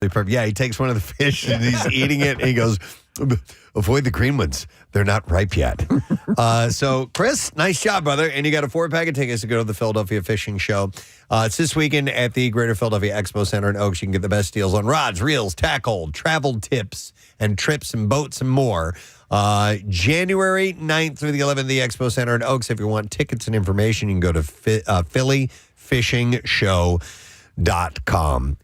Yeah, he takes one of the fish and he's eating it and he goes, avoid the green ones. They're not ripe yet. So, Chris, nice job, brother. And you got a 4-pack of tickets to go to the Philadelphia Fishing Show. It's this weekend at the Greater Philadelphia Expo Center in Oaks. You can get the best deals on rods, reels, tackle, travel tips, and trips and boats and more. January 9th through the 11th, the Expo Center in Oaks. If you want tickets and information, you can go to phillyfishingshow.com.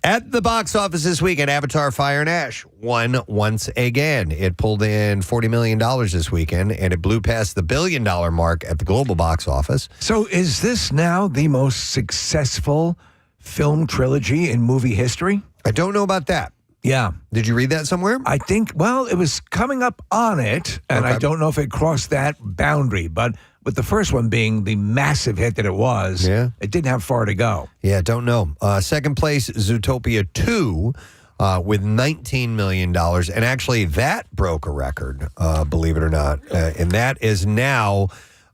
At the box office this weekend, Avatar Fire and Ash won once again. It pulled in $40 million this weekend, and it blew past the $1 billion mark at the global box office. So is this now the most successful film trilogy in movie history? I don't know about that. Yeah. Did you read that somewhere? I think, well, it was coming up on it, and I don't know if it crossed that boundary, but with the first one being the massive hit that it was, it didn't have far to go. Yeah, don't know. Second place, Zootopia 2 with $19 million. And actually, that broke a record, believe it or not. And that is now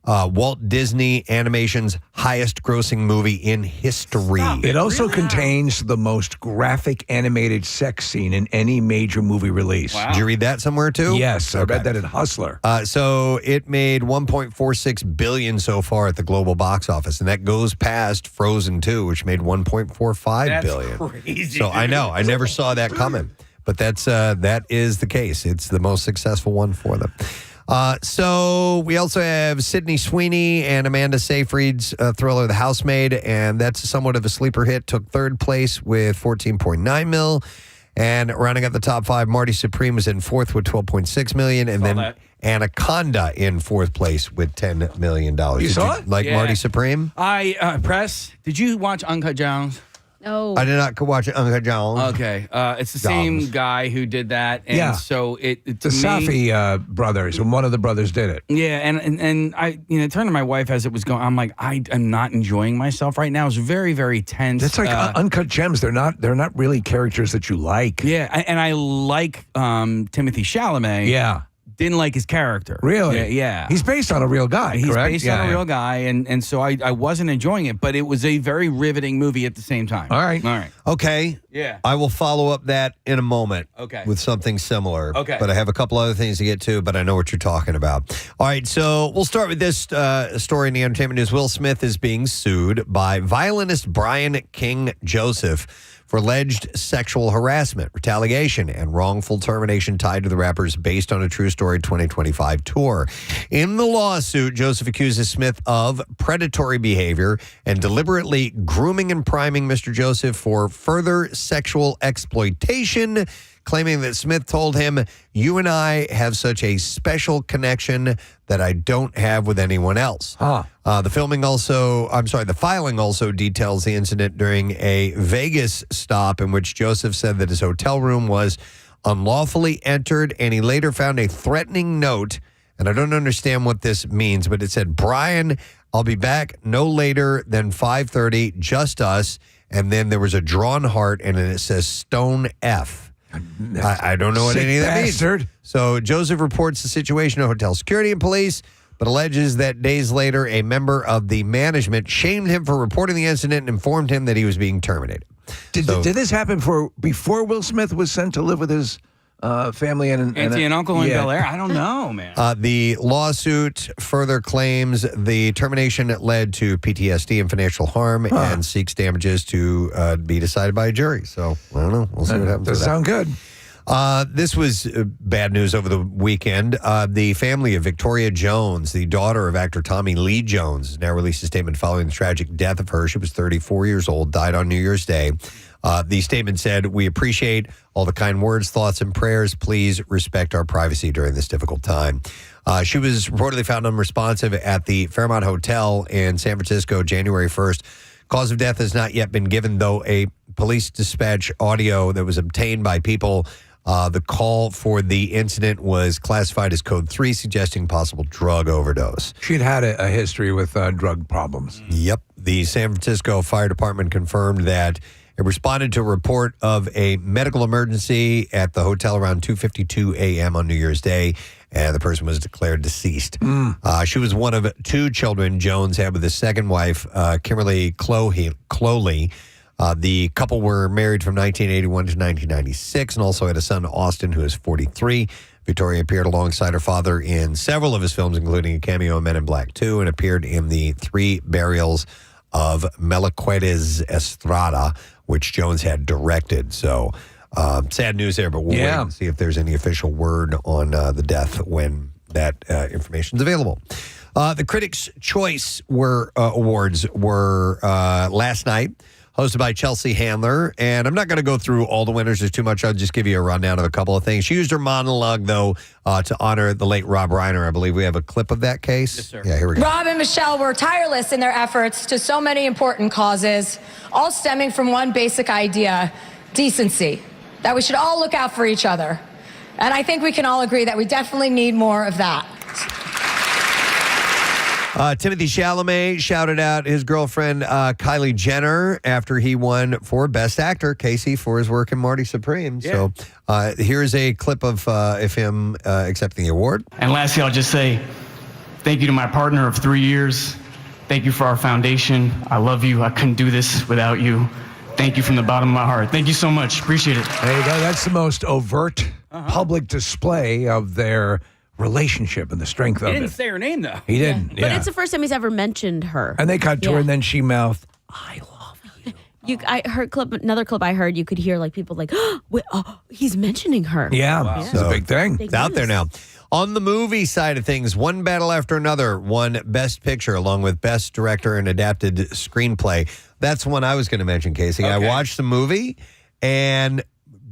Walt Disney Animation's highest-grossing movie in history. It also contains the most graphic animated sex scene in any major movie release. Wow. Did you read that somewhere, too? Yes, I read that in Hustler. So it made $1.46 billion so far at the global box office, and that goes past Frozen 2, which made $1.45 billion. That's crazy. So I know. I never saw that coming. But that is the case. It's the most successful one for them. So we also have Sydney Sweeney and Amanda Seyfried's thriller, The Housemaid, and that's somewhat of a sleeper hit. Took third place with $14.9 million. And rounding out the top 5, Marty Supreme was in fourth with $12.6 million, and then Anaconda in fourth place with $10 million. You saw it? Like Marty Supreme? Press, did you watch Uncut Gems? No. I did not watch Uncut Gems. Okay. It's the same guy who did that. And so it the Safi brothers, and one of the brothers did it. Yeah, and I turned to my wife as it was going. I'm like, I am not enjoying myself right now. It's very, very tense. It's like Uncut Gems. They're not really characters that you like. Yeah, and I like Timothy Chalamet. Yeah. Didn't like his character. Really? Yeah. He's based on a real guy, He's correct? based on a real guy, and so I wasn't enjoying it, but it was a very riveting movie at the same time. All right. Okay. Yeah. I will follow up that in a moment. Okay. With something similar. Okay. But I have a couple other things to get to, but I know what you're talking about. All right, so we'll start with this story in the entertainment news. Will Smith is being sued by violinist Brian King Joseph for alleged sexual harassment, retaliation, and wrongful termination tied to the rapper's Based on a True Story 2025 tour. In the lawsuit, Joseph accuses Smith of predatory behavior and deliberately grooming and priming Mr. Joseph for further sexual exploitation, claiming that Smith told him, "You and I have such a special connection that I don't have with anyone else." The filing also details the incident during a Vegas stop in which Joseph said that his hotel room was unlawfully entered, and he later found a threatening note, and I don't understand what this means, but it said, "Brian, I'll be back no later than 5:30, just us," and then there was a drawn heart, and then it says Stone F. I don't know what any of that means. So Joseph reports the situation to hotel security and police, but alleges that days later, a member of the management shamed him for reporting the incident and informed him that he was being terminated. Did this happen before Will Smith was sent to live with his family and auntie and uncle in Bel Air? I don't know, man. The lawsuit further claims the termination led to PTSD and financial harm and seeks damages to be decided by a jury. So, I don't know. We'll see what happens. Does sound good. This was bad news over the weekend. The family of Victoria Jones, the daughter of actor Tommy Lee Jones, has now released a statement following the tragic death of her. She was 34 years old, died on New Year's Day. The statement said, "We appreciate all the kind words, thoughts, and prayers. Please respect our privacy during this difficult time." She was reportedly found unresponsive at the Fairmont Hotel in San Francisco, January 1st. Cause of death has not yet been given, though a police dispatch audio that was obtained by people, the call for the incident was classified as Code 3, suggesting possible drug overdose. She'd had a history with drug problems. Yep. The San Francisco Fire Department confirmed that it responded to a report of a medical emergency at the hotel around 2:52 a.m. on New Year's Day, and the person was declared deceased. She was one of two children Jones had with his second wife, Kimberly Cloley. The couple were married from 1981 to 1996 and also had a son, Austin, who is 43. Victoria appeared alongside her father in several of his films, including a cameo in Men in Black 2, and appeared in the 3 Burials of Melquiades Estrada, which Jones had directed. So sad news there, but we'll wait and see if there's any official word on the death when that information is available. The Critics' Choice Awards were last night, hosted by Chelsea Handler. And I'm not going to go through all the winners. There's too much. I'll just give you a rundown of a couple of things. She used her monologue, though, to honor the late Rob Reiner. I believe we have a clip of that case. Yes, sir. Yeah, here we go. Rob and Michelle were tireless in their efforts to so many important causes, all stemming from one basic idea, decency, that we should all look out for each other. And I think we can all agree that we definitely need more of that. Timothy Chalamet shouted out his girlfriend, Kylie Jenner, after he won for Best Actor, Casey, for his work in Marty Supreme. Yeah. So here's a clip of him accepting the award. And lastly, I'll just say thank you to my partner of 3 years. Thank you for our foundation. I love you. I couldn't do this without you. Thank you from the bottom of my heart. Thank you so much. Appreciate it. There you go. That's the most overt public display of their relationship and the strength of it. He didn't say her name, though. He didn't. But it's the first time he's ever mentioned her. And they cut to her, and then she mouthed, "I love you." I heard another clip I heard. You could hear like people like, oh, he's mentioning her. Yeah, it's a big thing. Big It's out news. there now. On the movie side of things, one battle after another won Best Picture along with Best Director and Adapted Screenplay. That's one I was going to mention, Casey. I Okay. watched the movie, and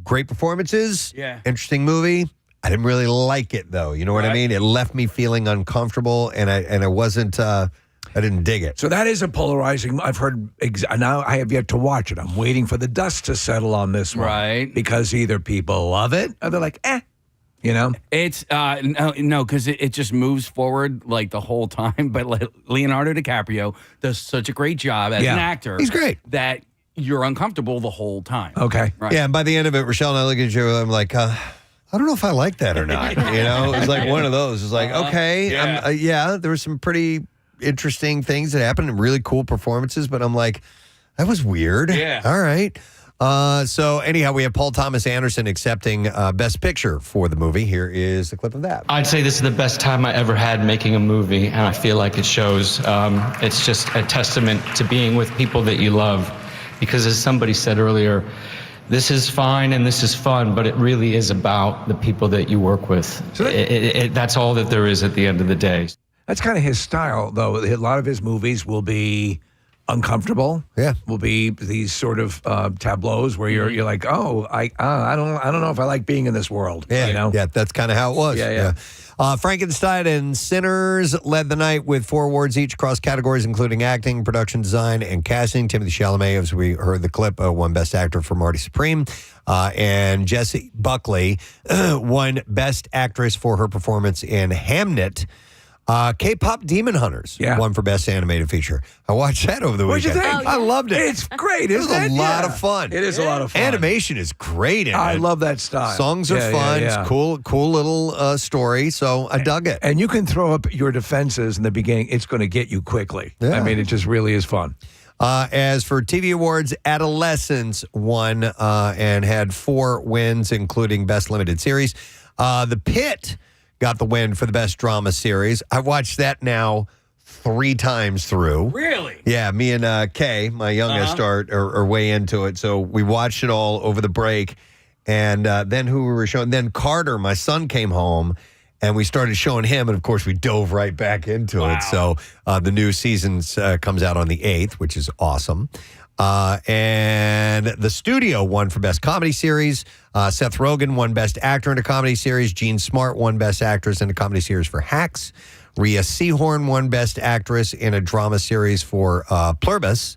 great performances. Yeah. Interesting movie. I didn't really like it, though. You know what I Right. mean? It left me feeling uncomfortable, and I wasn't. I didn't dig it. So that is a polarizing. I've heard. Now I have yet to watch it. I'm waiting for the dust to settle on this one, Right. Because either people love it or they're like, you know. It's no, because it just moves forward like the whole time. But Leonardo DiCaprio does such a great job as an actor. He's great. That you're uncomfortable the whole time. Okay. Right. Yeah, and by the end of it, Rochelle and I look at you, I'm like, I don't know if I like that or not. You know, it was like one of those. It's like, okay, Yeah. there were some pretty interesting things that happened and really cool performances, but I'm like, that was weird. Yeah. All right. So anyhow, we have Paul Thomas Anderson accepting Best Picture for the movie. Here is the clip of that. I'd say this is the best time I ever had making a movie, and I feel like it shows. It's just a testament to being with people that you love. Because as somebody said earlier, this is fine and this is fun, but it really is about the people that you work with. So That's all that there is at the end of the day. That's kind of his style, though. A lot of his movies will be uncomfortable. Yeah. Will be these sort of tableaus where you're like, oh, I don't know if I like being in this world. Yeah, You know? yeah, that's kind of how it was. Yeah. Frankenstein and Sinners led the night with 4 awards each across categories, including acting, production design, and casting. Timothy Chalamet, as we heard the clip, won Best Actor for Marty Supreme. And Jessie Buckley won Best Actress for her performance in Hamnet. K-pop Demon Hunters won for Best Animated Feature. I watched that over the What'd you weekend. think? I loved it. It's great, It was isn't it? a lot Yeah. of fun. It is a lot of fun. Animation is great in I it. love that style. Songs are fun. It's cool little story. So I dug it. And you can throw up your defenses in the beginning. It's going to get you quickly. Yeah. I mean, it just really is fun. As for TV awards, Adolescence won and had 4 wins, including Best Limited Series. The Pit got the win for the Best Drama Series. I watched that now 3 times through. Really? Yeah, me and Kay, my youngest, are way into it. So we watched it all over the break. And then who we were showing? Then Carter, my son, came home. And we started showing him, and of course, we dove right back into it. So the new season comes out on the 8th, which is awesome. And The Studio won for Best Comedy Series. Seth Rogen won Best Actor in a Comedy Series. Jean Smart won Best Actress in a Comedy Series for Hacks. Rhea Seehorn won Best Actress in a Drama Series for Pluribus.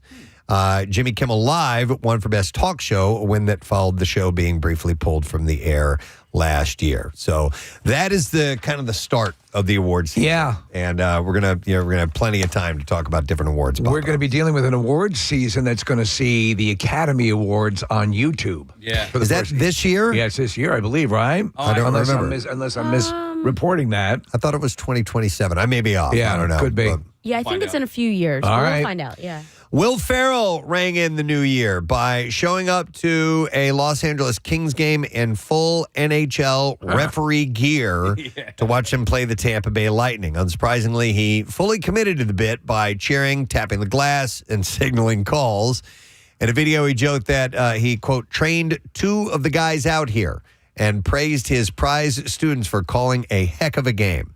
Jimmy Kimmel Live won for Best Talk Show, a win that followed the show being briefly pulled from the air last year. So that is the kind of the start of the awards season. Yeah. And we're gonna have plenty of time to talk about different awards. We're going to be dealing with an awards season that's going to see the Academy Awards on YouTube. Yeah. For the Is that first- this year? Yeah, it's this year, I believe, right? I don't unless remember. Unless I'm misreporting that. I thought it was 2027. I may be off. Yeah, I don't know. could be. But- Yeah, I think it's in a few years. All We'll right. find out. Yeah. Will Ferrell rang in the new year by showing up to a Los Angeles Kings game in full NHL referee gear to watch them play the Tampa Bay Lightning. Unsurprisingly, he fully committed to the bit by cheering, tapping the glass, and signaling calls. In a video, he joked that he, quote, trained 2 of the guys out here and praised his prize students for calling a heck of a game.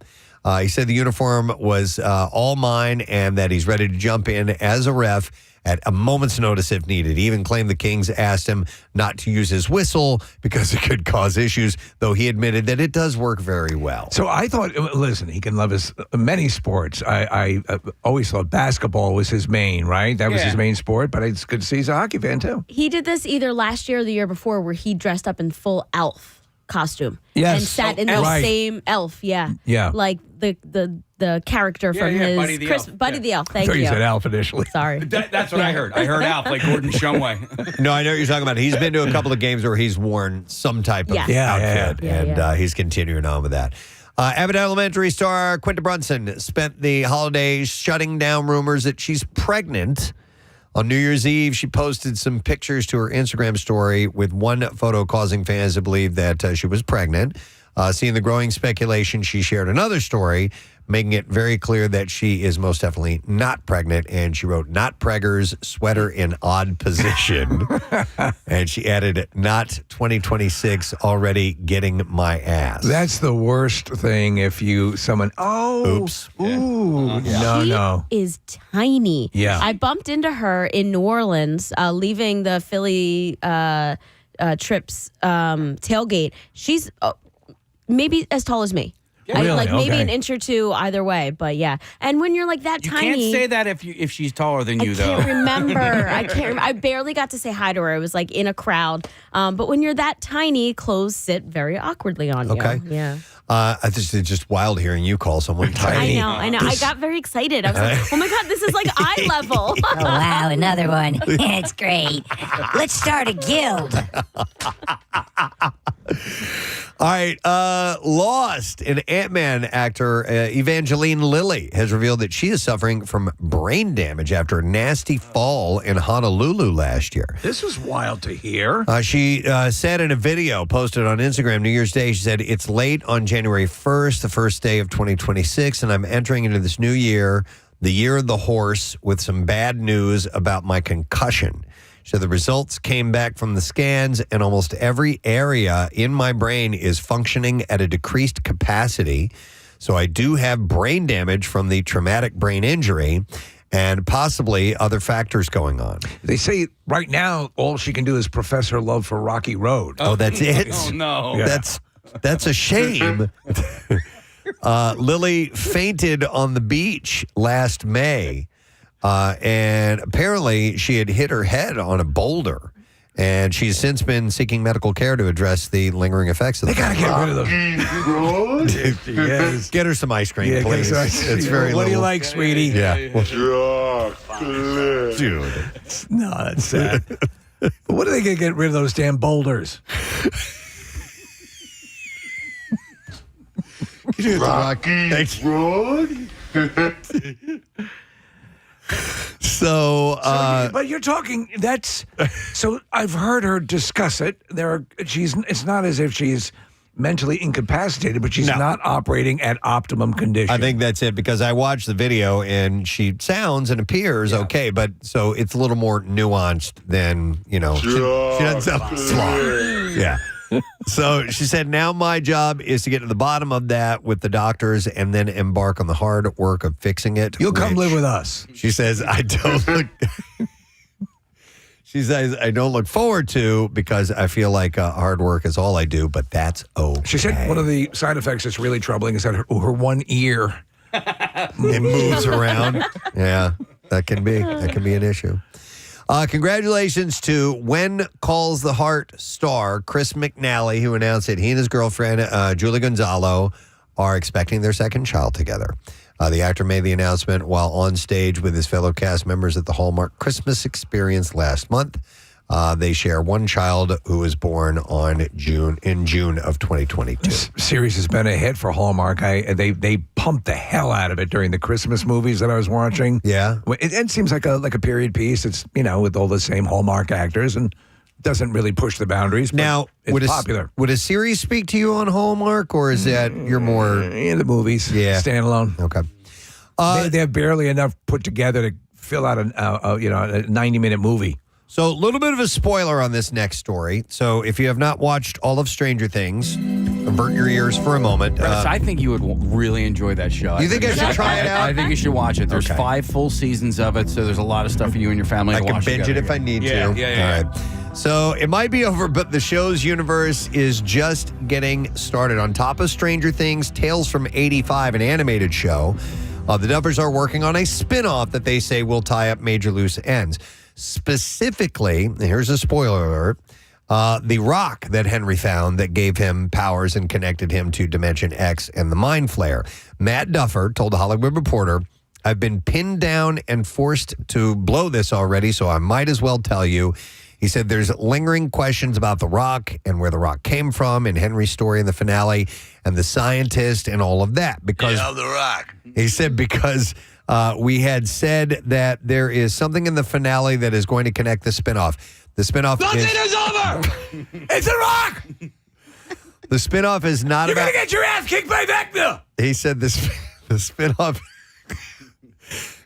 He said the uniform was all mine and that he's ready to jump in as a ref at a moment's notice if needed. He even claimed the Kings asked him not to use his whistle because it could cause issues, though he admitted that it does work very well. So I thought, listen, he can love his many sports. I always thought basketball was his main, right? That was his main sport, but it's good to see he's a hockey fan, too. He did this either last year or the year before where he dressed up in full elf costume. Yes. And sat in the same elf, Yeah. Like the character from his Buddy the Elf. Buddy the Elf. I Thank thought you. you said Alf initially. Sorry. That's what I heard. I heard Alf, like Gordon Shumway. No, I know what you're talking about. He's been to a couple of games where he's worn some type of outfit, and he's continuing on with that. Abbott Elementary star Quinta Brunson spent the holidays shutting down rumors that she's pregnant. On New Year's Eve, she posted some pictures to her Instagram story with one photo causing fans to believe that she was pregnant. Seeing the growing speculation, she shared another story, making it very clear that she is most definitely not pregnant. And she wrote, "Not preggers, sweater in odd position." And she added, "Not 2026, already getting my ass." That's the worst thing if someone, oops. Ooh, no. She is tiny. Yeah. I bumped into her in New Orleans, leaving the Philly trips tailgate. She's maybe as tall as me. Really? Maybe an inch or two either way, but yeah. And when you're like that You tiny, can't say that if she's taller than you, though. I can't remember. I barely got to say hi to her. It was like in a crowd. But when you're that tiny, clothes sit very awkwardly on you. Okay. Yeah. It's just wild hearing you call someone tiny. I know. I got very excited. I was like, oh my God, this is like eye level. Oh, wow, another one. It's great. Let's start a guild. All right, Lost. An Ant-Man actor, Evangeline Lilly, has revealed that she is suffering from brain damage after a nasty fall in Honolulu last year. This was wild to hear. She said in a video posted on Instagram New Year's Day, she said, "It's late on January 1st, the first day of 2026, and I'm entering into this new year, the year of the horse, with some bad news about my concussion." So the results came back from the scans, and almost every area in my brain is functioning at a decreased capacity. So I do have brain damage from the traumatic brain injury and possibly other factors going on. They say right now all she can do is profess her love for Rocky Road. Oh, that's it? Oh, no. Yeah. That's a shame. Lily fainted on the beach last May. And apparently she had hit her head on a boulder, and she's since been seeking medical care to address the lingering effects of the They got to get rid of them. Yes. Get her some ice cream, Yeah, please. It's very What do you little. like, sweetie? Yeah. Dude. No, that's sad. But what are they going to get rid of those damn boulders? So, but you're talking. That's so. I've heard her discuss it. It's not as if she's mentally incapacitated, but she's not operating at optimum condition. I think that's it, because I watched the video and she sounds and appears okay, but so it's a little more nuanced than, she doesn't sound slow. Yeah. So she said, now my job is to get to the bottom of that with the doctors and then embark on the hard work of fixing it. You'll come live with us. She says, I don't look... She says, I don't look forward to, because I feel like hard work is all I do, but that's okay. She said one of the side effects that's really troubling is that her one ear. It moves around. Yeah, that can be an issue. Congratulations to When Calls the Heart star Chris McNally, who announced that he and his girlfriend, Julie Gonzalo, are expecting their second child together. The actor made the announcement while on stage with his fellow cast members at the Hallmark Christmas Experience last month. They share one child who was born in June of 2022. This series has been a hit for Hallmark. They pumped the hell out of it during the Christmas movies that I was watching. Yeah. It seems like a period piece. It's, with all the same Hallmark actors and doesn't really push the boundaries. But Now, it's popular. Would a series speak to you on Hallmark, or is that you're more In the movies. Yeah. Standalone. okay? They have barely enough put together to fill out a 90-minute movie. So a little bit of a spoiler on this next story. So if you have not watched all of Stranger Things, avert your ears for a moment. I think you would really enjoy that show. You think I should try it out? I think you should watch it. There's 5 full seasons of it, so there's a lot of stuff for you and your family I to can watch binge it together. if I need Yeah, to. yeah. All right. So it might be over, but the show's universe is just getting started. On top of Stranger Things, Tales from 85, an animated show, the Duffers are working on a spin-off that they say will tie up major loose ends. Specifically, here's a spoiler alert, the rock that Henry found that gave him powers and connected him to Dimension X and the Mind Flayer. Matt Duffer told The Hollywood Reporter, I've been pinned down and forced to blow this already, so I might as well tell you. He said there's lingering questions about the rock and where the rock came from and Henry's story in the finale and the scientist and all of that. Because the rock. he said because we had said that there is something in the finale that is going to connect the spinoff. The spinoff is over. It's a rock. The spinoff is not about. get your ass kicked by Vecna. He said the spinoff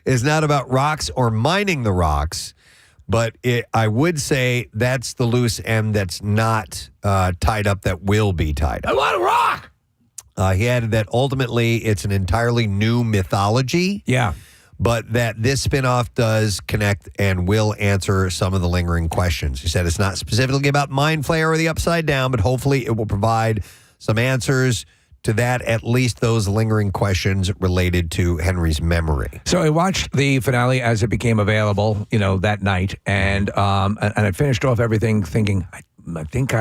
is not about rocks or mining the rocks, but I would say that's the loose end that's not tied up that will be tied up. I want a rock. He added that ultimately it's an entirely new mythology. Yeah. But that this spinoff does connect and will answer some of the lingering questions. He said it's not specifically about Mind Flayer or the Upside Down, but hopefully it will provide some answers to that, at least those lingering questions related to Henry's memory. So I watched the finale as it became available, that night, and I finished off everything thinking, I think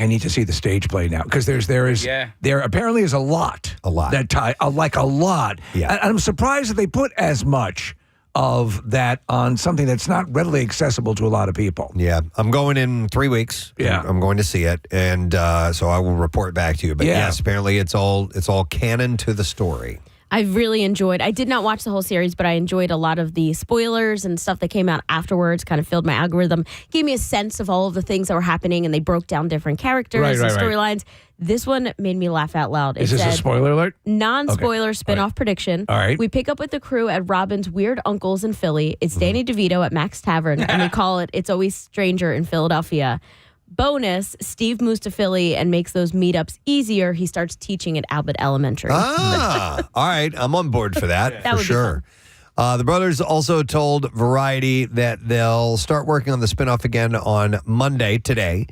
I need to see the stage play now because there apparently is a lot that tie like a lot. Yeah. And I'm surprised that they put as much of that on something that's not readily accessible to a lot of people. Yeah, I'm going in 3 weeks. Yeah. I'm going to see it, and so I will report back to you. But yes, apparently it's all canon to the story. I really enjoyed. I did not watch the whole series, but I enjoyed a lot of the spoilers and stuff that came out afterwards. Kind of filled my algorithm, gave me a sense of all of the things that were happening, and they broke down different characters and storylines. This one made me laugh out loud. Is this a spoiler alert? Non-spoiler spinoff prediction. All right. We pick up with the crew at Robin's Weird Uncles in Philly. It's Danny DeVito at Mac's Tavern, and we call it It's Always Stranger in Philadelphia. Bonus, Steve moves to Philly and makes those meetups easier. He starts teaching at Albert Elementary. All right. I'm on board for that, That for would be sure. The brothers also told Variety that they'll start working on the spinoff again on Monday, today.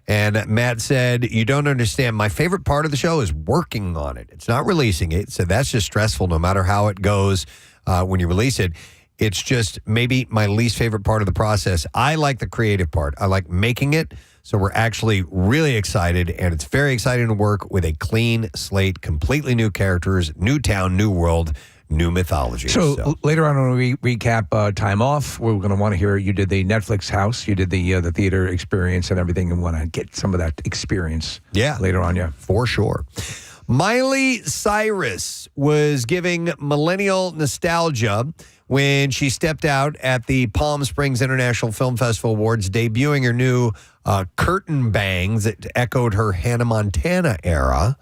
And Matt said, you don't understand. My favorite part of the show is working on it. It's not releasing it. So that's just stressful no matter how it goes when you release it. It's just maybe my least favorite part of the process. I like the creative part. I like making it. So we're actually really excited, and it's very exciting to work with a clean slate, completely new characters, new town, new world, new mythology. So later on when we recap Time Off, we're going to want to hear you did the Netflix house, you did the theater experience and everything, and want to get some of that experience later on, for sure. Miley Cyrus was giving millennial nostalgia when she stepped out at the Palm Springs International Film Festival Awards, debuting her new curtain bangs that echoed her Hannah Montana era.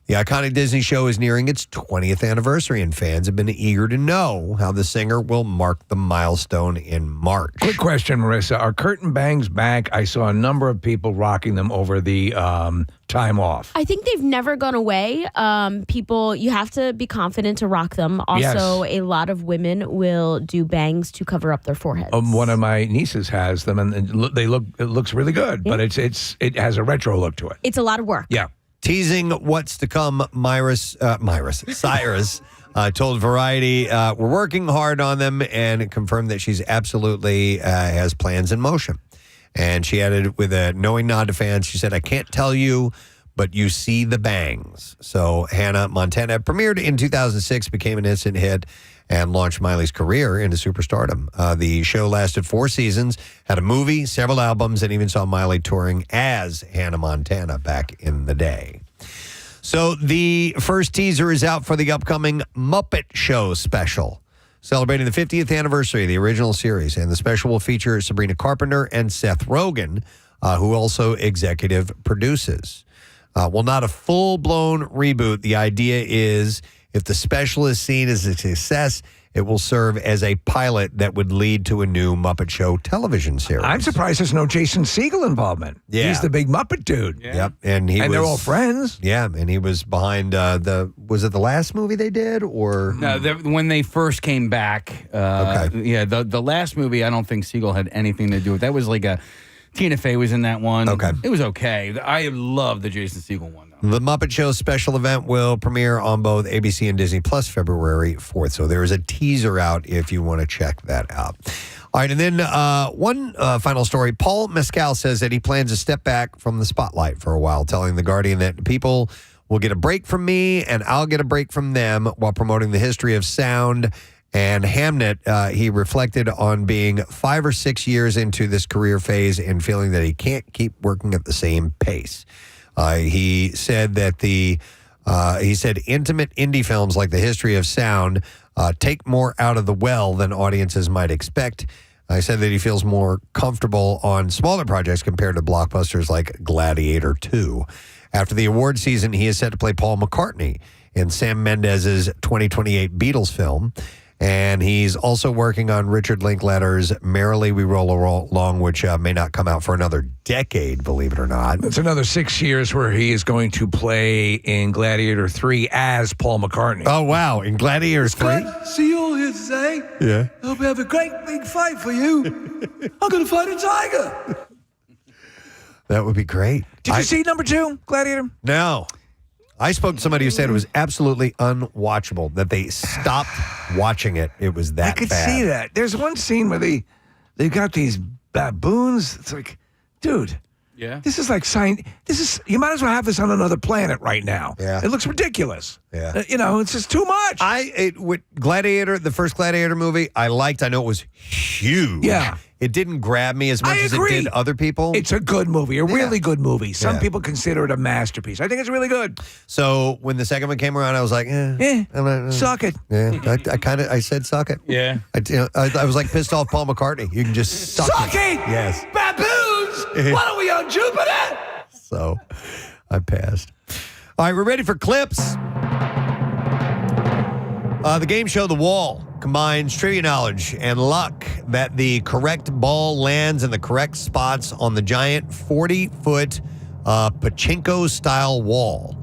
The iconic Disney show is nearing its 20th anniversary, and fans have been eager to know how the singer will mark the milestone in March. Quick question, Marissa. Are curtain bangs back? I saw a number of people rocking them over the Time Off. I think they've never gone away. People, you have to be confident to rock them. Also, a lot of women will do bangs to cover up their foreheads. One of my nieces has them, and it looks really good, but it has a retro look to it. It's a lot of work. Yeah. Teasing what's to come, Cyrus told Variety, we're working hard on them, and confirmed that she's absolutely has plans in motion. And she added with a knowing nod to fans, she said, I can't tell you, but you see the bangs. So Hannah Montana premiered in 2006, became an instant hit, and launched Miley's career into superstardom. The show lasted 4 seasons, had a movie, several albums, and even saw Miley touring as Hannah Montana back in the day. So the first teaser is out for the upcoming Muppet Show special, celebrating the 50th anniversary of the original series. And the special will feature Sabrina Carpenter and Seth Rogen, who also executive produces. Well, not a full-blown reboot. The idea is if the special is seen as a success, it will serve as a pilot that would lead to a new Muppet Show television series. I'm surprised there's no Jason Segel involvement. Yeah. He's the big Muppet dude. Yeah. Yep. And they're all friends. Yeah, and he was behind was it the last movie they did? Or No, when they first came back. Okay. Yeah, the last movie, I don't think Segel had anything to do with. That was like Tina Fey was in that one. Okay. It was okay. I love the Jason Segel one, though. The Muppet Show special event will premiere on both ABC and Disney Plus February 4th. So there is a teaser out if you want to check that out. All right, and then one final story. Paul Mescal says that he plans to step back from the spotlight for a while, telling The Guardian that people will get a break from me and I'll get a break from them while promoting the history of sound and Hamnet. He reflected on being 5 or 6 years into this career phase and feeling that he can't keep working at the same pace. He said that intimate indie films like The History of Sound take more out of the well than audiences might expect. I said that he feels more comfortable on smaller projects compared to blockbusters like Gladiator 2. After the award season, he is set to play Paul McCartney in Sam Mendes's 2028 Beatles film. And he's also working on Richard Linklater's Merrily We Roll Along, which may not come out for another decade, believe it or not. It's another 6 years where he is going to play in Gladiator 3 as Paul McCartney. Oh, wow. In Gladiator 3? See you all here today. Yeah. I hope we have a great big fight for you. I'm going to fight a tiger. That would be great. Did you see number 2, Gladiator? No. I spoke to somebody who said it was absolutely unwatchable, that they stopped watching it. It was that I could bad. see that. There's one scene where they got these baboons. It's like, dude, Yeah. this is like you might as well have this on another planet right now. Yeah. It looks ridiculous. Yeah. It's just too much. With Gladiator, the first Gladiator movie, I liked. I know it was huge. Yeah. It didn't grab me as much as it did other people. It's a good movie, a really good movie. Some Yeah. people consider it a masterpiece. I think it's really good. So when the second one came around, I was like, Suck it. Yeah, I said suck it. Yeah. I was like pissed off Paul McCartney. You can just suck it. Yes. Baboons! Why don't we on Jupiter? So I passed. All right, we're ready for clips. The game show The Wall combines trivia knowledge and luck that the correct ball lands in the correct spots on the giant 40-foot pachinko-style wall.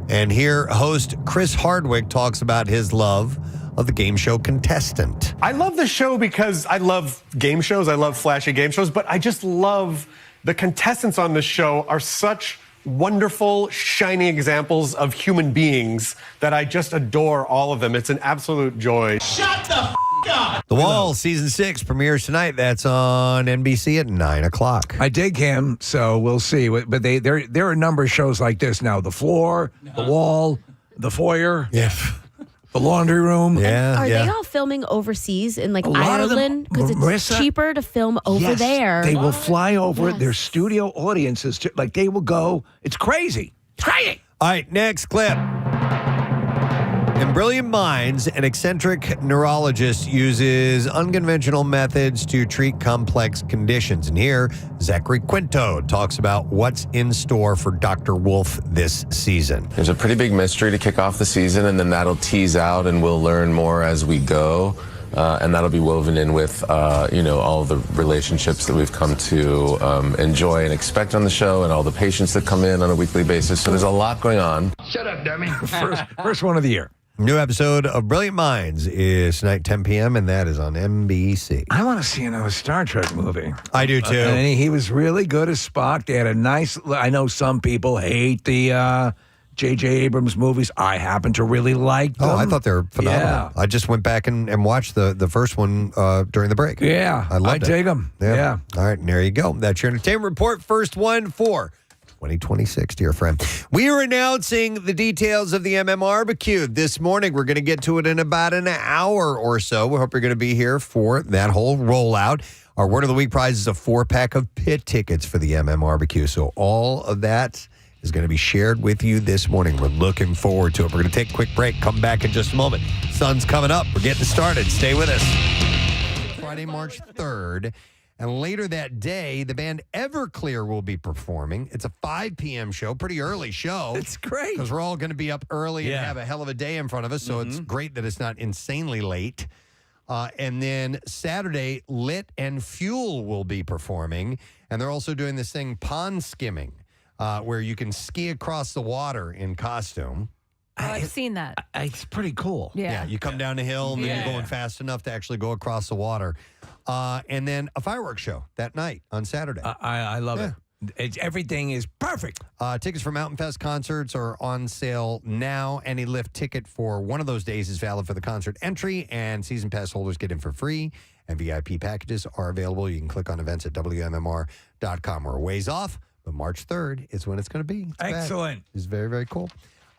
And here, host Chris Hardwick talks about his love of the game show contestant. I love the show because I love game shows. I love flashy game shows, but I just love the contestants on this show are such wonderful, shining examples of human beings that I just adore all of them. It's an absolute joy. Shut the up. The Wall, Season 6, premieres tonight. That's on NBC at 9 o'clock. I dig him, so we'll see. But there are a number of shows like this now. The Floor, The Wall, The Foyer, Yeah. The Laundry Room. Yeah. Are they all filming overseas in like A lot of them- Ireland? Because it's Marissa? cheaper to film over Yes, there. They will fly over. Yes. Their studio audiences, like they will go. It's crazy. It's crazy. All right, next clip. In Brilliant Minds, an eccentric neurologist uses unconventional methods to treat complex conditions. And here, Zachary Quinto talks about what's in store for Dr. Wolf this season. There's a pretty big mystery to kick off the season, and then that'll tease out, and we'll learn more as we go. And that'll be woven in with, all the relationships that we've come to enjoy and expect on the show, and all the patients that come in on a weekly basis. So there's a lot going on. Shut up, dummy. First one of the year. New episode of Brilliant Minds is tonight, 10 p.m., and that is on NBC. I want to see another Star Trek movie. I do, too. And he was really good as Spock. They had a nice. I know some people hate the J.J. Abrams movies. I happen to really like them. Oh, I thought they were phenomenal. Yeah. I just went back and watched the first one during the break. Yeah, I loved it. dig them. Yeah. All right, and there you go. That's your entertainment report. First one for 2026, dear friend. We are announcing the details of the MMRBQ this morning. We're going to get to it in about an hour or so. We hope you're going to be here for that whole rollout. Our Word of the Week prize is a 4-pack of pit tickets for the MMRBQ. So all of that is going to be shared with you this morning. We're looking forward to it. We're going to take a quick break, come back in just a moment. Sun's coming up. We're getting started. Stay with us. Friday, March 3rd. And later that day, the band Everclear will be performing. It's a 5 p.m. show, pretty early show. It's great. Because we're all going to be up early and have a hell of a day in front of us. So it's great that it's not insanely late. And then Saturday, Lit and Fuel will be performing. And they're also doing this thing, pond skimming, where you can ski across the water in costume. I've seen that. It's pretty cool. Yeah, you come down the hill and then you're going fast enough to actually go across the water. And then a fireworks show that night on Saturday. I love it. Everything is perfect. Tickets for Mountain Fest concerts are on sale now. Any lift ticket for one of those days is valid for the concert entry, and season pass holders get in for free. And VIP packages are available. You can click on events at WMMR.com. We're a ways off, but March 3rd is when it's going to be. Excellent. It's very, very cool.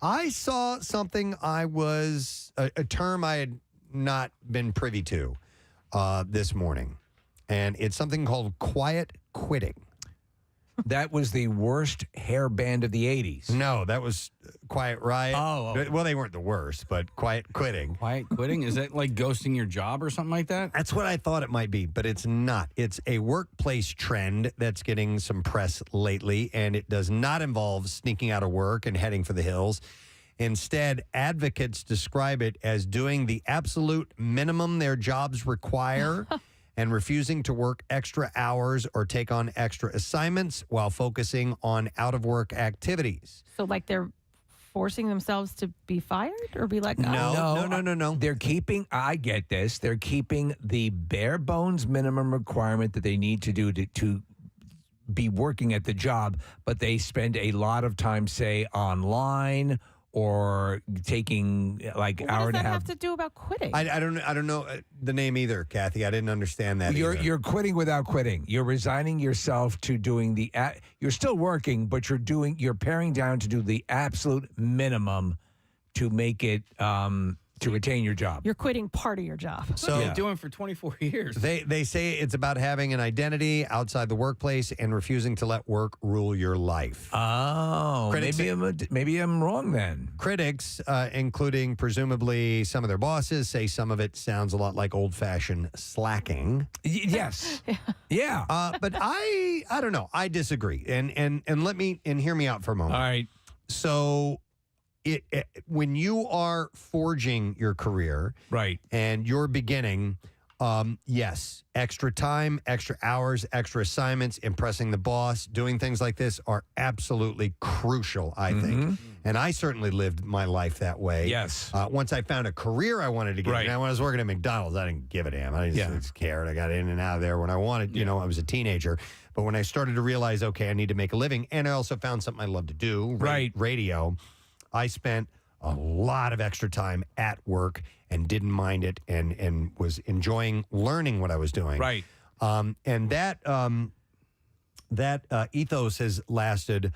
I saw something a term I had not been privy to this morning, and it's something called quiet quitting. That was the worst hair band of the 80s. No, that was Quiet Riot. Well, they weren't the worst, but quiet quitting. Quiet quitting? Is that like ghosting your job or something like that? That's what I thought it might be, but it's not. It's a workplace trend that's getting some press lately, and it does not involve sneaking out of work and heading for the hills. Instead, advocates describe it as doing the absolute minimum their jobs require and refusing to work extra hours or take on extra assignments while focusing on out-of-work activities. So, like, they're forcing themselves to be fired or be let go? No. They're keeping, I get this, they're keeping the bare bones minimum requirement that they need to do to be working at the job, but they spend a lot of time, say, online or taking like What hour does and a that half. have to do about quitting? I don't know the name either, Kathy. I didn't understand that. You're quitting without quitting. You're resigning yourself to doing you're still working, but you're paring down to do the absolute minimum to make it to retain your job. You're quitting part of your job. So what are you doing for 24 years? They say it's about having an identity outside the workplace and refusing to let work rule your life. Oh, maybe I'm wrong then. Critics, including presumably some of their bosses, say some of it sounds a lot like old-fashioned slacking. Yes. Yeah. But I don't know. I disagree. And hear me out for a moment. All right. So when you are forging your career, right, and you're beginning, yes, extra time, extra hours, extra assignments, impressing the boss, doing things like this are absolutely crucial, I think. And I certainly lived my life that way. Yes. Once I found a career I wanted to get. Right. Now, when I was working at McDonald's, I didn't give a damn. I just cared. I got in and out of there when I wanted. You know, I was a teenager. But when I started to realize, okay, I need to make a living, and I also found something I love to do, radio. I spent a lot of extra time at work and didn't mind it and was enjoying learning what I was doing. Right. And that ethos has lasted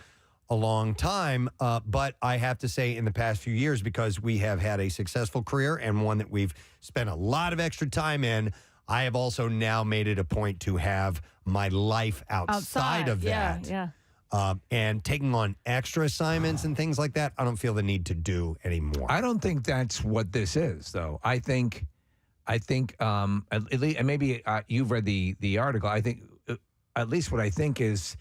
a long time. But I have to say in the past few years, because we have had a successful career and one that we've spent a lot of extra time in, I have also now made it a point to have my life outside of that. Yeah. And taking on extra assignments and things like that, I don't feel the need to do anymore. I don't think that's what this is, though. I think, at least, and maybe you've read the article. I think, at least what I think is,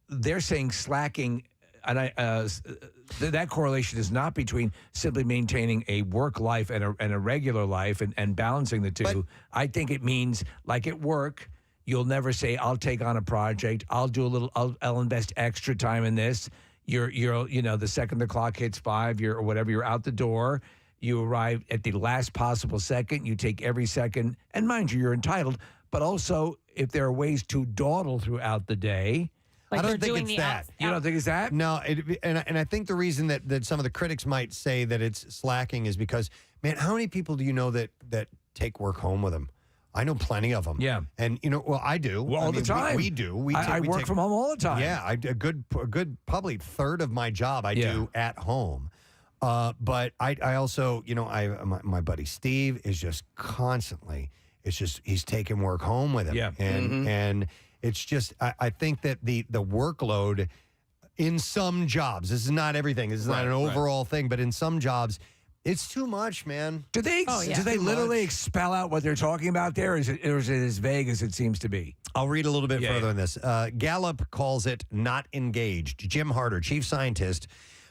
they're saying slacking, and that correlation is not between simply maintaining a work life and a regular life and balancing the two. But I think it means, like at work, you'll never say, I'll take on a project. I'll invest extra time in this. You're the second the clock hits 5, or whatever, you're out the door. You arrive at the last possible second. You take every second. And mind you, you're entitled. But also, if there are ways to dawdle throughout the day. Like I don't think it's that. You don't think it's that? No, and I think the reason that some of the critics might say that it's slacking is because, man, how many people do you know that take work home with them? I know plenty of them. Yeah. And, I do. Well, all the time. We do. I work from home all the time. Yeah, a good probably third of my job I do at home. But I also, my buddy Steve is just constantly, he's taking work home with him. Yeah. And it's just, I think that the workload in some jobs, this is not everything, this is not an overall thing, but in some jobs, it's too much, man. Do they literally spell out what they're talking about there, or is it as vague as it seems to be? I'll read a little bit further on this. Gallup calls it not engaged. Jim Harder, chief scientist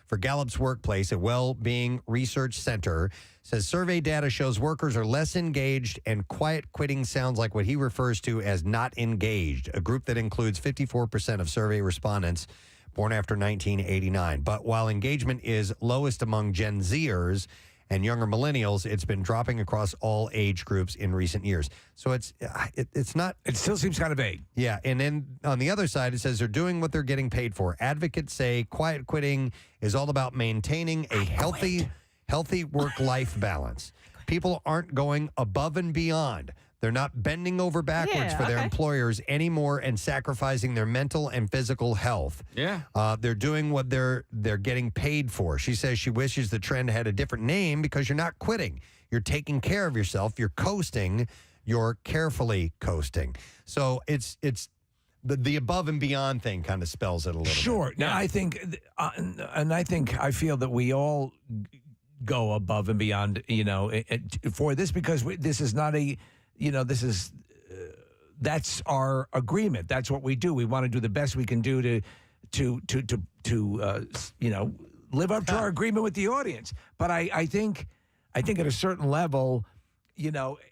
for Gallup's Workplace, a well-being research center, says survey data shows workers are less engaged, and quiet quitting sounds like what he refers to as not engaged, a group that includes 54% of survey respondents born after 1989. But while engagement is lowest among Gen Zers and younger millennials, it's been dropping across all age groups in recent years. So it's not... It still seems kind of vague. Yeah, and then on the other side, it says they're doing what they're getting paid for. Advocates say quiet quitting is all about maintaining a healthy work-life balance. People aren't going above and beyond. They're not bending over backwards for their employers anymore and sacrificing their mental and physical health. Yeah. They're doing what they're getting paid for. She says she wishes the trend had a different name because you're not quitting. You're taking care of yourself. You're coasting. You're carefully coasting. So it's the above and beyond thing kind of spells it a little bit. Sure. Now, I think, I feel that we all go above and beyond, for this, because this is not a... that's our agreement. That's what we do. We want to do the best we can do to live up to our agreement with the audience. But I think at a certain level,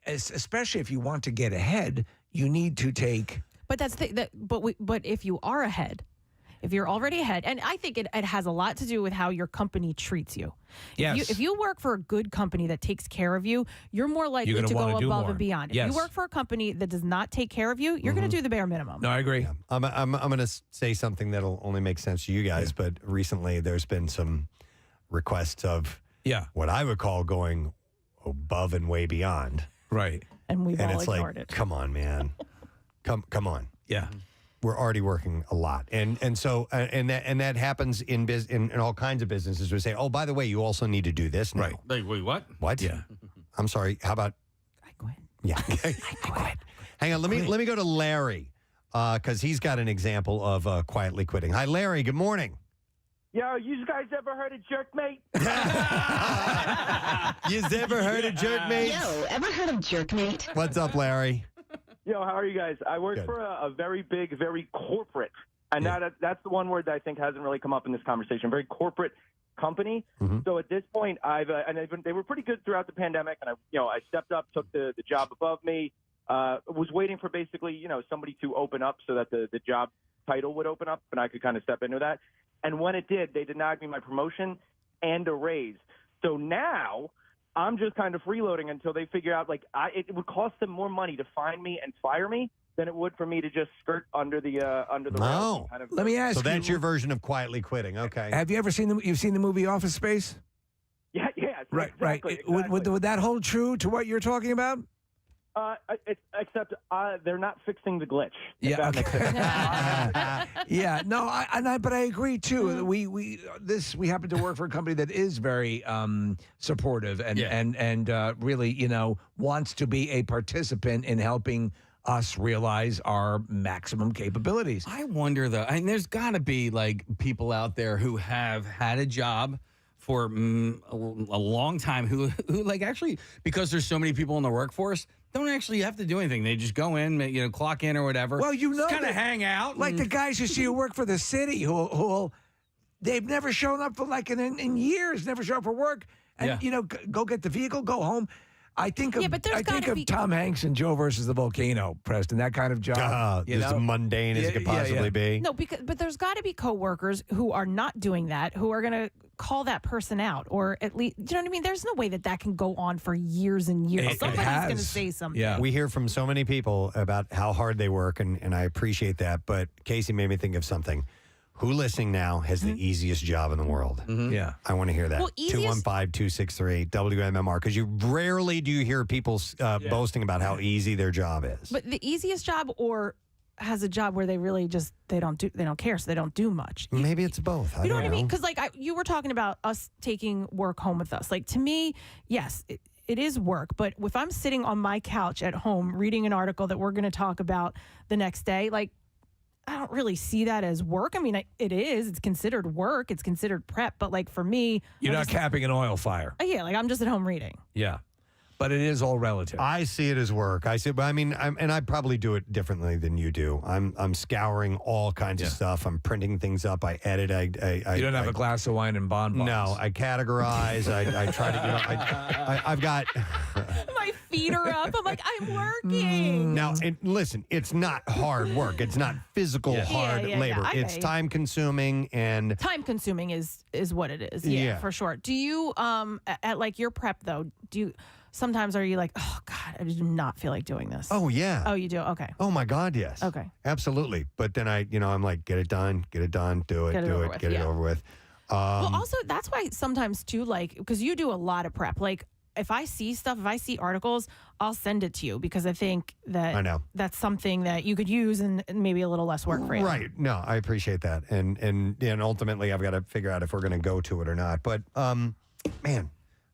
especially if you want to get ahead, you need to take. But but if you are ahead, if you're already ahead, and I think it has a lot to do with how your company treats you. Yes. If you work for a good company that takes care of you, you're more likely to go above and beyond. Yes. If you work for a company that does not take care of you, you're going to do the bare minimum. No, I agree. Yeah. I'm going to say something that'll only make sense to you guys, but recently there's been some requests of what I would call going above and way beyond. Right. And we've all it's ignored like, it. come on, man. Come on. Yeah. We're already working a lot, and so that happens in all kinds of businesses. We say, oh, by the way, you also need to do this now. Right. Like, wait, what? What? Yeah. I'm sorry. How about? I quit. Yeah. I quit. Hang on. Let me go to Larry because he's got an example of quietly quitting. Hi, Larry. Good morning. Yo, you guys ever heard of Jerkmate? You ever heard of Jerkmate? Yo, ever heard of Jerkmate? What's up, Larry? Yo, how are you guys? I work for a very big, very corporate, and that's the one word that I think hasn't really come up in this conversation. Very corporate company. Mm-hmm. So at this point, they were pretty good throughout the pandemic, and I stepped up, took the job above me. Was waiting for basically somebody to open up so that the job title would open up, and I could kind of step into that. And when it did, they denied me my promotion and a raise. So now I'm just kind of freeloading until they figure out, it would cost them more money to find me and fire me than it would for me to just skirt under the rails. Kind of, let me ask you. So that's your version of quietly quitting. Okay. Have you ever seen you've seen the movie Office Space? Yeah. Right. Exactly. Would that hold true to what you're talking about? Except they're not fixing the glitch. Yeah. Yeah. No. But I agree too. We happen to work for a company that is very supportive and really wants to be a participant in helping us realize our maximum capabilities. I wonder though, and there's got to be people out there who have had a job for a long time who actually, because there's so many people in the workforce, don't actually have to do anything. They just go in, clock in or whatever. Well, kind of hang out. Like the guys you see who work for the city who they've never shown up for in years, never show up for work. And, go get the vehicle, go home. I think of Tom Hanks and Joe versus the Volcano, Preston, that kind of job. As mundane as it could possibly be. No, but there's got to be coworkers who are not doing that, who are going to call that person out, or at least, you know what I mean? There's no way that can go on for years and years. Somebody's going to say something. Yeah. We hear from so many people about how hard they work, and I appreciate that. But Casey made me think of something. Who listening now has the easiest job in the world? Yeah. I want to hear that. Well, easiest- 215-263 WMMR, because you rarely do you hear people boasting about how easy their job is. But the easiest job, or has a job where they really just they don't care, so they don't do much. Maybe it's both. You know what I mean? Because like you were talking about us taking work home with us. Like to me, yes, it is work. But if I'm sitting on my couch at home reading an article that we're going to talk about the next day, like I don't really see that as work. I mean, it is. It's considered work. It's considered prep. But like for me, You're not capping an oil fire. Yeah, like I'm just at home reading. Yeah. But it is all relative. I see it as work. But I mean, and I probably do it differently than you do. I'm scouring all kinds of stuff. I'm printing things up. I edit. You don't have a glass of wine and bonbons. No, I categorize. I try to. I've got. My feet are up. I'm like, I'm working. Now, listen, it's not hard work. It's not physical hard labor. It's time consuming and time consuming is what it is. Yeah, for sure. Do you at like your prep though? Sometimes are you like, oh God, I do not feel like doing this? Oh yeah. Oh, you do? Okay. Oh my God, yes. Okay. Absolutely. But then I'm like, get it done, do it, get it over with. Well, also that's why sometimes too, like, because you do a lot of prep. Like, if I see stuff, if I see articles, I'll send it to you because I think that I know that's something that you could use and maybe a little less work for you. Right. No, I appreciate that. And ultimately I've got to figure out if we're going to go to it or not. But man,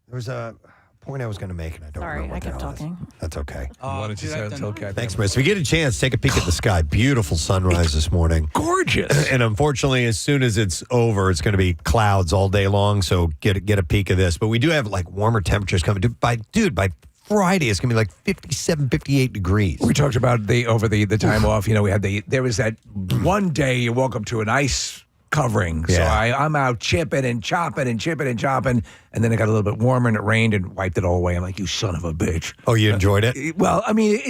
there was a point I was going to make, and I don't remember what I kept talking. That's okay. Why don't you say it's okay? Thanks, Chris. If you get a chance, take a peek at the sky. Beautiful sunrise this morning. Gorgeous. And unfortunately, as soon as it's over, it's going to be clouds all day long. So get a peek of this. But we do have like warmer temperatures coming. By Friday, it's going to be like 57, 58 degrees. We talked about over the time off. We had there was that one day you woke up to an ice covering. So I'm out chipping and chopping and chipping and chopping. And then it got a little bit warmer and it rained and wiped it all away. I'm like, you son of a bitch. Oh, you enjoyed it? Well, I mean,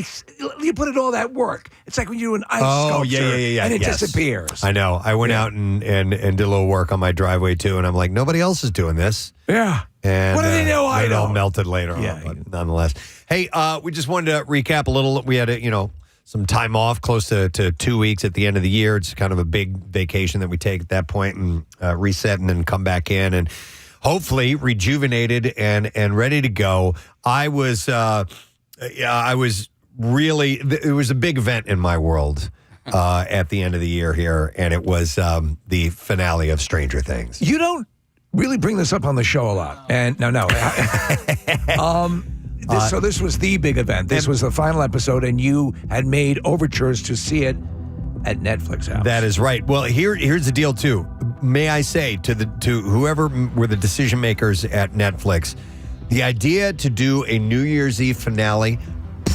you put in all that work. It's like when you do an ice sculpture and it disappears. I know. I went out and did a little work on my driveway too. And I'm like, nobody else is doing this. Yeah. And what do they know? It all melted later on, but nonetheless. Hey, we just wanted to recap a little. We had some time off, close to 2 weeks at the end of the year. It's kind of a big vacation that we take at that point and reset and then come back in and hopefully rejuvenated and ready to go. I was really, it was a big event in my world at the end of the year here, and it was the finale of Stranger Things. You don't really bring this up on the show a lot. And no. So this was the big event. This was the final episode, and you had made overtures to see it at Netflix House. That is right. Well, here's the deal too. May I say to whoever were the decision makers at Netflix, the idea to do a New Year's Eve finale,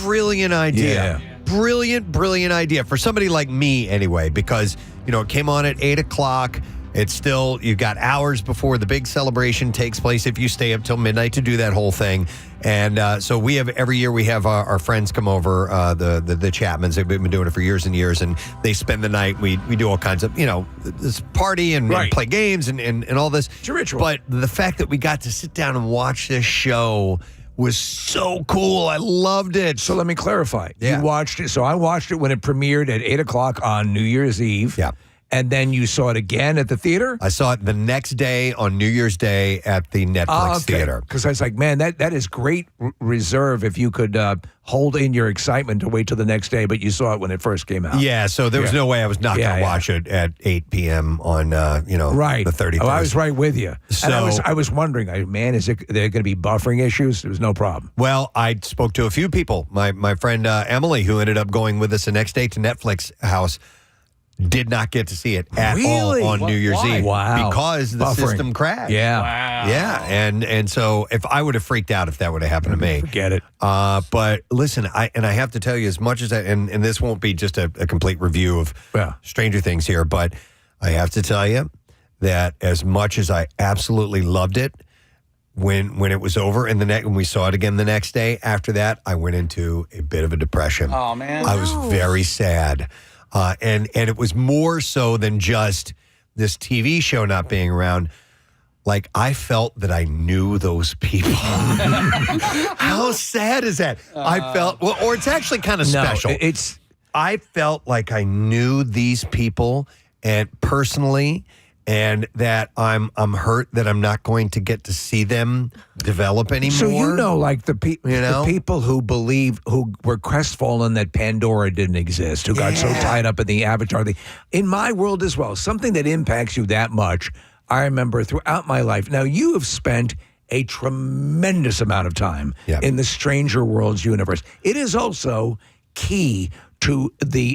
brilliant idea. Yeah. Brilliant idea for somebody like me anyway, because it came on at 8:00. It's still, you've got hours before the big celebration takes place if you stay up till midnight to do that whole thing. And so every year we have our friends come over, the Chapmans. They've been doing it for years and years, and they spend the night. We do all kinds of, this party and play games and all this. It's a ritual. But the fact that we got to sit down and watch this show was so cool. I loved it. So let me clarify. Yeah. You watched it. So I watched it when it premiered at 8:00 on New Year's Eve. Yeah. And then you saw it again at the theater? I saw it the next day on New Year's Day at the Netflix theater. Because I was like, man, that is great reserve if you could hold in your excitement to wait till the next day, but you saw it when it first came out. Yeah, so there was no way I was not going to watch it at 8 p.m. on, the 31st. Oh, I was right with you. So, and I was wondering, man, is there going to be buffering issues? There was no problem. Well, I spoke to a few people. My friend Emily, who ended up going with us the next day to Netflix House, did not get to see it at all on New Year's Eve. Wow. Because the system crashed. Yeah. Wow. Yeah. And so if I would have freaked out if that would have happened to me. Forget it. But listen, I have to tell you, as much as and this won't be just a complete review of Stranger Things here, but I have to tell you that as much as I absolutely loved it, when it was over and when we saw it again the next day, after that, I went into a bit of a depression. Oh, man. I was very sad. And it was more so than just this TV show not being around. Like, I felt that I knew those people. How sad is that? I felt, or it's actually kind of special. I I felt like I knew these people and personally, and that I'm hurt that I'm not going to get to see them develop anymore. So like the people who were crestfallen that Pandora didn't exist, who got so tied up in the Avatar thing. In my world as well, something that impacts you that much, I remember throughout my life. Now, you have spent a tremendous amount of time in the Stranger Worlds universe. It is also key to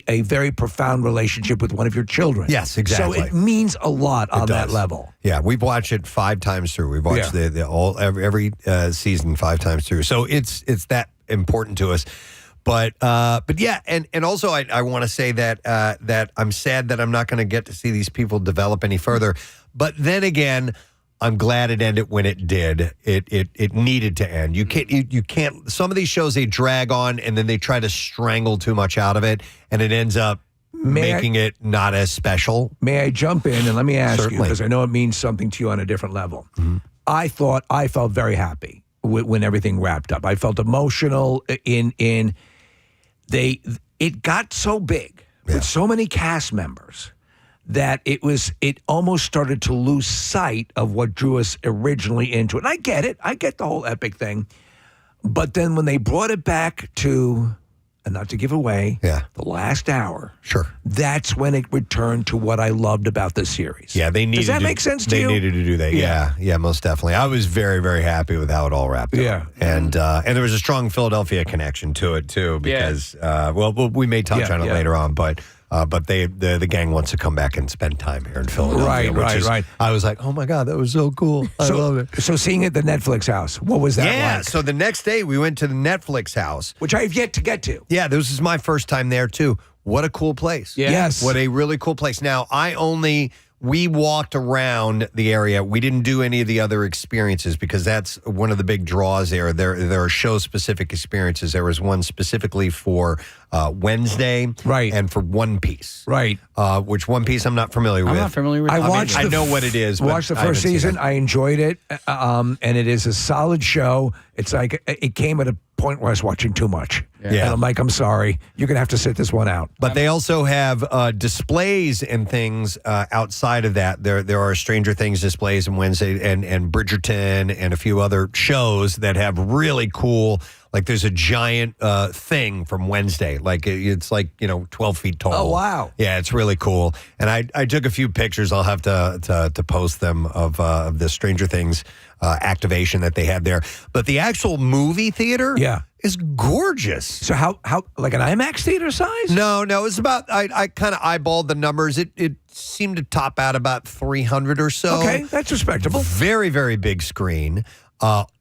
a very profound relationship with one of your children. Yes, exactly. So it means a lot on that level. Yeah, we've watched it 5 times through. We've watched every season 5 times through. So it's that important to us. But yeah, and also I want to say that I'm sad that I'm not going to get to see these people develop any further. But then again, I'm glad it ended when it did. It needed to end. You can't. Some of these shows, they drag on and then they try to strangle too much out of it, and it ends up making it not as special. May I jump in and let me ask Certainly. you, because I know it means something to you on a different level. Mm-hmm. I felt very happy when everything wrapped up. I felt emotional it got so big with so many cast members that it almost started to lose sight of what drew us originally into it. And I get it. I get the whole epic thing. But then when they brought it back to, and not to give away, the last hour. Sure. That's when it returned to what I loved about the series. Yeah, they needed. Does that make sense to you? They needed to do that. Yeah, most definitely. I was very, very happy with how it all wrapped up. Yeah, and there was a strong Philadelphia connection to it too, because we may touch on it later on, but the gang wants to come back and spend time here in Philadelphia. Right. I was like, oh my God, that was so cool. I love it. So seeing it at the Netflix house, what was that like? So the next day we went to the Netflix house, which I have yet to get to. Yeah, this is my first time there too. What a cool place. Yeah. Yes. What a really cool place. Now, we walked around the area. We didn't do any of the other experiences because that's one of the big draws there. There are show-specific experiences. There was one specifically for Wednesday, and for One Piece, which One Piece I'm not familiar with. I'm not familiar with. I know what it is. Watched the first season. I enjoyed it, and it is a solid show. It's like it came at a point where I was watching too much. And I'm like, I'm sorry, you're gonna have to sit this one out. But they also have displays and things outside of that. There are Stranger Things displays on Wednesday and Bridgerton and a few other shows that have really cool. Like there's a giant thing from Wednesday. Like it's 12 feet tall. Oh wow! Yeah, it's really cool. And I took a few pictures. I'll have to post them of the Stranger Things activation that they had there. But the actual movie theater, is gorgeous. So how like an IMAX theater size? No, it's about. I kind of eyeballed the numbers. It seemed to top out about 300 or so. Okay, that's respectable. Very, very big screen.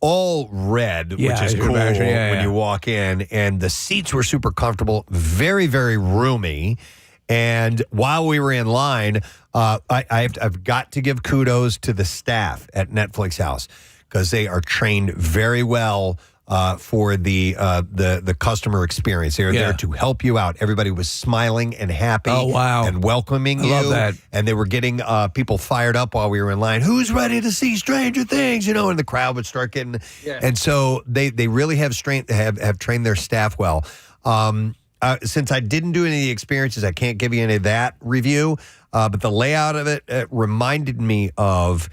All red, which is cool when you walk in. And the seats were super comfortable, very, very roomy. And while we were in line, I've got to give kudos to the staff at Netflix House because they are trained very well for the customer experience. They're there to help you out. Everybody was smiling and happy and welcoming you. I love that. And they were getting people fired up while we were in line. Who's ready to see Stranger Things? And the crowd would start getting... And so they really have trained their staff well. Since I didn't do any of the experiences, I can't give you any of that review. But the layout of it reminded me of...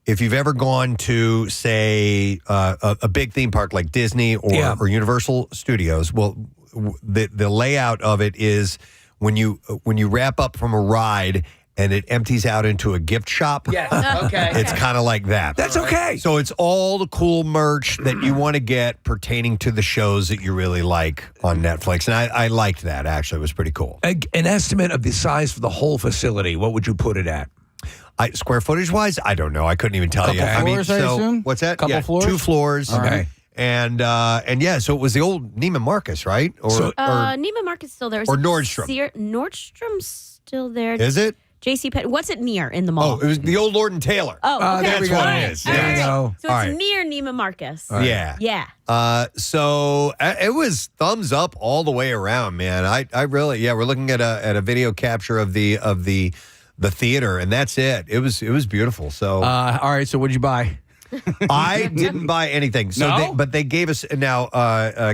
If you've ever gone to, say, a big theme park like Disney or Universal Studios, well, the layout of it is when you wrap up from a ride and it empties out into a gift shop. Yes, okay. It's kind of like that. That's okay. So it's all the cool merch that you want to get pertaining to the shows that you really like on Netflix. And I liked that, actually. It was pretty cool. An estimate of the size for the whole facility, what would you put it at? Square footage wise, I don't know. I couldn't even tell you. Floors, I assume? What's that? Couple floors? 2 floors. Okay. And so it was the old Neiman Marcus, right? Or Neiman Marcus still there. Or Nordstrom. Nordstrom's still there. Is it? JC Penney. What's it near in the mall? Oh, it was the old Lord and Taylor. Oh, okay. That's what it is. There we go. So it's near Neiman Marcus. Yeah. Yeah. So it was thumbs up all the way around, man. I really, we're looking at a video capture of the theater, and that's it. It was beautiful. So, all right. So, what'd you buy? I didn't buy anything. So, but they gave us now.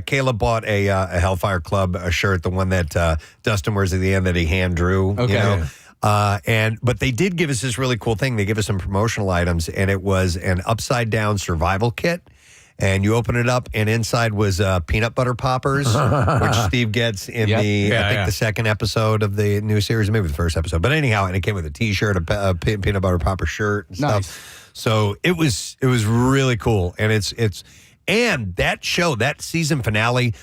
Caleb bought a Hellfire Club shirt, the one that Dustin wears at the end that he hand drew. Okay. But they did give us this really cool thing. They give us some promotional items, and it was an upside down survival kit. And you open it up, and inside was peanut butter poppers, which Steve gets in the second episode of the new series, maybe the first episode. But anyhow, and it came with a T-shirt, a peanut butter popper shirt, and stuff. So it was really cool, and and that show, that season finale,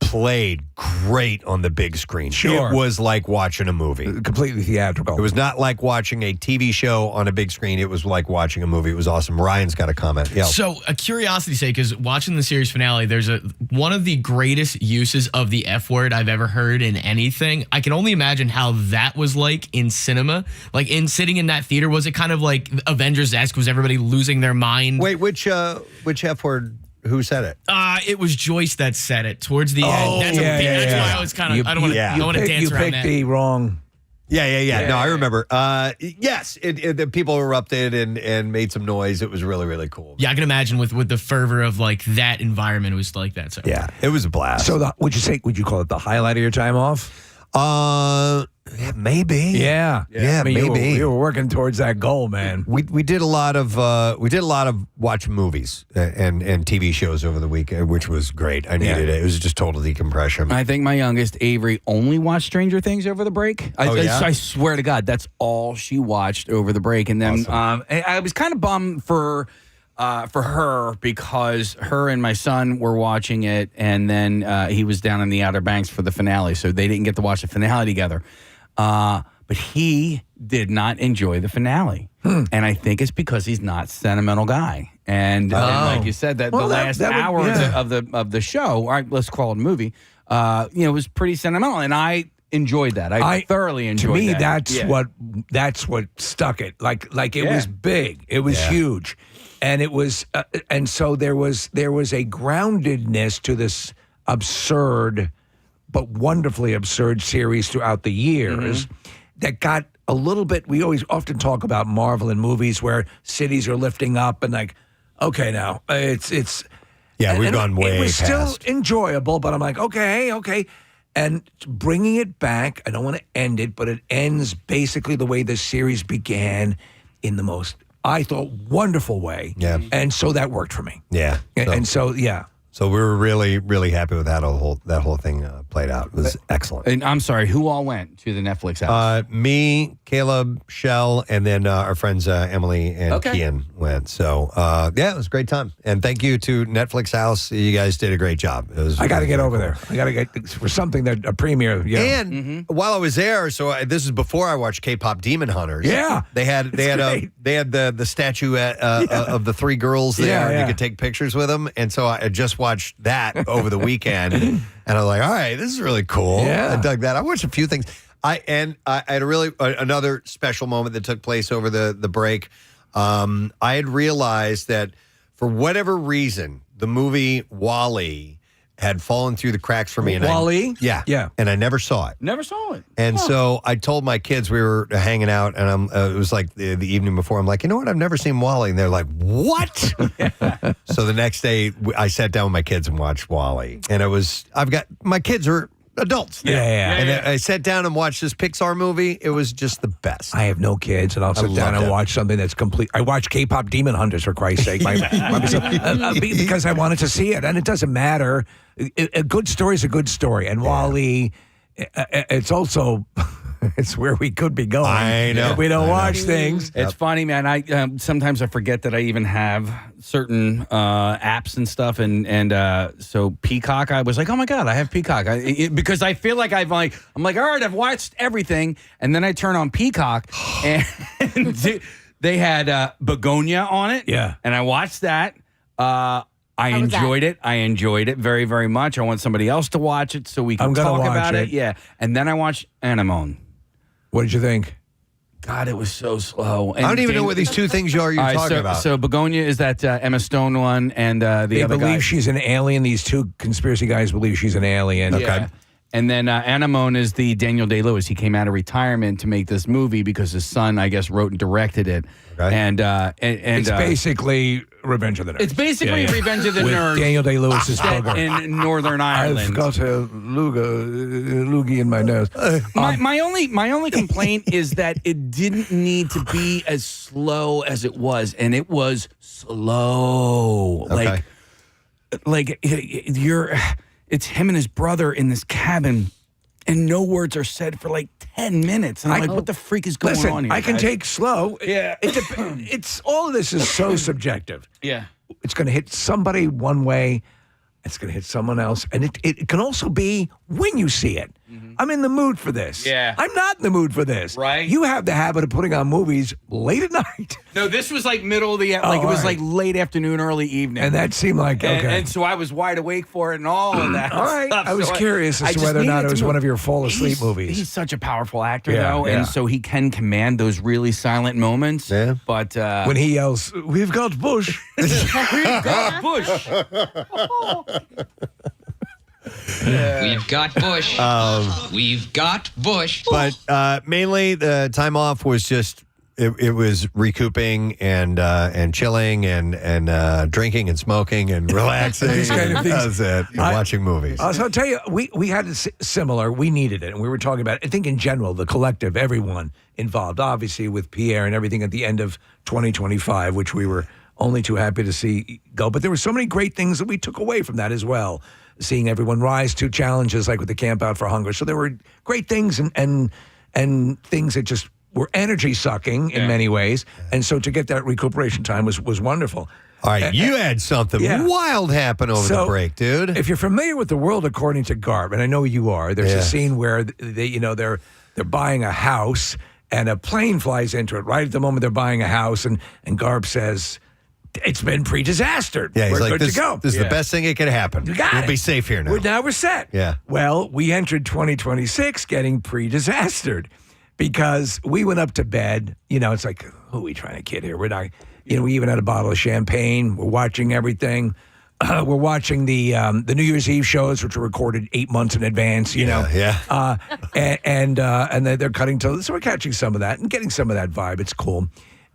played great on the big screen. Sure. It was like watching a movie. Completely theatrical. It was not like watching a TV show on a big screen. It was like watching a movie. It was awesome. Ryan's got a comment. Yeah. So, a curiosity sake, because watching the series finale, there's one of the greatest uses of the F word I've ever heard in anything. I can only imagine how that was like in cinema. Like, sitting in that theater, was it kind of like Avengers-esque? Was everybody losing their mind? Wait, which F word? Who said it? It was Joyce that said it towards the end. That's why I was kind of. I don't want to dance around that. You picked the wrong. Yeah. No, I remember. Yes, the people erupted and made some noise. It was really, really cool. Yeah, I can imagine with the fervor of like that environment, it was like that. So yeah, it was a blast. So would you call it the highlight of your time off? Yeah, maybe. Yeah, I mean, maybe you were working towards that goal, man. We did a lot of watching movies and TV shows over the week, which was great. I needed it. It was just total decompression. I think my youngest, Avery, only watched Stranger Things over the break. I swear to God, that's all she watched over the break. And then I was kind of bummed for her because her and my son were watching it, and then he was down in the Outer Banks for the finale, so they didn't get to watch the finale together. But he did not enjoy the finale, and I think it's because he's not a sentimental guy. And like you said, the last hour of the show, all right, let's call it a movie, was pretty sentimental, and I enjoyed that. I thoroughly enjoyed that. To me, that. that's what stuck it. Like it was big. It was huge. And it was, and so there was a groundedness to this absurd, but wonderfully absurd series throughout the years that got a little bit. We often talk about Marvel in movies where cities are lifting up and like, okay, now it's. Yeah, we've gone way past. It was still enjoyable, but I'm like, okay. And bringing it back, I don't want to end it, but it ends basically the way the series began, in the most, I thought, wonderful way. Yeah. And so that worked for me. Yeah. So we were really, really happy with that whole thing played out. It was excellent. And I'm sorry, who all went to the Netflix house? Me, Caleb, Shell, and then our friends Emily and Kian went. So, it was a great time. And thank you to Netflix House. You guys did a great job. I got to get over there. I got to get for something that a premiere. And while I was there, this is before I watched K-pop Demon Hunters. Yeah, they had the statue of the three girls there. And you could take pictures with them. And so I just watched that over the weekend, and I was like, all right, this is really cool. Yeah. I dug that. I watched a few things. I had another special moment that took place over the break. I had realized that for whatever reason, the movie WALL-E had fallen through the cracks for me. And WALL-E? Yeah. And I never saw it. Never saw it. And so I told my kids, we were hanging out, and it was like the evening before. I'm like, you know what? I've never seen WALL-E. And they're like, what? So the next day, I sat down with my kids and watched WALL-E. And my kids are adults. And I sat down and watched this Pixar movie. It was just the best. I have no kids, and I'll sit down and watch something that's complete. I watch K-pop Demon Hunters, for Christ's sake, because I wanted to see it. And it doesn't matter. A good story is a good story. And WALL-E, it's also... It's where we could be going. I know. If we don't watch things. It's funny, man. I sometimes I forget that I even have certain apps and stuff, and so Peacock. I was like, oh my God, I have Peacock because I feel like I'm like, all right, I've watched everything, and then I turn on Peacock, and they had Begonia on it. Yeah, and I watched that. I enjoyed it. I enjoyed it very, very much. I want somebody else to watch it so we can talk about it. Yeah, and then I watched Anemone. What did you think? God, it was so slow. And I don't even know what these two things you're talking about. So Begonia is that Emma Stone one, and the other guy. They believe she's an alien. These two conspiracy guys believe she's an alien. Yeah. And then Anemone is the Daniel Day-Lewis. He came out of retirement to make this movie because his son, I guess, wrote and directed it. Okay. And it's basically Revenge of the Nerds. It's basically Revenge of the With Nerds. Daniel Day-Lewis's booger. In Northern Ireland. I've got a loogie in my nose. My only complaint is that it didn't need to be as slow as it was, and it was slow. Okay. It's him and his brother in this cabin, and no words are said for like 10 minutes. And I'm like, what the freak is going on here? I can guys? take slow. Yeah. It's all of this is so subjective. Yeah. It's going to hit somebody one way. It's going to hit someone else. And it can also be when you see it. I'm in the mood for this. Yeah. I'm not in the mood for this. Right. You have the habit of putting on movies late at night. No, this was like middle of the, it was like late afternoon, early evening. And that seemed like, okay. And so I was wide awake for it and all of that. All right. stuff. I was So curious as to just whether or not needed it was to one know- of your fall asleep movies. He's such a powerful actor, Yeah, though, yeah. and so he can command those really silent moments. Yeah. But when he yells, "We've got Bush." we've got Bush. We've got Bush. We've got Bush. But mainly the time off was just it was recouping and chilling and drinking and smoking and relaxing. These kind of things. That was it. And watching movies. So I'll tell you, we had it similar. We needed it, and we were talking about it. I think in general, the collective, everyone involved, obviously with Pierre and everything at the end of 2025, which we were only too happy to see go. But there were so many great things that we took away from that as well. Seeing everyone rise to challenges like with the Camp Out for Hunger. So there were great things and things that just were energy sucking in many ways. And so to get that recuperation time was wonderful. All right, you had something wild happen over the break, dude. If you're familiar with The World According to Garb, and I know you are, there's a scene where they're buying a house and a plane flies into it right at the moment they're buying a house, and Garb says, "It's been pre-disastered. Yeah, he's we're like, good this, to go. this is the best thing that could happen. You got we'll it. be safe here now. Now we're set. Yeah. Well, we entered 2026 getting pre-disastered because we went up to bed. It's like, who are we trying to kid here? We're not. We even had a bottle of champagne. We're watching everything. We're watching the New Year's Eve shows, which are recorded 8 months in advance. Yeah. And they're cutting to. So we're catching some of that and getting some of that vibe. It's cool.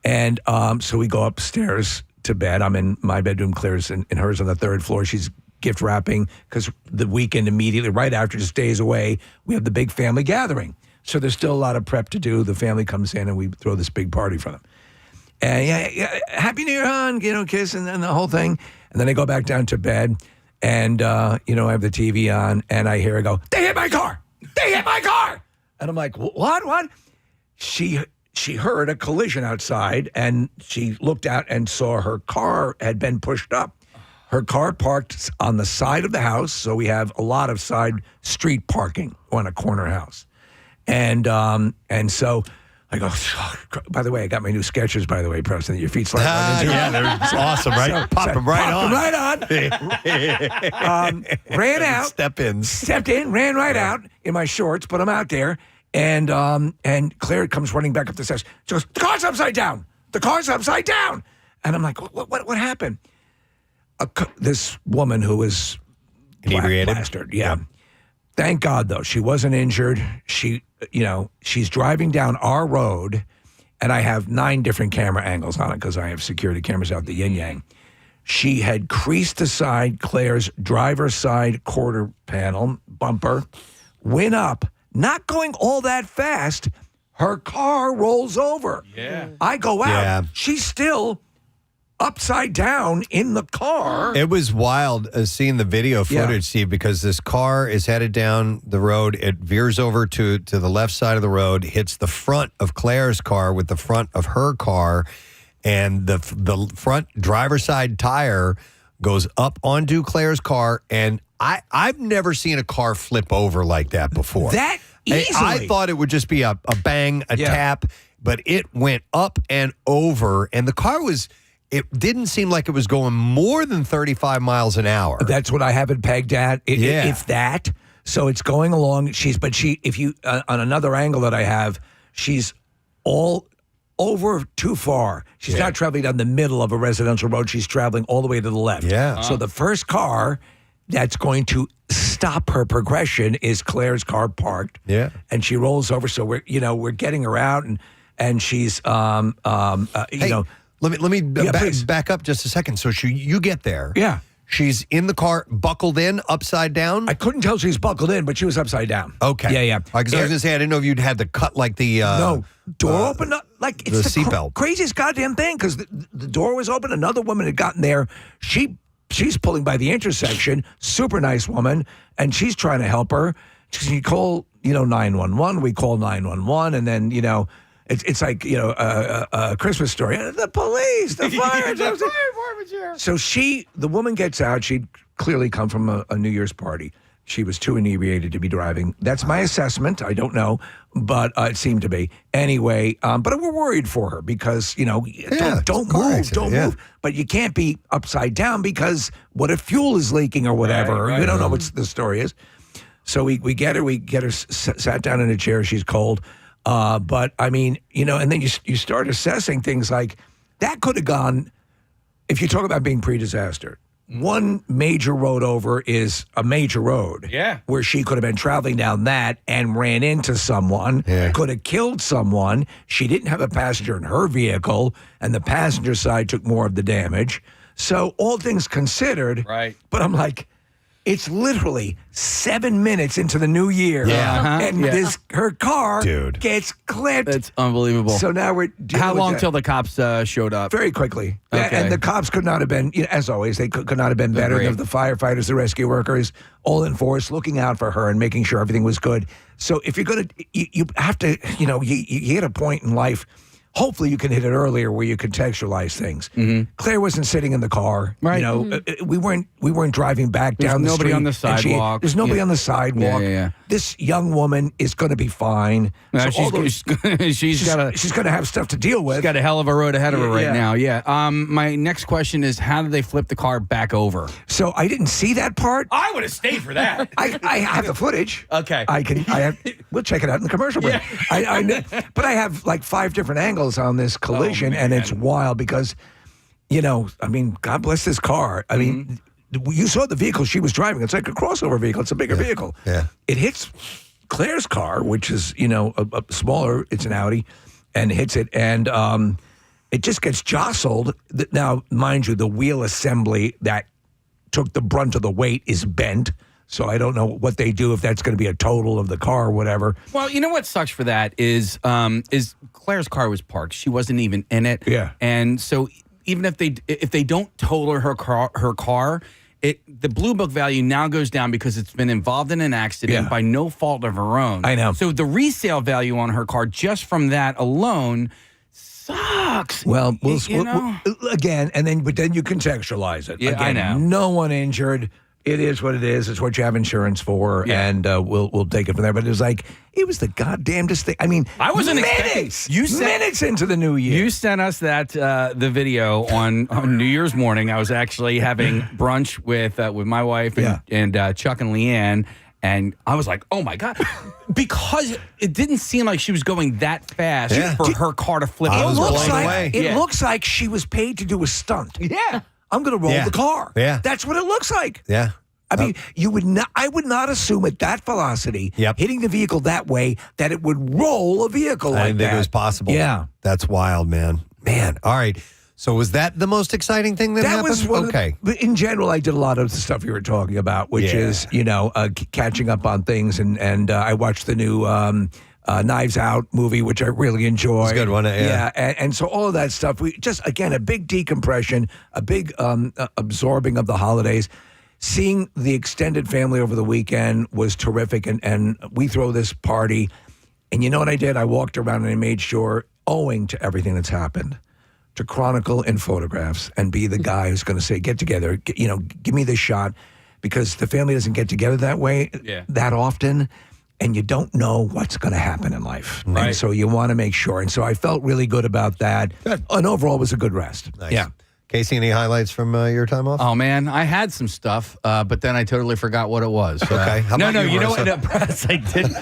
And so we go upstairs to bed. I'm in my bedroom. Claire's in hers on the third floor. She's gift wrapping because the weekend immediately right after, just days away, we have the big family gathering. So there's still a lot of prep to do. The family comes in and we throw this big party for them. And Happy New Year, hon, kiss and the whole thing. And then I go back down to bed and, I have the TV on and I hear her go, "They hit my car! They hit my car!" And I'm like, what? She heard a collision outside and she looked out and saw her car had been pushed up. Her car parked on the side of the house, so we have a lot of side street parking on a corner house. And so I go, by the way, I got my new Skechers, by the way, Preston, that your feet slide right into. Yeah, they're awesome, right? Pop them right on. Ran out. Stepped in, ran right out in my shorts, put them out there. And Claire comes running back up the stairs. She goes, "The car's upside down. The car's upside down." And I'm like, what happened? This woman who was inebriated. Plastered, yeah. Thank God, though, she wasn't injured. She's driving down our road, and I have 9 different camera angles on it because I have security cameras out the yin-yang. She had creased aside Claire's driver's side quarter panel bumper, went up, not going all that fast. Her car rolls over. Yeah. I go out. Yeah. She's still upside down in the car. It was wild seeing the video footage, Steve, because this car is headed down the road. It veers over to the left side of the road, hits the front of Claire's car with the front of her car, and the front driver's side tire goes up onto Claire's car. And I've never seen a car flip over like that before. That easily. I thought it would just be a bang, a tap, but it went up and over, and the car was... It didn't seem like it was going more than 35 miles an hour. That's what I have it pegged at. If that. So it's going along. If you, on another angle that I have, she's all over too far. She's not traveling down the middle of a residential road. She's traveling all the way to the left. Yeah. So the first car that's going to stop her progression is Claire's car parked. Yeah. And she rolls over. So we're getting her out and she's, Let me please. back up just a second. So you get there. Yeah. She's in the car, buckled in, upside down. I couldn't tell she was buckled in, but she was upside down. Okay. Yeah. Because I was going to say, I didn't know if you'd had to cut like the no door open up, like it's the seatbelt. Craziest goddamn thing. Because the door was open, another woman had gotten there. She's pulling by the intersection. Super nice woman, and she's trying to help her. She call 911. We call 911, and then It's like, a Christmas story. The police, the fire department's here. So the woman gets out. She'd clearly come from a New Year's party. She was too inebriated to be driving. That's my assessment. I don't know, but it seemed to be. Anyway, but we're worried for her because, don't move. But you can't be upside down because what if fuel is leaking or whatever? Right. We don't know what the story is. So we get her sat down in a chair. She's cold. But I mean, and then you start assessing things like that could have gone, if you talk about being pre-disaster, one major road over is a major road. Yeah. Where she could have been traveling down that and ran into someone, could have killed someone. She didn't have a passenger in her vehicle, and the passenger side took more of the damage. So all things considered, right. But I'm like, it's literally 7 minutes into the new year. Yeah. And her car gets clipped. That's unbelievable. So now we're How long till the cops showed up? Very quickly. Okay. And the cops could not have been, as always, they could not have been better. The firefighters, the rescue workers, all in force, looking out for her and making sure everything was good. So if you're going to, you have to, you hit a point in life. Hopefully you can hit it earlier where you contextualize things. Mm-hmm. Claire wasn't sitting in the car. Right. We weren't driving back down the street. There's nobody on the sidewalk. There's nobody on the sidewalk. Yeah. This young woman is going to be fine. No, So she's going to have stuff to deal with. She's got a hell of a road ahead of her right Yeah. now. Yeah. My next question is, how did they flip the car back over? So I didn't see that part. I would have stayed for that. I have the footage. Okay. We'll check it out in the commercial break. But I have like 5 different angles on this collision, and it's wild because, God bless this car. I mean, you saw the vehicle she was driving. It's like a crossover vehicle. It's a bigger vehicle. Yeah. It hits Claire's car, which is, a smaller, it's an Audi, and hits it, and it just gets jostled. Now, mind you, the wheel assembly that took the brunt of the weight is bent. So I don't know what they do, if that's going to be a total of the car or whatever. Well, you know what sucks for that is Claire's car was parked. She wasn't even in it. Yeah. And so even if they don't total her car, the Blue Book value now goes down because it's been involved in an accident by no fault of her own. I know. So the resale value on her car just from that alone sucks. Well, again, but then you contextualize it. Yeah, again, I know. No one injured. It is what it is. It's what you have insurance for, and we'll take it from there. But it was the goddamnest thing. I mean, I wasn't minutes into the new year. You sent us that the video on New Year's morning. I was actually having brunch with my wife and Chuck and Leanne, and I was like, "Oh my god!" Because it didn't seem like she was going that fast for her car to flip. It looks like she was paid to do a stunt. Yeah. I'm going to roll the car. Yeah. That's what it looks like. Yeah. I mean, I would not assume at that velocity, hitting the vehicle that way, that it would roll a vehicle like that. I didn't think it was possible. Yeah. That's wild, man. All right. So was that the most exciting thing that happened? Was but in general, I did a lot of the stuff you were talking about, which is, catching up on things. And I watched the new Knives Out movie, which I really enjoyed. It's a good one, and so all of that stuff, we just, again, a big decompression, a big absorbing of the holidays. Seeing the extended family over the weekend was terrific, and we throw this party, and you know what I did? I walked around and I made sure, owing to everything that's happened, to chronicle in photographs and be the guy who's going to say, get together, give me this shot, because the family doesn't get together that way that often. And you don't know what's going to happen in life. Right. And so you want to make sure. And so I felt really good about that. Good. And overall, it was a good rest. Nice. Yeah. Casey, any highlights from your time off? Oh man, I had some stuff, but then I totally forgot what it was. Okay. How about you know Marissa? what? I did.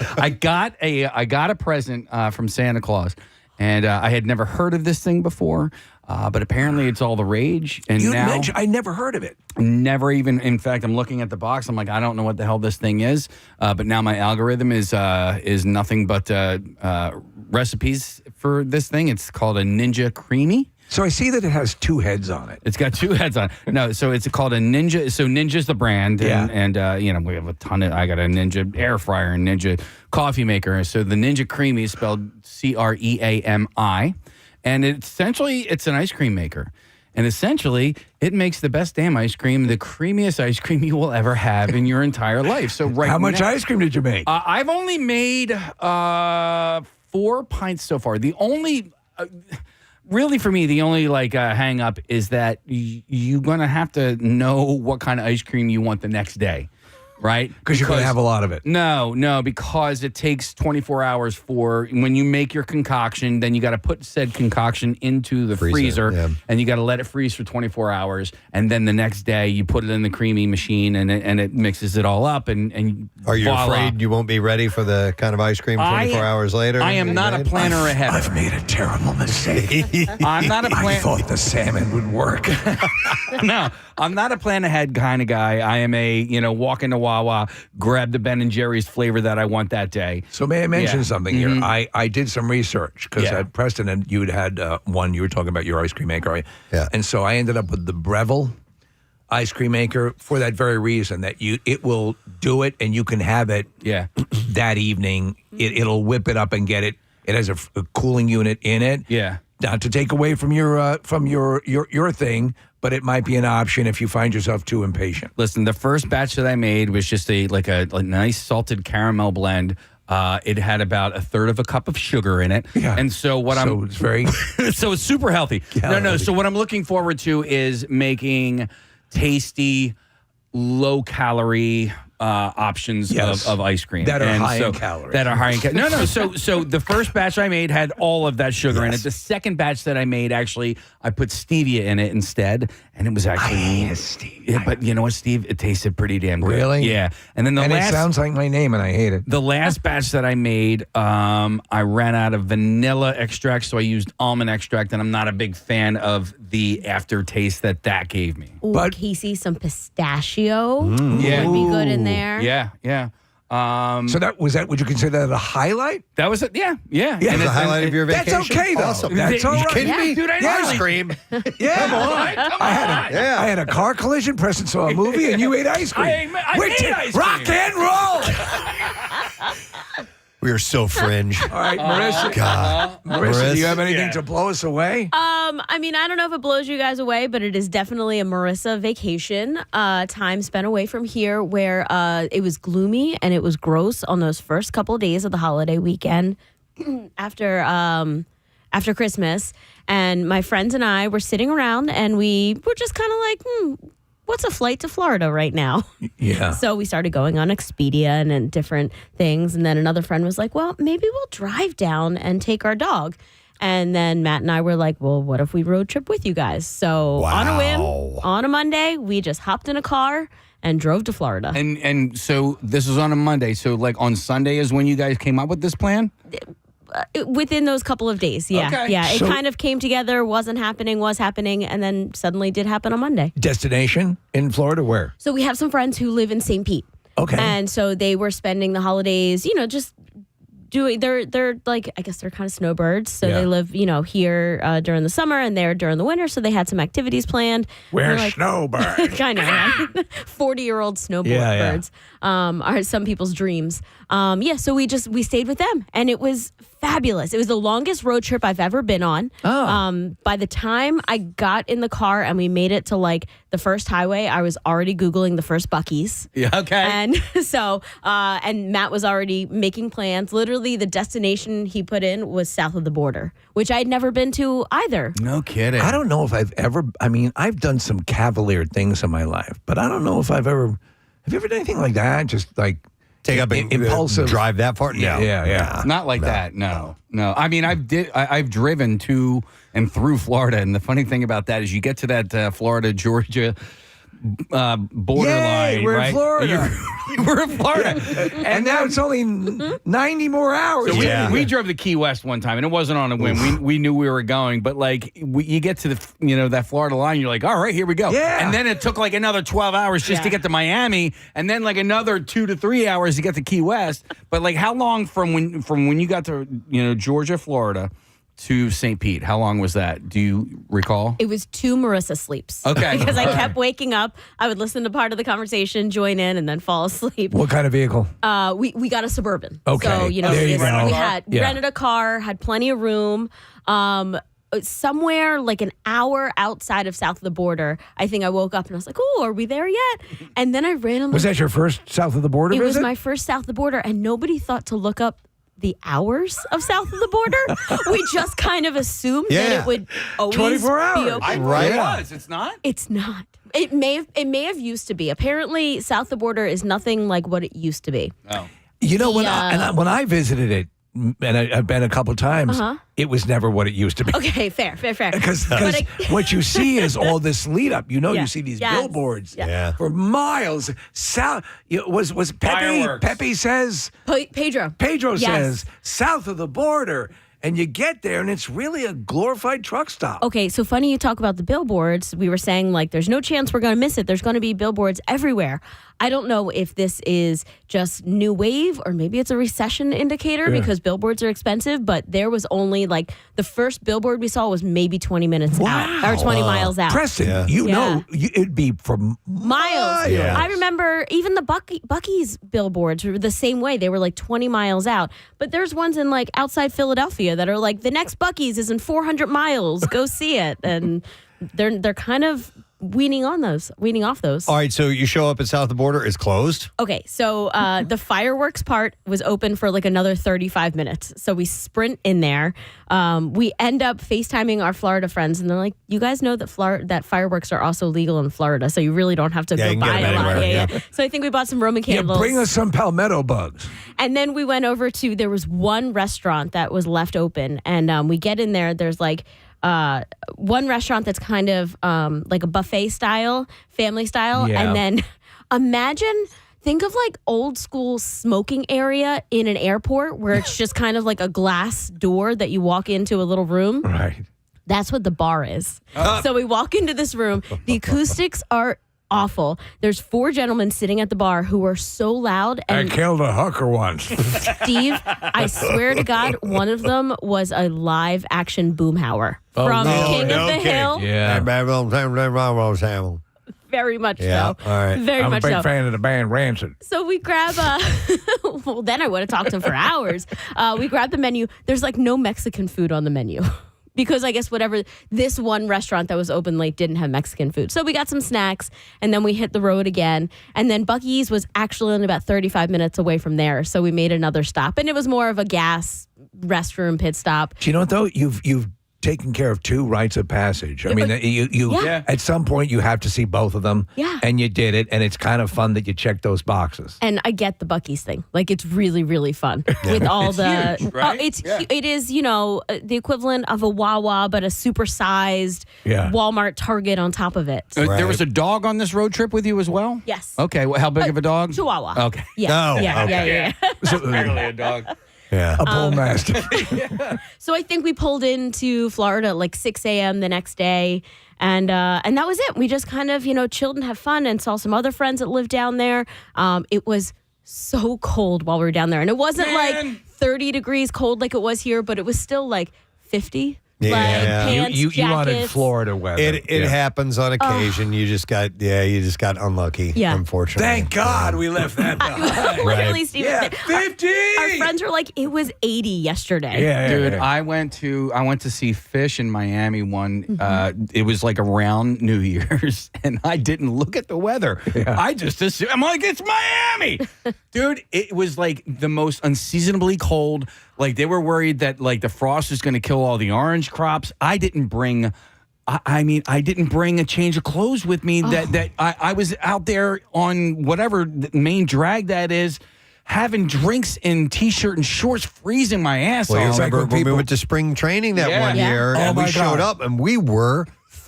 I got a present from Santa Claus, and I had never heard of this thing before. But apparently it's all the rage. And now I never heard of it. Never even. In fact, I'm looking at the box. I'm like, I don't know what the hell this thing is. But now my algorithm is nothing but recipes for this thing. It's called a Ninja Creamy. So I see that it has 2 heads on it. It's got 2 heads on it. No, so it's called a Ninja. So Ninja's the brand. And we have a ton of, I got a Ninja air fryer and Ninja coffee maker. So the Ninja Creamy is spelled Creami. And essentially, it's an ice cream maker. And essentially, it makes the best damn ice cream, the creamiest ice cream you will ever have in your entire life. So How much ice cream did you make? I've only made 4 pints so far. The only... really, for me, the only hang up is that you're going to have to know what kind of ice cream you want the next day, right? Because you're going to have a lot of it. No, because it takes 24 hours for when you make your concoction, then you got to put said concoction into the freezer and you got to let it freeze for 24 hours. And then the next day you put it in the creamy machine and it mixes it all up. And Are you voila. afraid you won't be ready for the kind of ice cream 24 hours later? I am not a planner ahead. I've made a terrible mistake. I'm not a plan. I thought the salmon would work. No, I'm not a plan ahead kind of guy. I am a, walk into Wawa, grab the Ben & Jerry's flavor that I want that day. So may I mention something here? I did some research because at Preston, and you had one, you were talking about your ice cream maker, right? Yeah. And so I ended up with the Breville ice cream maker for that very reason, that it will do it and you can have it that evening. It'll whip it up and get it. It has a cooling unit in it. Yeah. Not to take away from your thing, but it might be an option if you find yourself too impatient. Listen, the first batch that I made was just a nice salted caramel blend. It had about a third of a cup of sugar in it. Yeah. And so it's very so it's super healthy. No. So what I'm looking forward to is making tasty, low calorie options of ice cream that are high in calories. That are high in calories. No. So the first batch I made had all of that sugar in it. The second batch that I made, actually, I put stevia in it instead, and it was actually stevia. Yeah, but you know what, Steve? It tasted pretty damn good. Really? Yeah. And then it sounds like my name, and I hate it. The last batch that I made, I ran out of vanilla extract, so I used almond extract, and I'm not a big fan of the aftertaste that gave me. Ooh, but Casey, some pistachio would be good in there. Yeah. So would you consider that a highlight? That was it. Yeah. And the highlight of your vacation. That's okay, though. Awesome. That's all right. You kidding me? Dude, ice cream. Yeah. Come on. I had a car collision. Preston saw a movie, and you ate ice cream. I made ice cream. Rock and roll. We are so fringe. All right, Marissa. God. Marissa, do you have anything to blow us away? I mean, I don't know if it blows you guys away, but it is definitely a Marissa vacation. Time spent away from here, where it was gloomy and it was gross on those first couple of days of the holiday weekend after Christmas. And my friends and I were sitting around, and we were just kind of like, what's a flight to Florida right now? Yeah. So we started going on Expedia and different things. And then another friend was like, well, maybe we'll drive down and take our dog. And then Matt and I were like, well, what if we road trip with you guys? So on a whim, on a Monday, we just hopped in a car and drove to Florida. And so this was on a Monday. So like on Sunday is when you guys came up with this plan? Within those couple of days, yeah. Okay. Yeah, it kind of came together, was happening, and then suddenly did happen on Monday. Destination in Florida, where? So we have some friends who live in St. Pete. Okay. And so they were spending the holidays, just doing, they're like, I guess they're kind of snowbirds. So they live, here during the summer and there during the winter. So they had some activities planned. We're snowbirds. Kind of, right? 40-year-old snowbirds are some people's dreams. So we stayed with them, and it was fabulous. It was the longest road trip I've ever been on. By the time I got in the car and we made it to like the first highway, I was already Googling the first Buc-ee's. Yeah, okay. And so, and Matt was already making plans. Literally, the destination he put in was south of the border, which I'd never been to either. No kidding. I don't know if I've done some cavalier things in my life, but I don't know if have you ever done anything like that? Just like take up an impulsive drive that far? No. Yeah. Not like that. No. I mean, I've driven to and through Florida, and the funny thing about that is you get to that Florida, Georgia borderline. Yay, we're right? in Florida. We're in Florida. and now it's only 90 more hours. So we drove to Key West one time, and it wasn't on a whim. We knew we were going, but like you get to the that Florida line, you're like, all right, here we go. Yeah. And then it took like another 12 hours just to get to Miami, and then like another 2 to 3 hours to get to Key West. But like, how long from when you got to Georgia, Florida, to St. Pete? How long was that? Do you recall? It was 2 Marissa sleeps. Okay. Because I kept waking up. I would listen to part of the conversation, join in, and then fall asleep. What kind of vehicle? We got a Suburban. Okay. So, There you go. we rented a car, had plenty of room. Somewhere like an hour outside of south of the border, I think I woke up and I was like, oh, are we there yet? And then I randomly... Was that your first south of the border visit? It was visit? my first south of the border, and nobody thought to look up the hours of south of the border. We just kind of assumed that it would always 24 hours. be okay. It was. It's not? It's not. It may have used to be. Apparently, south of the border is nothing like what it used to be. Oh. When I visited it, and I've been a couple of times, it was never what it used to be. Okay, fair. Because what you see is all this lead up. You see these billboards for miles. Was Pepe? Pepe says. Pedro says south of the border. And you get there, and it's really a glorified truck stop. Okay, so funny you talk about the billboards. We were saying, like, there's no chance we're going to miss it. There's going to be billboards everywhere. I don't know if this is just new wave or maybe it's a recession indicator because billboards are expensive, but there was only, like, the first billboard we saw was maybe 20 minutes out, or 20 miles out. Preston, it'd be for miles. Yeah. I remember even the Buc-ee's billboards were the same way. They were like 20 miles out. But there's ones in like outside Philadelphia that are like, the next Buc-ee's is in 400 miles. Go see it. And they're kind of weaning off those. All right, so you show up at south of the border, it's closed? Okay, so the fireworks part was open for like another 35 minutes. So we sprint in there. We end up FaceTiming our Florida friends, and they're like, you guys know that fireworks are also legal in Florida, so you really don't have to go buy a lot. Yeah. So I think we bought some Roman candles. Bring us some palmetto bugs. And then we went over to, there was one restaurant that was left open, and we get in there, there's like, one restaurant that's kind of like a buffet style, family style. Yeah. And then think of like old school smoking area in an airport where it's just kind of like a glass door that you walk into a little room. Right. That's what the bar is. So we walk into this room. The acoustics are awful. There's 4 gentlemen sitting at the bar who are so loud. And I killed a hooker once. Steve, I swear to God, one of them was a live action Boomhauer from King of the Hill. Yeah. Very much so. All right. Very I'm much a big so. fan of the band Rancid. So we grab well, then I would have talked to him for hours. We grab the menu. There's like no Mexican food on the menu. Because I guess this one restaurant that was open late didn't have Mexican food. So we got some snacks, and then we hit the road again. And then Buc-ee's was actually only about 35 minutes away from there. So we made another stop. And it was more of a gas restroom pit stop. Do you know what, though? You've taken care of 2 rites of passage. I mean, you at some point you have to see both of them. Yeah. And you did it, and it's kind of fun that you check those boxes. And I get the Buc-ee's thing. Like, it's really, really fun with all the. Huge, right? It is, the equivalent of a Wawa, but a supersized Walmart Target on top of it. There was a dog on this road trip with you as well? Yes. Okay. Well, how big of a dog? Chihuahua. Okay. Yeah. Oh, Yeah. Apparently a dog. Yeah. A bull mastiff. So I think we pulled into Florida at like 6 a.m. the next day. And that was it. We just kind of, chilled and had fun and saw some other friends that lived down there. It was so cold while we were down there. And it wasn't like 30 degrees cold like it was here, but it was still like 50. Yeah. Like pants, You wanted jackets. Florida weather. It happens on occasion. You just got unlucky, unfortunately. Thank God we left that behind. Literally, Steve. Yeah, 50. Our friends were like, it was 80 yesterday. Yeah, Dude, yeah. I went to see Fish in Miami one. It was like around New Year's, and I didn't look at the weather. Yeah. I just assumed, I'm like, it's Miami. Dude, it was like the most unseasonably cold. Like they were worried that like the frost was going to kill all the orange crops. I didn't bring. I didn't bring a change of clothes with me. That I was out there on whatever the main drag that is, having drinks in t-shirt and shorts, freezing my ass Well, you off. remember when we went to spring training that one year, and we showed up and we were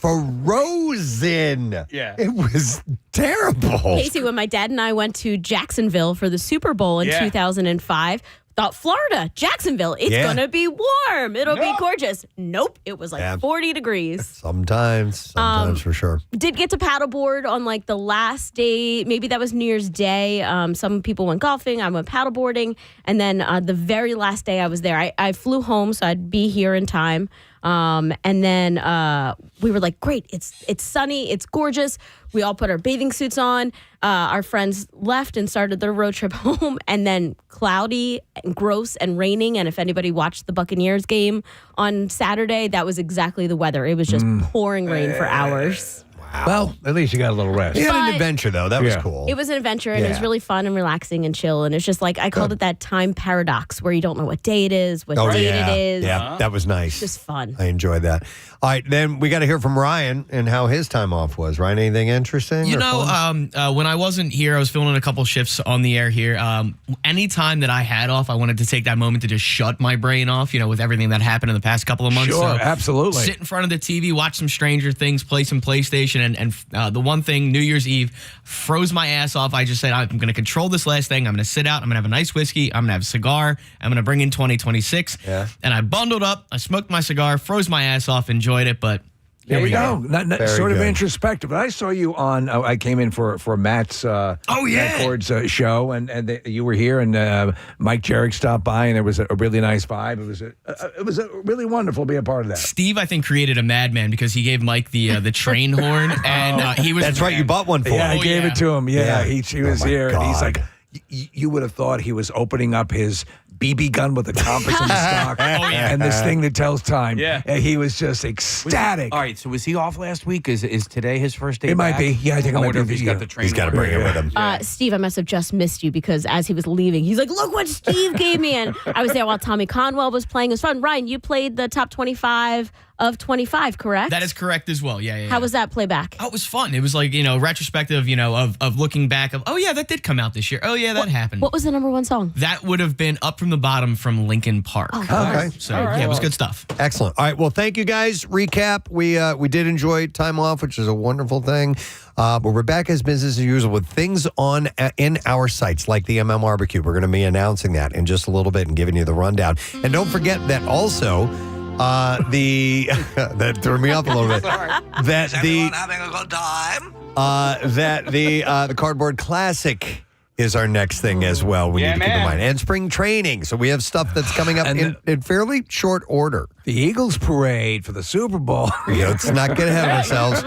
frozen. Yeah. It was terrible. Casey, when my dad and I went to Jacksonville for the Super Bowl in 2005, thought Florida, Jacksonville, it's going to be warm. It'll be gorgeous. Nope. It was like 40 degrees. Sometimes for sure. Did get to paddleboard on like the last day. Maybe that was New Year's Day. Some people went golfing. I went paddleboarding. And then the very last day I was there, I flew home so I'd be here in time. And then we were like, great, it's sunny, it's gorgeous. We all put our bathing suits on. Our friends left and started their road trip home, and then cloudy and gross and raining. And if anybody watched the Buccaneers game on Saturday, that was exactly the weather. It was just pouring rain for hours. Wow. Well, at least you got a little rest. You had an adventure, though. That was cool. It was an adventure, and it was really fun and relaxing and chill. And it's just like, I called it that time paradox where you don't know what day it is, what date it is. Yeah, that was nice. It's just fun. I enjoyed that. All right, then we got to hear from Ryan and how his time off was. Ryan, anything interesting? You or know, fun? when I wasn't here, I was filming a couple shifts on the air here. Any time that I had off, I wanted to take that moment to just shut my brain off, with everything that happened in the past couple of months. Sure, So absolutely. Sit in front of the TV, watch some Stranger Things, play some PlayStation, and the one thing, New Year's Eve, froze my ass off. I just said, I'm going to control this last thing. I'm going to sit out. I'm going to have a nice whiskey. I'm going to have a cigar. I'm going to bring in 2026. Yeah. And I bundled up. I smoked my cigar, froze my ass off, enjoyed it, but... There we go. Very Sort of good. introspective. I saw you on. I came in for Matt's. Matt Cord's show, and you were here, and Mike Jarek stopped by, and there was a really nice vibe. It was really wonderful to be a part of that. Steve, I think, created a madman because he gave Mike the train horn, and he was. That's right. You bought one for him. Yeah, I gave it to him. Yeah, he was here, and he's God. like, you would have thought he was opening up his BB gun with a compass in the stock and this thing that tells time. Yeah. And he was just ecstatic. All right, so was he off last week? Is today his first day It might back? be. Yeah, I think it might wonder be if he's got the train. He's got to bring it with him. Steve, I must have just missed you because as he was leaving, he's like, look what Steve gave me. And I was there while Tommy Conwell was playing. It was fun. Ryan, you played the top 25 of 25, correct? That is correct as well. Yeah. How was that playback? Oh, it was fun. It was like, retrospective, of looking back of, oh, yeah, that did come out this year. Oh, yeah, that happened. What was the number one song? That would have been Up From the Bottom from Linkin Park. Oh, Okay. So, yeah, it was good stuff. Excellent. All right. Well, thank you guys. Recap. We did enjoy time off, which is a wonderful thing. But we're back as business as usual with things on in our sites like the MMRBQ. We're going to be announcing that in just a little bit and giving you the rundown. And don't forget that also that threw me up a little bit. That Everyone having a good time? That the Cardboard Classic is our next thing as well. We need to keep in mind. And spring training. So we have stuff that's coming up in fairly short order. The Eagles parade for the Super Bowl. Let's not get ahead of ourselves.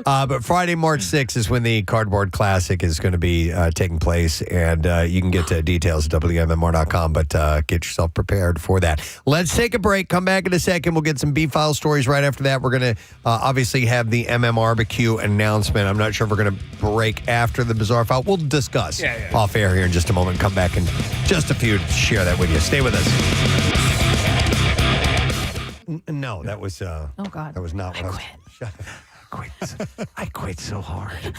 But Friday, March 6th is when the Cardboard Classic is going to be taking place. And you can get to details at WMMR.com, but get yourself prepared for that. Let's take a break. Come back in a second. We'll get some B-File stories right after that. We're going to obviously have the MMRBQ announcement. I'm not sure if we're going to break after the Bizarre File. We'll discuss off air here in just a moment. Come back in just a few to share that with you. Stay with us. No, that was. Oh God, that was not what I was. I quit so hard.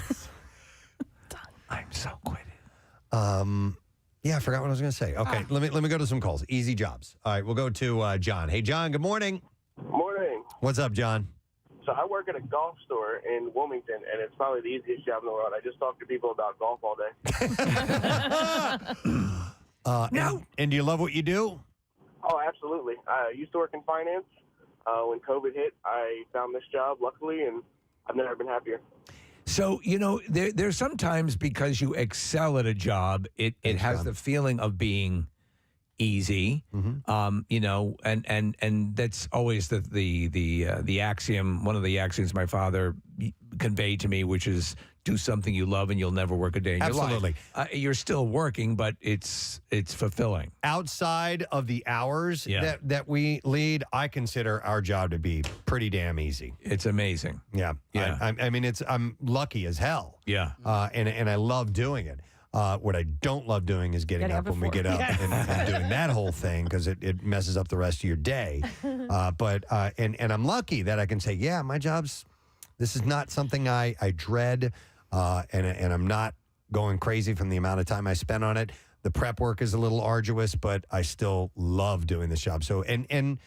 I'm so quitting. Yeah, I forgot what I was going to say. Okay, let me go to some calls. Easy jobs. All right, we'll go to John. Hey, John. Good morning. Morning. What's up, John? So I work at a golf store in Wilmington, and it's probably the easiest job in the world. I just talk to people about golf all day. And do you love what you do? Oh, absolutely. I used to work in finance. When COVID hit, I found this job, luckily, and I've never been happier. So, there's sometimes because you excel at a job, it has the feeling of being easy, and that's always the axiom, one of the axioms my father conveyed to me, which is do something you love and you'll never work a day in your life. Absolutely. You're still working, but it's fulfilling. Outside of the hours that we lead, I consider our job to be pretty damn easy. It's amazing. Yeah. I mean, I'm lucky as hell. Yeah. And I love doing it. What I don't love doing is getting up when we get up and doing that whole thing because it messes up the rest of your day. But I'm lucky that I can say, yeah, my job's, this is not something I dread, and I'm not going crazy from the amount of time I spend on it. The prep work is a little arduous, but I still love doing this job. So, and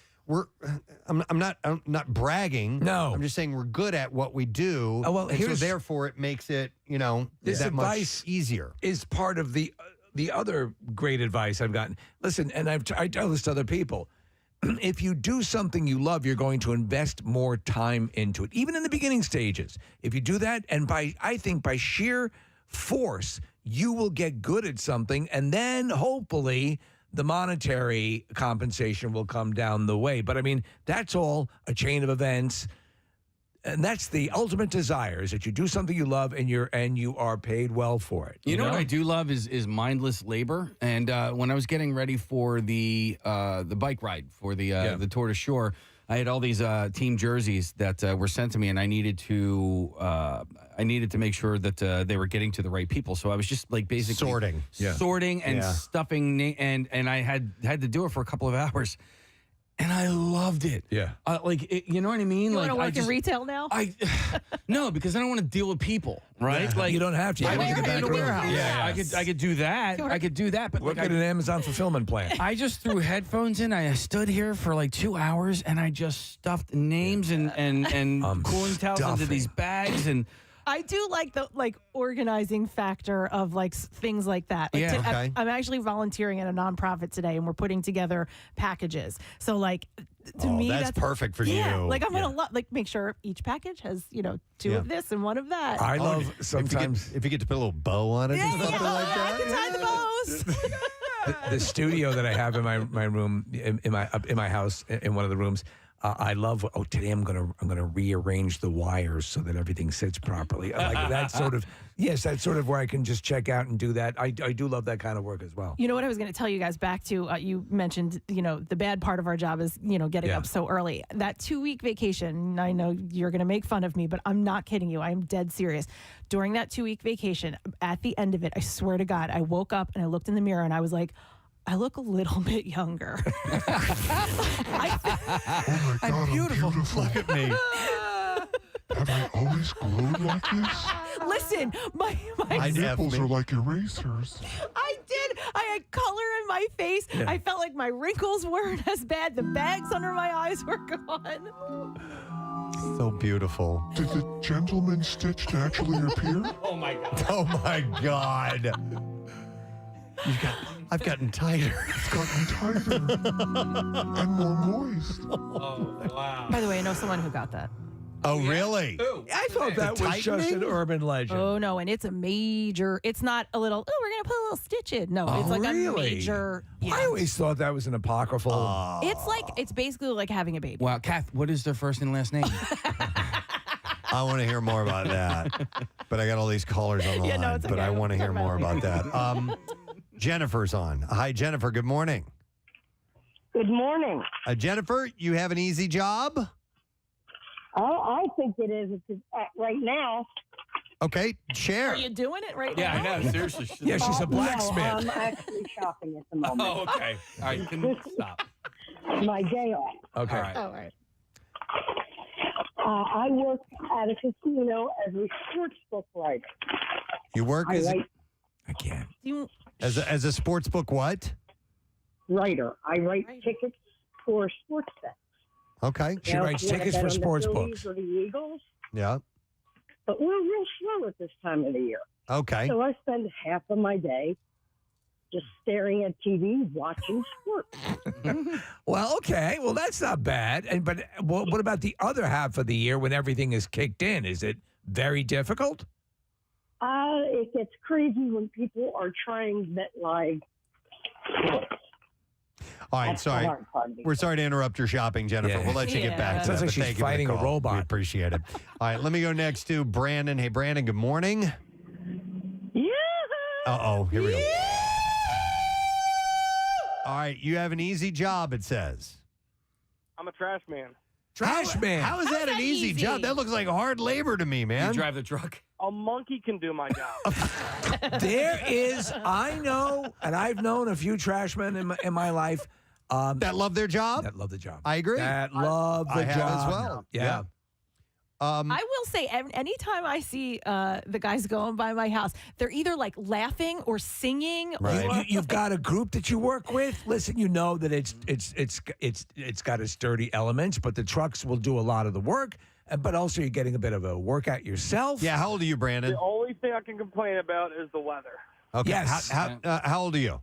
I'm not bragging. No. I'm just saying we're good at what we do. Oh, well, and so therefore it makes it, this that advice much easier. Is part of the other great advice I've gotten. Listen, and I tell this to other people. If you do something you love, you're going to invest more time into it, even in the beginning stages. If you do that, and I think by sheer force, you will get good at something, and then hopefully the monetary compensation will come down the way. But I mean, that's all a chain of events. And that's the ultimate desire, is that you do something you love and you are paid well for it. You know what I do love is mindless labor. And when I was getting ready for the bike ride for the Tour de Shore, I had all these team jerseys that were sent to me, and I needed to make sure that they were getting to the right people. So I was just like basically sorting and stuffing, and I had to do it for a couple of hours. And I loved it. Yeah. You know what I mean? You like, want to work in retail now? No, because I don't want to deal with people, right? Yeah. Like you don't have to. I work in a warehouse. Yeah, I could do that. I could do that. But work at an Amazon fulfillment plant. I just threw headphones in. I stood here for like 2 hours, and I just stuffed names and cooling towels into these bags and. I do like the organizing factor of things like that. I'm actually volunteering at a nonprofit today, and we're putting together packages. So to me, that's perfect for you. I'm gonna make sure each package has two of this and one of that. I love sometimes if you get to put a little bow on it and something like that. I can tie the bows. The studio that I have in my room in my house in one of the rooms. I love. Today I'm gonna rearrange the wires so that everything sits properly. Like that sort of. Yes, that's sort of where I can just check out and do that. I do love that kind of work as well. You know what I was going to tell you guys back to? You mentioned the bad part of our job is getting up so early. That 2-week vacation. I know you're going to make fun of me, but I'm not kidding you. I'm dead serious. During that 2-week vacation, at the end of it, I swear to God, I woke up and I looked in the mirror and I was like, I look a little bit younger. I'm beautiful. Look at me. Have I always glowed like this? Listen, my nipples are like erasers. I did. I had color in my face. Yeah. I felt like my wrinkles weren't as bad. The bags under my eyes were gone. So beautiful. Did the gentleman stitch naturally appear? Oh my God. Oh my God. I've gotten tighter. It's gotten tighter and more moist. Oh, wow. By the way, I know someone who got that. Oh, really? I thought that was just an urban legend. Oh, no, and it's a major, it's not a little, we're going to put a little stitch in. No, it's like a major. Yeah. I always thought that was an apocryphal. It's basically like having a baby. Wow, Kath, what is their first and last name? I want to hear more about that. But I got all these callers on the line. No, it's okay. But I want to hear more about that. Jennifer's on. Hi, Jennifer. Good morning. Good morning. Jennifer, you have an easy job? Oh, I think it is right now. Okay, share. Are you doing it right Yeah, now? I know. Seriously. Yeah, she's a blacksmith. No, I'm actually shopping at the moment. Oh, okay. All right, you can stop. My day off. Okay. All right. All right. I work at a casino as a sportsbook writer. You work I can't. as a sports book what? Writer. I write tickets for sports bets. Okay. She writes tickets for sports books. Or the Eagles. Yeah. But we're real slow at this time of the year. Okay. So I spend half of my day just staring at TV, watching sports. Well, okay. Well, that's not bad. But what about the other half of the year when everything is kicked in? Is it very difficult? It gets crazy when people are trying that All right, That's the sorry. hard part. We're sorry to interrupt your shopping, Jennifer. Yeah. We'll let you get back to Sounds that. like but she's thank you for the fighting a call. robot. We appreciate it. All right, let me go next to Brandon. Hey, Brandon, good morning. Yeah. Uh-oh, here we go. All right, you have an easy job, it says. I'm a trash man. Trash man. How is that an easy job? That looks like hard labor to me, man. You drive the truck? A monkey can do my job. There is, I know, and I've known a few trash men in my life. That love their job? That love the job. I agree. That love the I job. have as well. Yeah. I will say, anytime I see the guys going by my house, they're either like laughing or singing. Right. You've got a group that you work with. Listen, you know that it's got its dirty elements, but the trucks will do a lot of the work. But also, you're getting a bit of a workout yourself. Yeah. How old are you, Brandon? The only thing I can complain about is the weather. Okay. Yes. How old are you?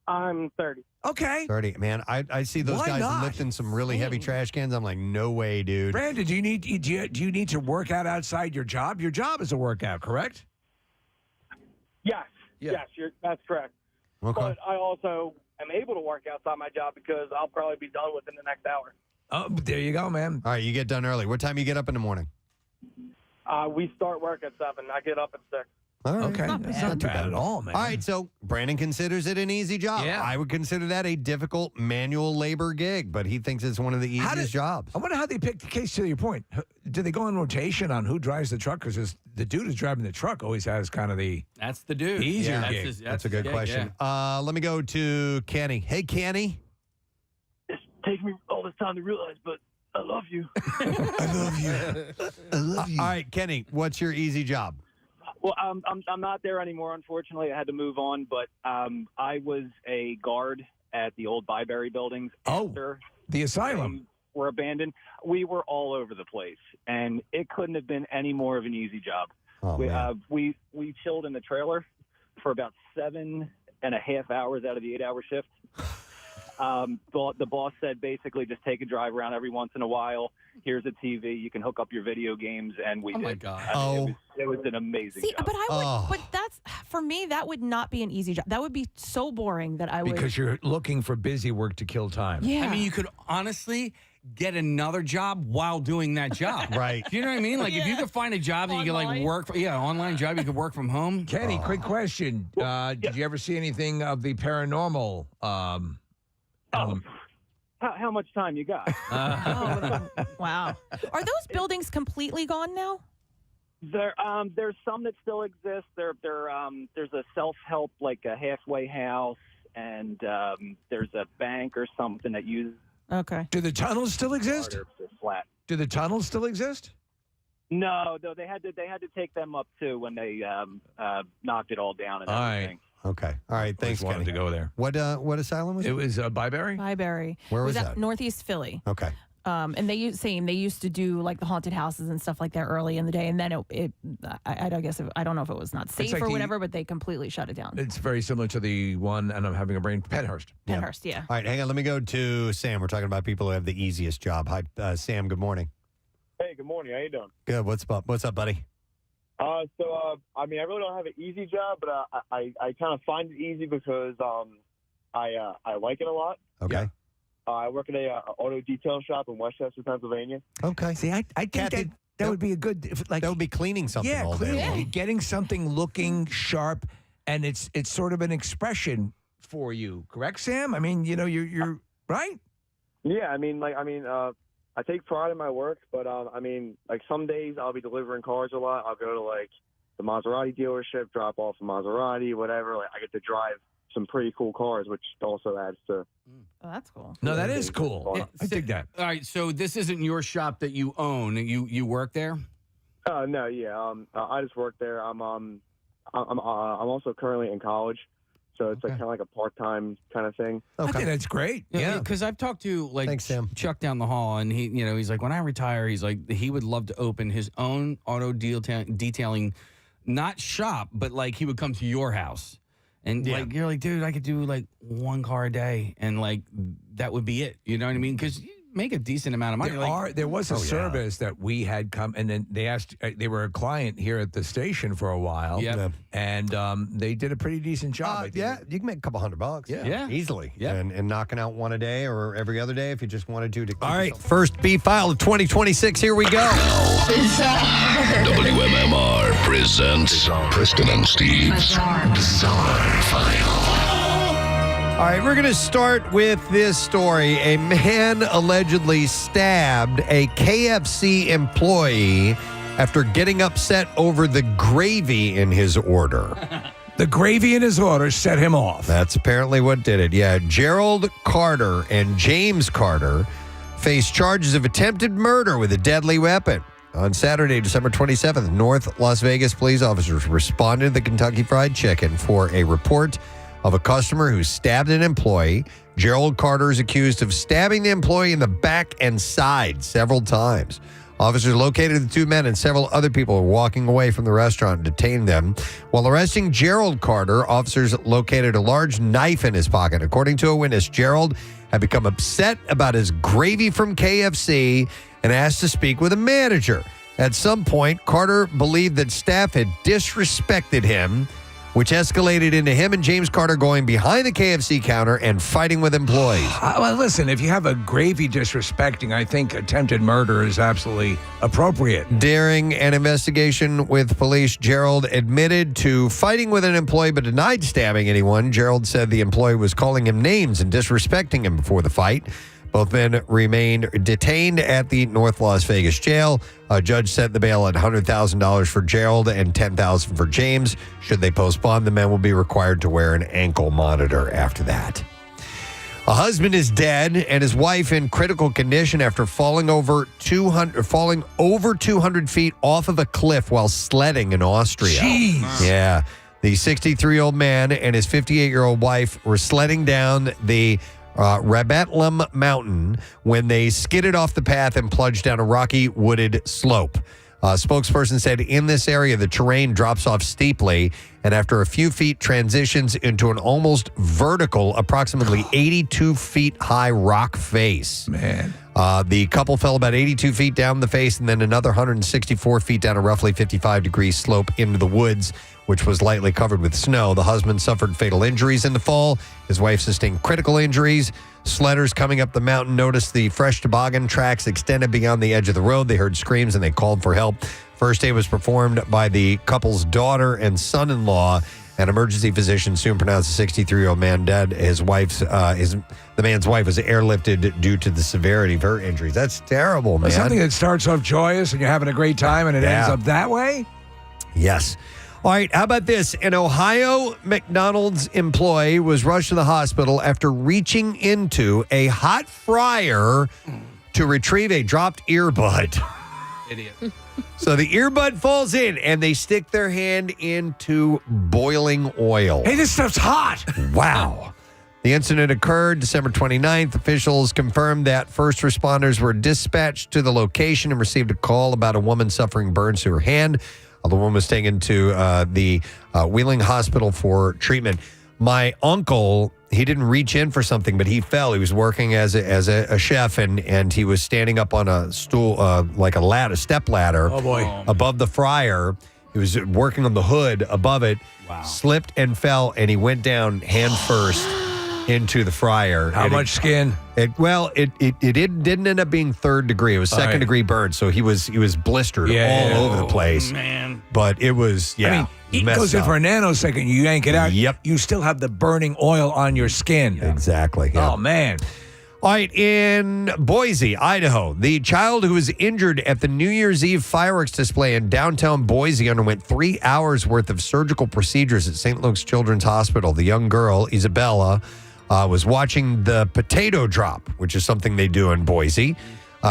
I'm 30. Okay. 30. Man, I see those Why guys not? lifting some really heavy trash cans. I'm like, no way, dude. Brandon, do you need to work out outside your job? Your job is a workout, correct? Yes. Yeah. Yes, that's correct. Okay. But I also am able to work outside my job because I'll probably be done within the next hour. Oh, there you go, man. All right, you get done early. What time you get up in the morning? We start work at 7. I get up at 6. All right. Okay. That's not bad at all, man. All right, so Brandon considers it an easy job. Yeah. I would consider that a difficult manual labor gig, but he thinks it's one of the easiest jobs. I wonder how they pick the case. To your point, do they go on rotation on who drives the truck? Because the dude who's driving the truck always has kind of the That's the dude. easier That's gig. That's a good his gig, question. Let me go to Kenny. Hey, Kenny. It takes me all this time to realize, but I love you. I love you. I love you. All right, Kenny, what's your easy job? Well, I'm not there anymore. Unfortunately, I had to move on. But I was a guard at the old Byberry buildings. After the asylum were abandoned. We were all over the place, and it couldn't have been any more of an easy job. Oh, we chilled in the trailer for about 7.5 hours out of the 8-hour shift. The boss said basically just take a drive around every once in a while. Here's a TV. You can hook up your video games, and we did. My God. It was an amazing job. But but that's for me. That would not be an easy job. That would be so boring that I would. Because you're looking for busy work to kill time. Yeah. I mean, you could honestly get another job while doing that job. Right. Do you know what I mean? Like, if you could find a job that you could, like, work for, online job, you could work from home. Kenny, quick question. Did you ever see anything of the paranormal? How much time you got? Wow. Are those buildings completely gone now? There's some that still exist. There's a self-help, like a halfway house, and there's a bank or something that uses. Okay. Do the tunnels still exist? They're flat. Do the tunnels still exist? No, they had to take them up too when they knocked it all down and everything. Okay. All right. Thanks, wanted Kenny. to go there. What asylum was it? It was Byberry? Byberry. Where was that? that? Northeast Philly. Okay. And they used to do like the haunted houses and stuff like that early in the day, and then I don't know if it was not safe like or whatever, but they completely shut it down. It's very similar to the one, and I'm having a brain, Penhurst. Penhurst, yeah. All right. Hang on. Let me go to Sam. We're talking about people who have the easiest job. Hi, Sam. Good morning. Hey, good morning. How you doing? Good. What's up, buddy? I really don't have an easy job, but I kind of find it easy because I like it a lot. Okay. I work at a auto detail shop in Westchester, Pennsylvania. Okay. See, I think that would be a good, that would be cleaning something all day cleaning, long. getting something looking sharp, and it's sort of an expression for you, correct, Sam? I mean, you're right. Yeah, I take pride in my work, but some days I'll be delivering cars a lot. I'll go to the Maserati dealership, drop off a Maserati, whatever. I get to drive some pretty cool cars, which also adds to. Oh, that's cool. No, that is cool. I dig that. All right, so this isn't your shop that you own. You work there? No, yeah. I just work there. I'm also currently in college, so it's kind of like a part-time kind of thing. I think that's great. Yeah, because I've talked to Thanks, Sam. Chuck down the hall, and he's like, when I retire, he's like, he would love to open his own auto detailing, not shop, but he would come to your house. And you're like, dude, I could do one car a day, and that would be it. You know what I mean? Because you make a decent amount of money. There was a service that we had come, and then they asked. They were a client here at the station for a while. Yeah. And they did a pretty decent job. Yeah, you can make a couple $100. Yeah. Easily. Yeah. And knocking out one a day or every other day if you just wanted to. All right, first B file of 2026. Here we go. WMMR presents Preston and Steve's Bizarre File. All right, we're going to start with this story. A man allegedly stabbed a KFC employee after getting upset over the gravy in his order. The gravy in his order set him off. That's apparently what did it. Yeah, Gerald Carter and James Carter face charges of attempted murder with a deadly weapon. On Saturday, December 27th, North Las Vegas police officers responded to the Kentucky Fried Chicken for a report of a customer who stabbed an employee. Gerald Carter is accused of stabbing the employee in the back and side several times. Officers located the two men and several other people walking away from the restaurant and detained them. While arresting Gerald Carter, officers located a large knife in his pocket. According to a witness, Gerald had become upset about his gravy from KFC and asked to speak with a manager. At some point, Carter believed that staff had disrespected him, which escalated into him and James Carter going behind the KFC counter and fighting with employees. Well, listen, if you have a gravy disrespecting, I think attempted murder is absolutely appropriate. During an investigation with police, Gerald admitted to fighting with an employee but denied stabbing anyone. Gerald said the employee was calling him names and disrespecting him before the fight. Both men remained detained at the North Las Vegas jail. A judge set the bail at $100,000 for Gerald and $10,000 for James. Should they postpone, the men will be required to wear an ankle monitor after that. A husband is dead and his wife in critical condition after falling over 200 feet off of a cliff while sledding in Austria. Jeez. Yeah. The 63-year-old man and his 58-year-old wife were sledding down the Rabatlum Mountain when they skidded off the path and plunged down a rocky wooded slope. A spokesperson said in this area, the terrain drops off steeply and after a few feet transitions into an almost vertical, approximately 82 feet high rock face. Man. The couple fell about 82 feet down the face and then another 164 feet down a roughly 55-degree slope into the woods, which was lightly covered with snow. The husband suffered fatal injuries in the fall. His wife sustained critical injuries. Sledders coming up the mountain noticed the fresh toboggan tracks extended beyond the edge of the road. They heard screams and they called for help. First aid was performed by the couple's daughter and son-in-law. An emergency physician soon pronounced the 63-year-old man dead. The man's wife was airlifted due to the severity of her injuries. That's terrible, man. Something that starts off joyous and you're having a great time and it ends up that way? Yes. All right, how about this? An Ohio McDonald's employee was rushed to the hospital after reaching into a hot fryer to retrieve a dropped earbud. Idiot. So the earbud falls in, and they stick their hand into boiling oil. Hey, this stuff's hot. Wow. The incident occurred December 29th. Officials confirmed that first responders were dispatched to the location and received a call about a woman suffering burns to her hand. The woman was taken to the Wheeling Hospital for treatment. My uncle, he didn't reach in for something, but he fell. He was working as a chef, and he was standing up on a stool, like a step ladder. Oh, boy. Above the fryer. He was working on the hood above it. Wow. Slipped and fell, and he went down hand first into the fryer. How much skin? It didn't end up being third degree. It was second degree burn. So he was blistered all over the place. Man. But it was, I mean, it goes in for a nanosecond. You yank it out. Yep. You still have the burning oil on your skin. Exactly. Yeah. Oh, man. All right, in Boise, Idaho, the child who was injured at the New Year's Eve fireworks display in downtown Boise underwent 3 hours worth of surgical procedures at St. Luke's Children's Hospital. The young girl, Isabella, was watching the potato drop, which is something they do in Boise,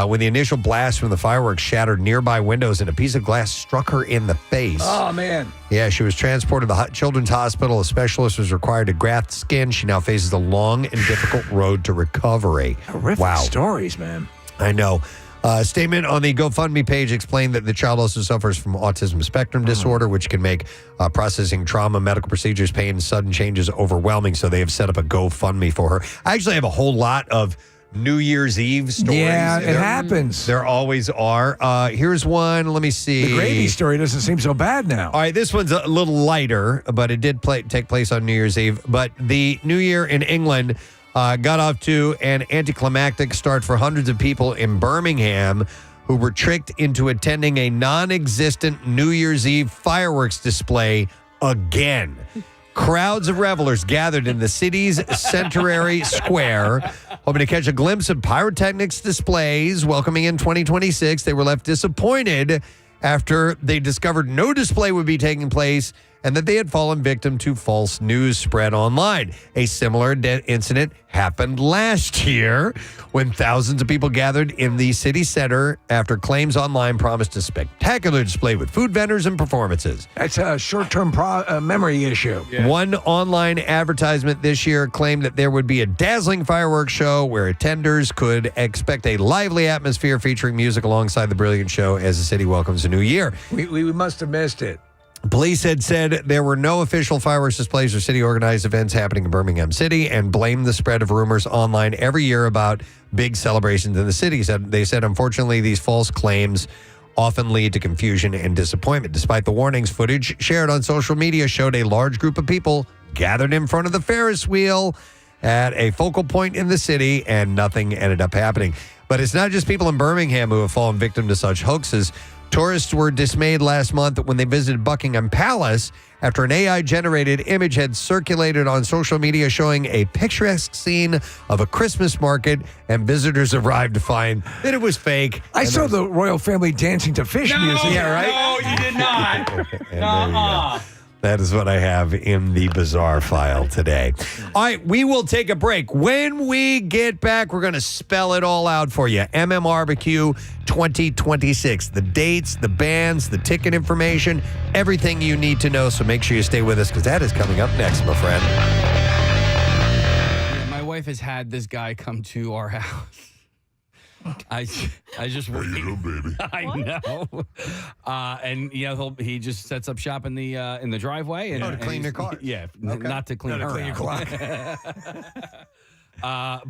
when the initial blast from the fireworks shattered nearby windows and a piece of glass struck her in the face. Oh, man. Yeah, she was transported to the Children's Hospital. A specialist was required to graft skin. She now faces a long and difficult road to recovery. Horrific stories, man. I know. A statement on the GoFundMe page explained that the child also suffers from autism spectrum disorder, which can make processing trauma, medical procedures, pain, sudden changes overwhelming. So they have set up a GoFundMe for her. I actually have a whole lot of New Year's Eve stories. Yeah, it happens. There always are. Here's one. Let me see. The gravy story doesn't seem so bad now. All right, this one's a little lighter, but it did take place on New Year's Eve. But the New Year in England got off to an anticlimactic start for hundreds of people in Birmingham who were tricked into attending a non-existent New Year's Eve fireworks display again. Crowds of revelers gathered in the city's Centenary Square, hoping to catch a glimpse of pyrotechnics displays welcoming in 2026. They were left disappointed after they discovered no display would be taking place and that they had fallen victim to false news spread online. A similar incident happened last year when thousands of people gathered in the city center after claims online promised a spectacular display with food vendors and performances. That's a short-term memory issue. Yeah. One online advertisement this year claimed that there would be a dazzling fireworks show where attenders could expect a lively atmosphere featuring music alongside the brilliant show as the city welcomes a new year. We must have missed it. Police had said there were no official fireworks displays or city-organized events happening in Birmingham City and blamed the spread of rumors online every year about big celebrations in the city. They said, unfortunately, these false claims often lead to confusion and disappointment. Despite the warnings, footage shared on social media showed a large group of people gathered in front of the Ferris wheel at a focal point in the city, and nothing ended up happening. But it's not just people in Birmingham who have fallen victim to such hoaxes. Tourists were dismayed last month when they visited Buckingham Palace after an AI-generated image had circulated on social media showing a picturesque scene of a Christmas market, and visitors arrived to find that it was fake. I saw the royal family dancing to fish music. Yeah, right? No, you did not. That is what I have in the bizarre file today. All right, we will take a break. When we get back, we're going to spell it all out for you. MMRBQ 2026. The dates, the bands, the ticket information, everything you need to know. So make sure you stay with us because that is coming up next, my friend. Yeah, my wife has had this guy come to our house. I just How you doing, baby? I know, and he just sets up shop in the driveway and to clean your car. Yeah, Okay. not to clean Not to her clean your clock.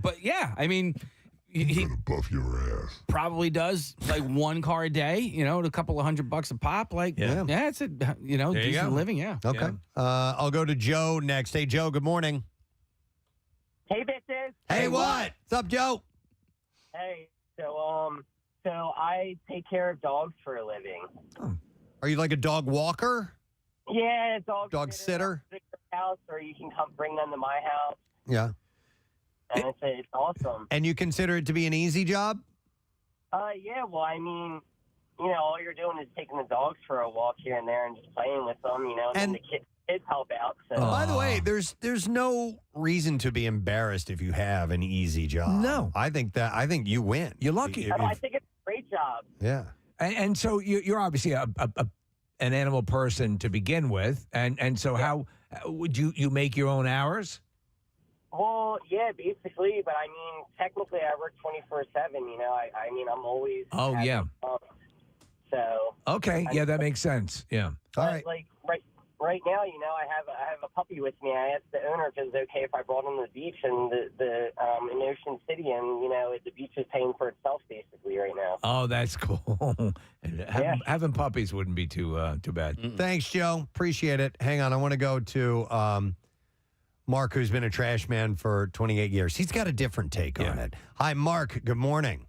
But yeah, I mean, he Gonna buff your ass. probably does like one car a day. A couple of $100 a pop. Like yeah, it's a decent living. Yeah. Okay. I'll go to Joe next. Hey, Joe, good morning. Hey, bitches. Hey, what? What's up, Joe? Hey, so I take care of dogs for a living. Are you like a dog walker? Yeah, Dog sitter? At your house, or you can come bring them to my house, Yeah. and it's awesome. And you consider it to be an easy job? Yeah. Well, I mean, all you're doing is taking the dogs for a walk here and there and just playing with them, and then the kids help out. So. By the way, there's no reason to be embarrassed if you have an easy job. No. I think you win. You're lucky. I think it's a great job. Yeah. And so you're obviously an animal person to begin with, and so how would you make your own hours? Well, yeah, basically, but I mean, technically, I work 24/7. I mean, I'm always. Oh, yeah. So. Okay, yeah, that makes sense. Yeah. All right. Like right now, I have a puppy with me. I asked the owner if it was okay if I brought him to the beach and the in Ocean City, and the beach is paying for itself basically right now. Oh, that's cool. Having puppies wouldn't be too bad. Thanks, Joe. Appreciate it. Hang on. I want to go to Mark, who's been a trash man for 28 years. He's got a different take on it. Hi, Mark. Good morning.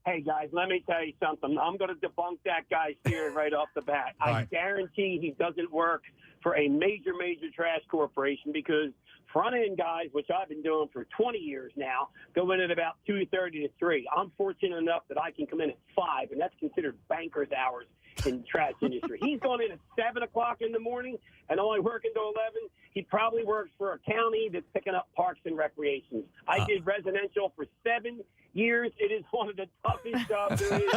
Hey, guys, let me tell you something. I'm going to debunk that guy's theory right off the bat. I guarantee he doesn't work for a major trash corporation because front-end guys, which I've been doing for 20 years now, go in at about 2:30 to 3. I'm fortunate enough that I can come in at 5, and that's considered banker's hours in the trash industry. He's going in at 7 o'clock in the morning and only working till 11. He probably works for a county that's picking up parks and recreations. I did residential for 7 years. It is one of the toughest jobs there is.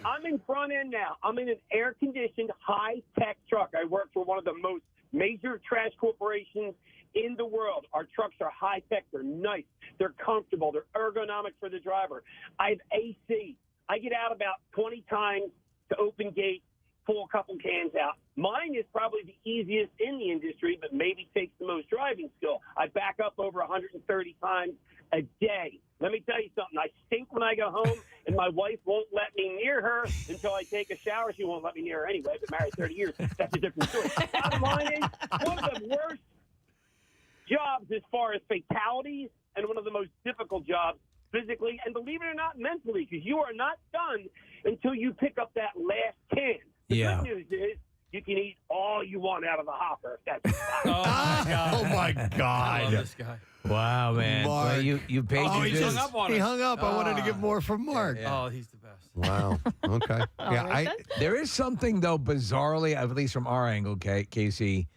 I'm in front end now. I'm in an air-conditioned, high-tech truck. I work for one of the most major trash corporations in the world. Our trucks are high-tech. They're nice. They're comfortable. They're ergonomic for the driver. I have AC. I get out about 20 times to open gate, pull a couple cans out. Mine is probably the easiest in the industry, but maybe takes the most driving skill. I back up over 130 times a day. Let me tell you something. I stink when I go home, and my wife won't let me near her until I take a shower. She won't let me near her anyway. I've been married 30 years. That's a different story. Bottom line is, one of the worst jobs as far as fatalities and one of the most difficult jobs physically and, believe it or not, mentally, because you are not done until you pick up that last can. The good news is you can eat all you want out of the hopper. If that's Oh, my God. I love this guy. Wow, man. Mark. Well, you paid your dues. He hung up. I wanted to get more from Mark. Oh, he's the best. Wow. Okay. There is something though, bizarrely, at least from our angle, Casey,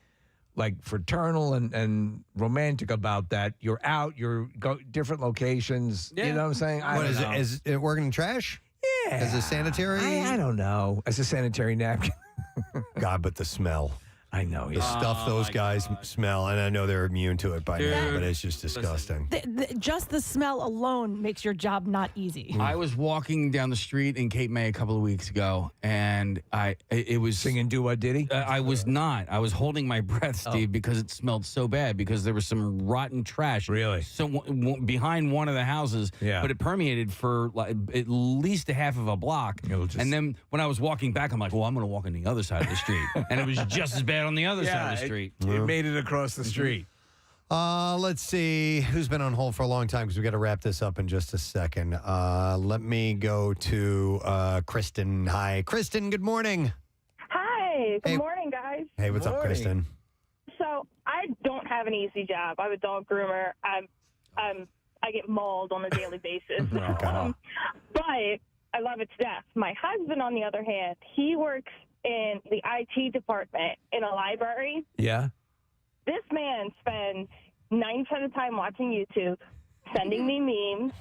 like fraternal and romantic about that. You're out. You're different locations. You know what I'm saying? Is it working in trash? Yeah. As a sanitary? I don't know. As a sanitary napkin. God, but the smell. I know. The stuff those guys smell, and I know they're immune to it by now, but it's just disgusting. Just the smell alone makes your job not easy. I was walking down the street in Cape May a couple of weeks ago, and it was singing "Do What Diddy." I was not. I was holding my breath, Steve, because it smelled so bad. Because there was some rotten trash. Really? So behind one of the houses. Yeah. But it permeated for like at least a half of a block. And then when I was walking back, I'm like, well, I'm going to walk on the other side of the street, and it was just as bad on the other side of the street. It made it across the street. Let's see who's been on hold for a long time because we got to wrap this up in just a second. Let me go to Kristen. Hi, Kristen. Good morning. Hi. Good morning, guys. Hey, what's up, Kristen? So I don't have an easy job. I'm a dog groomer. I get mauled on a daily basis. But I love it to death. My husband, on the other hand, he works in the IT department in a library. Yeah. This man spends 90% of the time watching YouTube, sending me memes.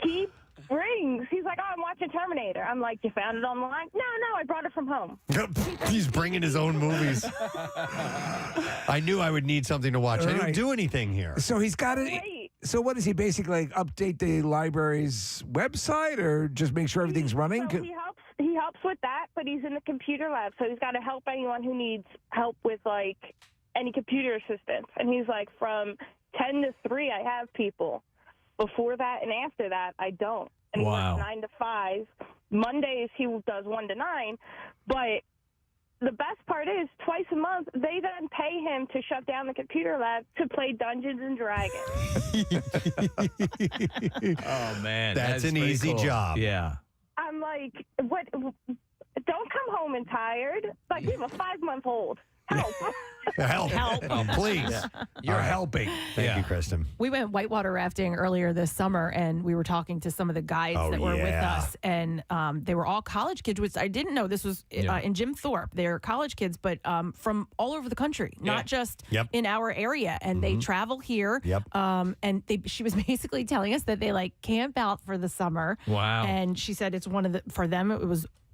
He brings, he's like, oh, I'm watching Terminator. I'm like, you found it online? No, I brought it from home. He's bringing his own movies. I knew I would need something to watch. I didn't do anything here. So he's got it. So what does he basically like, update the library's website or just make sure everything's running? So he helps with that, but he's in the computer lab, so he's got to help anyone who needs help with like any computer assistance. And he's like, from 10 to 3, I have people. Before that and after that, I don't. And he works 9 to 5. Mondays he does 1 to 9, but the best part is twice a month they then pay him to shut down the computer lab to play Dungeons and Dragons. Oh man, that's an easy job. Yeah. I'm like, what? Don't come home and tired. Like, you have a 5-month-old. Help. Help. Please. You're helping. Thank you, Kristen. We went whitewater rafting earlier this summer, and we were talking to some of the guides that were with us, and they were all college kids, which I didn't know this was in Jim Thorpe. They're college kids, but from all over the country, not just in our area. And they travel here. And she was basically telling us that they like camp out for the summer. Wow. And she said it's one of the, for them,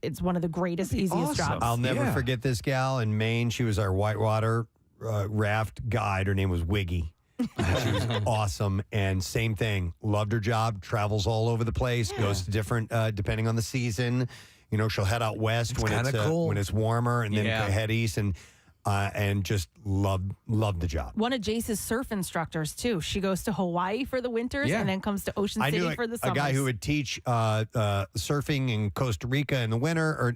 it's one of the greatest, easiest jobs. I'll never forget this gal in Maine. She was our whitewater raft guide. Her name was Wiggy. She was awesome. And same thing. Loved her job. Travels all over the place. Goes to different, depending on the season. You know, she'll head out west when it's cool. when it's warmer, and then head east and just loved the job. One of Jace's surf instructors too. She goes to Hawaii for the winters and then comes to Ocean City for the summers. A guy who would teach surfing in Costa Rica in the winter,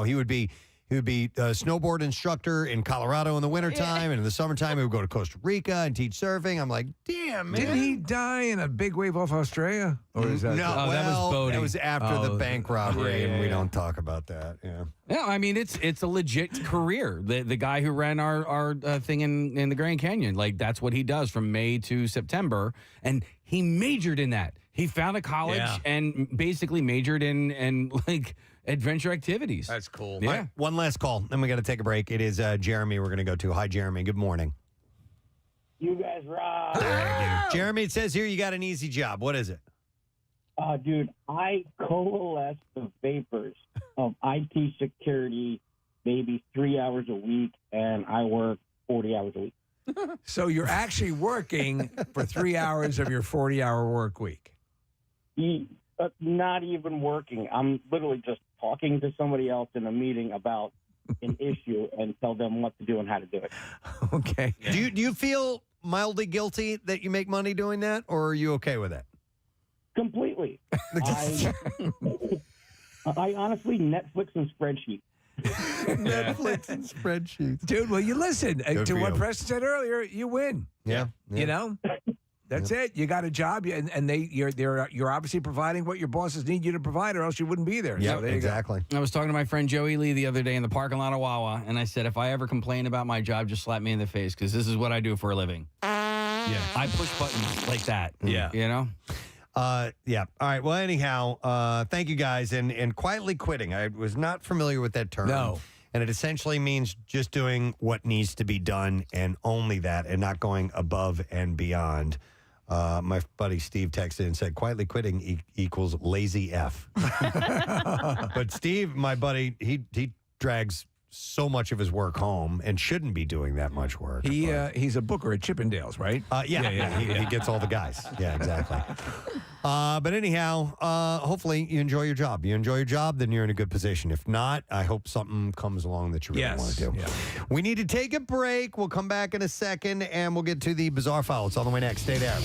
he would be a snowboard instructor in Colorado in the wintertime, and in the summertime he would go to Costa Rica and teach surfing. I'm like, damn, man. Didn't he die in a big wave off Australia? Or is that that was boating. That was after the bank robbery, and we don't talk about that. Yeah. Yeah, I mean it's a legit career. The guy who ran our thing in the Grand Canyon, like that's what he does from May to September, and he majored in that. He found a college and basically majored in like adventure activities. That's cool. Yeah. Right, one last call, then we got to take a break. It is Jeremy we're going to go to. Hi, Jeremy. Good morning. You guys rock. Thank you. Jeremy, it says here you got an easy job. What is it? Dude, I coalesce the vapors of IT security maybe 3 hours a week, and I work 40 hours a week. So you're actually working for 3 hours of your 40-hour work week? Not even working. I'm literally just talking to somebody else in a meeting about an issue and tell them what to do and how to do it. Okay. Do you feel mildly guilty that you make money doing that, or are you okay with that? Completely. I honestly Netflix and spreadsheets. Netflix and spreadsheets. Dude, well, you listen Good to for what you. Preston said earlier. You win. Yeah. You know? That's it. You got a job, and you're obviously providing what your bosses need you to provide, or else you wouldn't be there. Yeah, So there you exactly. I was talking to my friend Joey Lee the other day in the parking lot of Wawa, and I said, if I ever complain about my job, just slap me in the face, because this is what I do for a living. Yeah. I push buttons like that. Yeah. You know? Yeah. All right. Well, anyhow, thank you guys. And quietly quitting. I was not familiar with that term. No. And it essentially means just doing what needs to be done and only that and not going above and beyond. My buddy Steve texted and said, quietly quitting equals lazy F. But Steve, my buddy, he drags so much of his work home and shouldn't be doing that much work. He's a booker at Chippendales, right? He gets all the guys. Yeah, exactly. But anyhow, hopefully you enjoy your job. You enjoy your job, then you're in a good position. If not, I hope something comes along that you really want to do. Yeah. We need to take a break. We'll come back in a second, and we'll get to the Bizarre File. It's on the way next. Stay there.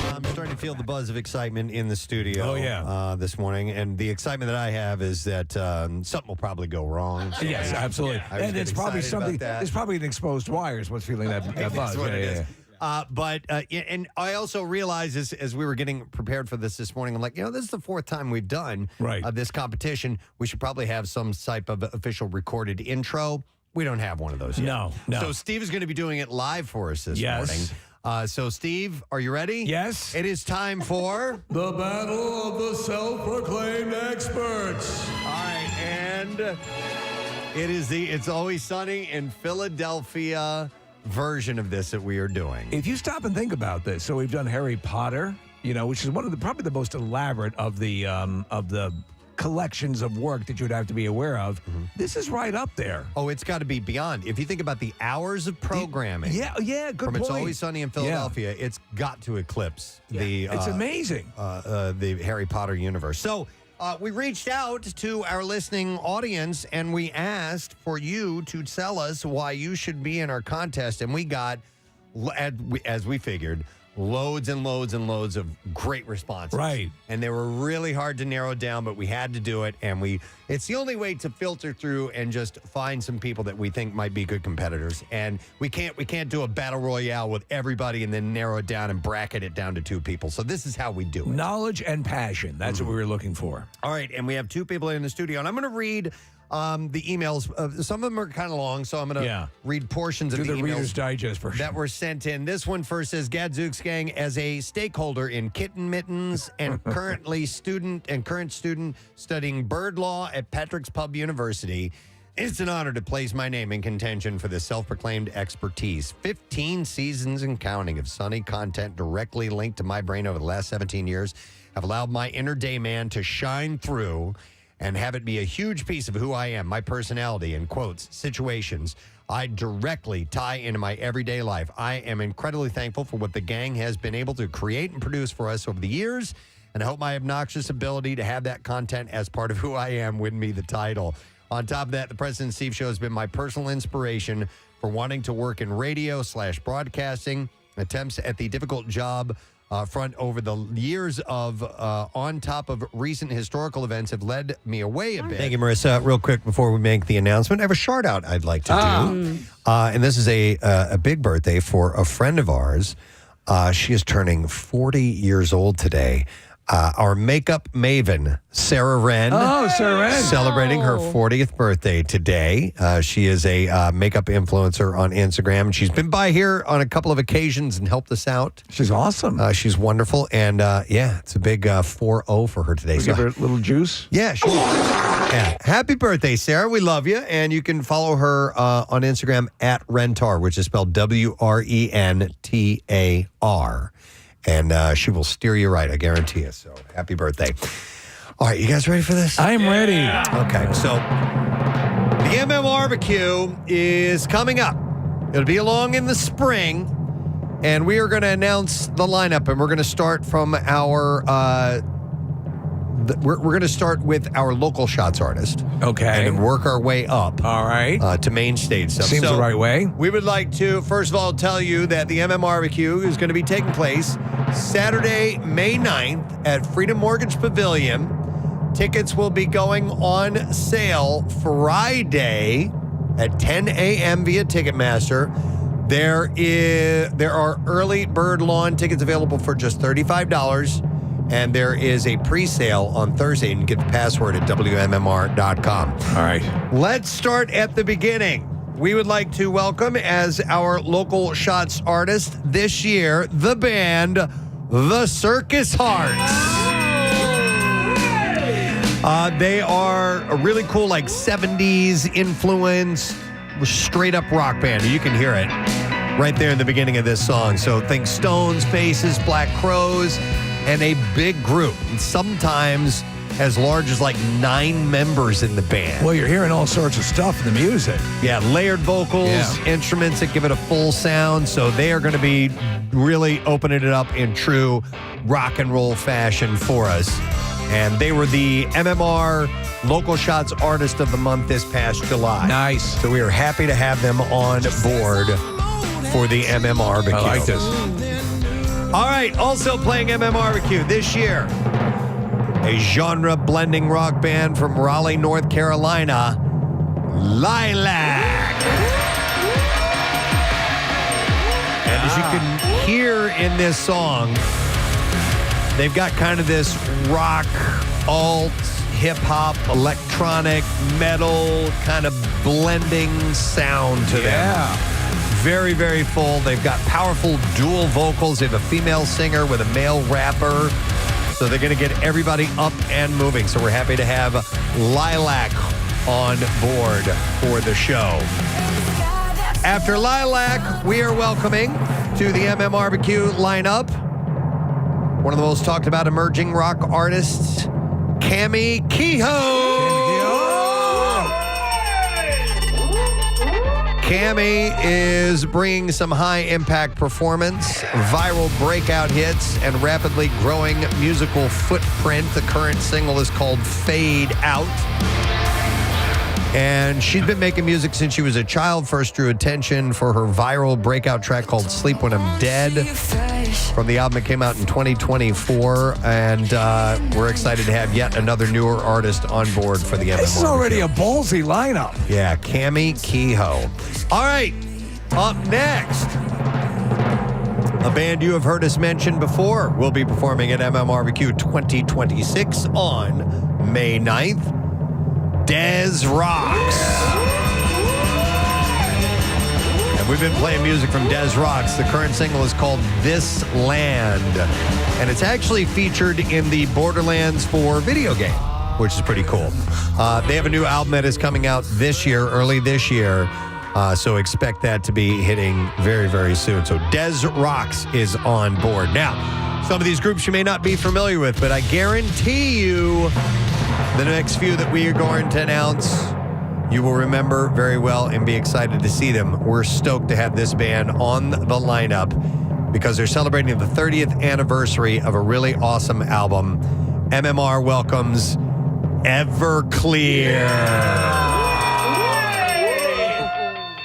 I'm starting to feel the buzz of excitement in the studio. Oh, yeah. This morning, and the excitement that I have is that something will probably go wrong. So Yes, absolutely. And it's probably something. It's It's probably an exposed wire is what's feeling that buzz. what it is. And I also realized as we were getting prepared for this morning, I'm like, this is the fourth time we've done this competition. We should probably have some type of official recorded intro. We don't have one of those yet. No. So Steve is going to be doing it live for us this morning. So, Steve, are you ready? Yes. It is time for The Battle of the Self-Proclaimed Experts. All right, and it is the It's Always Sunny in Philadelphia version of this that we are doing. If you stop and think about this, so we've done Harry Potter, which is one of probably the most elaborate of the collections of work that you would have to be aware of. This is right up there. Oh, it's got to be beyond. If you think about the hours of programming, good from point. It's Always Sunny in Philadelphia, it's got to eclipse the. It's amazing. The Harry Potter universe. So we reached out to our listening audience and we asked for you to tell us why you should be in our contest, and we got, as we figured, loads and loads and loads of great responses. Right. And they were really hard to narrow down, but we had to do it. And it's the only way to filter through and just find some people that we think might be good competitors. And we can't do a battle royale with everybody and then narrow it down and bracket it down to 2 people. So this is how we do it. Knowledge and passion. That's what we were looking for. All right. And we have 2 people in the studio. And I'm going to read the emails. Some of them are kind of long, so I'm going to read portions of the emails. Reader's Digest version. That were sent in. This one first says, Gadzooks Gang, as a stakeholder in kitten mittens and current student studying bird law at Patrick's Pub University, it's an honor to place my name in contention for this self-proclaimed expertise. 15 seasons and counting of Sunny content directly linked to my brain over the last 17 years have allowed my inner day man to shine through and have it be a huge piece of who I am, my personality, in quotes, situations I directly tie into my everyday life. I am incredibly thankful for what the gang has been able to create and produce for us over the years, and I hope my obnoxious ability to have that content as part of who I am win me the title. On top of that, the Preston and Steve Show has been my personal inspiration for wanting to work in radio/broadcasting. Attempts at the difficult job front over the years of on top of recent historical events have led me away a bit. Thank you, Marissa. Real quick before we make the announcement, I have a shout out I'd like to do. And this is a big birthday for a friend of ours. She is turning 40 years old today. Our makeup maven, Sarah Wren. Oh, Sarah Wren. Celebrating her 40th birthday today. She is a makeup influencer on Instagram. She's been by here on a couple of occasions and helped us out. She's awesome. She's wonderful. And it's a big 4-0 for her today. We'll give her a little juice. Yeah, sure. Yeah. Happy birthday, Sarah. We love you. And you can follow her on Instagram at Rentar, which is spelled WRENTAR. And she will steer you right, I guarantee you. So happy birthday. All right, you guys ready for this? I'm ready. Okay, so the MMRBQ is coming up. It'll be along in the spring, and we are going to announce the lineup, and we're going to start from our we're going to start with our local shots artist. Okay. And then work our way up. All right. To main stage stuff. Seems the right way. We would like to, first of all, tell you that the MMRBQ is going to be taking place Saturday, May 9th at Freedom Mortgage Pavilion. Tickets will be going on sale Friday at 10 a.m. via Ticketmaster. There are early bird lawn tickets available for just $35. And there is a pre-sale on Thursday. You can get the password at WMMR.com. All right. Let's start at the beginning. we would like to welcome as our local shots artist this year, the band, The Circus Hearts. They are a really cool, like 70s influence, straight up rock band. You can hear it right there in the beginning of this song. So think Stones, Faces, Black Crowes, and a big group. And sometimes as large as like 9 members in the band. Well, you're hearing all sorts of stuff in the music. Yeah, layered vocals, instruments that give it a full sound. So they are going to be really opening it up in true rock and roll fashion for us. And they were the MMR Local Shots Artist of the Month this past July. Nice. So we are happy to have them on board for the MMRBQ. I like this. All right, also playing MMRBQ this year, a genre-blending rock band from Raleigh, North Carolina, Lilac. And as you can hear in this song, they've got kind of this rock, alt, hip-hop, electronic, metal kind of blending sound to them. Very, very full. They've got powerful dual vocals. They have a female singer with a male rapper. So they're going to get everybody up and moving. So we're happy to have Lilac on board for the show. After Lilac, we are welcoming to the MMRBQ lineup one of the most talked about emerging rock artists, Cami Kehoe. Cami is bringing some high-impact performance, viral breakout hits, and rapidly growing musical footprint. The current single is called Fade Out. And she's been making music since she was a child. First drew attention for her viral breakout track called Sleep When I'm Dead from the album that came out in 2024. And we're excited to have yet another newer artist on board for the MMR. This is already a ballsy lineup. Yeah, Cami Kehoe. All right, up next, a band you have heard us mention before will be performing at MMRBQ 2026 on May 9th. Des Rocks. And we've been playing music from Des Rocks. The current single is called This Land. And it's actually featured in the Borderlands 4 video game, which is pretty cool. They have a new album that is coming out this year, early this year. So expect that to be hitting very, very soon. So Des Rocks is on board. Now, some of these groups you may not be familiar with, but I guarantee you the next few that we are going to announce, you will remember very well and be excited to see them. We're stoked to have this band on the lineup because they're celebrating the 30th anniversary of a really awesome album. MMR welcomes Everclear.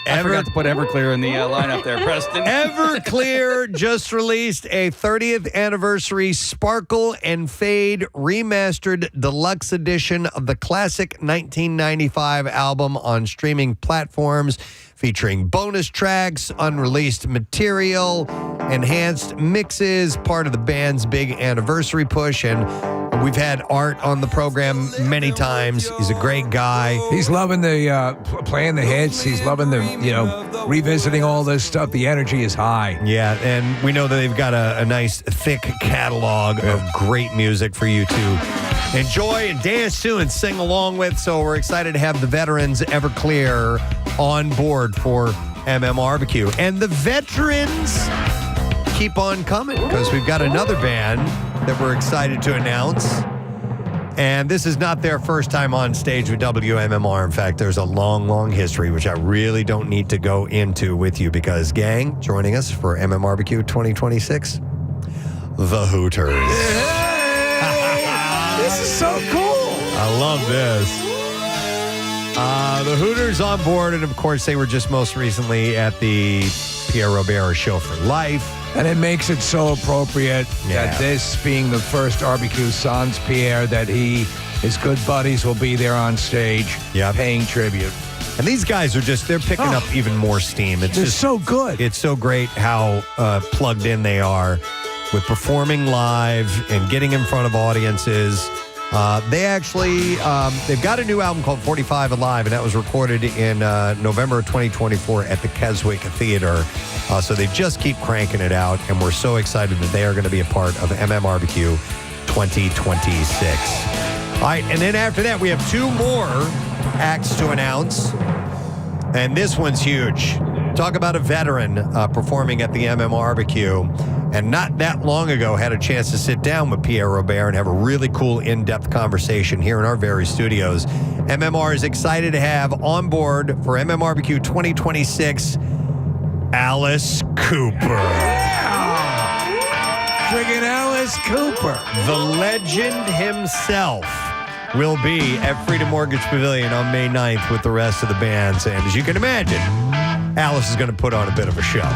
I forgot to put Everclear in the lineup there, Preston. Everclear just released a 30th anniversary Sparkle and Fade remastered deluxe edition of the classic 1995 album on streaming platforms, featuring bonus tracks, unreleased material, enhanced mixes, part of the band's big anniversary push. And we've had Art on the program many times. He's a great guy. He's loving the playing the hits. He's loving the, revisiting all this stuff. The energy is high. Yeah, and we know that they've got a nice, thick catalog of great music for you to enjoy and dance to and sing along with. So we're excited to have the veterans Everclear on board for MMRBQ. And the veterans keep on coming because we've got another band that we're excited to announce. And this is not their first time on stage with WMMR. In fact, there's a long, long history, which I really don't need to go into with you because, gang, joining us for MMRBQ 2026, the Hooters. This is so cool. I love this. The Hooters on board, and of course, they were just most recently at the Pierre Robert Show for Life. And it makes it so appropriate that this being the first RBQ Sans Pierre, that his good buddies will be there on stage paying tribute. And these guys are they're picking up even more steam. They're so good. It's so great how plugged in they are with performing live and getting in front of audiences. They actually, they've got a new album called 45 Alive, and that was recorded in November of 2024 at the Keswick Theater. So they just keep cranking it out, and we're so excited that they are going to be a part of MMRBQ 2026. All right, and then after that, we have two more acts to announce, and this one's huge. Talk about a veteran performing at the MMRBQ, and not that long ago had a chance to sit down with Pierre Robert and have a really cool in-depth conversation here in our very studios. MMR is excited to have on board for MMRBQ 2026, Alice Cooper. Friggin' Alice Cooper. The legend himself will be at Freedom Mortgage Pavilion on May 9th with the rest of the bands. And as you can imagine, Alice is going to put on a bit of a show.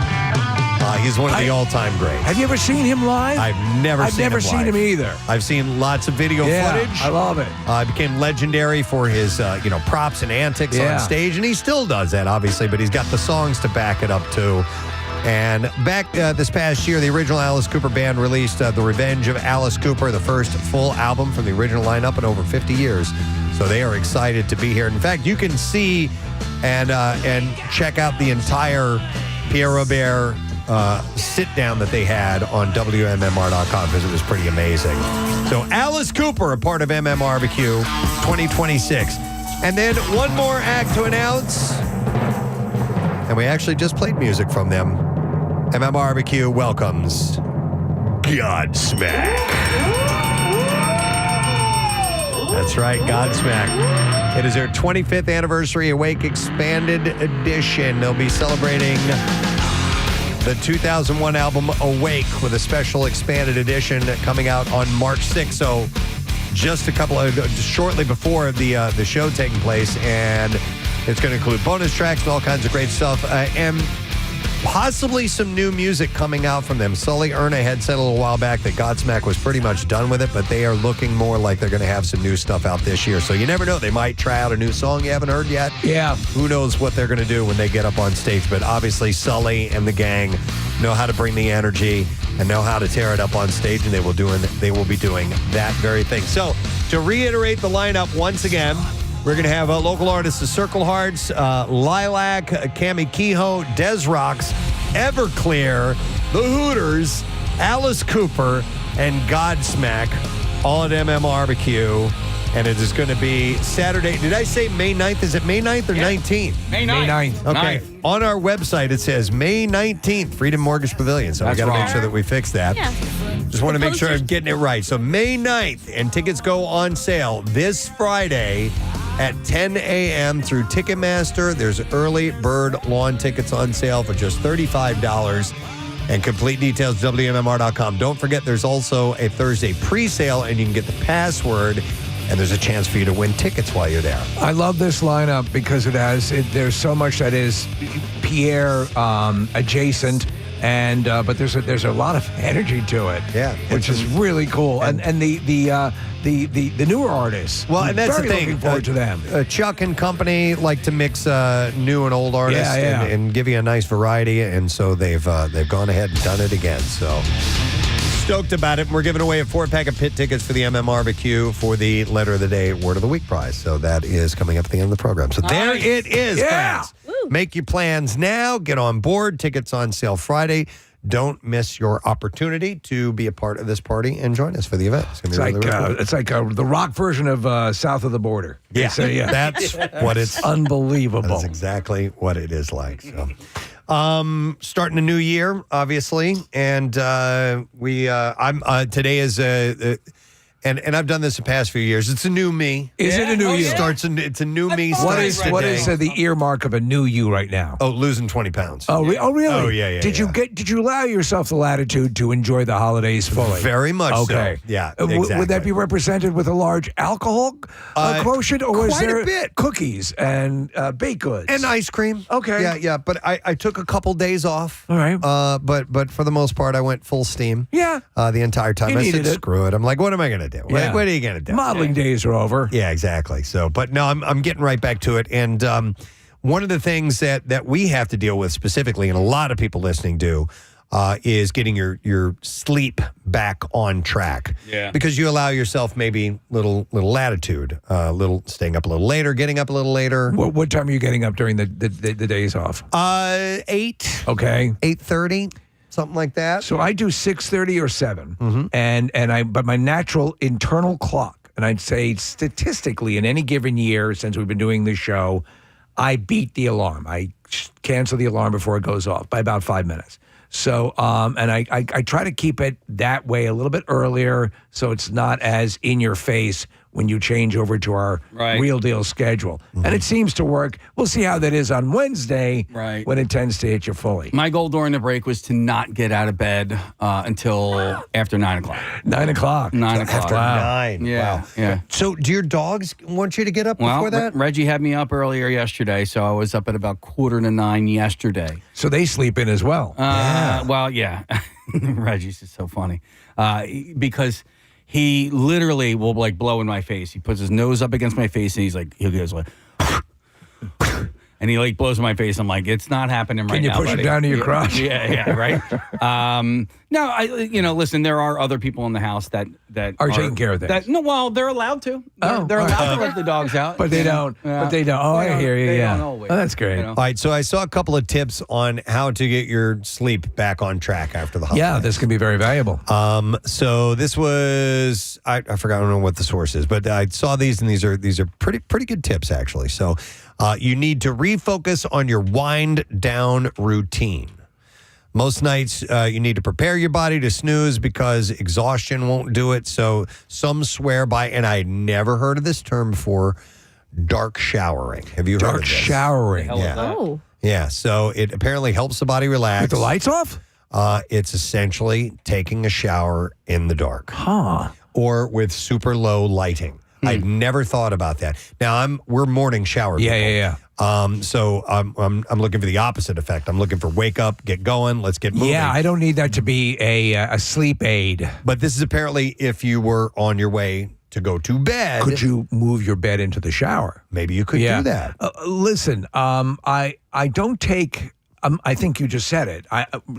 He's one of the all-time greats. Have you ever seen him live? I've never seen him either. I've seen lots of video footage. I love it. He became legendary for his props and antics on stage, and he still does that, obviously, but he's got the songs to back it up, too. And back this past year, the original Alice Cooper Band released The Revenge of Alice Cooper, the first full album from the original lineup in over 50 years. So they are excited to be here. In fact, you can see and check out the entire Pierre Robert sit-down that they had on WMMR.com because it was pretty amazing. So Alice Cooper, a part of MMRBQ 2026. And then one more act to announce. And we actually just played music from them. MMRBQ welcomes Godsmack. That's right, Godsmack. It is their 25th anniversary Awake Expanded Edition. They'll be celebrating the 2001 album Awake with a special expanded edition coming out on March 6th. So just shortly before the show taking place, and it's going to include bonus tracks and all kinds of great stuff, and possibly some new music coming out from them. Sully Erna had said a little while back that Godsmack was pretty much done with it, but they are looking more like they're going to have some new stuff out this year. So you never know. They might try out a new song you haven't heard yet. Yeah. Who knows what they're going to do when they get up on stage. But obviously Sully and the gang know how to bring the energy and know how to tear it up on stage, and they will be doing that very thing. So to reiterate the lineup once again, we're going to have local artists, the Circle Hearts, Lilac, Cami Kehoe, Des Rocks, Everclear, The Hooters, Alice Cooper, and Godsmack, all at MMRBQ. And it is going to be Saturday. Did I say May 9th? Is it May 9th or 19th? May 9th. Okay. 9th. On our website, it says May 19th, Freedom Mortgage Pavilion. So we got to make sure that we fix that. Yeah. Just want to make sure I'm getting it right. So May 9th, and tickets go on sale this Friday at 10 a.m. through Ticketmaster. There's early bird lawn tickets on sale for just $35. And complete details, WMMR.com. Don't forget, there's also a Thursday pre-sale, and you can get the password, and there's a chance for you to win tickets while you're there. I love this lineup because there's so much that is Pierre adjacent, and but there's a lot of energy to it. Yeah, which is really cool. And the newer artists. Well, and that's the thing. Looking forward to them. Chuck and company like to mix new and old artists and give you a nice variety, and so they've gone ahead and done it again. So stoked about it. We're giving away a 4-pack of pit tickets for the MMRBQ for the Letter of the Day, Word of the Week prize. So that is coming up at the end of the program. So there it is, friends. Make your plans now. Get on board. Tickets on sale Friday. Don't miss your opportunity to be a part of this party and join us for the event. It's going to be really cool. It's like the rock version of South of the Border. Yeah, that's what it's unbelievable. That's exactly what it is like. So, starting a new year, obviously, and today is and I've done this the past few years. It's a new me. Is it a new you? It's a new me. What is the earmark of a new you right now? Oh, losing 20 pounds. Oh, really? Oh, yeah. Did you allow yourself the latitude to enjoy the holidays fully? Very much okay. so. Yeah, exactly. Would that be represented with a large alcohol quotient, or was quite there a bit. Cookies and baked goods and ice cream? Okay. Yeah. But I took a couple days off. All right. But for the most part, I went full steam. Yeah. The entire time. You I said, needed it. screw it. I'm like, what am I going to do? Yeah. What are you going to do? Modeling days are over. Yeah, exactly. So, but no, I'm getting right back to it. And one of the things that we have to deal with specifically, and a lot of people listening do, is getting your sleep back on track. Yeah. Because you allow yourself maybe little latitude, staying up a little later, getting up a little later. What time are you getting up during the days off? 8. Okay. 8:30, something like that. So I do 6:30 or 7, but my natural internal clock, and I'd say statistically in any given year since we've been doing this show, I beat the alarm. I cancel the alarm before it goes off by about 5 minutes. So, and I try to keep it that way a little bit earlier so it's not as in your face when you change over to our real deal schedule. And it seems to work. We'll see how that is on Wednesday when it tends to hit you fully. My goal during the break was to not get out of bed until after 9 o'clock. 9 o'clock. 9 o'clock. After 9. Yeah. Wow. Yeah. So do your dogs want you to get up Well, before that? Reggie had me up earlier yesterday, so I was up at about 8:45 yesterday. So they sleep in as well. Well, yeah. Reggie's just so funny because he literally will like blow in my face. He puts his nose up against my face and he goes like, and he like blows in my face. I'm like, it's not happening right now. Can you push buddy. it down to your crotch? Yeah, right. No, listen, there are other people in the house that are taking care of things. They're allowed to. They're allowed to let the dogs out, but they don't. Oh, I hear you. Yeah, that's great. All right, so I saw a couple of tips on how to get your sleep back on track after the holidays. Yeah, this can be very valuable. So this was I forgot, I don't know what the source is, but I saw these, and these are pretty good tips actually. So you need to refocus on your wind down routine. Most nights, you need to prepare your body to snooze because exhaustion won't do it. So some swear by, and I had never heard of this term before, dark showering. Have you heard of this? Dark showering. Yeah. Oh. Yeah, so it apparently helps the body relax. With the lights off? It's essentially taking a shower in the dark. Huh. Or with super low lighting. I'd never thought about that. Now we're morning shower people. Yeah. So I'm looking for the opposite effect. I'm looking for wake up, get going, let's get moving. Yeah, I don't need that to be a sleep aid. But this is apparently if you were on your way to go to bed. Could you move your bed into the shower? Maybe you could do that. Listen, I don't take. I think you just said it.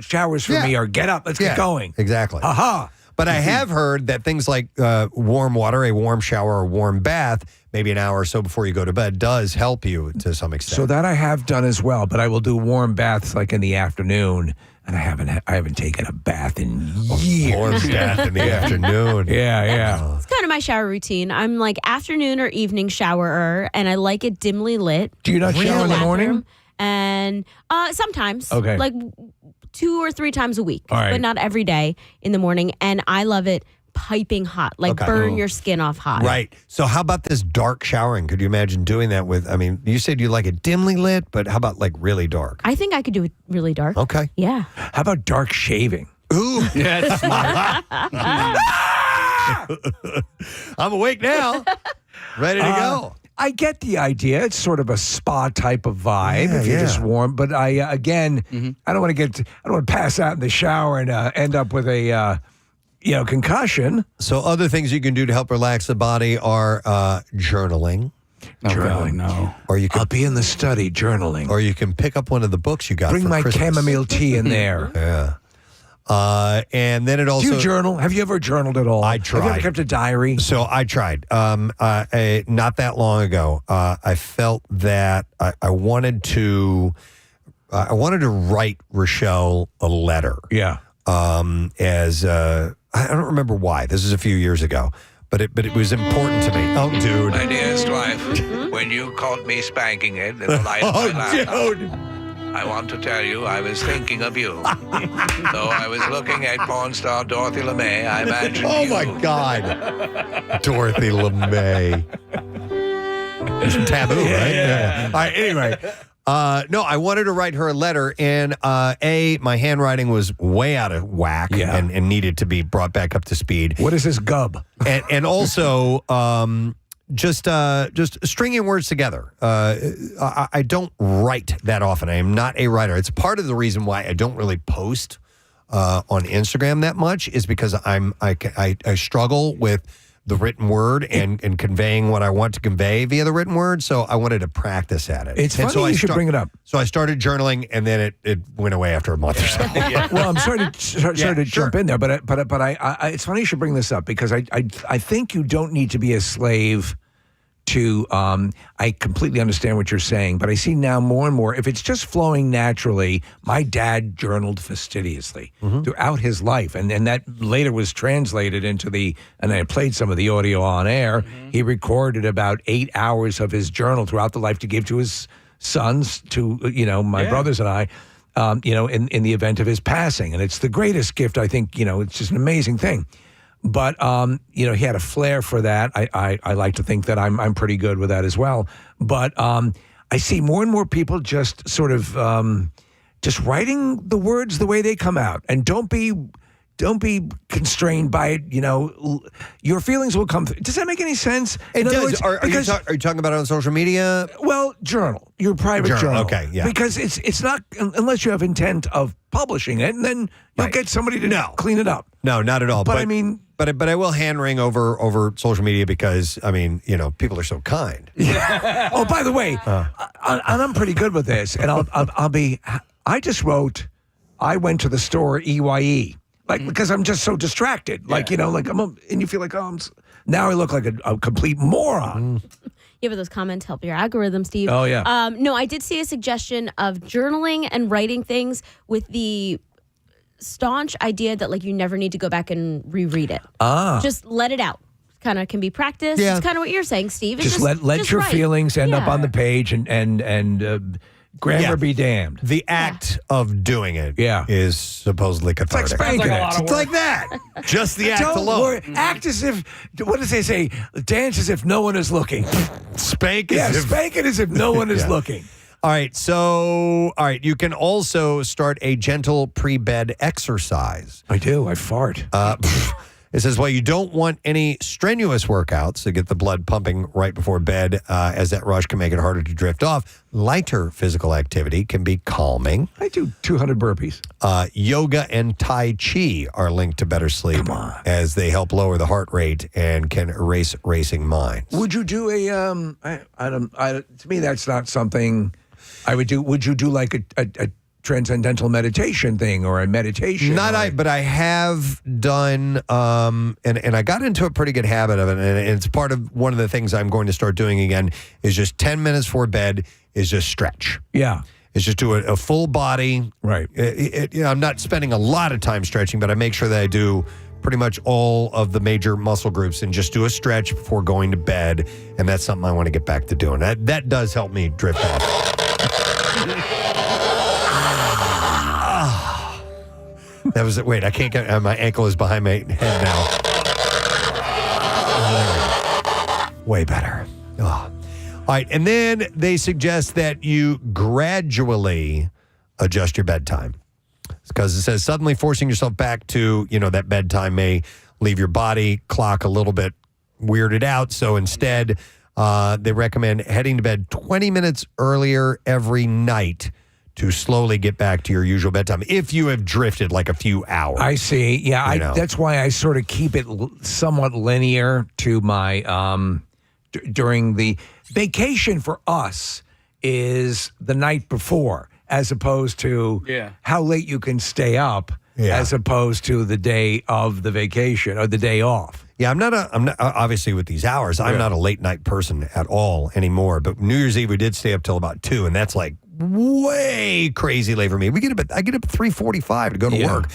Showers for me are get up, let's get going. Exactly. Aha. But I have heard that things like warm water, a warm shower, or warm bath, maybe an hour or so before you go to bed, does help you to some extent. So that I have done as well, but I will do warm baths like in the afternoon, and I haven't taken a bath in years. Warm bath in the afternoon. Yeah. It's kind of my shower routine. I'm like afternoon or evening showerer, and I like it dimly lit. Do you not shower in the morning? And sometimes. Okay. Like 2 or 3 times a week, All right. but not every day in the morning. And I love it piping hot, like burn your skin off hot. Right. So how about this dark showering? Could you imagine doing that with, you said you like it dimly lit, but how about like really dark? I think I could do it really dark. Okay. Yeah. How about dark shaving? Ooh. Yeah, that's smart. I'm awake now. Ready to go. I get the idea. It's sort of a spa type of vibe if you're just warm. But I don't want to pass out in the shower and end up with a concussion. So other things you can do to help relax the body are journaling. Journaling, no. Or you can, I'll be in the study journaling. Or you can pick up one of the books you got. Bring for my Christmas. chamomile tea in there. Yeah. And then it also. Do you journal? Have you ever journaled at all? I tried. Have you ever kept a diary? So I tried. Not that long ago, I felt that I wanted to write Rochelle a letter. Yeah. I don't remember why. This is a few years ago, but it was important to me. Oh, dude. My dearest wife, when you caught me spanking it in the light of my laptop, dude. I want to tell you I was thinking of you. Though I was looking at porn star Dorothy LeMay, I imagined you. Oh, my God. Dorothy LeMay. It's taboo, right? Yeah. All right, anyway. No, I wanted to write her a letter, and my handwriting was way out of whack and needed to be brought back up to speed. What is this gub? And also, just stringing words together. I don't write that often. I am not a writer. It's part of the reason why I don't really post on Instagram that much is because I struggle with the written word and conveying what I want to convey via the written word. So I wanted to practice at it. It's funny you should bring it up. So I started journaling, and then it went away after a month or so. Well, I'm sorry to jump in there, but it's funny you should bring this up because I think you don't need to be a slave to. I completely understand what you're saying, but I see now more and more. If it's just flowing naturally, my dad journaled fastidiously throughout his life, and that later was translated into and I played some of the audio on air. He recorded about 8 hours of his journal throughout the life to give to his sons, to my brothers and I. In the event of his passing. And it's the greatest gift, I think, it's just an amazing thing. But, he had a flair for that. I like to think that I'm pretty good with that as well. But I see more and more people just sort of just writing the words the way they come out. And don't be constrained by it. Your feelings will come through. Does that make any sense? It does. Are you talking about it on social media? Well, journal. Your private journal. Okay, yeah. Because it's not, unless you have intent of publishing it, and then you'll get somebody to clean it up. No, not at all. But I mean... But I will hand wring over social media because, people are so kind. Oh, by the way, and I'm pretty good with this, and I just wrote, I went to the store EYE. Because I'm just so distracted. And you feel like, now I look like a complete moron. Yeah, but those comments help your algorithm, Steve. Oh, yeah. No, I did see a suggestion of journaling and writing things with the staunch idea that, you never need to go back and reread it. Just let it out. Kind of can be practiced. Yeah. It's kind of what you're saying, Steve. Just let your write. feelings end up on the page and grammar be damned. The act of doing it is supposedly cathartic. It's like spanking it. It's like that. Just the act alone. Worry. Act as if, what does they say? Dance as if no one is looking. Spank it as if no one is looking. All right, you can also start a gentle pre-bed exercise. I do. I fart. It says, you don't want any strenuous workouts to get the blood pumping right before bed, as that rush can make it harder to drift off. Lighter physical activity can be calming. I do 200 burpees. Yoga and Tai Chi are linked to better sleep as they help lower the heart rate and can erase racing minds. Would you do to me, that's not something I would do. Would you do like a transcendental meditation thing or a meditation? But I have done, and I got into a pretty good habit of it, and it's part of one of the things I'm going to start doing again is just 10 minutes before bed is just stretch. Yeah. It's just do a full body. Right. I'm not spending a lot of time stretching, but I make sure that I do pretty much all of the major muscle groups and just do a stretch before going to bed, and that's something I want to get back to doing. That does help me drift off. That was it. Wait, I can't get my ankle is behind my head now. Way better. Oh. All right, and then they suggest that you gradually adjust your bedtime. Because it says suddenly forcing yourself back to, that bedtime may leave your body clock a little bit weirded out. So instead, they recommend heading to bed 20 minutes earlier every night to slowly get back to your usual bedtime if you have drifted like a few hours. I see. Yeah, that's why I sort of keep it somewhat linear to my during the vacation for us is the night before, as opposed to how late you can stay up, as opposed to the day of the vacation or the day off. Yeah, I'm not obviously with these hours, I'm not a late night person at all anymore. But New Year's Eve, we did stay up till about 2, and that's like way crazy late for me. I get up at 3:45 to go to work.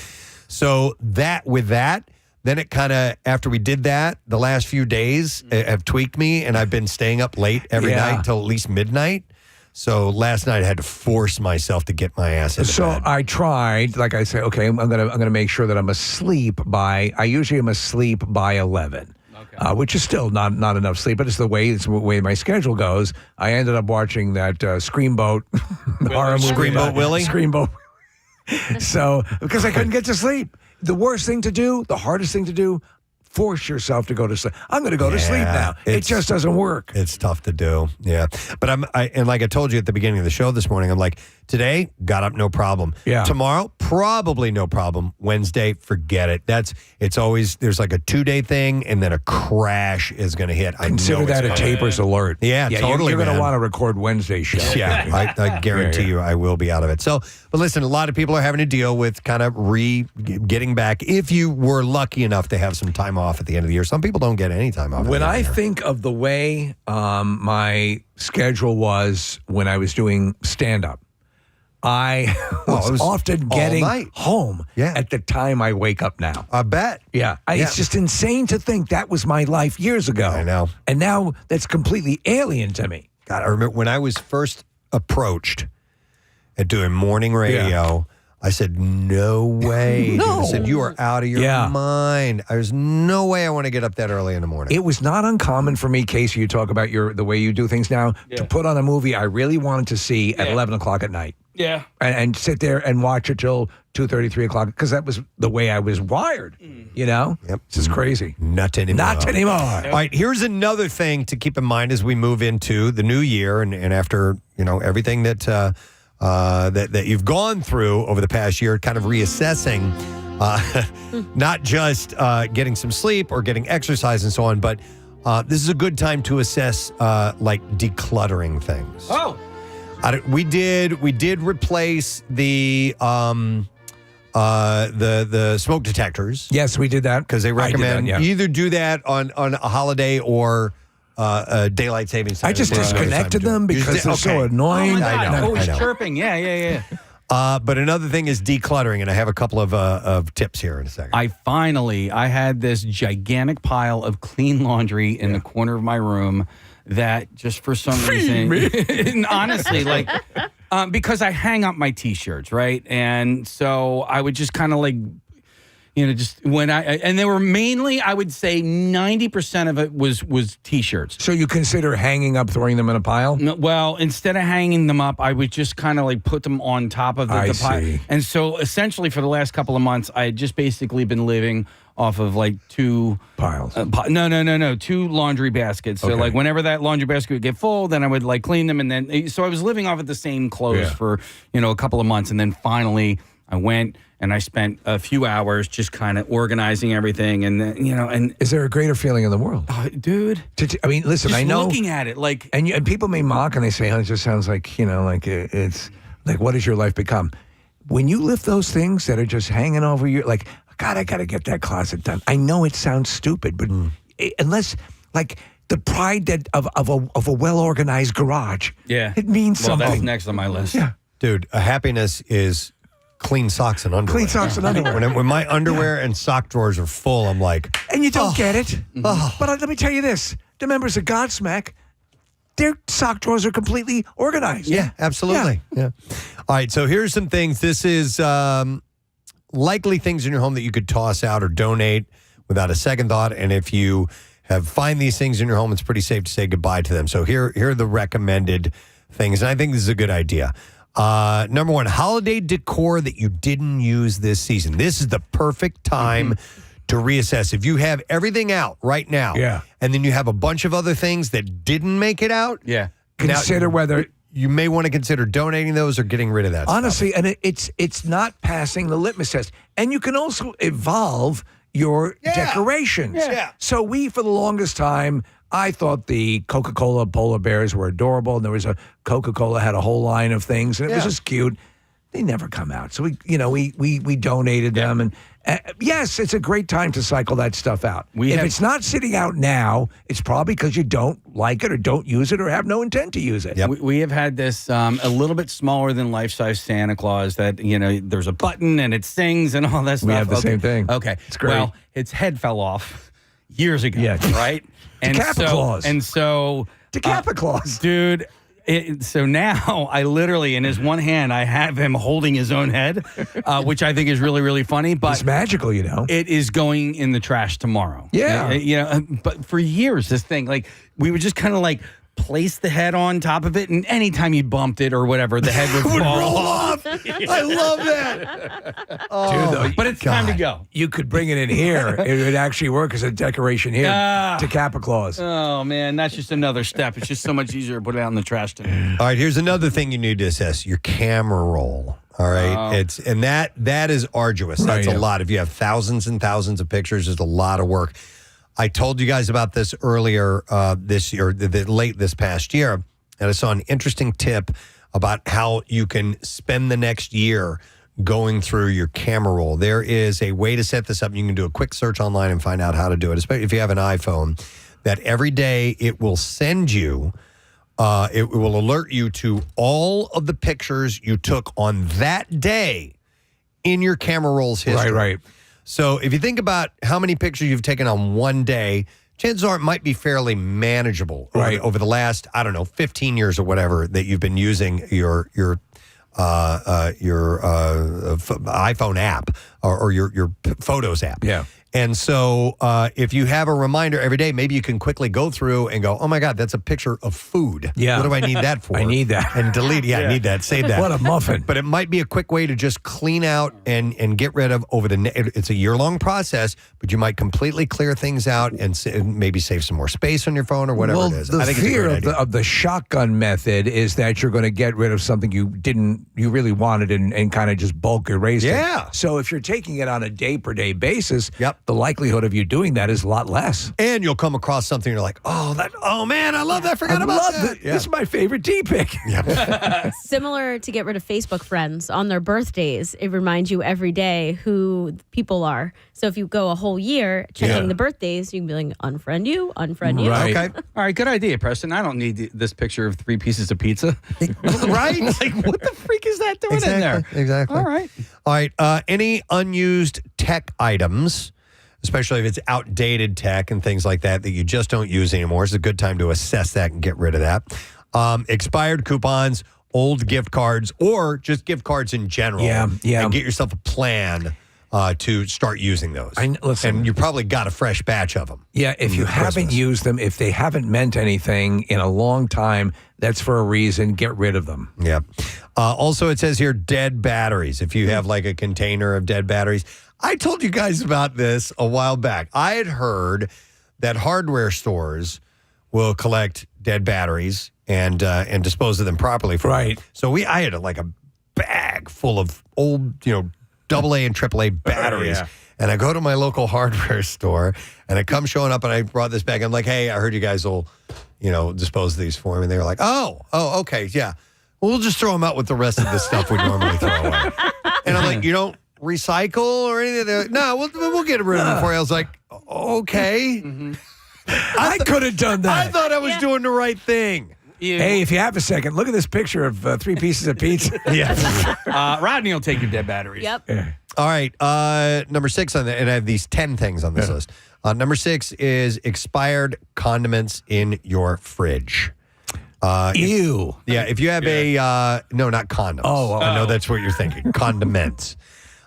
So then it kind of, after we did that, the last few days have tweaked me, and I've been staying up late every night until at least midnight. So last night I had to force myself to get my ass into bed. I tried, like I say, okay, I'm gonna make sure that I'm asleep I usually am asleep by 11. Which is still not enough sleep, but it's the way my schedule goes. I ended up watching that Screamboat horror movie. Screamboat Willie? Screamboat. So, because I couldn't get to sleep. The worst thing to do, the hardest thing to do, force yourself to go to sleep. I'm going to go to sleep now. It just doesn't work. It's tough to do. Yeah. But and like I told you at the beginning of the show this morning, I'm like, today, got up, no problem. Yeah. Tomorrow, probably no problem. Wednesday, forget it. It's always, there's like a 2-day thing, and then a crash is going to hit. Consider that a taper's alert. Yeah, totally. You're going to man. want to record Wednesday's show. Yeah, I guarantee you I will be out of it. So, but listen, a lot of people are having to deal with kind of getting back. If you were lucky enough to have some time off at the end of the year, some people don't get any time off. When I think of the way my schedule was when I was doing stand-up, I was often getting home at the time I wake up now. I bet. Yeah. It's just insane to think that was my life years ago. I know. And now that's completely alien to me. God, I remember when I was first approached at doing morning radio, I said, no way. No. I said, you are out of your mind. There's no way I want to get up that early in the morning. It was not uncommon for me, Casey, you talk about the way you do things now, to put on a movie I really wanted to see at 11 o'clock at night. Yeah. And sit there and watch it till 2:30, 3 o'clock, because that was the way I was wired, you know? Yep. This is crazy. Not anymore. Not anymore. All right, here's another thing to keep in mind as we move into the new year and after, everything that that you've gone through over the past year, kind of reassessing, not just getting some sleep or getting exercise and so on, but this is a good time to assess like decluttering things. Oh. We did replace the smoke detectors. Yes, we did that because they recommend either do that on a holiday or daylight savings time. I just disconnected them because they're so annoying. Oh my God. I know. Always chirping. Yeah. But another thing is decluttering, and I have a couple of tips here in a second. I had this gigantic pile of clean laundry in the corner of my room that just for some reason, honestly, like, because I hang up my T-shirts, right? And so I would just kind of like, just when and they were mainly, I would say 90% of it was T-shirts. So you consider hanging up, throwing them in a pile? No, well, instead of hanging them up, I would just kind of like put them on top of the pile. See. And so essentially for the last couple of months, I had just basically been living off of like two piles. No, two laundry baskets. So like whenever that laundry basket would get full, then I would like clean them, and then so I was living off of the same clothes for a couple of months, and then finally I went and I spent a few hours just kind of organizing everything, and then and is there a greater feeling in the world, dude? I mean, listen, just I know looking at it like, and people may mock and they say, "Oh, it just sounds like like it's like what has your life become?" When you lift those things that are just hanging over your like. God, I got to get that closet done. I know it sounds stupid, but unless, like, the pride of a well-organized garage, it means something. That's next on my list. Yeah. Dude, happiness is clean socks and underwear. Clean socks and underwear. When my underwear and sock drawers are full, I'm like... And you don't get it. But let me tell you this. The members of Godsmack, their sock drawers are completely organized. Yeah, absolutely. Yeah. All right, so here's some things. This is... likely things in your home that you could toss out or donate without a second thought. And if you find these things in your home, it's pretty safe to say goodbye to them. So here are the recommended things. And I think this is a good idea. Number one, holiday decor that you didn't use this season. This is the perfect time to reassess. If you have everything out right now, and then you have a bunch of other things that didn't make it out, consider whether... You may want to consider donating those or getting rid of that Honestly, stuff. And it's not passing the litmus test. And you can also evolve your decorations. Yeah. So for the longest time, I thought the Coca-Cola polar bears were adorable. And there was Coca-Cola had a whole line of things, and it was just cute. They never come out. So we donated them, and yes, it's a great time to cycle that stuff out. If it's not sitting out now, it's probably because you don't like it or don't use it or have no intent to use it. Yep. We have had this a little bit smaller than life-size Santa Claus that, there's a button and it sings and all that stuff. We have the same thing. Okay. It's great. Well, its head fell off years ago, right? Claus. And so... Claus. Dude... So now I literally, in his one hand, I have him holding his own head, which I think is really, really funny. But it's magical, It is going in the trash tomorrow. Yeah. But for years, this thing, like, we would just kind of like place the head on top of it, and anytime you bumped it or whatever, the head would fall off. I love that. Oh, Dude, but it's time to go. You could bring it in here. It would actually work as a decoration here to cap a clause. Oh, man, that's just another step. It's just so much easier to put it out in the trash can. All right, here's another thing you need to assess: your camera roll. All right, that is arduous. That's a lot. If you have thousands and thousands of pictures, it's a lot of work. I told you guys about this earlier this year, late this past year, and I saw an interesting tip about how you can spend the next year going through your camera roll. There is a way to set this up. You can do a quick search online and find out how to do it, especially if you have an iPhone, that every day it will send you, it will alert you to all of the pictures you took on that day in your camera roll's history. Right. So if you think about how many pictures you've taken on one day, chances are it might be fairly manageable over the last, 15 years or whatever that you've been using your iPhone app or your Photos app. Yeah. And so if you have a reminder every day, maybe you can quickly go through and go, oh, my God, that's a picture of food. Yeah. What do I need that for? I need that. And delete. Yeah, I need that. Save that. What a muffin. But it might be a quick way to just clean out and get rid of it's a year-long process, but you might completely clear things out and maybe save some more space on your phone or whatever it is. The I think fear it's a great idea. of the shotgun method is that you're going to get rid of something you really wanted and kind of just bulk erase it. So if you're taking it on a day-per-day basis, the likelihood of you doing that is a lot less. And you'll come across something you're like, oh man, I love that. Forgot about that. This is my favorite D-pick. Similar to get rid of Facebook friends on their birthdays, it reminds you every day who people are. So if you go a whole year checking the birthdays, you can be like, unfriend you. Right. Okay. All right, good idea, Preston. I don't need this picture of 3 pieces of pizza. Right? Like, what the freak is that doing in there? Exactly. All right. All right. Any unused tech items, especially if it's outdated tech and things like that you just don't use anymore, it's a good time to assess that and get rid of that. Expired coupons, old gift cards, or just gift cards in general. Yeah. And get yourself a plan to start using those. Listen, and you probably got a fresh batch of them. Yeah, if you haven't used them, if they haven't meant anything in a long time, that's for a reason. Get rid of them. Yeah. Also, it says here, dead batteries. If you have like a container of dead batteries. I told you guys about this a while back. I had heard that hardware stores will collect dead batteries and dispose of them properly. So I had a bag full of old, AA and AAA batteries. And I go to my local hardware store and I come showing up and I brought this bag. I'm like, hey, I heard you guys will, dispose of these for me. And they were like, oh, okay, yeah. Well, we'll just throw them out with the rest of the stuff we normally throw away. And I'm like, you don't recycle or anything? They're like, no, we'll get rid of them for you. I was like, okay. I could have done that. I thought I was doing the right thing. Hey, if you have a second, look at this picture of 3 pieces of pizza. Rodney will take your dead batteries. Yep. Yeah. All right. Number 6 on and I have these 10 things on this list. Number 6 is expired condiments in your fridge. Ew. If you have no, not condoms. I know that's what you're thinking. Condiments.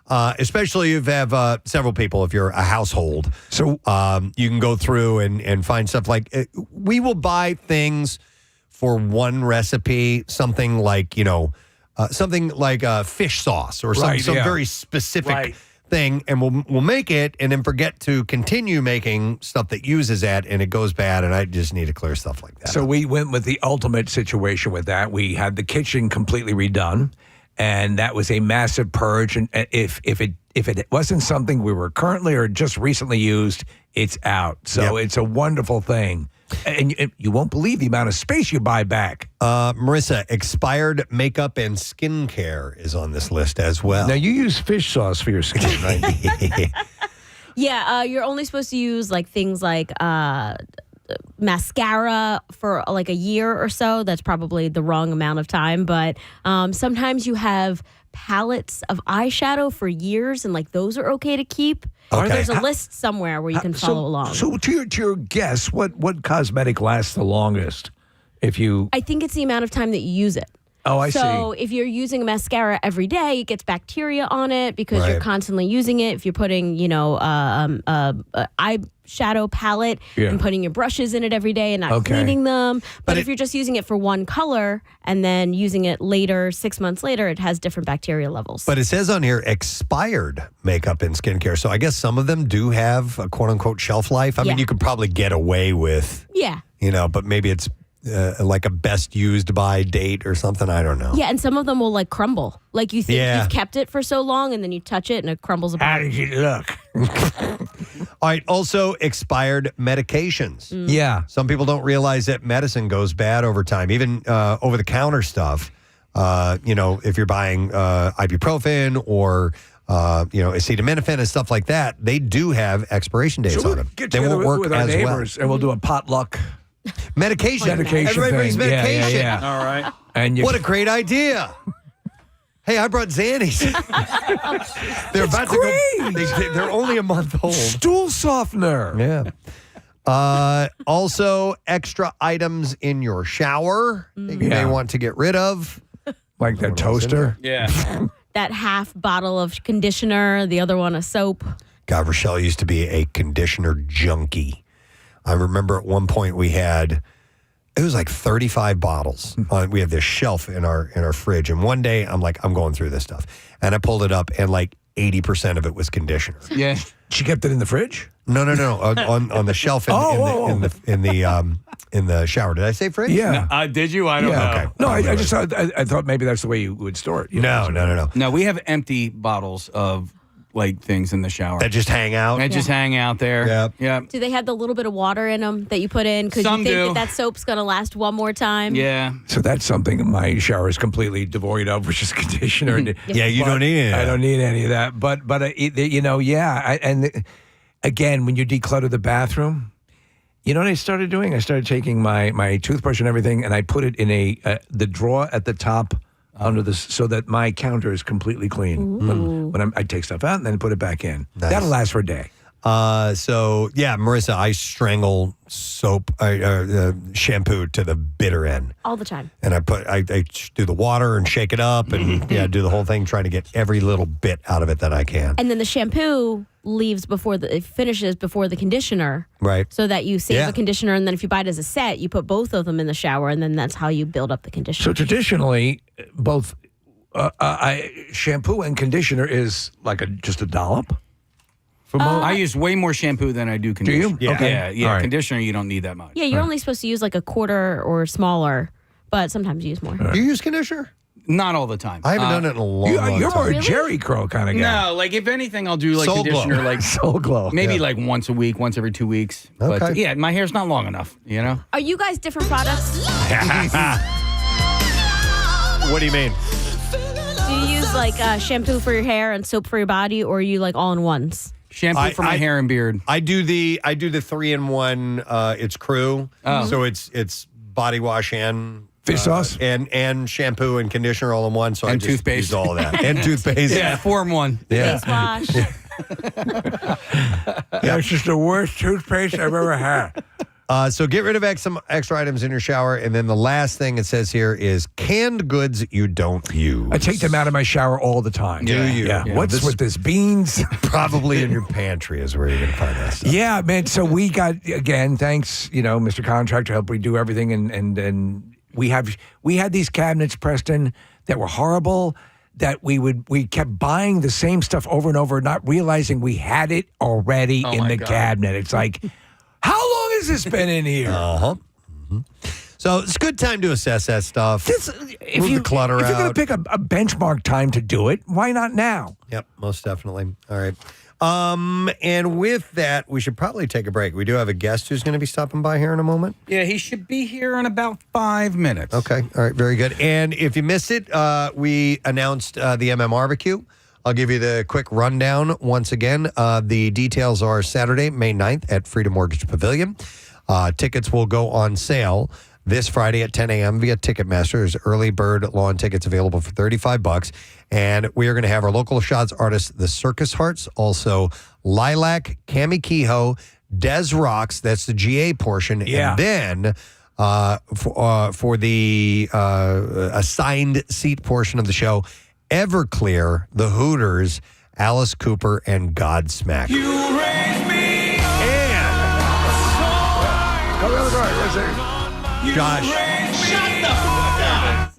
Especially if you have several people, if you're a household. So you can go through and find stuff like, we will buy things for one recipe, something like, fish sauce or some very specific thing, and we'll make it and then forget to continue making stuff that uses that, and it goes bad, and I just need to clear stuff like that. So we went with the ultimate situation with that. We had the kitchen completely redone, and that was a massive purge. And if it wasn't something we were currently or just recently used, it's out. So it's a wonderful thing. And you won't believe the amount of space you buy back. Marissa, expired makeup and skincare is on this list as well. Now, you use fish sauce for your skin, right? Yeah, you're only supposed to use things like mascara for a year or so. That's probably the wrong amount of time. But sometimes you have palettes of eyeshadow for years, and those are okay to keep. Okay. There's a list somewhere where you can follow along. So to your guess, what cosmetic lasts the longest? I think it's the amount of time that you use it. Oh, I see. So if you're using a mascara every day, it gets bacteria on it because you're constantly using it. If you're putting, eyeshadow palette and putting your brushes in it every day and not cleaning them. But if you're just using it for one color and then using it later, 6 months later, it has different bacteria levels. But it says on here expired makeup and skincare. So I guess some of them do have a quote unquote shelf life. I mean, you could probably get away with, but maybe it's like a best used by date or something. I don't know. Yeah, and some of them will like crumble. Like you think you've kept it for so long and then you touch it and it crumbles apart. How did it look? All right. Also, expired medications. Yeah. Some people don't realize that medicine goes bad over time, even over the counter stuff. If you're buying ibuprofen or acetaminophen and stuff like that, they do have expiration dates on them. They won't work with our as neighbors and we'll do a potluck medication. Medication Everybody brings thing. medication. Yeah. All right. And what a great idea. Hey, I brought Xannies. They're about to go. They're only a month old. Stool softener. Yeah. Also, extra items in your shower that you may want to get rid of. Like that toaster. Yeah. That half bottle of conditioner, the other one a soap. God, Rochelle used to be a conditioner junkie. I remember at one point it was like 35 bottles. We have this shelf in our fridge. And one day I'm like, I'm going through this stuff. And I pulled it up and like 80% of it was conditioner. Yeah. She kept it in the fridge? No. on the shelf in the shower. Did I say fridge? Yeah. Did you? I don't know. Okay. No, I just thought, I thought maybe that's the way you would store it. No. No, we have empty bottles of like things in the shower that just hang out. That just hang out there. Yeah. Do they have the little bit of water in them that you put in? Because you Some think do. that soap's going to last one more time? Yeah. So that's something my shower is completely devoid of, which is conditioner. Yeah, you don't need any of that. I don't need any of that. But again, when you declutter the bathroom, you know what I started doing? I started taking my toothbrush and everything, and I put it in the drawer at the top under this, so that my counter is completely clean. When I take stuff out and then put it back in. Nice. That'll last for a day. Marissa, I strangle soap, shampoo to the bitter end. All the time. And I do the water and shake it up and do the whole thing, trying to get every little bit out of it that I can. And then the shampoo leaves it finishes before the conditioner. Right. So that you save the conditioner, and then if you buy it as a set, you put both of them in the shower, and then that's how you build up the conditioner. So traditionally, both shampoo and conditioner is like just a dollop? I use way more shampoo than I do conditioner. Do you? Okay. Yeah. All right. Conditioner, you don't need that much. Yeah, you're only supposed to use like a quarter or smaller, but sometimes you use more. Do you use conditioner? Not all the time. I haven't done it in a long time. You're more a Jerry Curl kind of guy. No, like if anything, I'll do like Soul conditioner, Glow. like Soul Glow. maybe like once a week, once every 2 weeks. Okay. But yeah, my hair's not long enough. Are you guys different products? What do you mean? Do you use like shampoo for your hair and soap for your body, or are you like all in ones? Shampoo for my hair and beard. I do the 3-in-1. It's Crew, so it's body wash and fish sauce and shampoo and conditioner all in one. So And I just toothpaste. use all of that and toothpaste. Yeah, 4-in-1. Yeah. Face wash. That's just the worst toothpaste I've ever had. So get rid of some extra items in your shower. And then the last thing it says here is canned goods you don't use. I take them out of my shower all the time. Do you? Yeah. Yeah. What's with this? Beans? Probably in your pantry is where you're going to find that stuff. Yeah, man. So we got, again, thanks, Mr. Contractor, help we do everything. And we had these cabinets, Preston, that were horrible, that we kept buying the same stuff over and over, not realizing we had it already in the cabinet. It's like, how long has this been in here? Uh-huh. Mm-hmm. So it's a good time to assess that stuff. If the clutter you're going out. to pick a benchmark time to do it, why not now? Yep, most definitely. All right. And with that, we should probably take a break. We do have a guest who's going to be stopping by here in a moment. Yeah, he should be here in about 5 minutes. Okay. All right. Very good. And if you missed it, we announced the MMRBQ. I'll give you the quick rundown once again. The details are Saturday, May 9th at Freedom Mortgage Pavilion. Tickets will go on sale this Friday at 10 a.m. via Ticketmaster. There's early bird lawn tickets available for $35. And we are going to have our local shots artists, the Circus Hearts, also Lilac, Cami Kehoe, Des Rocks, that's the GA portion. Yeah. And then for the assigned seat portion of the show, Everclear, The Hooters, Alice Cooper, and Godsmack. You raise me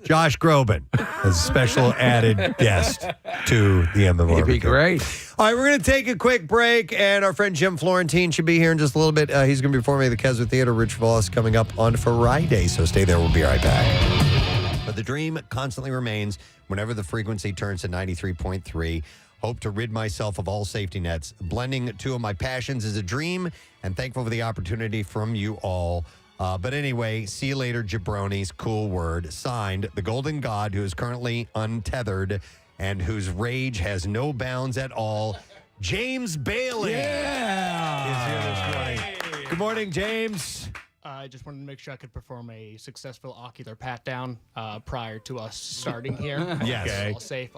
Josh Groban as a special added guest to the MMRBQ. He'd be great. All right, we're going to take a quick break, and our friend Jim Florentine should be here in just a little bit. He's going to be performing at the Keswick Theater. Rich Voss coming up on Friday, so stay there. We'll be right back. But the dream constantly remains whenever the frequency turns to 93.3. Hope to rid myself of all safety nets. Blending two of my passions is a dream, and thankful for the opportunity from you all. But anyway, see you later, jabronis. Cool word. Signed, the Golden God, who is currently untethered and whose rage has no bounds at all, James Bailey. Yeah. Is here this morning. Good morning, James. I just wanted to make sure I could perform a successful ocular pat down prior to us starting here. Yes. Okay. All safe.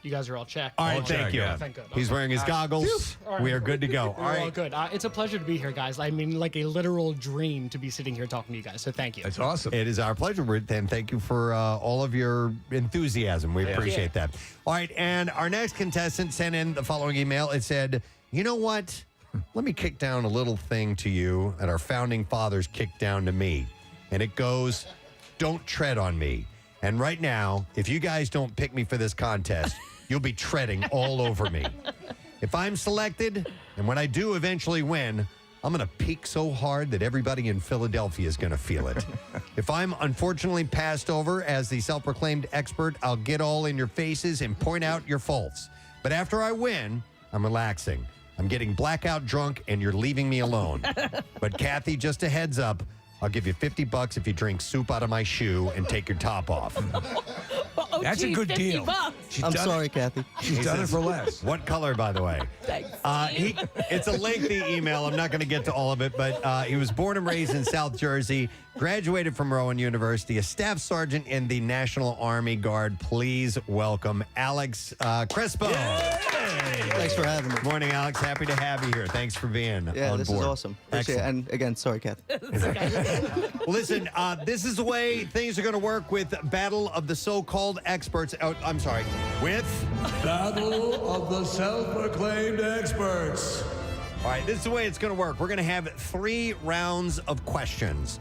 You guys are all checked. All right, thank you. Thank God. He's wearing his goggles. We are good to go. We're all good. It's a pleasure to be here, guys. I mean, like a literal dream to be sitting here talking to you guys. So thank you. That's awesome. It is our pleasure, and thank you for all of your enthusiasm. We appreciate that. All right, and our next contestant sent in the following email. It said, you know what? Let me kick down a little thing to you that our founding fathers kicked down to me. And it goes, don't tread on me. And right now, if you guys don't pick me for this contest, you'll be treading all over me. If I'm selected, and when I do eventually win, I'm going to peak so hard that everybody in Philadelphia is going to feel it. If I'm unfortunately passed over as the self-proclaimed expert, I'll get all in your faces and point out your faults. But after I win, I'm relaxing. I'm getting blackout drunk, and you're leaving me alone. But Kathy, just a heads up, I'll give you $50 if you drink soup out of my shoe and take your top off. That's a good deal. I'm sorry, Kathy. She's done it for less. What color, by the way? Thanks. It's a lengthy email. I'm not going to get to all of it, but he was born and raised in South Jersey, graduated from Rowan University, a staff sergeant in the National Army Guard. Please welcome Alex Crespo. Thanks for having me. Good morning, Alex. Happy to have you here. Thanks for being on board. This is awesome. Appreciate it. And again, sorry, Kathy. Well, listen, this is the way things are going to work with Battle of the So-Called Experts. Oh, I'm sorry. With Battle of the Self-Proclaimed Experts. All right, this is the way it's going to work. We're going to have 3 rounds of questions.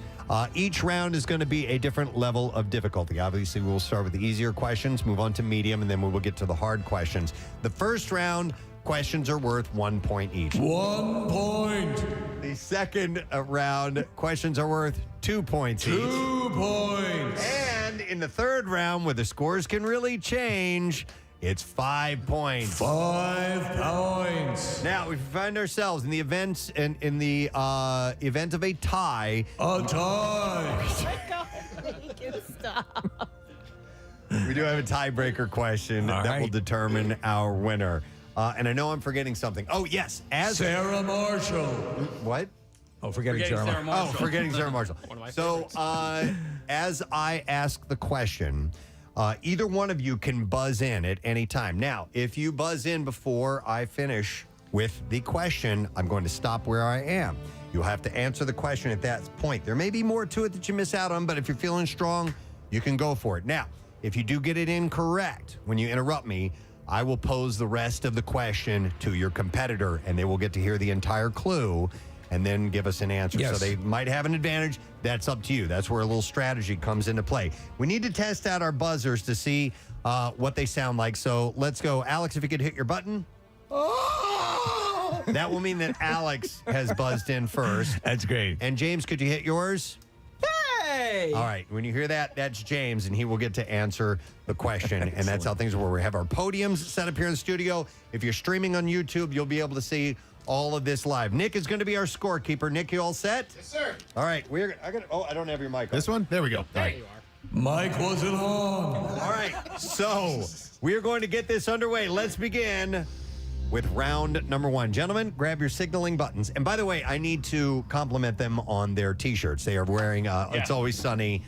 Each round is going to be a different level of difficulty. Obviously, we'll start with the easier questions, move on to medium, and then we will get to the hard questions. The first round, questions are worth 1 point each. 1 point. The second round, questions are worth 2 points each. 2 points. And in the third round, where the scores can really change, it's 5 points. 5 points. Now, if we find ourselves in the event event of a tie. A tie. Oh my God, make it stop. We do have a tiebreaker question that will determine our winner. And I know I'm forgetting something. Oh, yes. Sarah Marshall. What? Oh, forgetting Sarah Marshall. Oh, forgetting Sarah Marshall. So, as I ask the question, either one of you can buzz in at any time. Now, if you buzz in before I finish with the question, I'm going to stop where I am. You'll have to answer the question at that point. There may be more to it that you miss out on, but if you're feeling strong, you can go for it. Now, if you do get it incorrect when you interrupt me, I will pose the rest of the question to your competitor, and they will get to hear the entire clue and then give us an answer. Yes. So they might have an advantage. That's up to you. That's where a little strategy comes into play. We need to test out our buzzers to see what they sound like. So let's go. Alex, if you could hit your button. That will mean that Alex has buzzed in first. That's great. And James, could you hit yours? Hey! All right. When you hear that, that's James, and he will get to answer the question. And that's how things work. We have our podiums set up here in the studio. If you're streaming on YouTube, you'll be able to see all of this live. Nick is going to be our scorekeeper. Nick, you all set? Yes, sir. All right. I don't have your mic on. This one? There we go. There you are. Mic wasn't on. All right. So we are going to get this underway. Let's begin with round number 1. Gentlemen, grab your signaling buttons. And by the way, I need to compliment them on their T-shirts. They are wearing It's Always Sunny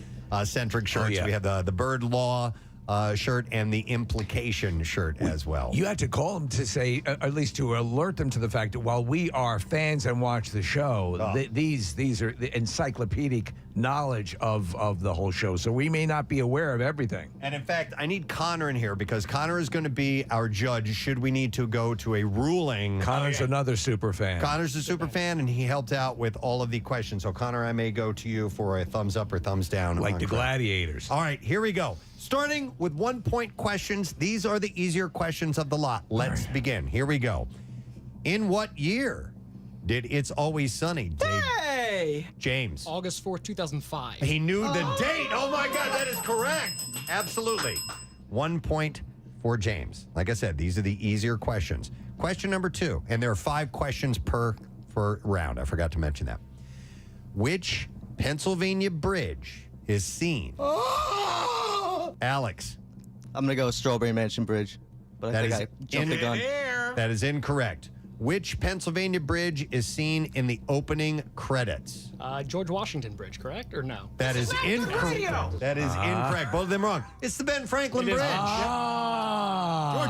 centric shirts. We have the Bird Law shirt and the Implication shirt as well. You had to call them to say, at least to alert them to the fact that while we are fans and watch the show, these are the encyclopedic knowledge of the whole show, so we may not be aware of everything. And in fact, I need Connor in here because Connor is going to be our judge should we need to go to a ruling. Connor's another super fan. Connor's a super fan, and he helped out with all of the questions. So, Connor, I may go to you for a thumbs up or thumbs down. Like the gladiators. All right, here we go. Starting with 1-point questions. These are the easier questions of the lot. Let's begin. Here we go. In what year did It's Always Sunny debut? James. August 4th, 2005. He knew the date. Oh, my God, that is correct. Absolutely. 1 point for James. Like I said, these are the easier questions. Question number 2, and there are 5 questions per round. I forgot to mention that. Which Pennsylvania bridge is seen? Alex. I'm going to go Strawberry Mansion Bridge, but I think I jumped the gun. That is incorrect. Which Pennsylvania bridge is seen in the opening credits? George Washington Bridge, correct? Or no? That is incorrect. That is incorrect. Both of them wrong. It's the Ben Franklin Bridge. George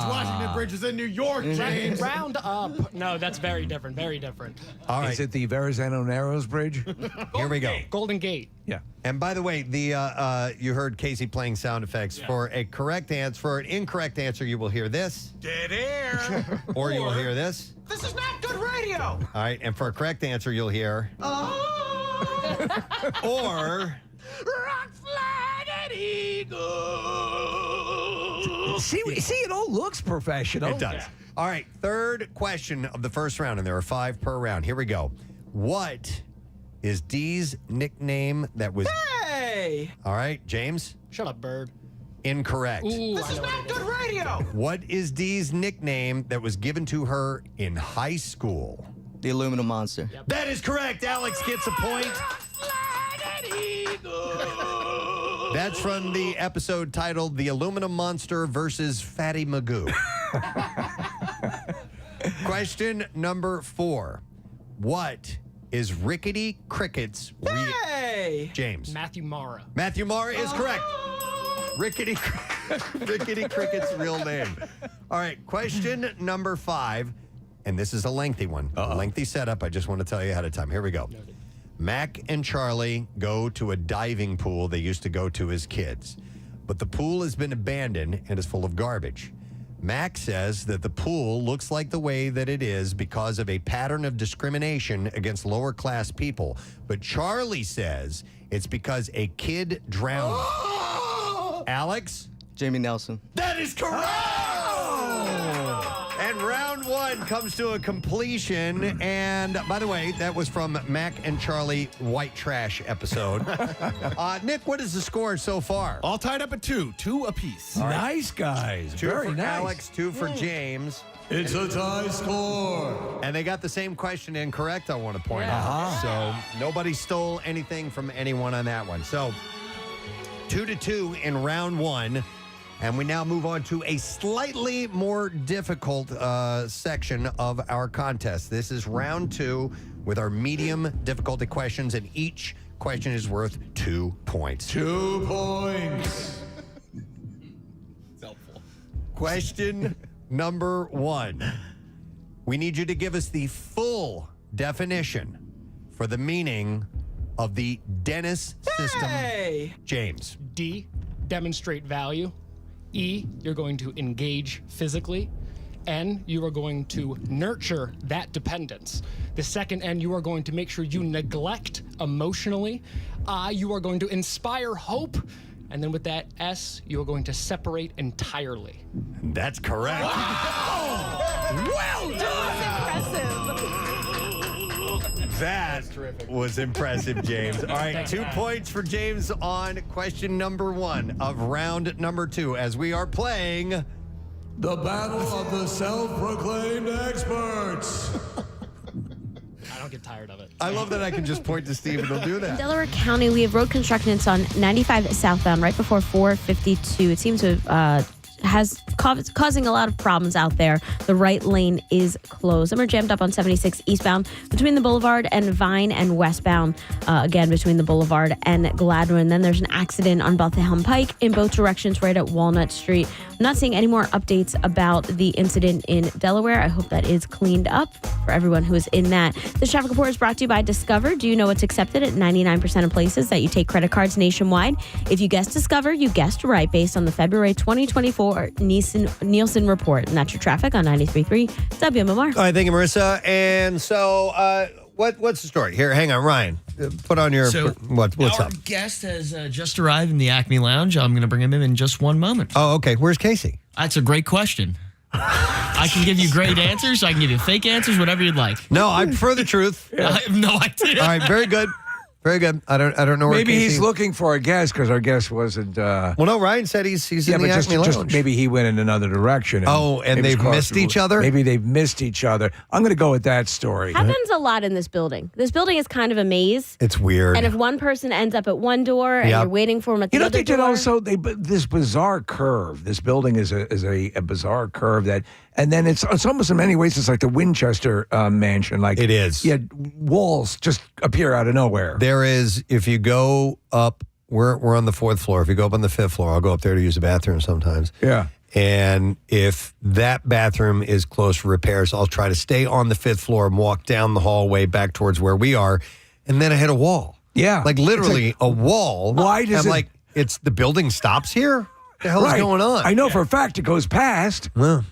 Washington Bridge is in New York, James. Round up. No, that's very different. Very different. All right. Is it the Verrazano Narrows Bridge? Here we go. Golden Gate. Yeah. And by the way, you heard Casey playing sound effects. Yeah. For an incorrect answer, you will hear this. Dead air. Or you will hear this. This is not good radio. All right, and for a correct answer, you'll hear. Or. Rock-flagged eagle. See, it all looks professional. It does. Yeah. All right, third question of the first round, and there are 5 per round. Here we go. What is Dee's nickname that was... Hey! All right, James? Shut up, bird. Incorrect. Ooh, this is not good radio. What is Dee's nickname that was given to her in high school? The Aluminum Monster. Yep. That is correct. Alex gets a point. That's from the episode titled The Aluminum Monster versus Fatty Magoo. Question number 4. What is Rickety Cricket's James? Matthew Mara. Matthew Mara is correct. Rickety Cricket's real name. All right, question number 5, and this is a lengthy one. A lengthy setup. I just want to tell you ahead of time. Here we go. Noted. Mac and Charlie go to a diving pool they used to go to as kids, but the pool has been abandoned and is full of garbage. Mac says that the pool looks like the way that it is because of a pattern of discrimination against lower class people, but Charlie says it's because a kid drowned. Alex? Jamie Nelson. That is correct! And round 1 comes to a completion. And by the way, that was from Mac and Charlie White Trash episode. Nick, what is the score so far? All tied up at 2 apiece. Right. Nice, guys. 2 Very for nice. Alex, 2 for James. It's a tie score. And they got the same question incorrect, I want to point out. So nobody stole anything from anyone on that one. So 2-2 in round 1. And we now move on to a slightly more difficult section of our contest. This is round 2 with our medium difficulty questions, and each question is worth 2 points. 2 points. It's helpful. Question number 1. We need you to give us the full definition for the meaning of the Dennis system. James. D, demonstrate value. E, you're going to engage physically. N, you are going to nurture that dependence. The second N, you are going to make sure you neglect emotionally. I, you are going to inspire hope. And then with that S, you are going to separate entirely. That's correct. Wow! Well done! That was impressive, James. All right, 2 points for James on question number 1 of round number 2 as we are playing the battle of the self-proclaimed experts. I don't get tired of it. I love that I can just point to Steve and he'll do that. In Delaware County, we have road construction. It's on 95 southbound right before 452. It seems to has causing a lot of problems out there. The right lane is closed. Some are jammed up on 76 eastbound between the Boulevard and Vine, and westbound, again, between the Boulevard and Gladwin. Then there's an accident on Bethlehem Pike in both directions right at Walnut Street. I'm not seeing any more updates about the incident in Delaware. I hope that is cleaned up for everyone who is in that. This traffic report is brought to you by Discover. Do you know what's accepted at 99% of places that you take credit cards nationwide? If you guessed Discover, you guessed right based on the February 2024 Nielsen report. And that's your traffic on 93.3 WMMR. All right, thank you, Marissa. And so, what's the story? Here, hang on, Ryan. Put on your what's our up? guest has just arrived in the Acme Lounge. I'm going to bring him in just one moment. Oh, okay. Where's Casey? That's a great question. I can give you great answers. I can give you fake answers, whatever you'd like. No, I prefer the truth. I have no idea. All right, very good. Very good. I don't know where Maybe Casey... he's looking for a guest because our guest wasn't. Well, no, Ryan said he's in the Acme Lounge. Just maybe he went in another direction. And they've missed each other? Maybe they've missed each other. I'm going to go with that story. Happens a lot in this building. This building is kind of a maze. It's weird. And if one person ends up at one door and you're waiting for them at the other door. They this bizarre curve. This building is a bizarre curve that, and then it's almost in many ways it's like the Winchester mansion. Like it is. Yeah, walls just appear out of nowhere. There is, if you go up, we're on the 4th floor. If you go up on the 5th floor, I'll go up there to use the bathroom sometimes. Yeah. And if that bathroom is close for repairs, I'll try to stay on the 5th floor and walk down the hallway back towards where we are. And then I hit a wall. Yeah. Like literally a wall. Why does I'm like, it's the building stops here? What the hell is going on? I know for a fact it goes past. Well,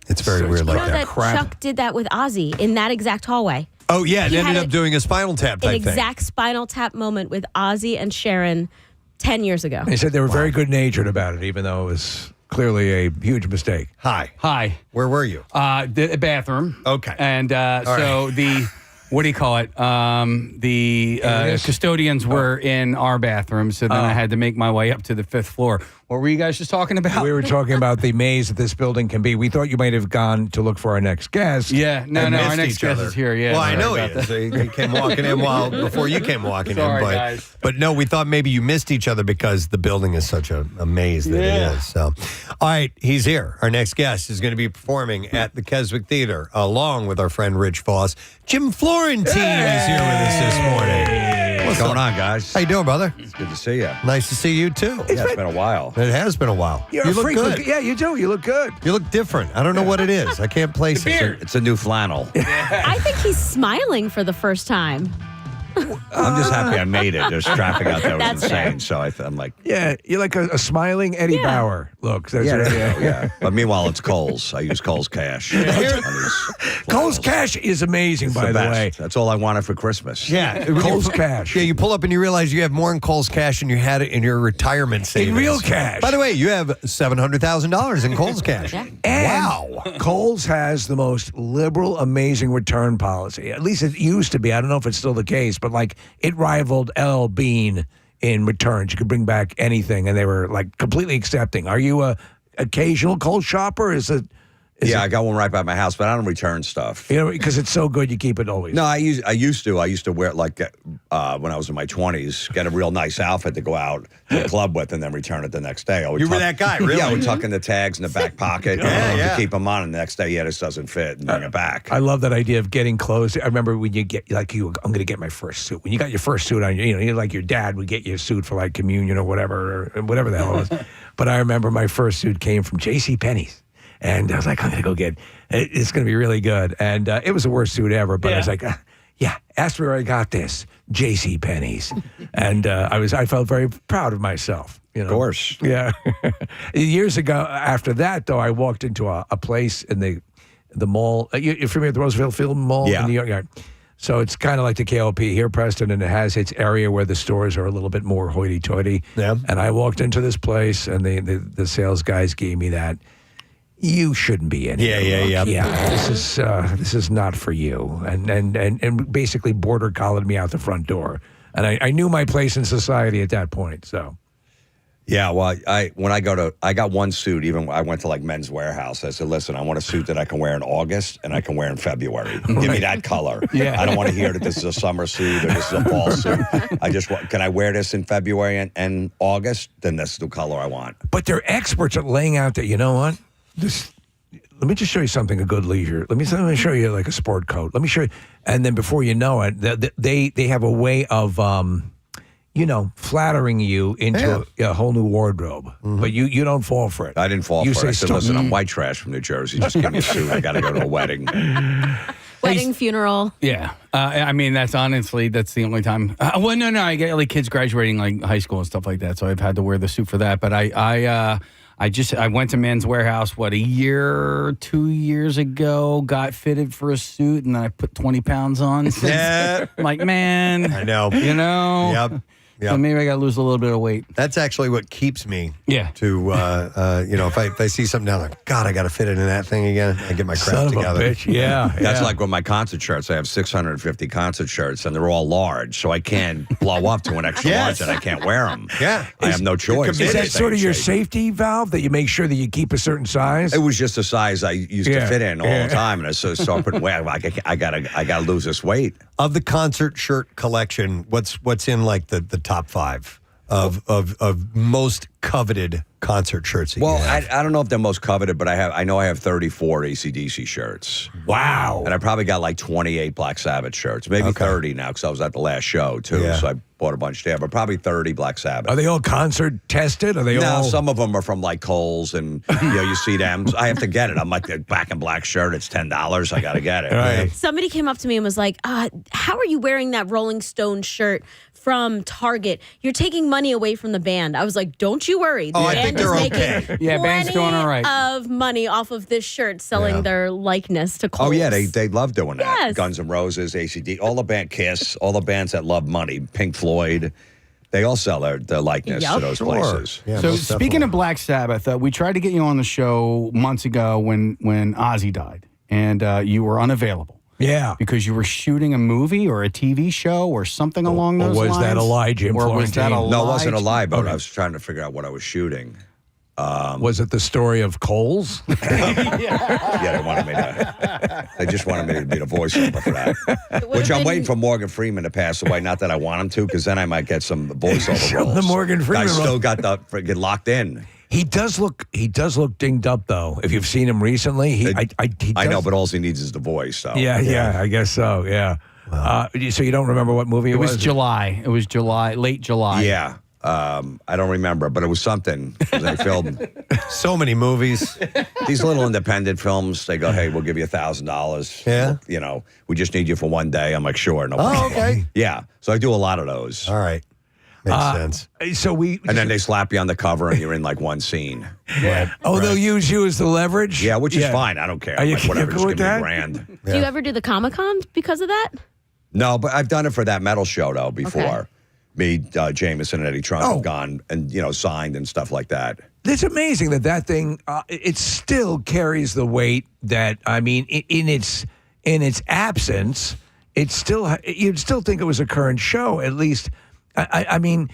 it's very weird like that. Chuck did that with Ozzy in that exact hallway. Oh, yeah. It He ended had up doing a Spinal Tap type An exact Spinal Tap moment with Ozzy and Sharon 10 years ago. They said they were very good-natured about it, even though it was clearly a huge mistake. Hi. Where were you? The bathroom. Okay. And so the, what do you call it? The custodians were in our bathroom, so then I had to make my way up to the 5th floor. What were you guys just talking about? We were talking about the maze that this building can be. We thought you might have gone to look for our next guest. Yeah, no, our next guest is here. Yeah, well, I know he is. He came walking in before you came walking in. But no, we thought maybe you missed each other because the building is such a maze that it is. So, all right, he's here. Our next guest is going to be performing at the Keswick Theater along with our friend Rich Voss. Jim Florentine is here with us this morning. What's going on, guys? How you doing, brother? It's good to see you. Nice to see you, too. It's been a while. It has been a while. You look good. Yeah, you do. You look good. You look different. I don't know what it is. I can't place it. It's a new flannel. I think he's smiling for the first time. I'm just happy I made it. There's traffic out there. It was That's fair. insane. So I'm like, Yeah, you're like a smiling Eddie Bauer look. That's yeah. But meanwhile, it's Kohl's. I use Kohl's Cash. Kohl's Cash is amazing, by the way. That's all I wanted for Christmas. Yeah. Kohl's Cash. Yeah, you pull up and you realize you have more in Kohl's Cash than you had it in your retirement savings. In real cash. By the way, you have $700,000 in Kohl's Cash. Yeah. Wow. Kohl's has the most liberal, amazing return policy. At least it used to be. I don't know if it's still the case, but like it rivaled LL Bean in returns. You could bring back anything, and they were like completely accepting. Are you a occasional Kohl's shopper? I got one right by my house, but I don't return stuff. You know, because it's so good, you keep it always. No, I used to wear it like when I was in my 20s, get a real nice outfit to go out to the club with, and then return it the next day. You were that guy, really? Yeah, I would tuck in the tags in the back pocket to keep them on, and the next day, this doesn't fit, and bring it back. I love that idea of getting clothes. I remember when you get I'm going to get my first suit. When you got your first suit on, you're like your dad would get you a suit for like communion or whatever the hell it was. But I remember my first suit came from JCPenney's. And I was like, I'm going to go get it. It's going to be really good. And it was the worst suit ever. But I was like, ask me where I got this. JCPenney's. And I felt very proud of myself. You know? Of course. Yeah. Years ago, after that, though, I walked into a place in the mall. You're familiar with the Roosevelt Field Mall in New York? Yeah. So it's kind of like the KOP here, Preston, and it has its area where the stores are a little bit more hoity-toity. Yeah. And I walked into this place, and the sales guys gave me that. You shouldn't be in here. Yeah. This is not for you. And basically border collared me out the front door. And I knew my place in society at that point. So. Yeah, well, I got one suit. Even I went to like Men's Warehouse. I said, listen, I want a suit that I can wear in August and I can wear in February. Give me that color. Yeah. I don't want to hear that this is a summer suit or this is a fall suit. I just want, can I wear this in February and August? Then that's the color I want. But they're experts at laying out that, you know what? Let me just show you something, a good leisure. Let me show you like a sport coat. Let me show you. And then before you know it, they have a way of, flattering you into a whole new wardrobe. Mm-hmm. But you don't fall for it. I didn't fall for it. I said, listen, I'm white trash from New Jersey. Just give me a suit. I got to go to a wedding. Wedding, funeral. Yeah. I mean, that's the only time. No. I get like kids graduating like high school and stuff like that. So I've had to wear the suit for that. But I went to Men's Warehouse, 2 years ago, got fitted for a suit, and then I put 20 pounds on. Yeah. I'm like, man. I know. Yep. So maybe I got to lose a little bit of weight. That's actually what keeps me. Yeah. To if I see something down there, God, I got to fit it in that thing again. I get my crap together. Bitch. Yeah. That's like with my concert shirts. I have 650 concert shirts, and they're all large, so I can't blow up to an extra large, and I can't wear them. Yeah. I have no choice. Is that sort of your safety valve that you make sure that you keep a certain size? It was just a size I used to fit in all the time, and I started putting weight. I gotta lose this weight. Of the concert shirt collection, what's in like the top 5 of most coveted concert shirts? I don't know if they're most coveted, but I know I have 34 AC/DC shirts. Wow. And I probably got like 28 Black Sabbath shirts, maybe 30 now because I was at the last show too. Yeah. So I bought a bunch there, but probably 30 Black Sabbath. Are they all concert tested? Are they all? No, some of them are from like Kohl's, and you see them. I have to get it. I'm like the black and black shirt. It's $10. I got to get it. Right. Somebody came up to me and was like, how are you wearing that Rolling Stone shirt from Target? You're taking money away from the band. I was like, don't you worry. The I think band they're is making okay. Yeah, band's doing all right. of money off of this shirt, selling their likeness to Kohl's. Oh yeah, they love doing that. Yes. Guns N' Roses, ACD, all the band Kiss, all the bands that love money, Pink Floyd, they all sell their likeness to those places. Yeah, So speaking of Black Sabbath, we tried to get you on the show months ago when Ozzy died, and you were unavailable. Yeah. Because you were shooting a movie or a TV show or something along those lines. Or was that a lie, Jim Or was that a Florentine? lie? No, it wasn't a lie, but I was trying to figure out what I was shooting. Was it the story of Kohl's? Yeah, they wanted me to. They just wanted me to be the voiceover for that. Which I'm waiting for Morgan Freeman to pass away. Not that I want him to, because then I might get some voiceover roles. The Morgan Freeman I still role. got the freaking locked in. He does look dinged up though. If you've seen him recently, he I know, but all he needs is the voice. So. Yeah, I guess so. Yeah. So you don't remember what movie it was? It was July. It was July, late July. Yeah. I don't remember, but it was something. They filmed so many movies. These little independent films. They go, "Hey, we'll give you $1,000. Yeah, we just need you for one day." I'm like, "Sure, no problem." Okay. Yeah, so I do a lot of those. All right, makes sense. So and then they slap you on the cover, and you're in like one scene. They'll use you as the leverage. Yeah, which is fine. I don't care. Are you like, whatever, just with give me that? $1,000. Do you ever do the Comic-Con because of that? No, but I've done it for that metal show though before. Okay. Me, Jameson, and Eddie Trunk have gone and signed and stuff like that. It's amazing that thing it still carries the weight that in its absence, you'd still think it was a current show at least. I mean,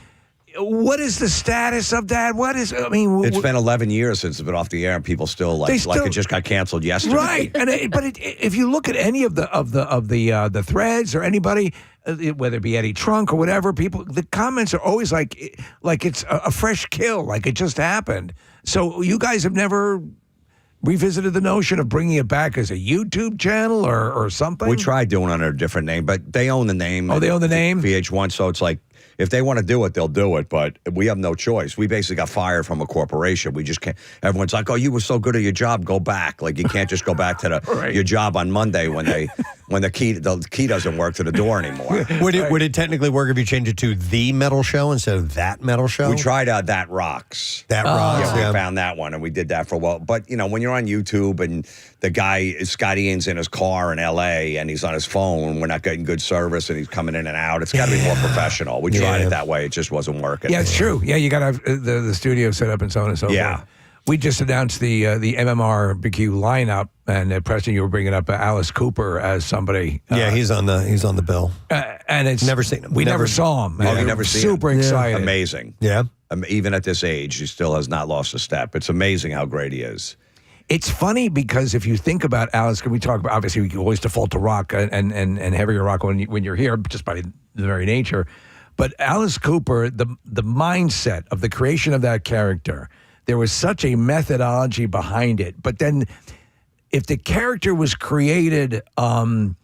what is the status of that? It's been 11 years since it's been off the air, and people still like it just got canceled yesterday. Right, if you look at any of the threads or anybody, whether it be Eddie Trunk or whatever, the comments are always like it's a fresh kill, like it just happened. So you guys have never revisited the notion of bringing it back as a YouTube channel or something? We tried doing it under a different name, but they own the name. Oh, they own the name? VH1, so it's like, if they want to do it, they'll do it, but we have no choice. We basically got fired from a corporation. We just can't. Everyone's like, "Oh, you were so good at your job. Go back." Like, you can't just go back to your job on Monday when the key doesn't work to the door anymore. Would it technically work if you change it to The Metal Show instead of That Metal Show? We tried That Rocks. That Rocks. Yeah, we found that one, and we did that for a while. But when you're on YouTube and the guy Scott Ian's in his car in L.A. and he's on his phone, we're not getting good service, and he's coming in and out. It's got to be more professional. We tried it that way. It just wasn't working. Yeah, it's true. Yeah, you got to have the studio set up and so on and so forth. We just announced the MMRBQ lineup, and Preston, you were bringing up Alice Cooper as somebody. He's on the bill. And it's never seen him. We never saw him. Oh, you never seen him? Super excited. Amazing. Yeah. Even at this age, he still has not lost a step. It's amazing how great he is. It's funny because if you think about Alice, can we talk about, obviously we can always default to rock and heavier rock when you're here, just by the very nature. But Alice Cooper, the mindset of the creation of that character, there was such a methodology behind it. But then if the character was created, to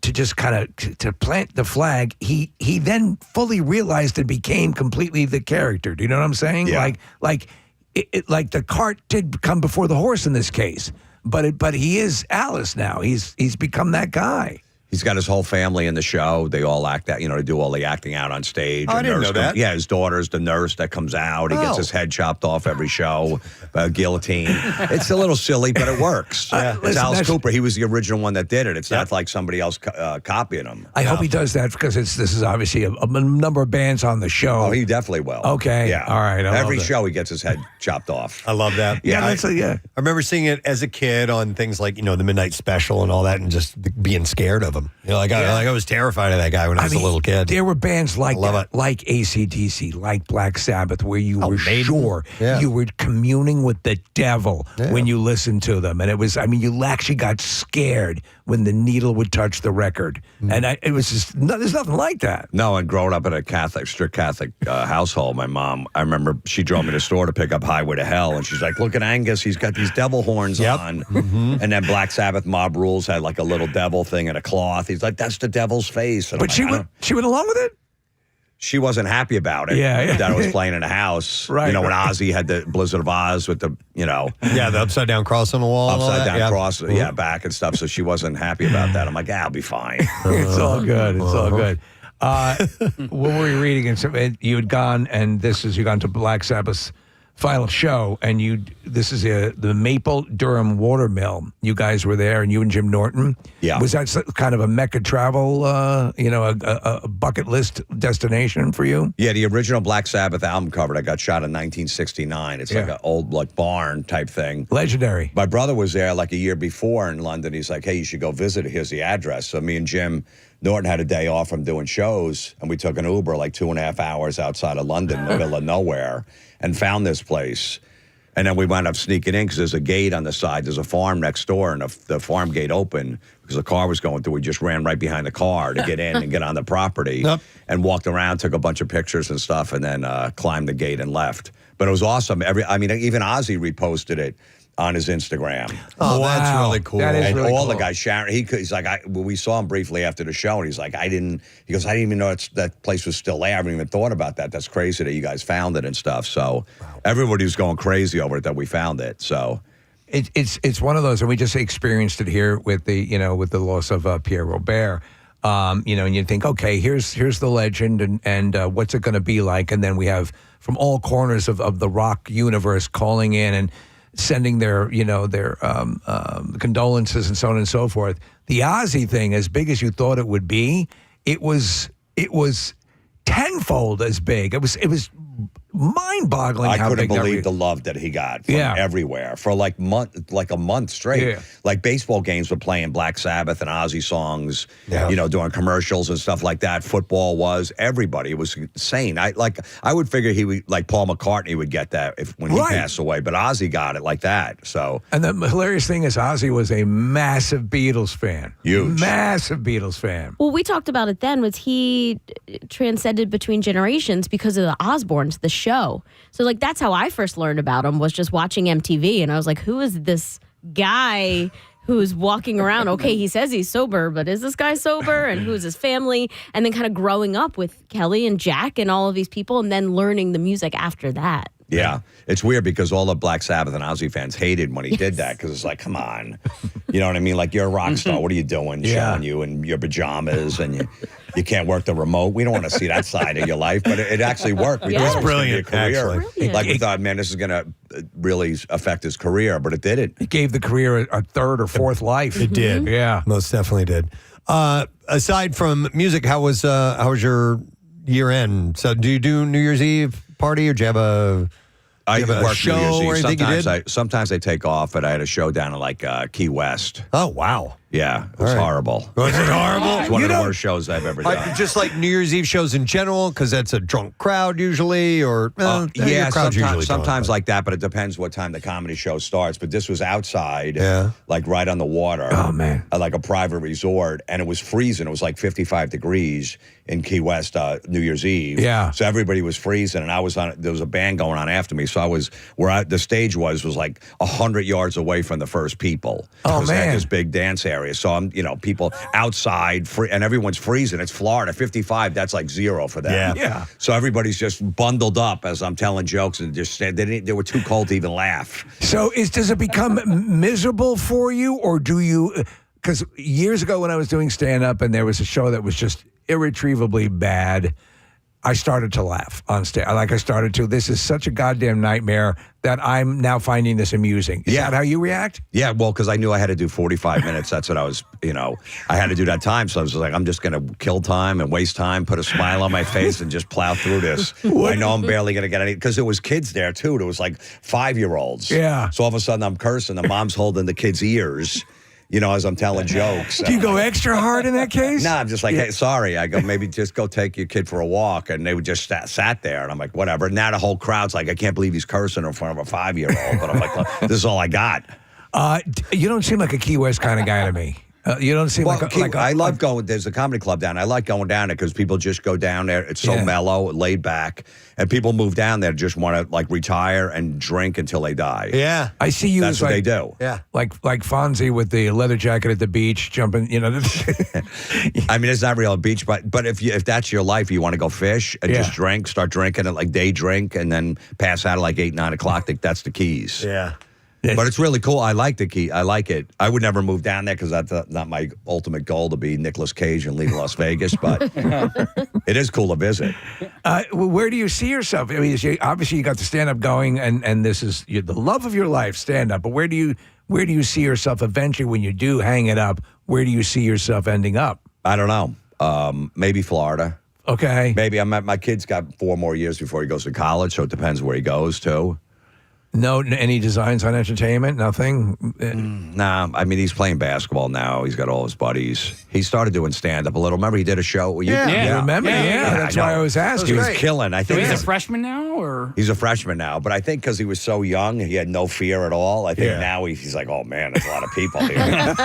just kind of to plant the flag, he then fully realized and became completely the character. Do you know what I'm saying? Yeah. Like the cart did come before the horse in this case, but he is Alice now. He's become that guy. He's got his whole family in the show. They all act that, they do all the acting out on stage. Oh, I didn't know that. Yeah, his daughter's the nurse that comes out. He gets his head chopped off every show, guillotine. It's a little silly, but it works. It's Alice Cooper. He was the original one that did it. It's not like somebody else copying him. I hope he does that because this is obviously a number of bands on the show. Oh, he definitely will. Okay. Yeah. All right. Every show he gets his head chopped off. I love that. Yeah. I remember seeing it as a kid on things like, the Midnight Special and all that and just being scared of him. I was terrified of that guy when I was a little kid. There were bands like that, like AC/DC, like Black Sabbath, where you were sure you were communing with the devil when you listened to them. And it was, you actually got scared when the needle would touch the record. And it was just, there's nothing like that. No, and growing up in a strict Catholic household, my mom, I remember she drove me to the store to pick up Highway to Hell, and she's like, look at Angus, he's got these devil horns on. And then Black Sabbath Mob Rules had like a little devil thing and a cloth. He's like, that's the devil's face. And But she went along with it? She wasn't happy about it. Yeah. That it was playing in the house. Right. When Ozzy had the Blizzard of Oz with the, Yeah, the upside down cross on the wall. upside down cross, back and stuff. So she wasn't happy about that. I'm like, I'll be fine. It's all good. It's all good. What were you reading? And you had gone, and you'd gone to Black Sabbath's final show, and this is the Maple Durham Watermill. You guys were there, and you and Jim Norton. Yeah. Was that kind of a Mecca travel, a bucket list destination for you? Yeah, the original Black Sabbath album cover that got shot in 1969. It's like an old barn type thing. Legendary. My brother was there like a year before in London. He's like, hey, you should go visit it. Here's the address. So me and Jim Norton had a day off from doing shows, and we took an Uber like 2.5 hours outside of London in the middle of nowhere and found this place. And then we wound up sneaking in because there's a gate on the side. There's a farm next door, and the farm gate opened because a car was going through. We just ran right behind the car to get in and get on the property and walked around, took a bunch of pictures and stuff, and then climbed the gate and left. But it was awesome. Even Ozzy reposted it on his Instagram. Oh, wow. That's really cool. That is and really all cool. the guys, Sharon, he's like, we saw him briefly after the show, and he's like, I didn't even know that place was still there. I haven't even thought about that. That's crazy that you guys found it and stuff. So everybody was going crazy over it that we found it. So it's one of those, and we just experienced it here with the loss of Pierre Robert. And you think, okay, here's the legend, and what's it going to be like? And then we have from all corners of the rock universe calling in and sending their condolences and so on and so forth. The Ozzy thing, as big as you thought it would be, it was tenfold as big. It was mind-boggling. I how couldn't big believe the love that he got from everywhere for like a month straight. Yeah. Like baseball games were playing Black Sabbath and Ozzy songs, doing commercials and stuff like that. Football was everybody. It was insane. I would figure he would, like Paul McCartney would get that when he passed away, but Ozzy got it like that. So, and the hilarious thing is Ozzy was a massive Beatles fan. Huge. Massive Beatles fan. Well, we talked about it then. Was he transcended between generations because of the Osbournes, the show? So like that's how I first learned about him, was just watching MTV, and I was like, who is this guy who's walking around? Okay, he says he's sober, but is this guy sober? And who is his family? And then kind of growing up with Kelly and Jack and all of these people, and then learning the music after that. Yeah, it's weird because all the Black Sabbath and Ozzy fans hated when he did that, because it's like, come on, you know what I mean? Like, you're a rock star. What are you doing? Showing you in your pajamas, and you can't work the remote. We don't want to see that side of your life, but it actually worked. We thought it was brilliant, gonna be a career. actually. Like, we thought, man, this is going to really affect his career, but it didn't. It gave the career a third or fourth life. It did. Yeah. Most definitely did. Aside from music, how was your year end? So do you do New Year's Eve party, or do you have a show or anything you did? Sometimes I take off, but I had a show down in like Key West. Oh, wow. Yeah, it was horrible. Was it horrible? It's one of the worst shows I've ever done. Just like New Year's Eve shows in general, because that's a drunk crowd usually, or your crowd's usually sometimes like that, but it depends what time the comedy show starts. But this was outside, like right on the water. Oh, man. At like a private resort, and it was freezing. It was like 55 degrees in Key West New Year's Eve. Yeah. So everybody was freezing, and I was on. There was a band going on after me, so I was the stage was like 100 yards away from the first people. Oh, They had man. this big dance area. So I'm, people outside, and everyone's freezing. It's Florida, 55. That's like zero for them. Yeah. So everybody's just bundled up as I'm telling jokes, and just they were too cold to even laugh. So does it become miserable for you, or do you? Because years ago when I was doing stand-up and there was a show that was just irretrievably bad, I started to laugh on stage. I started to. This is such a goddamn nightmare that I'm now finding this amusing. Is that how you react? Yeah, well, because I knew I had to do 45 minutes. That's what I was, I had to do that time. So I was like, I'm just going to kill time and waste time, put a smile on my face, and just plow through this. I know I'm barely going to get any, because there was kids there, too. There was like 5-year-olds. Yeah. So all of a sudden I'm cursing. The mom's holding the kids' ears. As I'm telling jokes. Do you go extra hard in that case? No, I'm just like, hey, sorry. I go, maybe just go take your kid for a walk. And they would just sat there. And I'm like, whatever. Now the whole crowd's like, I can't believe he's cursing in front of a 5-year-old. But I'm like, well, this is all I got. You don't seem like a Key West kind of guy to me. You don't seem I love going. There's a comedy club down. I like going down there because people just go down there. It's so mellow, laid back, and people move down there just want to like retire and drink until they die. Yeah, I see you. That's what they do. Yeah, like Fonzie with the leather jacket at the beach, jumping. I mean, it's not real beach, but if that's your life, you want to go fish and just drink, start drinking at like day drink, and then pass out at like 8, 9 o'clock. That's the Keys. Yeah. But it's really cool. I like the Key. I like it. I would never move down there because that's not my ultimate goal to be Nicolas Cage and leave Las Vegas. But it is cool to visit. Where do you see yourself? I mean, obviously you got the stand up going, and this is the love of your life, stand up. But where do you see yourself eventually when you do hang it up? Where do you see yourself ending up? I don't know. Maybe Florida. Okay. Maybe my kid's got 4 more years before he goes to college, so it depends where he goes to. No, any designs on entertainment? Nothing? Nah, I mean, he's playing basketball now. He's got all his buddies. He started doing stand-up a little. Remember he did a show with you? Yeah. Remember? Yeah. That's why I was asking. He was killing. I think he's a freshman now, or? He's a freshman now, but I think because he was so young, he had no fear at all. I think now he's like, oh, man, there's a lot of people here.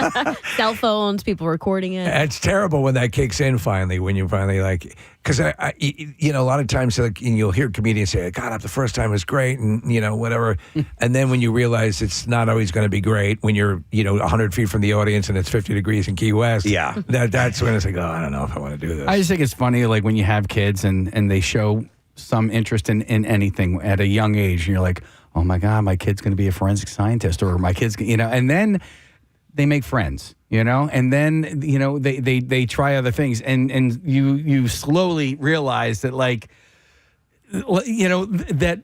Cell phones, people recording it. It's terrible when that kicks in finally, when you finally like... Because a lot of times, like, you'll hear comedians say, "God, up the first time was great," and whatever. And then when you realize it's not always going to be great, when you're 100 feet from the audience and it's 50 degrees in Key West, that's when it's like, oh, I don't know if I want to do this. I just think it's funny, like when you have kids and they show some interest in anything at a young age, and you're like, oh my God, my kid's going to be a forensic scientist, or my kid's, and then they make friends. And then, they try other things, and you slowly realize that, like, that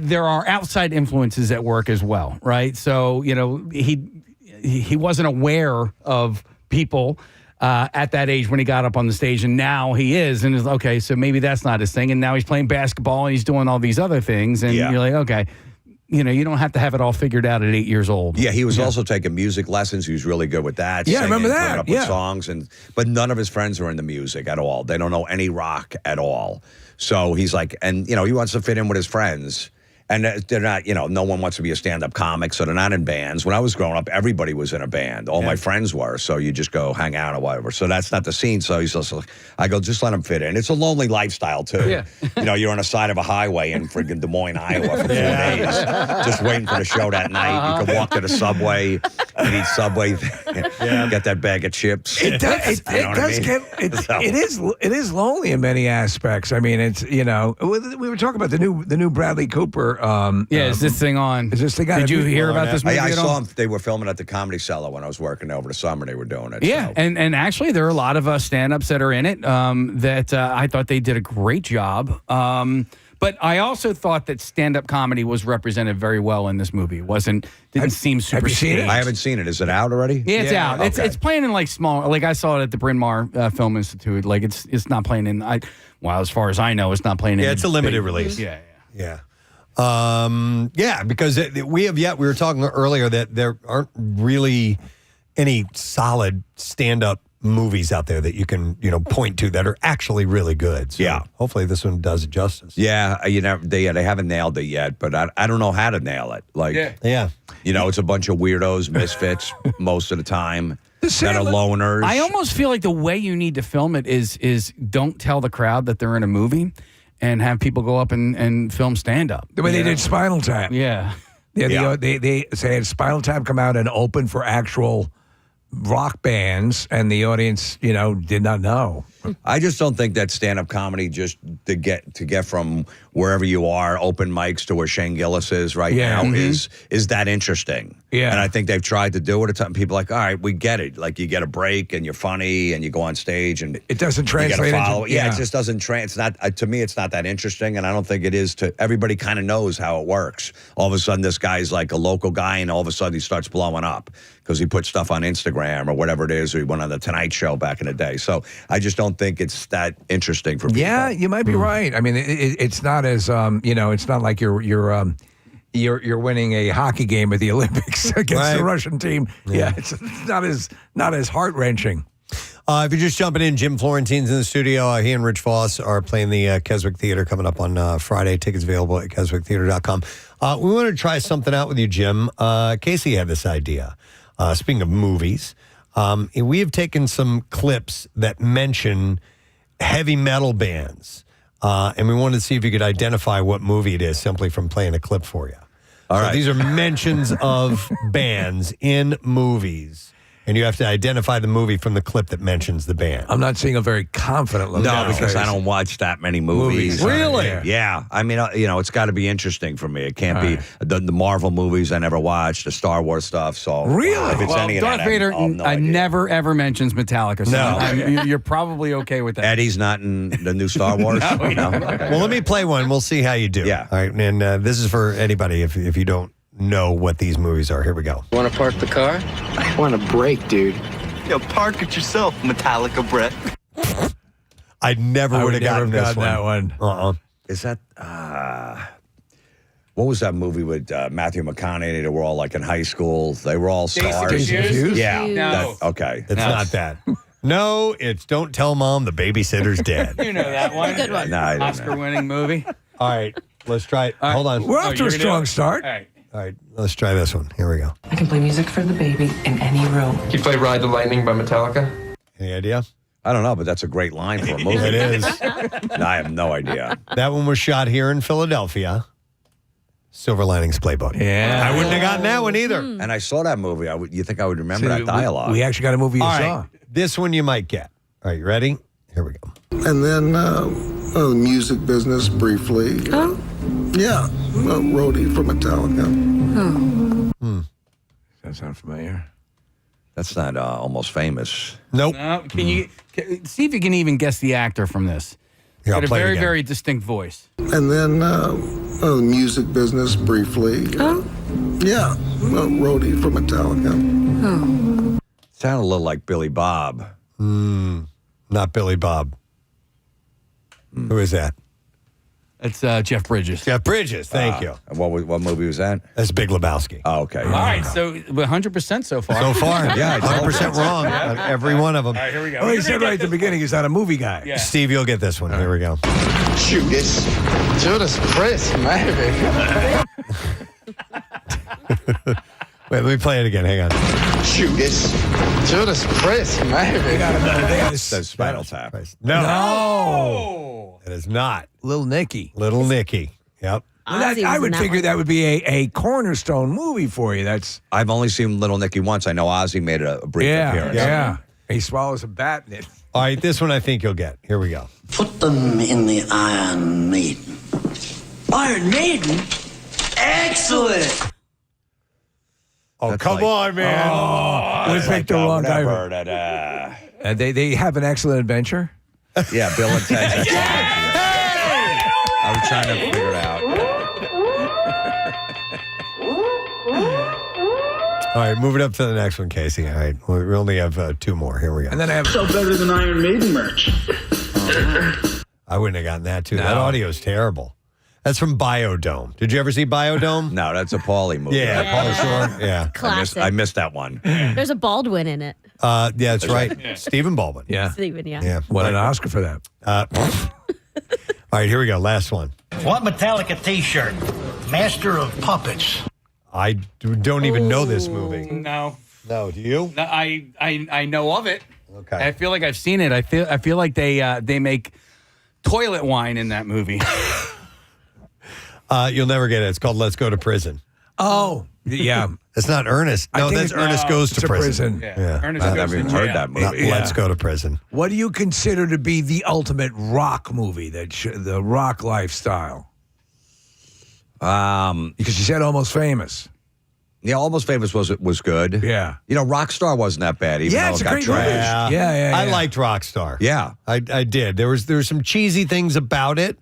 there are outside influences at work as well, right? So, he wasn't aware of people at that age when he got up on the stage, and now he is, and is okay, so maybe that's not his thing, and now he's playing basketball, and he's doing all these other things, and you're like, okay. You don't have to have it all figured out at 8 years old. Yeah, he was also taking music lessons. He was really good with that. Yeah, I remember that. Coming up with songs, but none of his friends are into music at all. They don't know any rock at all. So he's like, and he wants to fit in with his friends. And they're not, no one wants to be a stand-up comic, so they're not in bands. When I was growing up, everybody was in a band. All my friends were, so you just go hang out or whatever. So that's not the scene. So he's just like, I go, just let him fit in. It's a lonely lifestyle, too. Yeah. You're on the side of a highway in friggin' Des Moines, Iowa for 4 days, just waiting for the show that night. You can walk to the Subway and eat Subway, get that bag of chips. It does. It is lonely in many aspects. I mean, it's we were talking about the new Bradley Cooper. Is this thing on? Is this thing on? Did you hear about this movie? I saw them. They were filming at the Comedy Cellar when I was working over the summer. They were doing it. Yeah, so. and actually there are a lot of stand-ups that are in it that I thought they did a great job. But I also thought that stand-up comedy was represented very well in this movie. Didn't seem super. Have you seen it? staged. I haven't seen it. Is it out already? Yeah, it's out. Okay. It's playing in like small. Like I saw it at the Bryn Mawr Film Institute. Like it's not playing in. As far as I know, it's not playing in. Yeah, it's a limited big release. Yeah. Because we were talking earlier that there aren't really any solid stand-up movies out there that you can, point to that are actually really good. So Yeah. hopefully this one does it justice. Yeah, they haven't nailed it yet, but I don't know how to nail it. Like, yeah. It's a bunch of weirdos, misfits most of the time that are loners. I almost feel like the way you need to film it is don't tell the crowd that they're in a movie and have people go up and film stand-up. The way they did Spinal Tap. Yeah. They had Spinal Tap come out and open for actual rock bands, and the audience, did not know. I just don't think that stand-up comedy just to get from wherever you are, open mics to where Shane Gillis is right now is that interesting. Yeah. And I think they've tried to do it. People are like, all right, we get it. Like you get a break and you're funny and you go on stage and it doesn't translate. It just doesn't it's not to me. It's not that interesting, and I don't think it is to everybody. Kind of knows how it works. All of a sudden, this guy's like a local guy, and all of a sudden he starts blowing up because he put stuff on Instagram or whatever it is, or he went on the Tonight Show back in the day. So I just don't think it's that interesting for people. Yeah, you might be right. I mean, it's not as it's not like you're winning a hockey game at the Olympics against the Russian team. Yeah, it's not as heart wrenching. If you're just jumping in, Jim Florentine's in the studio. He and Rich Voss are playing the Keswick Theater coming up on Friday. Tickets available at keswicktheater.com. We want to try something out with you, Jim. Casey had this idea. Speaking of movies, we have taken some clips that mention heavy metal bands, and we wanted to see if you could identify what movie it is simply from playing a clip for you. All right. These are mentions of bands in movies, and you have to identify the movie from the clip that mentions the band. I'm not seeing a very confident look. No, because I don't watch that many movies. Really? Yeah. I mean, it's got to be interesting for me. It can't be the Marvel movies I never watched, the Star Wars stuff. So really, if it's any of Darth that, Vader I never ever mentions Metallica. So you're probably okay with that. Eddie's not in the new Star Wars. No. Well, let me play one. We'll see how you do. Yeah. All right. And this is for anybody if you don't know what these movies are. Here we go. Want to park the car? I want a break, dude. Yo, park it yourself, Metallica Brett. I never would have gotten this one. that one. Is that what was that movie with Matthew McConaughey? They were all like in high school. They were all stars. Days of Confused? Yeah. No. Okay. It's not that. No, it's Don't Tell Mom the Babysitter's Dead. You know that one. Good one. No, I don't know. Oscar-winning movie. All right. Let's try it. Hold on. We're off to a strong start. All right. Let's try this one. Here we go. I can play music for the baby in any room. Can you play Ride the Lightning by Metallica? Any idea? I don't know, but that's a great line for a movie. It is. No, I have no idea. That one was shot here in Philadelphia. Silver Linings Playbook. Yeah. I wouldn't have gotten that one either. And I saw that movie. You think I would remember that dialogue? We actually got a movie you All saw. right. This one you might get. All right, you ready? Here we go. And then the music business briefly. Oh? Yeah, roadie for Metallica. Oh. Does that sound familiar? That's not Almost Famous. Nope. No, can you see if you can even guess the actor from this? Here, I'll Got a play it very, again. very distinct voice. And then the music business briefly. Oh? Yeah, roadie for Metallica. Oh. Sounded a little like Billy Bob. Not Billy Bob. Who is that? It's Jeff Bridges. Jeff Bridges. Thank you. And what movie was that? That's Big Lebowski. Oh, okay. All right, so 100% so far. So far, Yeah, 100% wrong on every one of them. All right, here we go. Oh, he said right at the beginning he's not a movie guy. Yeah. Steve, you'll get this one. Here we go. Judas. Judas Priest, maybe. Wait, let me play it again. Hang on. Judas. Judas Priest, maybe. Says Spinal Tap. No. It is not. Little Nicky. Little Nicky. Yep. Well, that, Ozzy I was would in figure one. that would be a cornerstone movie for you. That's I've only seen Little Nicky once. I know Ozzy made a brief appearance. Yeah. He swallows a bat in it. All right, this one I think you'll get. Here we go. Put them in the Iron Maiden. Iron Maiden? Excellent! Oh, come on, man. We picked the wrong guy. Whatever, that, They have an excellent adventure. yeah, Bill and Ted's. I was trying to figure it out. All right, move it up to the next one, Casey. All right, we only have two more. Here we go. And then I have So better than Iron Maiden merch. I wouldn't have gotten that, too. That audio is terrible. That's from Biodome. Did you ever see Biodome? No, that's a Pauly movie. Yeah, Pauly Shore. Yeah. Classic. I missed that one. There's a Baldwin in it. Yeah, that's right. Stephen Baldwin. Yeah. Stephen, yeah. Yeah. Won an Oscar for that. All right, here we go. Last one. What Metallica T-shirt? Master of Puppets. I don't even know this movie. No. No, do you? No, I know of it. Okay. I feel like I've seen it. I feel like they make toilet wine in that movie. You'll never get it. It's called Let's Go to Prison. Oh, yeah. It's not Ernest. No, that's Ernest Goes to Prison. Yeah. Ernest I goes haven't even to heard jail. that movie. Not Let's Go to Prison. What do you consider to be the ultimate rock movie? The rock lifestyle? Because you said Almost Famous. Yeah, Almost Famous was good. Yeah. You know, Rockstar wasn't that bad, even though it's it a got great movie. trashed. Yeah. I liked Rockstar. Yeah. I did. There was some cheesy things about it,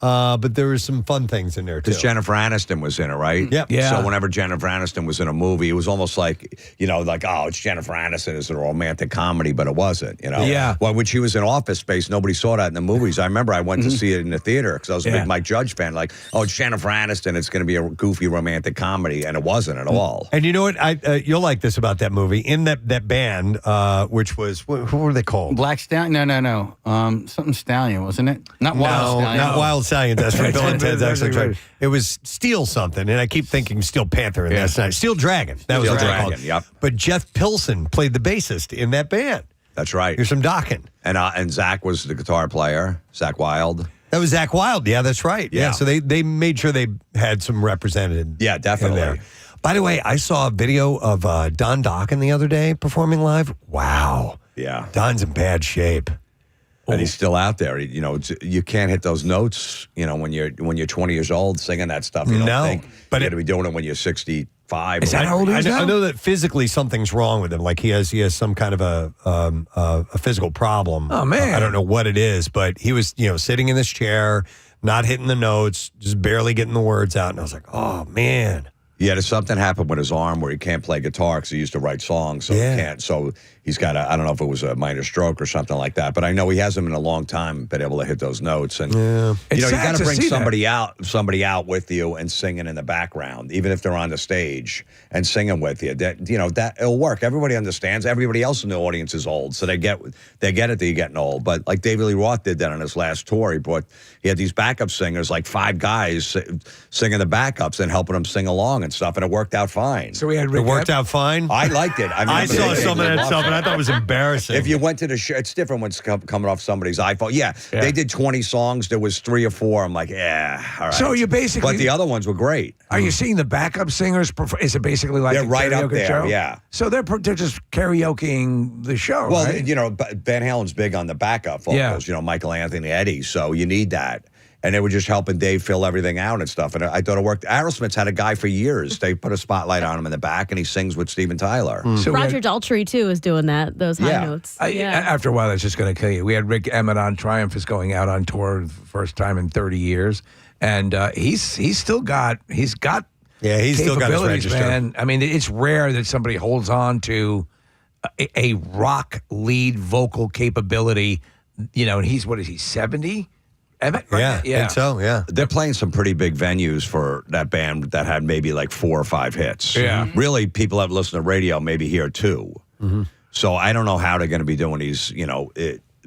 but there was some fun things in there, too. Because Jennifer Aniston was in it, right? Yep. Yeah. So whenever Jennifer Aniston was in a movie, it was almost like, it's Jennifer Aniston. It's a romantic comedy, but it wasn't, Yeah. Well, when she was in Office Space, nobody saw that in the movies. I remember I went to see it in the theater because I was a big Mike Judge fan. Like, it's Jennifer Aniston. It's going to be a goofy romantic comedy, and it wasn't at all. And you know what? You'll like this about that movie. In that band, which was, who were they called? Black Stallion? No. Something Stallion, wasn't it? Not Wild Stallion. Not Wild Stallion. That's from Bill and Ted's Excellent exactly Adventure. It was Steel something, and I keep thinking Steel Panther, and that's not Steel Dragon. That was Steel what they Dragon, called. yep. But Jeff Pilson played the bassist in that band. That's right. Here's some docking. And Zach was the guitar player, Zach Wild. That was Zach Wild. Yeah, that's right. Yeah. So they made sure they had some represented. Yeah, definitely. In there. By the way, I saw a video of Don Dokken the other day performing live. Wow. Yeah. Don's in bad shape. And he's still out there. You can't hit those notes, when you're 20 years old singing that stuff. You don't think but you got to be doing it when you're 65. Is that how old he is now? I know that physically something's wrong with him. Like he has some kind of a physical problem. Oh, man. I don't know what it is, but he was sitting in this chair, not hitting the notes, just barely getting the words out, and I was like, oh man. Yeah, there's something happened with his arm where he can't play guitar because he used to write songs, so he can't. So he's got I don't know if it was a minor stroke or something like that, but I know he hasn't in a long time been able to hit those notes. And you got to bring somebody out with you and singing in the background, even if they're on the stage and singing with you. That it'll work. Everybody understands. Everybody else in the audience is old, so they get it that you're getting old. But like David Lee Roth did that on his last tour. He had these backup singers, like 5 guys singing the backups and helping them sing along and stuff, and it worked out fine. So we had It worked out fine. I liked it. I saw some of that stuff, and I thought it was embarrassing. If you went to the show, it's different when it's coming off somebody's iPhone. Yeah, they did 20 songs. There was 3 or 4. I'm like, yeah, all right. So you basically, but the other ones were great. Are you seeing the backup singers? Is it basically like They're a right up karaoke there, show? yeah. So they're just karaokeing the show. Well, right? Van Halen's big on the backup vocals. Yeah. Michael Anthony, Eddie. So you need that. And they were just helping Dave fill everything out and stuff. And I thought it worked. Aerosmith's had a guy for years. They put a spotlight on him in the back, and he sings with Steven Tyler. So Roger Daltrey, too, is doing that, those high notes. After a while, that's just going to kill you. We had Rick Emmett on Triumph is going out on tour the first time in 30 years. And he's still got he's still got his capabilities, register. man. I mean, it's rare that somebody holds on to a rock lead vocal capability. And he's, what is he, 70? Emmett, right? Yeah, I think so, yeah. They're playing some pretty big venues for that band that had maybe like 4 or 5 hits. Yeah. Really, people that listen to radio maybe hear 2. Mm-hmm. So I don't know how they're going to be doing these,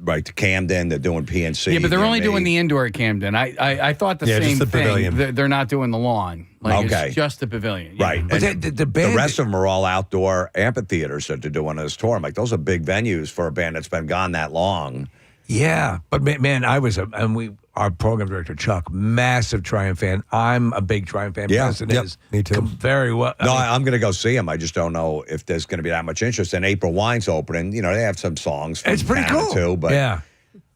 right to Camden, they're doing PNC. Yeah, but they're only doing the indoor at Camden. I thought the same just the thing. pavilion. They're not doing the lawn. It's just the pavilion. Yeah. Right. But And the band, the rest of them are all outdoor amphitheaters that they're doing on this tour. I'm like, those are big venues for a band that's been gone that long. Yeah, but man, our program director Chuck, massive Triumph fan. I'm a big Triumph fan. Yeah, Preston is me too. Very well. No, I'm going to go see him. I just don't know if there's going to be that much interest. And April Wine's opening. They have some songs from It's pretty Canada cool. too. But yeah,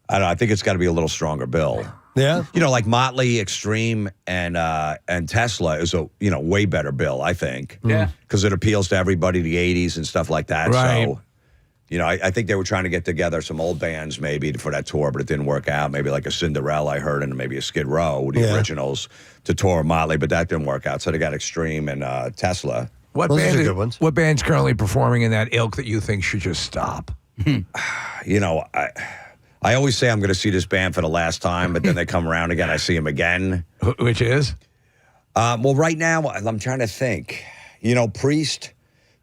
I don't know. I think it's got to be a little stronger bill. Yeah. Like Motley, Extreme, and Tesla is a way better bill, I think. Yeah. Because it appeals to everybody, the 80s and stuff like that. Right. So, I think they were trying to get together some old bands maybe for that tour, but it didn't work out. Maybe like a Cinderella, I heard, and maybe a Skid Row, the originals, to tour Motley, but that didn't work out. So they got Extreme and Tesla. Those are good ones. What band's currently performing in that ilk that you think should just stop? I I always say I'm going to see this band for the last time, but then they come around again. I see them again. Which is? Well, right now, I'm trying to think. Priest,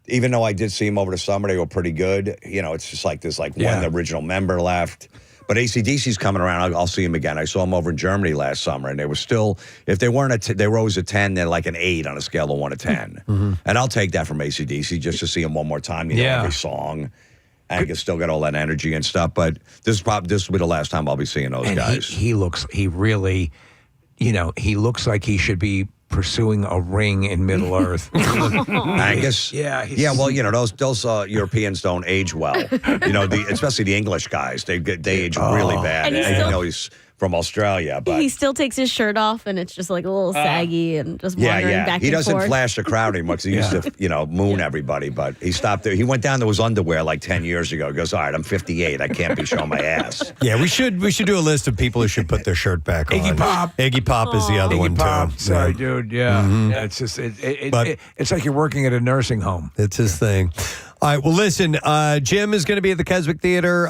even though I did see him over the summer, they were pretty good. It's just like there's one original member left. But AC/DC's coming around. I'll see him again. I saw him over in Germany last summer, and they were still, if they weren't, they were always a 10, they're like an 8 on a scale of 1 to 10. And I'll take that from AC/DC just to see him one more time, every song. And I can still get all that energy and stuff. But this will be the last time I'll be seeing those guys. He looks like he should be pursuing a ring in Middle Earth. Angus? Yeah. Well, those Europeans don't age well. Especially the English guys. They age really bad. And he's from Australia, but he still takes his shirt off, and it's just like a little saggy and just wandering back and forth. He doesn't flash the crowd anymore because he used to, moon everybody. But he stopped there. He went down to his underwear like 10 years ago. He goes, all right, I'm 58. I can't be showing my ass. Yeah, we should do a list of people who should put their shirt back on. Iggy Pop is the other one too. Sorry, dude. Yeah, it's just it's like you're working at a nursing home. It's his thing. All right, well, listen, Jim is going to be at the Keswick Theater.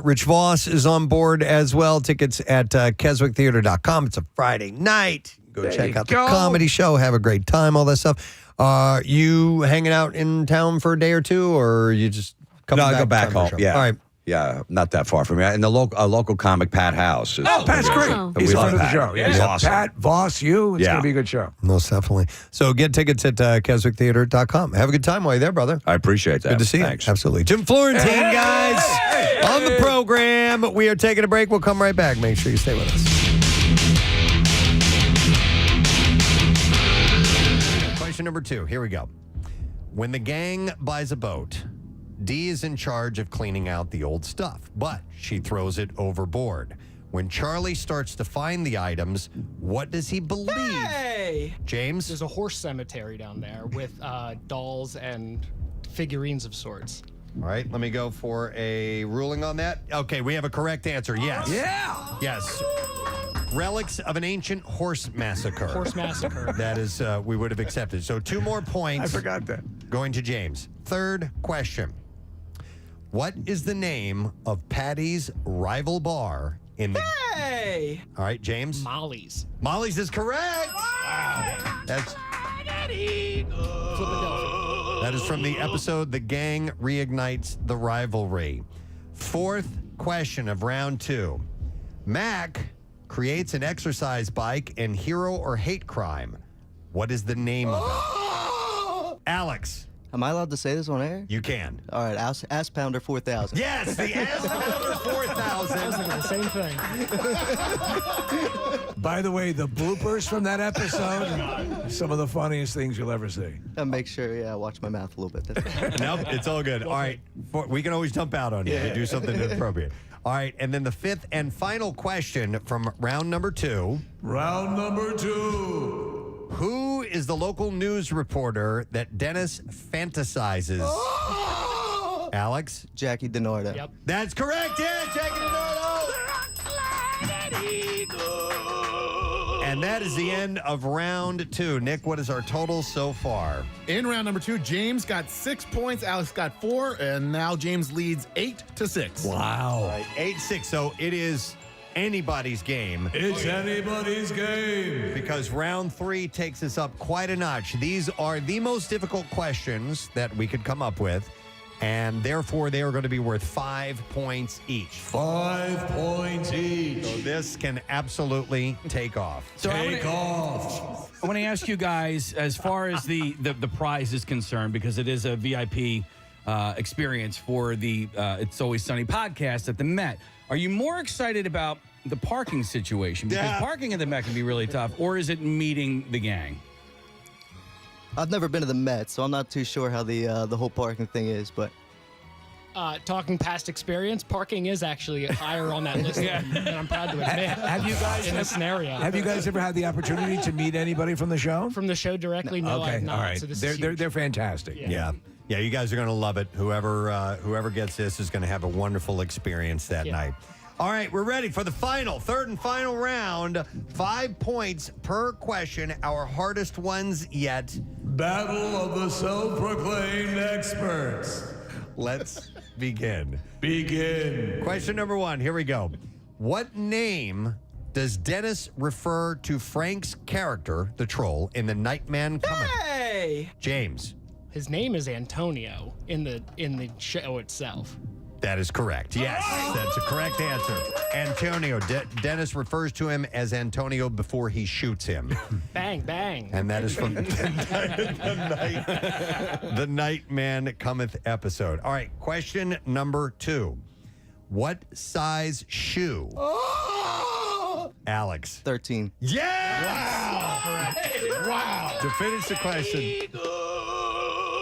Rich Voss is on board as well. Tickets at keswicktheater.com. It's a Friday night. Go check out the comedy show. Have a great time, all that stuff. Are you hanging out in town for a day or two, or are you just coming back? No, I go back home. Yeah. All right. Yeah, not that far from here. And the local comic, Pat House. Pat's great. He's a friend of the show. Yeah, He's awesome. Pat, Voss, you. It's going to be a good show. Most definitely. So get tickets at keswicktheater.com. Have a good time while you're there, brother. I appreciate that. Good to see you. Absolutely. Jim Florentine, guys, on the program. We are taking a break. We'll come right back. Make sure you stay with us. Question number 2. Here we go. When the gang buys a boat, Dee is in charge of cleaning out the old stuff, but she throws it overboard. When Charlie starts to find the items, what does he believe? Hey! James? There's a horse cemetery down there with dolls and figurines of sorts. All right, let me go for a ruling on that. Okay, we have a correct answer. Yes. Yeah. Yes. Relics of an ancient horse massacre. Horse massacre. That is, we would have accepted. So 2 more points. I forgot that. Going to James. Third question. What is the name of Patty's rival bar in the... Hey! All right, James? Molly's. Molly's is correct. That's... That is from the episode The Gang Reignites the Rivalry. Fourth question of round 2. Mac creates an exercise bike in Hero or Hate Crime. What is the name of it? Alex. Am I allowed to say this on air? You can. All right, Ass Pounder 4000. Yes, the Ass Pounder 4000. I was thinking the same thing. By the way, the bloopers from that episode, some of the funniest things you'll ever see. And make sure, I watch my mouth a little bit. Nope, it's all good. All right, we can always jump out on you to do something inappropriate. All right, and then the 5th and final question from round number 2. Round number 2. Who is the local news reporter that Dennis fantasizes? Alex? Jackie DiNardo. Yep. That's correct. Yeah, Jackie DiNardo. And that is the end of round 2. Nick, what is our total so far? In round number 2, James got 6 points, Alex got 4, and now James leads 8-6. Wow. All right, 8-6. So it is anybody's game. It's anybody's game. Because round 3 takes us up quite a notch. These are the most difficult questions that we could come up with, and therefore they are going to be worth 5 points each. 5 points each. So this can absolutely take off. So Take off. I want to ask you guys, as far as the prize is concerned, because it is a VIP experience for the It's Always Sunny podcast at the Met. Are you more excited about the parking situation? Because parking at the Met can be really tough. Or is it meeting the gang? I've never been to the Met, so I'm not too sure how the whole parking thing is, but... Talking past experience, parking is actually higher on that list than I'm proud to admit. Have you guys in this scenario? Have you guys ever had the opportunity to meet anybody from the show? From the show directly? No, I have not. All right. So this They're fantastic. Yeah. Yeah, you guys are going to love it. Whoever gets this is going to have a wonderful experience that night. All right, we're ready for the third and final round. 5 points per question, our hardest ones yet. Battle of the self-proclaimed experts. Let's begin. Begin. Question number 1. Here we go. What name does Dennis refer to Frank's character, the troll, in The Nightman Cometh? Hey! James. His name is Antonio in the show itself. That is correct. Yes, that's a correct answer. Antonio. Dennis refers to him as Antonio before he shoots him. Bang, bang. And that is from the Nightman Cometh episode. All right, question number 2. What size shoe? Alex. 13. Yes! Wow. To finish the question,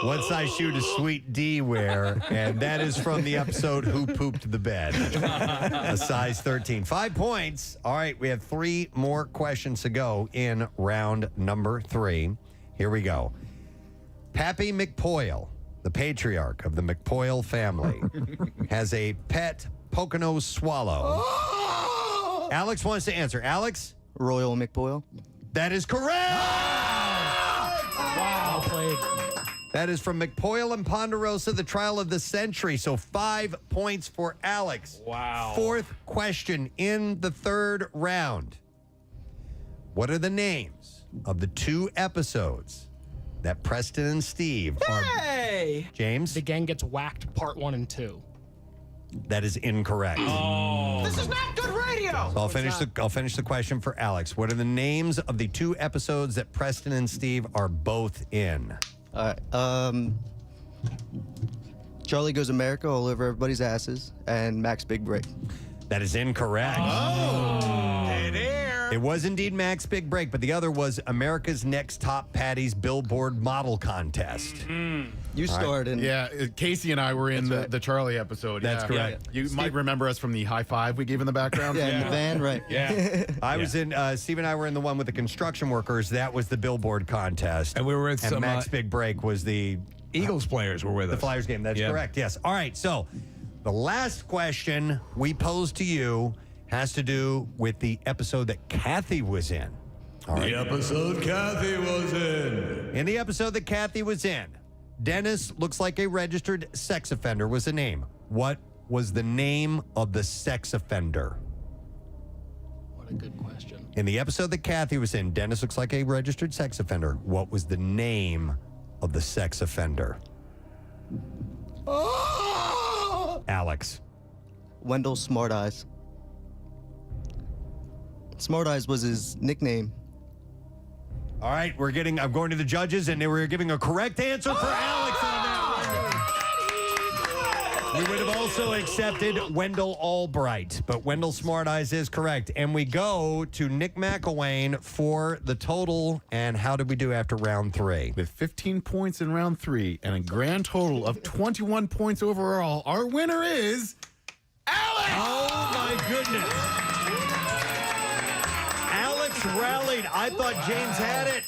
what size shoe does Sweet D wear? And that is from the episode Who Pooped the Bed? A size 13. 5 points. All right, we have 3 more questions to go in round number 3. Here we go. Pappy McPoyle, the patriarch of the McPoyle family, has a pet Pocono swallow. Alex wants to answer. Alex? Royal McPoyle. That is correct! Wow. Well played. That is from McPoyle and Ponderosa, the trial of the century. So 5 points for Alex. Wow. 4th question in the 3rd round. What are the names of the 2 episodes that Preston and Steve are... Hey! James? The gang gets whacked, part 1 and 2. That is incorrect. Oh. This is not good radio. So I'll finish the question for Alex. What are the names of the 2 episodes that Preston and Steve are both in? All right. Charlie Goes America, all over everybody's asses, and Max Big Break. That is incorrect. Dead air. It was indeed Max Big Break, but the other was America's Next Top Patties Billboard Model Contest. You starred in. Yeah, Casey and I were in the Charlie episode. That's yeah. correct. You might remember us from the high five we gave in the background. Yeah, in the van, right. Yeah. I was in, Steve and I were in the one with the construction workers. That was the Billboard Contest. And we were with and some Max Big Break was the Eagles players were with the us. Flyers game. That's correct, yes. All right, so the last question we pose to you has to do with the episode that Kathy was in. All right. The episode Kathy was in. In the episode that Kathy was in, Dennis looks like a registered sex offender was the name. What was the name of the sex offender? What a good question. In the episode that Kathy was in, Dennis looks like a registered sex offender. What was the name of the sex offender? Alex. Wendell Smart Eyes. Smart Eyes was his nickname. All right, I'm going to the judges, and they were giving a correct answer for Alex on that one. We would have also accepted Wendell Albright, but Wendell Smart Eyes is correct. And we go to Nick McElwain for the total. And how did we do after round 3? With 15 points in round 3 and a grand total of 21 points overall, our winner is Alex! Oh, my goodness. Alex rallied. I thought James had it.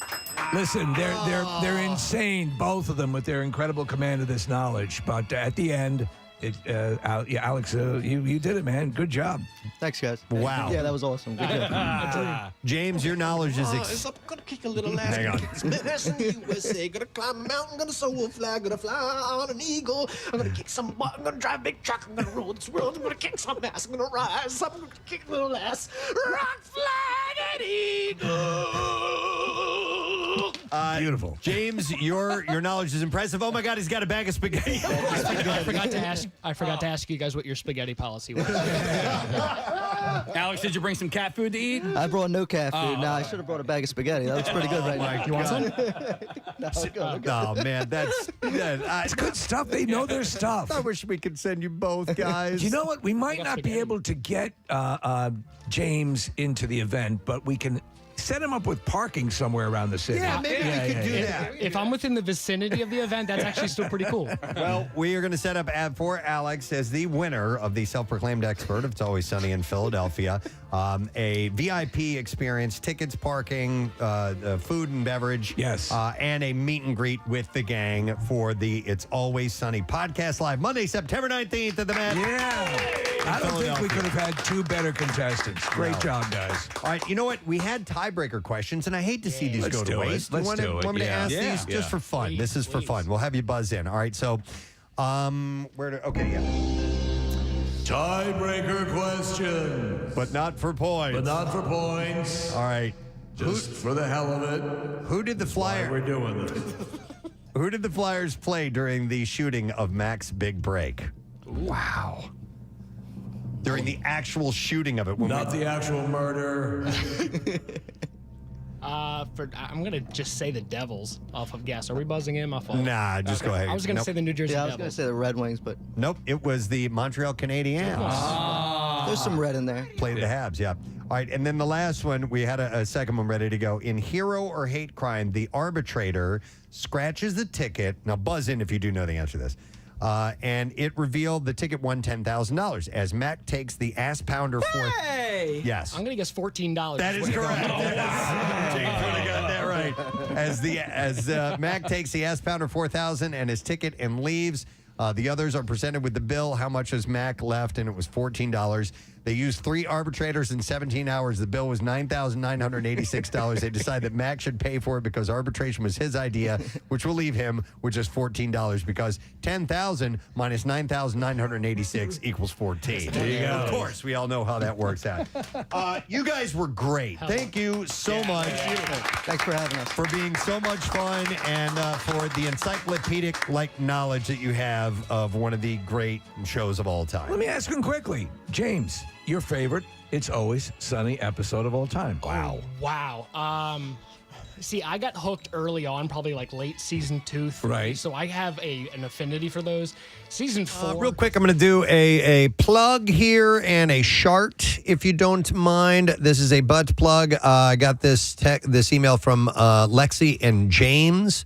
Listen, they're insane, both of them, with their incredible command of this knowledge. But at the end, Alex, you did it, man. Good job. Thanks, guys. Wow. Yeah, that was awesome. Good job. James, your knowledge is... I'm gonna kick a little ass. Hang on. That's in the USA. Gonna climb a mountain, gonna soar a flag, gonna fly on an eagle. I'm gonna kick some butt, I'm gonna drive a big truck, I'm gonna rule this world, I'm gonna kick some ass, I'm gonna rise, I'm gonna kick a little ass. Rock, flag, and eagle. Beautiful. James, your knowledge is impressive. Oh my God, he's got a bag of spaghetti. I forgot to ask you guys what your spaghetti policy was. Alex, did you bring some cat food to eat? I brought no cat food. I should have brought a bag of spaghetti. That looks pretty good right now. You want some? Oh man, that's It's good stuff. They know their stuff. I wish we could send you both, guys. You know what? We might not be able to get James into the event, but we can set him up with parking somewhere around the city. Yeah, maybe we could do that. If I'm within the vicinity of the event, that's actually still pretty cool. Well, we are going to set up for Alex as the winner of the self-proclaimed expert of It's Always Sunny in Philadelphia, a VIP experience, tickets, parking, food and beverage, yes, and a meet and greet with the gang for the It's Always Sunny podcast live Monday, September 19th at the Met. Yeah. I don't think we could have had 2 better contestants. Great job, guys. All right, you know what? We had tiebreaker questions, and I hate to see these go to waste. Let's do it. Want me to ask these just for fun? This is for fun. We'll have you buzz in. All right, so Okay, yeah. Tiebreaker question. But not for points. But not for points. All right. Just for the hell of it. Who did the Flyers? We're doing this. Who did the Flyers play during the shooting of Mac's big break? Wow. During the actual shooting of it. Not the actual murder. I'm gonna just say the Devils off of guess. Are we buzzing in? My fault. Nah, just go ahead. I was gonna say the New Jersey Yeah, I Devils. was going to say the Red Wings, but Nope, it was the Montreal Canadiens. there's some red in there. Played the Habs, yeah. All right, and then the last one, we had a second one ready to go. In Hero or Hate Crime, the arbitrator scratches the ticket. Now, buzz in if you do know the answer to this. And it revealed the ticket won $10,000 as Mac takes the ass pounder for. Hey! Yes. I'm gonna guess $14. That is correct. James would have got that right. As Mac takes the ass pounder 4,000 and his ticket and leaves. The others are presented with the bill. How much has Mac left? And it was $14. They used 3 arbitrators in 17 hours. The bill was $9,986. They decided that Mac should pay for it because arbitration was his idea, which will leave him with just $14 because $10,000 minus $9,986 equals 14. There you go. Of course, we all know how that works out. You guys were great. Thank you so much. Thanks for having us. For being so much fun and for the encyclopedic-like knowledge that you have of one of the great shows of all time. Let me ask him quickly. James, your favorite It's Always Sunny episode of all time. Wow. Wow. See, I got hooked early on, probably like late season 2, 3. Right. So I have an affinity for those. Season 4. Real quick, I'm going to do a plug here and a shart, if you don't mind. This is a butt plug. I got this email from Lexi and James.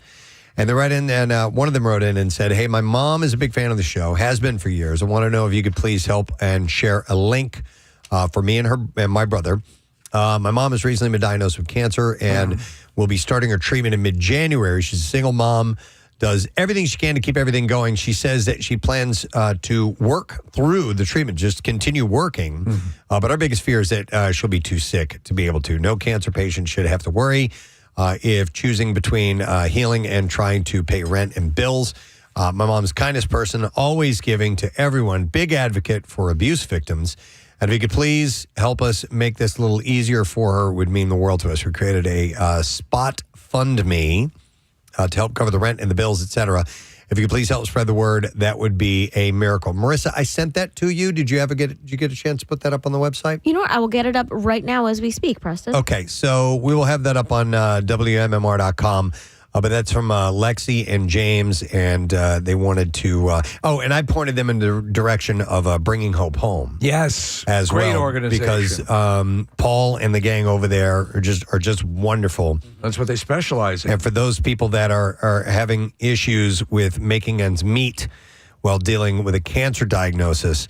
And they write in, and one of them wrote in and said, hey, my mom is a big fan of the show, has been for years. I want to know if you could please help and share a link for me and her and my brother. My mom has recently been diagnosed with cancer and will be starting her treatment in mid-January. She's a single mom, does everything she can to keep everything going. She says that she plans to work through the treatment, just continue working. But our biggest fear is that she'll be too sick to be able to. No cancer patient should have to worry if choosing between healing and trying to pay rent and bills. My mom's kindest person, always giving to everyone, big advocate for abuse victims. And if you could please help us make this a little easier for her, would mean the world to us. We created a Spot Fund Me to help cover the rent and the bills, etc. If you could please help spread the word, that would be a miracle. Marissa, I sent that to you. Did you get a chance to put that up on the website? You know what? I will get it up right now as we speak, Preston. Okay, so we will have that up on WMMR.com. But that's from Lexi and James, and they wanted to... and I pointed them in the direction of Bringing Hope Home. Yes, as great well, organization. Because Paul and the gang over there are just wonderful. That's what they specialize in. And for those people that are having issues with making ends meet while dealing with a cancer diagnosis,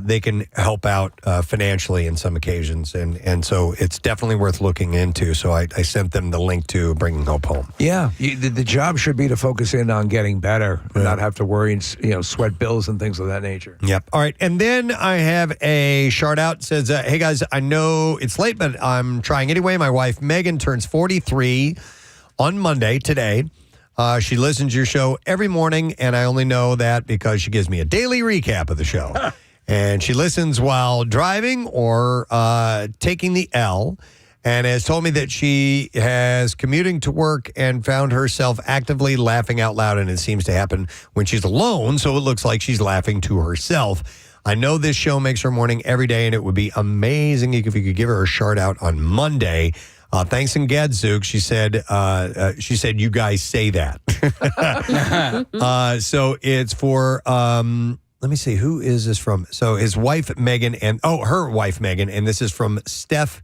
they can help out financially in some occasions. And so it's definitely worth looking into. So I sent them the link to Bringing Hope Home. Yeah. The job should be to focus in on getting better and not have to worry and sweat bills and things of that nature. Yep. All right. And then I have a shout out. It says, hey, guys, I know it's late, but I'm trying anyway. My wife, Megan, turns 43 on Monday, today. She listens to your show every morning, and I only know that because she gives me a daily recap of the show. And she listens while driving or taking the L, and has told me that she has commuting to work and found herself actively laughing out loud, and it seems to happen when she's alone, so it looks like she's laughing to herself. I know this show makes her morning every day, and it would be amazing if you could give her a shout out on Monday. Thanks in Gadzooks. She said, you guys say that. So it's for... let me see, who is this from? So his wife, Megan, her wife, Megan, and this is from Steph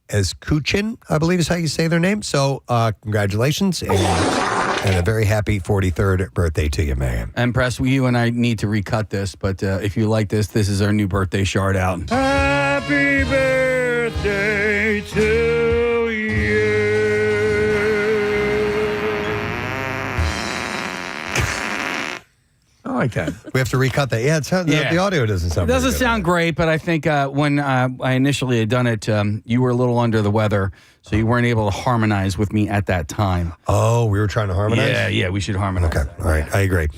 Escuchin, I believe is how you say their name. So congratulations and a very happy 43rd birthday to you, Megan. And Press, you and I need to recut this, but if you like this is our new birthday shout out. Happy birthday to you. I like that. We have to recut that. Yeah, the audio doesn't sound It doesn't very good. sound great, but I think when I initially had done it, you were a little under the weather, so you weren't able to harmonize with me at that time. Oh, we were trying to harmonize? Yeah, we should harmonize. Okay, all right, I agree.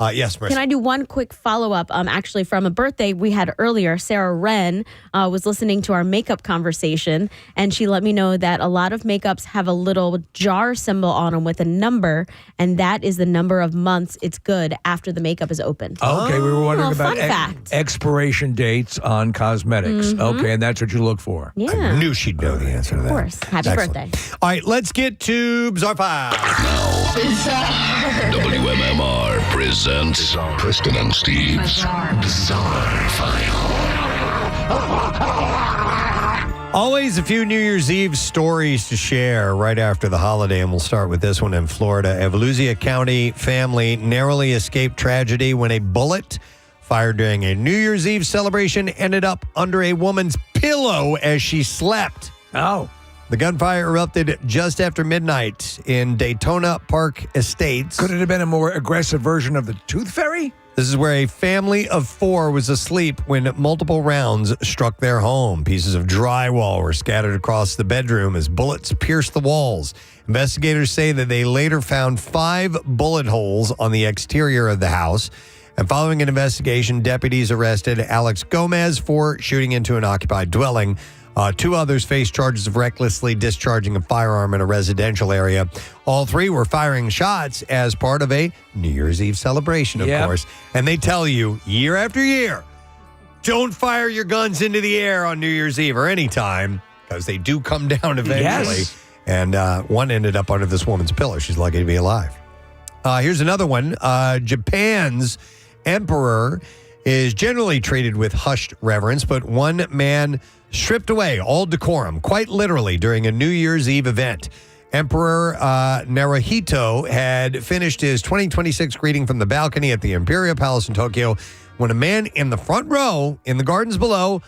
Yes, Marissa. Can I do one quick follow-up? Actually, from a birthday we had earlier, Sarah Wren was listening to our makeup conversation, and she let me know that a lot of makeups have a little jar symbol on them with a number, and that is the number of months it's good after the makeup is opened. Okay, we were wondering fun about fact. expiration dates on cosmetics. Okay, and that's what you look for. Yeah. I knew she'd know the answer to that. Of course. Happy Excellent. birthday. All right, let's get to Bizarre File. WMMR presents Preston and Steve's Bizarre File. Always a few New Year's Eve stories to share right after the holiday, and we'll start with this one in Florida. A Volusia County family narrowly escaped tragedy when a bullet fired during a New Year's Eve celebration ended up under a woman's pillow as she slept. Oh. The gunfire erupted just after midnight in Daytona Park Estates. Could it have been a more aggressive version of the Tooth Fairy? This is where a family of 4 was asleep when multiple rounds struck their home. Pieces of drywall were scattered across the bedroom as bullets pierced the walls. Investigators say that they later found 5 bullet holes on the exterior of the house. And following an investigation, deputies arrested Alex Gomez for shooting into an occupied dwelling. 2 others faced charges of recklessly discharging a firearm in a residential area. All 3 were firing shots as part of a New Year's Eve celebration, of course. And they tell you year after year, don't fire your guns into the air on New Year's Eve or any time, because they do come down eventually. Yes. And one ended up under this woman's pillow. She's lucky to be alive. Here's another one. Japan's emperor is generally treated with hushed reverence, but one man stripped away all decorum, quite literally, during a New Year's Eve event. Emperor Naruhito had finished his 2026 greeting from the balcony at the Imperial Palace in Tokyo when a man in the front row in the gardens below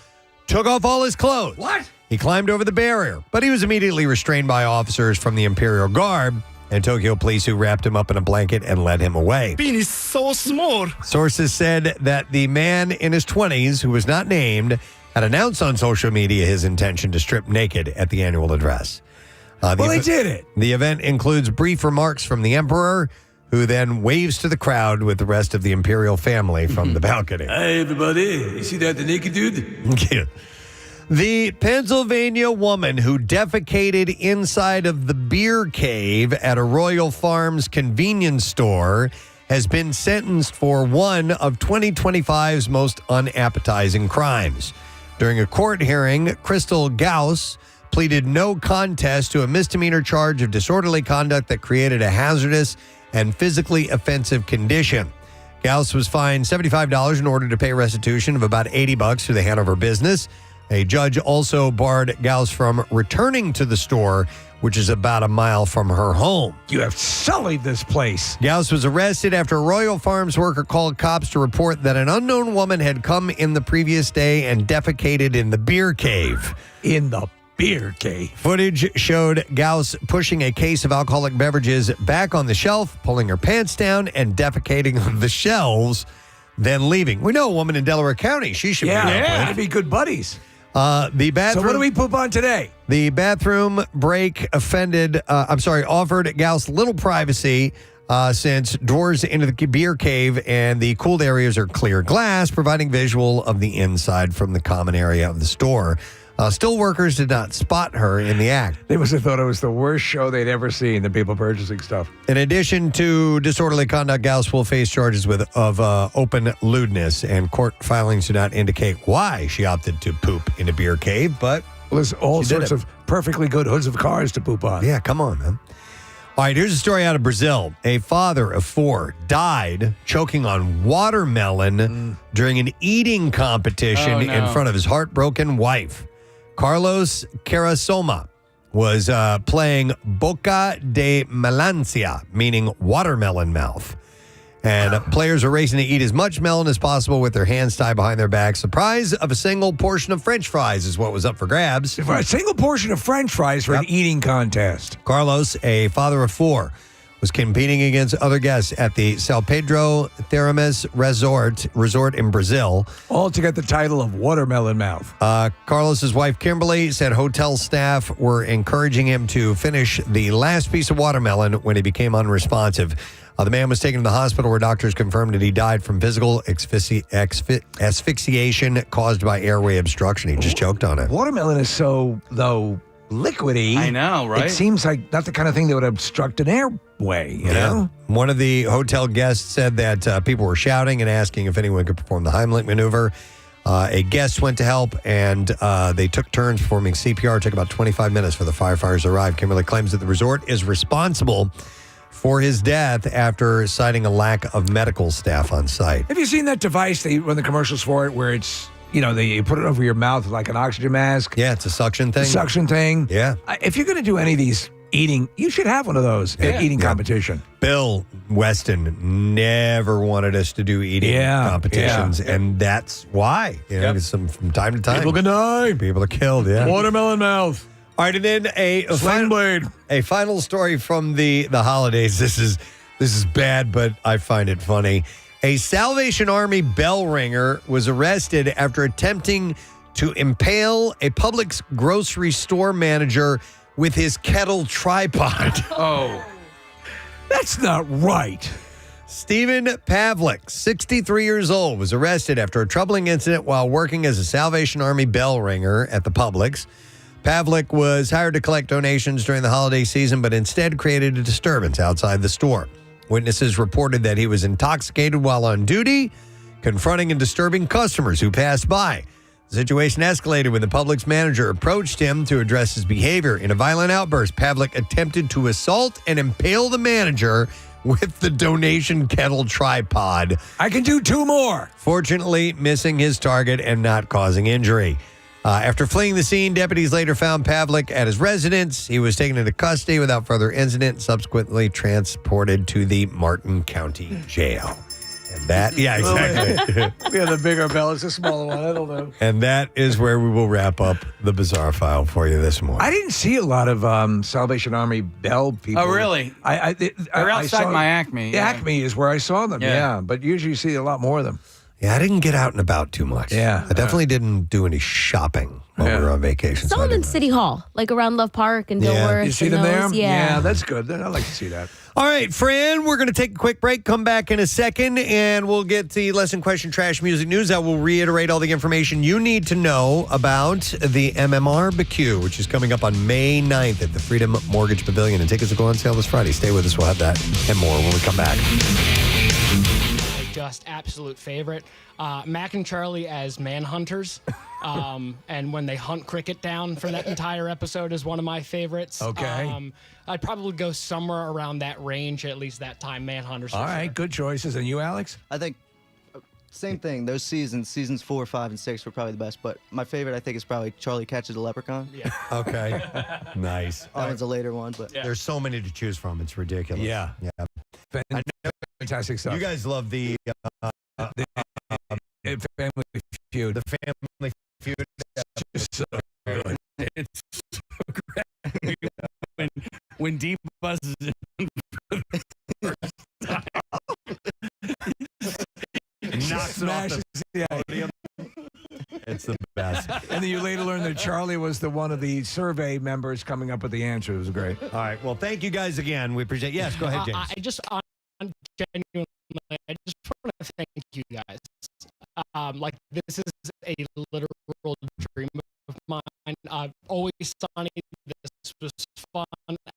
took off all his clothes. What? He climbed over the barrier, but he was immediately restrained by officers from the Imperial Guard and Tokyo police, who wrapped him up in a blanket and led him away. Bean is so small. Sources said that the man in his 20s, who was not named, had announced on social media his intention to strip naked at the annual address. They did it. The event includes brief remarks from the emperor, who then waves to the crowd with the rest of the imperial family from the balcony. Hey, everybody. You see that, the naked dude? The Pennsylvania woman who defecated inside of the beer cave at a Royal Farms convenience store has been sentenced for one of 2025's most unappetizing crimes. During a court hearing, Crystal Gauss pleaded no contest to a misdemeanor charge of disorderly conduct that created a hazardous and physically offensive condition. Gauss was fined $75 in order to pay restitution of about $80 to the Hanover business. A judge also barred Gauss from returning to the store, which is about a mile from her home. You have sullied this place. Gauss was arrested after a Royal Farms worker called cops to report that an unknown woman had come in the previous day and defecated in the beer cave. In the beer cave. Footage showed Gauss pushing a case of alcoholic beverages back on the shelf, pulling her pants down, and defecating on the shelves, then leaving. We know a woman in Delaware County. She should be up with. They'd be good buddies. The bathroom. So what do we poop on today? The bathroom break offered Gauss little privacy since doors into the beer cave and the cooled areas are clear glass, providing visual of the inside from the common area of the store. Still, workers did not spot her in the act. They must have thought it was the worst show they'd ever seen, the people purchasing stuff. In addition to disorderly conduct, Gauss will face charges of open lewdness, and court filings do not indicate why she opted to poop in a beer cave, but there's all sorts of perfectly good hoods of cars to poop on. Yeah, come on, man. All right, here's a story out of Brazil. A father of 4 died choking on watermelon during an eating competition in front of his heartbroken wife. Carlos Carasoma was playing Boca de Melancia, meaning watermelon mouth. And players are racing to eat as much melon as possible with their hands tied behind their backs. The prize of a single portion of French fries is what was up for grabs. A single portion of French fries for an eating contest. Carlos, a father of 4, was competing against other guests at the São Pedro Termas Resort in Brazil. All to get the title of Watermelon Mouth. Carlos's wife, Kimberly, said hotel staff were encouraging him to finish the last piece of watermelon when he became unresponsive. The man was taken to the hospital where doctors confirmed that he died from physical asphyxiation caused by airway obstruction. He just choked on it. Watermelon is so, though, liquidy. I know, right? It seems like not the kind of thing that would obstruct an airway, you know? One of the hotel guests said that people were shouting and asking if anyone could perform the Heimlich maneuver. A guest went to help, and they took turns performing CPR. It took about 25 minutes for the firefighters to arrive. Kimberly claims that the resort is responsible for his death after citing a lack of medical staff on site. Have you seen that device they run the commercials for it where it's, you put it over your mouth like an oxygen mask? Yeah, it's a suction thing. Suction thing. Yeah. If you're going to do any of these eating, you should have one of those eating competition. Bill Weston never wanted us to do eating competitions, and that's why. Because from time to time, People can die. People are killed, Watermelon mouth. All right, and then a final story from the holidays. This is bad, but I find it funny. A Salvation Army bell ringer was arrested after attempting to impale a Publix grocery store manager with his kettle tripod. Oh, that's not right. Stephen Pavlik, 63 years old, was arrested after a troubling incident while working as a Salvation Army bell ringer at the Publix. Pavlik was hired to collect donations during the holiday season, but instead created a disturbance outside the store. Witnesses reported that he was intoxicated while on duty, confronting and disturbing customers who passed by. The situation escalated when the Publix manager approached him to address his behavior. In a violent outburst, Pavlik attempted to assault and impale the manager with the donation kettle tripod. I can do 2 more. Fortunately, missing his target and not causing injury. After fleeing the scene, deputies later found Pavlik at his residence. He was taken into custody without further incident, subsequently transported to the Martin County Jail. And that, exactly. We have the bigger bell. It's a smaller one. I don't know. And that is where we will wrap up the Bizarre File for you this morning. I didn't see a lot of Salvation Army bell people. Oh, really? They're outside my Acme. Yeah. Acme is where I saw them, but usually you see a lot more of them. Yeah, I didn't get out and about too much. Yeah. I definitely didn't do any shopping while we were on vacation. Saw them in City Hall, like around Love Park and Dilworth. You see them there? Yeah, that's good. I'd like to see that. All right, friend, we're going to take a quick break, come back in a second, and we'll get the lesson question trash music news. I will reiterate all the information you need to know about the MMRBQ, which is coming up on May 9th at the Freedom Mortgage Pavilion. And tickets will go on sale this Friday. Stay with us. We'll have that and more when we come back. Just absolute favorite. Mac and Charlie as manhunters. And when they hunt Cricket down for that entire episode is one of my favorites. Okay. I'd probably go somewhere around that range, at least that time, manhunters. All right, good choices. And you, Alex? I think same thing. Those seasons 4, 5, and 6 were probably the best. But my favorite, I think, is probably Charlie Catches a Leprechaun. Yeah. Okay. Nice. That one's a later one, but There's so many to choose from. It's ridiculous. Yeah. Fantastic stuff. You guys love the Family Feud. The Family Feud. Just so good. It's so great. When Deep buzzes in for the first time. Knocks it off the podium. It's the best. And then you later learn that Charlie was the one of the survey members coming up with the answer. It was great. All right. Well, thank you guys again. We appreciate. Yes, go ahead, James. Genuinely, I just want to thank you guys. This is a literal dream of mine. Always Sunny. This was fun.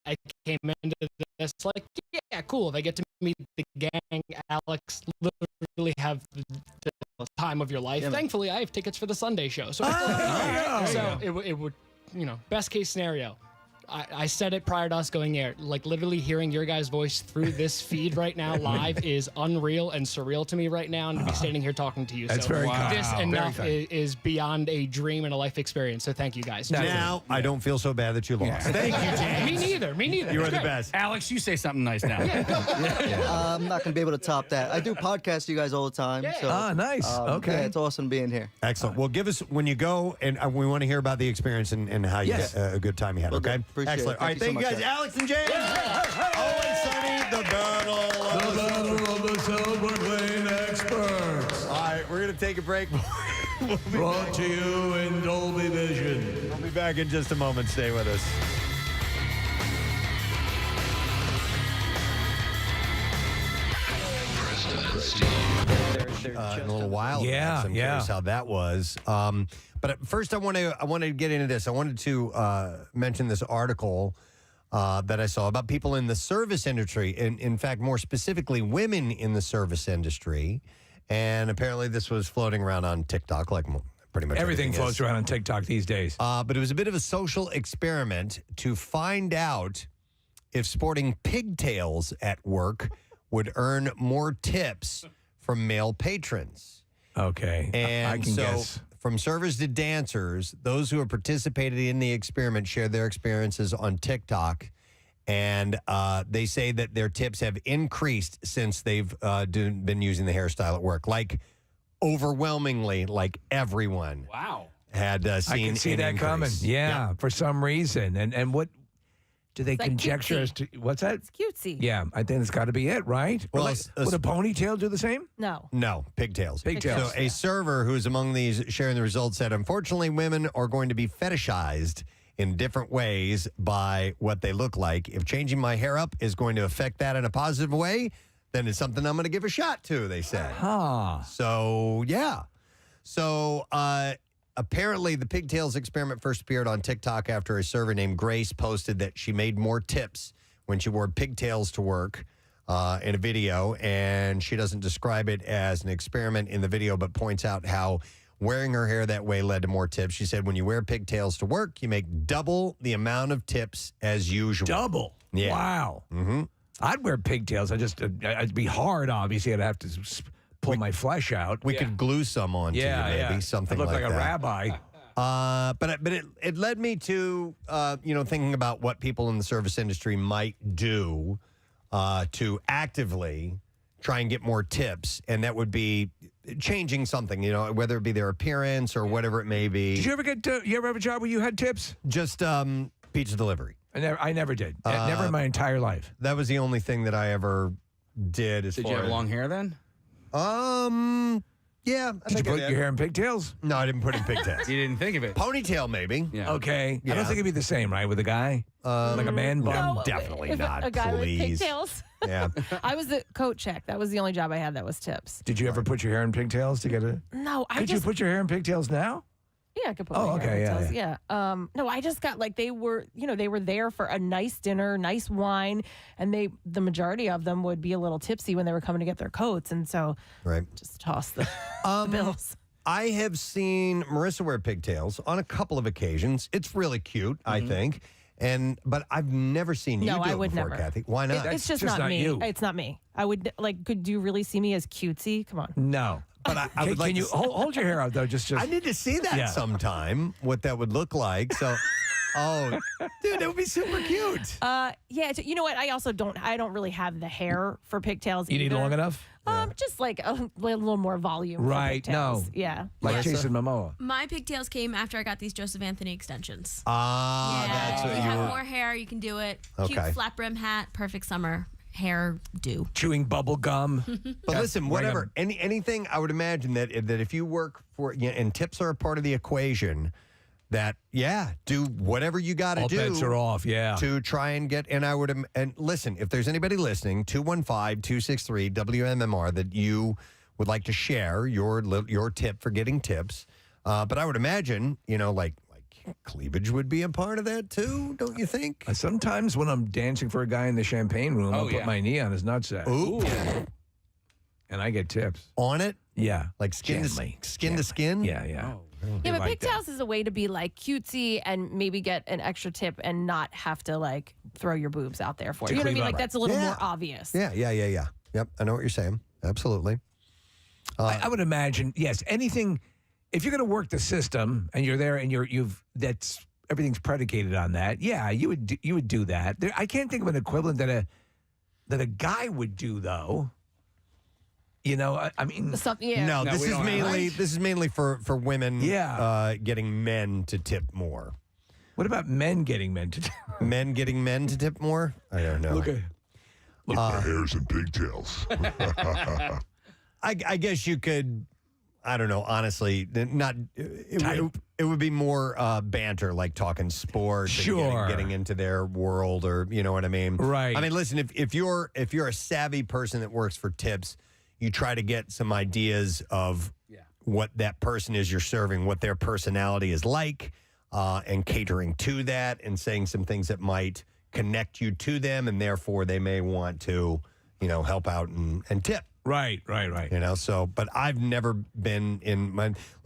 I came into this yeah, cool. If I get to meet the gang, Alex, literally have the time of your life. Thankfully, I have tickets for the Sunday show, so it would, best case scenario. I said it prior to us going there. Like, literally hearing your guys' voice through this feed right now live is unreal and surreal to me right now, and to be standing here talking to you. That's very kind. This enough is beyond a dream and a life experience. So thank you guys. Now I don't feel so bad that you lost. Thank you, James. Me neither. You are the best. Alex, you say something nice now. I'm not going to be able to top that. I do podcasts you guys all the time. So, nice. Okay. Yeah, it's awesome being here. Excellent. Well, give us when you go, and we want to hear about the experience and how you get a good time you had. Okay. Appreciate Appreciate Excellent. it. All right, thank you so guys. much, Alex and James. Always Sunny, the battle of the South Brooklyn experts. All right, we're going to take a break. Brought to you in Dolby Vision. We'll be back in just a moment. Stay with us. In a little while. Yeah, I'm curious how that was. But first, I want to get into this. I wanted to mention this article that I saw about people in the service industry. In fact, more specifically, women in the service industry. And apparently, this was floating around on TikTok, like pretty much everything floats is. around on TikTok these days. But it was a bit of a social experiment to find out if sporting pigtails at work would earn more tips from male patrons. Okay. And I can so guess. from servers to dancers, those who have participated in the experiment shared their experiences on TikTok. And they say that their tips have increased since they've been using the hairstyle at work. Like, overwhelmingly, like everyone. Wow. Had seen I can see an that increase. coming. Yeah, for some reason. And what do they It's like conjecture cutesy. as to what's that? It's cutesy. Yeah, I think it's got to be it, right? Well, Or would a ponytail do the same? No. No, pigtails. Pigtails. So a server who's among these sharing the results said, unfortunately, women are going to be fetishized in different ways by what they look like. If changing my hair up is going to affect that in a positive way, then it's something I'm going to give a shot to, they said. Huh. So, yeah. So, apparently, the pigtails experiment first appeared on TikTok after a server named Grace posted that she made more tips when she wore pigtails to work in a video. And she doesn't describe it as an experiment in the video, but points out how wearing her hair that way led to more tips. She said, when you wear pigtails to work, you make double the amount of tips as usual. Double? Yeah. Wow. Mm-hmm. I'd wear pigtails. It'd be hard, obviously. I'd have to pull my flesh out. We could glue some on to you, maybe, something I'd look like that. a rabbi. But it led me to thinking about what people in the service industry might do to actively try and get more tips, and that would be changing something, whether it be their appearance or whatever it may be. Did you ever you ever have a job where you had tips? Just pizza delivery. I never did. Never in my entire life. That was the only thing that I ever did. Did you have long hair then? Yeah. Did you put your hair in pigtails? No, I didn't put it in pigtails. You didn't think of it. Ponytail, maybe. Yeah. Okay. Yeah. I don't think it'd be the same, right, with a guy? like a man bun? No, definitely if not. A guy please. with pigtails. Yeah. I was the coat check. That was the only job I had that was tips. Did you ever put your hair in pigtails to get a... No, Could you put your hair in pigtails now? Yeah, I could put Oh, my hair in okay, pigtails. Yeah. No, I just got they were there for a nice dinner, nice wine, and the majority of them would be a little tipsy when they were coming to get their coats, and so just toss the bills. I have seen Marissa wear pigtails on a couple of occasions. It's really cute, I think. But I've never seen you No, do I it would before, never. Kathy. Why not? It's just not me. You. It's not me. I would could you really see me as cutesy? Come on. No. But I would like can you to hold your hair out though? Just I need to see that sometime. What that would look like. So, dude, that would be super cute. Yeah. You know what? I also don't really have the hair for pigtails. You need either. long enough? Just like a little more volume. Right. For pigtails. No. Yeah. Like Yes. Jason Momoa. My pigtails came after I got these Joseph Anthony extensions. That's what you have were. more hair, you can do it. Okay. Cute flat brim hat, perfect summer hair do. Chewing bubble gum. But listen, whatever, anything, I would imagine that if you work for, and tips are a part of the equation, that, do whatever you got to All do. bets are off, to try and get, and listen, if there's anybody listening, 215-263-WMMR that you would like to share your tip for getting tips. But I would imagine, like cleavage would be a part of that too, don't you think? Sometimes when I'm dancing for a guy in the champagne room, I'll put my knee on his nutsack. Ooh. And I get tips. On it? Yeah. Like skin to skin? Yeah, yeah. Yeah, but pigtails is a way to be like cutesy and maybe get an extra tip and not have to throw your boobs out there for it. You know what I mean? Like that's a little more obvious. Yeah. Yep, I know what you're saying. Absolutely. I would imagine, yes, anything. If you're going to work the system and you're there and everything's predicated on that. Yeah, you would do that. I can't think of an equivalent that a guy would do though. I mean, No, this is mainly for women. Yeah. Getting men to tip more. What about men getting men to tip? Men getting men to tip more? I don't know. Look, my hair's in pigtails. I guess you could. I don't know. Honestly, not. It would be more banter, like talking sports, Sure. and getting into their world, or you know what I mean. Right. I mean, listen. If you're a savvy person that works for tips, you try to get some ideas of what that person is you're serving, what their personality is like, and catering to that, and saying some things that might connect you to them, and therefore they may want to, help out and tip. Right. So, but I've never been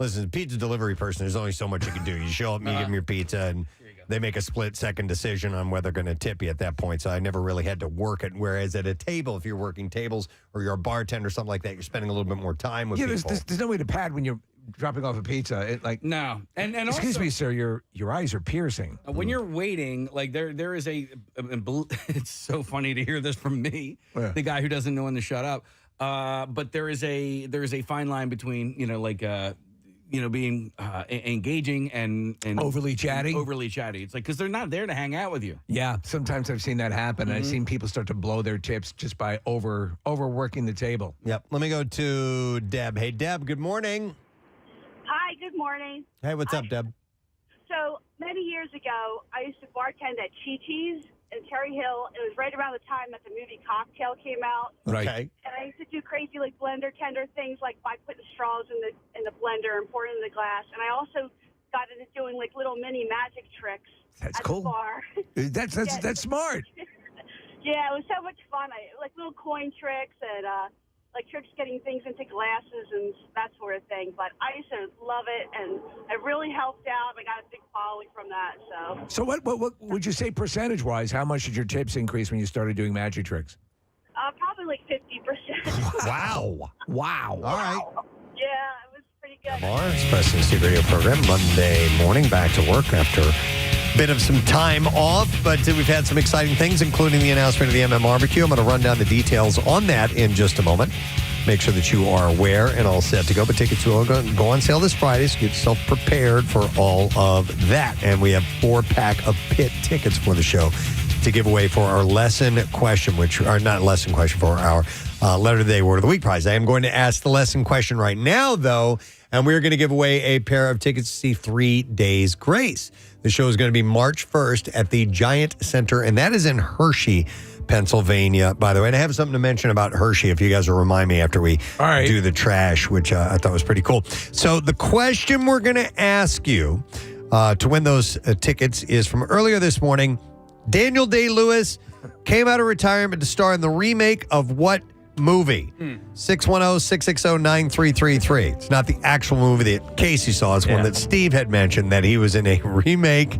listen, as a pizza delivery person, there's only so much you can do. You show up and you give them your pizza, and they make a split-second decision on whether they're going to tip you at that point. So I never really had to work it. Whereas at a table, if you're working tables or you're a bartender or something like that, you're spending a little bit more time with people. There's no way to pad when you're dropping off a pizza. No. And excuse also, me, sir, your eyes are piercing. When you're waiting, like there is it's so funny to hear this from me, the guy who doesn't know when to shut up. But there is a fine line between being engaging and overly chatty. It's like because they're not there to hang out with you. Yeah, sometimes I've seen that happen. I've seen people start to blow their tips just by overworking the table. Yep. Let me go to Deb. Hey, Deb. Good morning. Hi. Good morning. Hey, what's up, Deb? So many years ago, I used to bartend at Chi-Chi's in Cherry Hill. It was right around the time that the movie Cocktail came out. Right. Okay. And I used to do crazy blender tender things, like by putting straws in the blender and pouring it in the glass. And I also got into doing little mini magic tricks That's at cool. the bar. That's smart. Yeah, it was so much fun. Little coin tricks and tricks getting things into glasses and that sort of thing. But I used to love it, and it really helped out. I got a big following from that. So what would you say percentage-wise? How much did your tips increase when you started doing magic tricks? Probably 50%. Wow. All right. Yeah, it was pretty good. It's Preston Steve Radio program, Monday morning, back to work after a bit of some time off, but we've had some exciting things, including the announcement of the MMRBQ. I'm going to run down the details on that in just a moment. Make sure that you are aware and all set to go, but tickets will go on sale this Friday, so get yourself prepared for all of that. And we have 4-pack of pit tickets for the show to give away for our lesson question, for our letter of the day, word of the week prize. I am going to ask the lesson question right now, though, and we're going to give away a pair of tickets to see 3 Days Grace. The show is going to be March 1st at the Giant Center, and that is in Hershey, Pennsylvania, by the way. And I have something to mention about Hershey, if you guys will remind me after we do the trash, which I thought was pretty cool. So the question we're going to ask you to win those tickets is from earlier this morning. Daniel Day-Lewis came out of retirement to star in the remake of what movie? 610-660-9333. It's not the actual movie that Casey saw. It's one that Steve had mentioned, that he was in a remake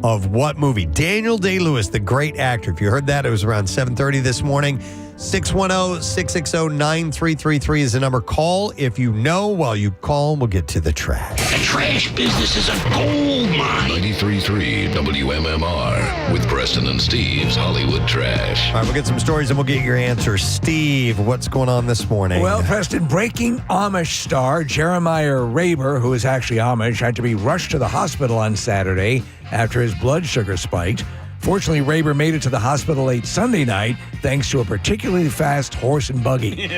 of what movie? Daniel Day-Lewis, the great actor. If you heard that, it was around 7:30 this morning. 610-660-9333 is the number. Call if you know. While you call, we'll get to the trash. The trash business is a gold mine. 93.3 WMMR with Preston and Steve's Hollywood Trash. All right, we'll get some stories and we'll get your answers. Steve, what's going on this morning? Well, Preston, breaking Amish star Jeremiah Raber, who is actually Amish, had to be rushed to the hospital on Saturday after his blood sugar spiked. Fortunately, Raber made it to the hospital late Sunday night thanks to a particularly fast horse and buggy.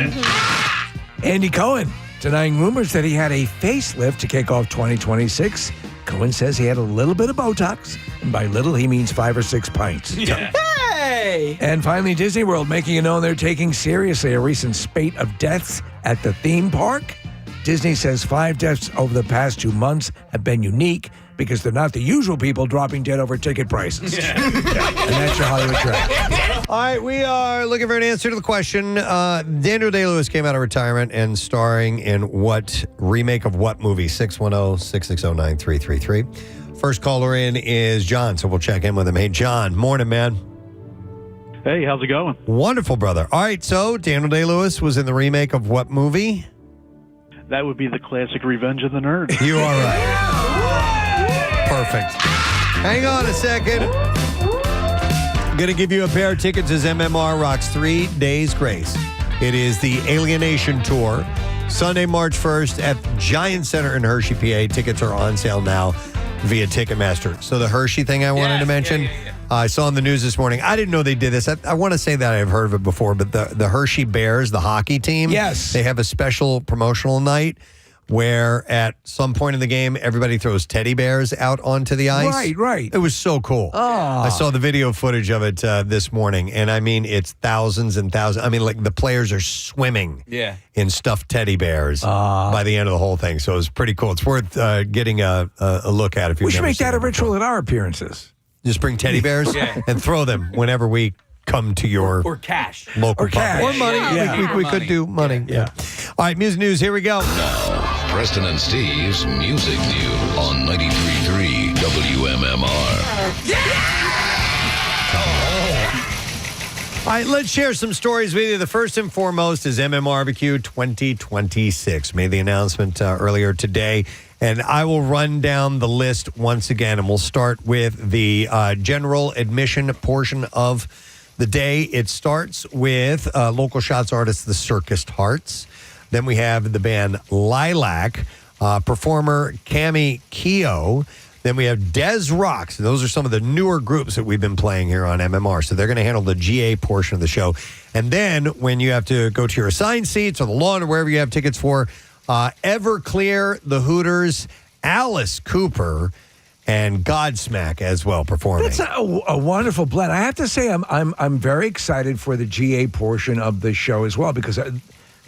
Andy Cohen denying rumors that he had a facelift to kick off 2026. Cohen says he had a little bit of Botox, and by little he means 5 or 6 pints. Hey! And finally, Disney World making it known they're taking seriously a recent spate of deaths at the theme park. Disney says 5 deaths over the past 2 months have been unique because they're not the usual people dropping dead over ticket prices. And that's your Hollywood Trash. All right, we are looking for an answer to the question. Daniel Day-Lewis came out of retirement and starring in what remake of what movie? 610-660-9333. First caller in is John, so we'll check in with him. Hey, John. Morning, man. Hey, how's it going? Wonderful, brother. All right, so Daniel Day-Lewis was in the remake of what movie? That would be the classic Revenge of the Nerds. You are right. Perfect. Hang on a second. I'm going to give you a pair of tickets as MMR rocks 3 Days Grace. It is the Alienation Tour, Sunday, March 1st at Giant Center in Hershey, PA. Tickets are on sale now via Ticketmaster. So the Hershey thing I wanted to mention, I saw in the news this morning. I didn't know they did this. I want to say that I've heard of it before, but the Hershey Bears, the hockey team, yes, they have a special promotional night where at some point in the game, everybody throws teddy bears out onto the ice. Right, right. It was so cool. Oh. I saw the video footage of it this morning, and I mean, it's thousands and thousands. I mean, like the players are swimming in stuffed teddy bears by the end of the whole thing. So it was pretty cool. It's worth getting a look at if you've We should never make seen that a it ritual at our appearances. Just bring teddy bears and throw them whenever we come to your or cash local or cash. pub. Or money. Yeah. We could do money. Yeah. All right, music news. Here we go. Now, Preston and Steve's Music News on 93.3 WMMR. All right, let's share some stories with you. The first and foremost is MMRBQ 2026. Made the announcement earlier today, and I will run down the list once again, and we'll start with the general admission portion of the day. It starts with local shots artist, the Circus Hearts. Then we have the band Lilac, performer Cami Keogh. Then we have Des Rocks. And those are some of the newer groups that we've been playing here on MMR. So they're going to handle the GA portion of the show. And then when you have to go to your assigned seats or the lawn or wherever you have tickets for, Everclear, the Hooters, Alice Cooper, and Godsmack as well performing. That's a wonderful blend. I have to say, I'm very excited for the GA portion of the show as well, because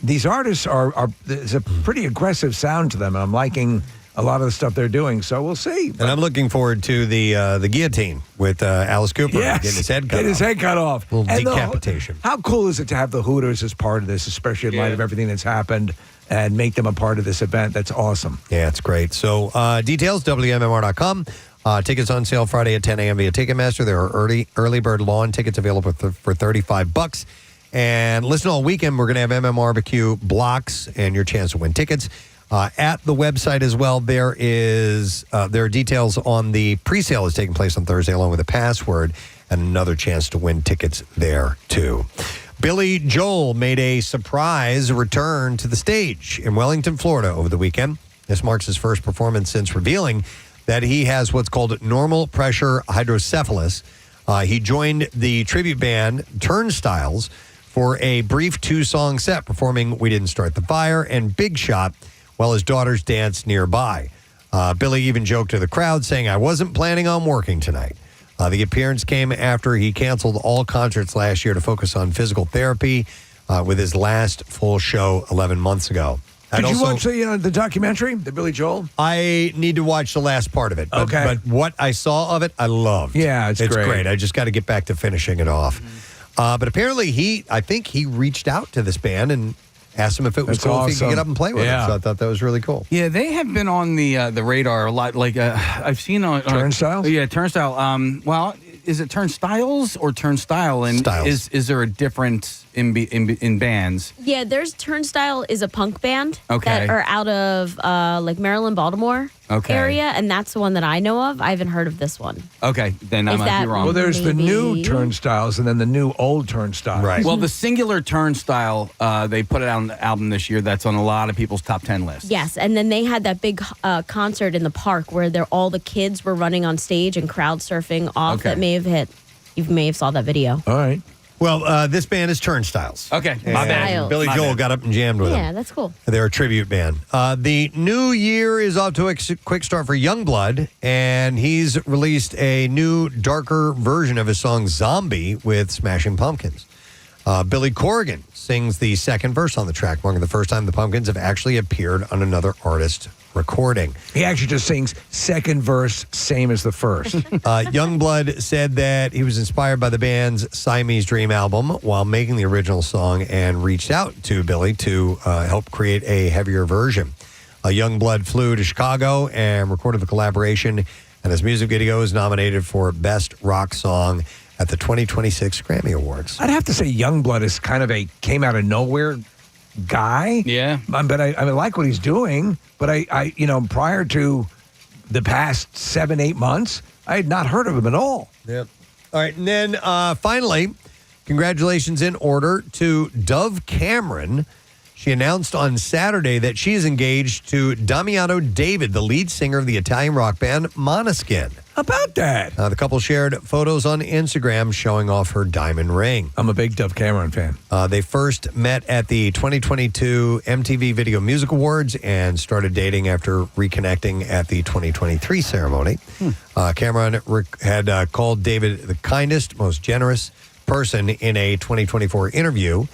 these artists are there's a pretty aggressive sound to them. I'm liking a lot of the stuff they're doing, so we'll see. And I'm looking forward to the guillotine with Alice Cooper getting his head cut off. His head cut off. A little And decapitation. How cool is it to have the Hooters as part of this, especially in light of everything that's happened, and make them a part of this event? That's awesome. Yeah, it's great. So details, WMMR.com. Tickets on sale Friday at 10 a.m. via Ticketmaster. There are early bird lawn tickets available for $35. And listen all weekend, we're going to have MMRBQ blocks and your chance to win tickets. At the website as well, there are details on the pre-sale that's taking place on Thursday, along with a password and another chance to win tickets there, too. Billy Joel made a surprise return to the stage in Wellington, Florida over the weekend. This marks his first performance since revealing that he has what's called normal pressure hydrocephalus. He joined the tribute band Turnstiles for a brief 2-song set, performing We Didn't Start the Fire and Big Shot while his daughters danced nearby. Billy even joked to the crowd, saying, "I wasn't planning on working tonight." The appearance came after he canceled all concerts last year to focus on physical therapy with his last full show 11 months ago. Did you watch the documentary, the Billy Joel? I need to watch the last part of it. But, Okay. But what I saw of it, I loved. Yeah, it's great. I just got to get back to finishing it off. But apparently I think he reached out to this band and asked him if it was That's cool if he awesome. could get up and play with Yeah. him. So I thought that was really cool. Yeah, they have been on the radar a lot. Like I've seen on Turnstiles. Yeah, Turnstile. Well, is it Turnstiles or Turnstile? And Styles. is there a difference in bands? Yeah, there's Turnstile is a punk band Okay. that are out of like Maryland, Baltimore area, and that's the one that I know of. I haven't heard of this one. Okay, then I Is might that be wrong. Well, there's the new Maybe. Turnstiles and then the new old Turnstiles. Right. Well, the singular Turnstile, they put it out on the album this year. That's on a lot of people's top 10 lists. Yes, and then they had that big concert in the park where all the kids were running on stage and crowd surfing off. Okay. That may have hit. You may have saw that video. All right. Well, this band is Turnstiles. Okay, my And bad. Billy My Joel bad. got up and jammed with Yeah, him. that's cool. They're a tribute band. The new year is off to a quick start for Youngblood, and he's released a new, darker version of his song Zombie with Smashing Pumpkins. Billy Corgan sings the second verse on the track, marking the first time the Pumpkins have actually appeared on another artist recording. He actually just sings second verse, same as the first. Youngblood said that he was inspired by the band's Siamese Dream album while making the original song and reached out to Billy to help create a heavier version. Youngblood flew to Chicago and recorded the collaboration, and his music video is nominated for Best Rock Song at the 2026 Grammy Awards. I'd have to say Youngblood is kind of a came out of nowhere guy. Yeah. But I like what he's doing. But I prior to the past 7-8 months, I had not heard of him at all. Yep. All right. And then finally, congratulations in order to Dove Cameron. She announced on Saturday that she is engaged to Damiano David, the lead singer of the Italian rock band Måneskin. About that. The couple shared photos on Instagram showing off her diamond ring. I'm a big Dove Cameron fan. They first met at the 2022 MTV Video Music Awards and started dating after reconnecting at the 2023 ceremony. Cameron had called David the kindest, most generous person in a 2024 interview,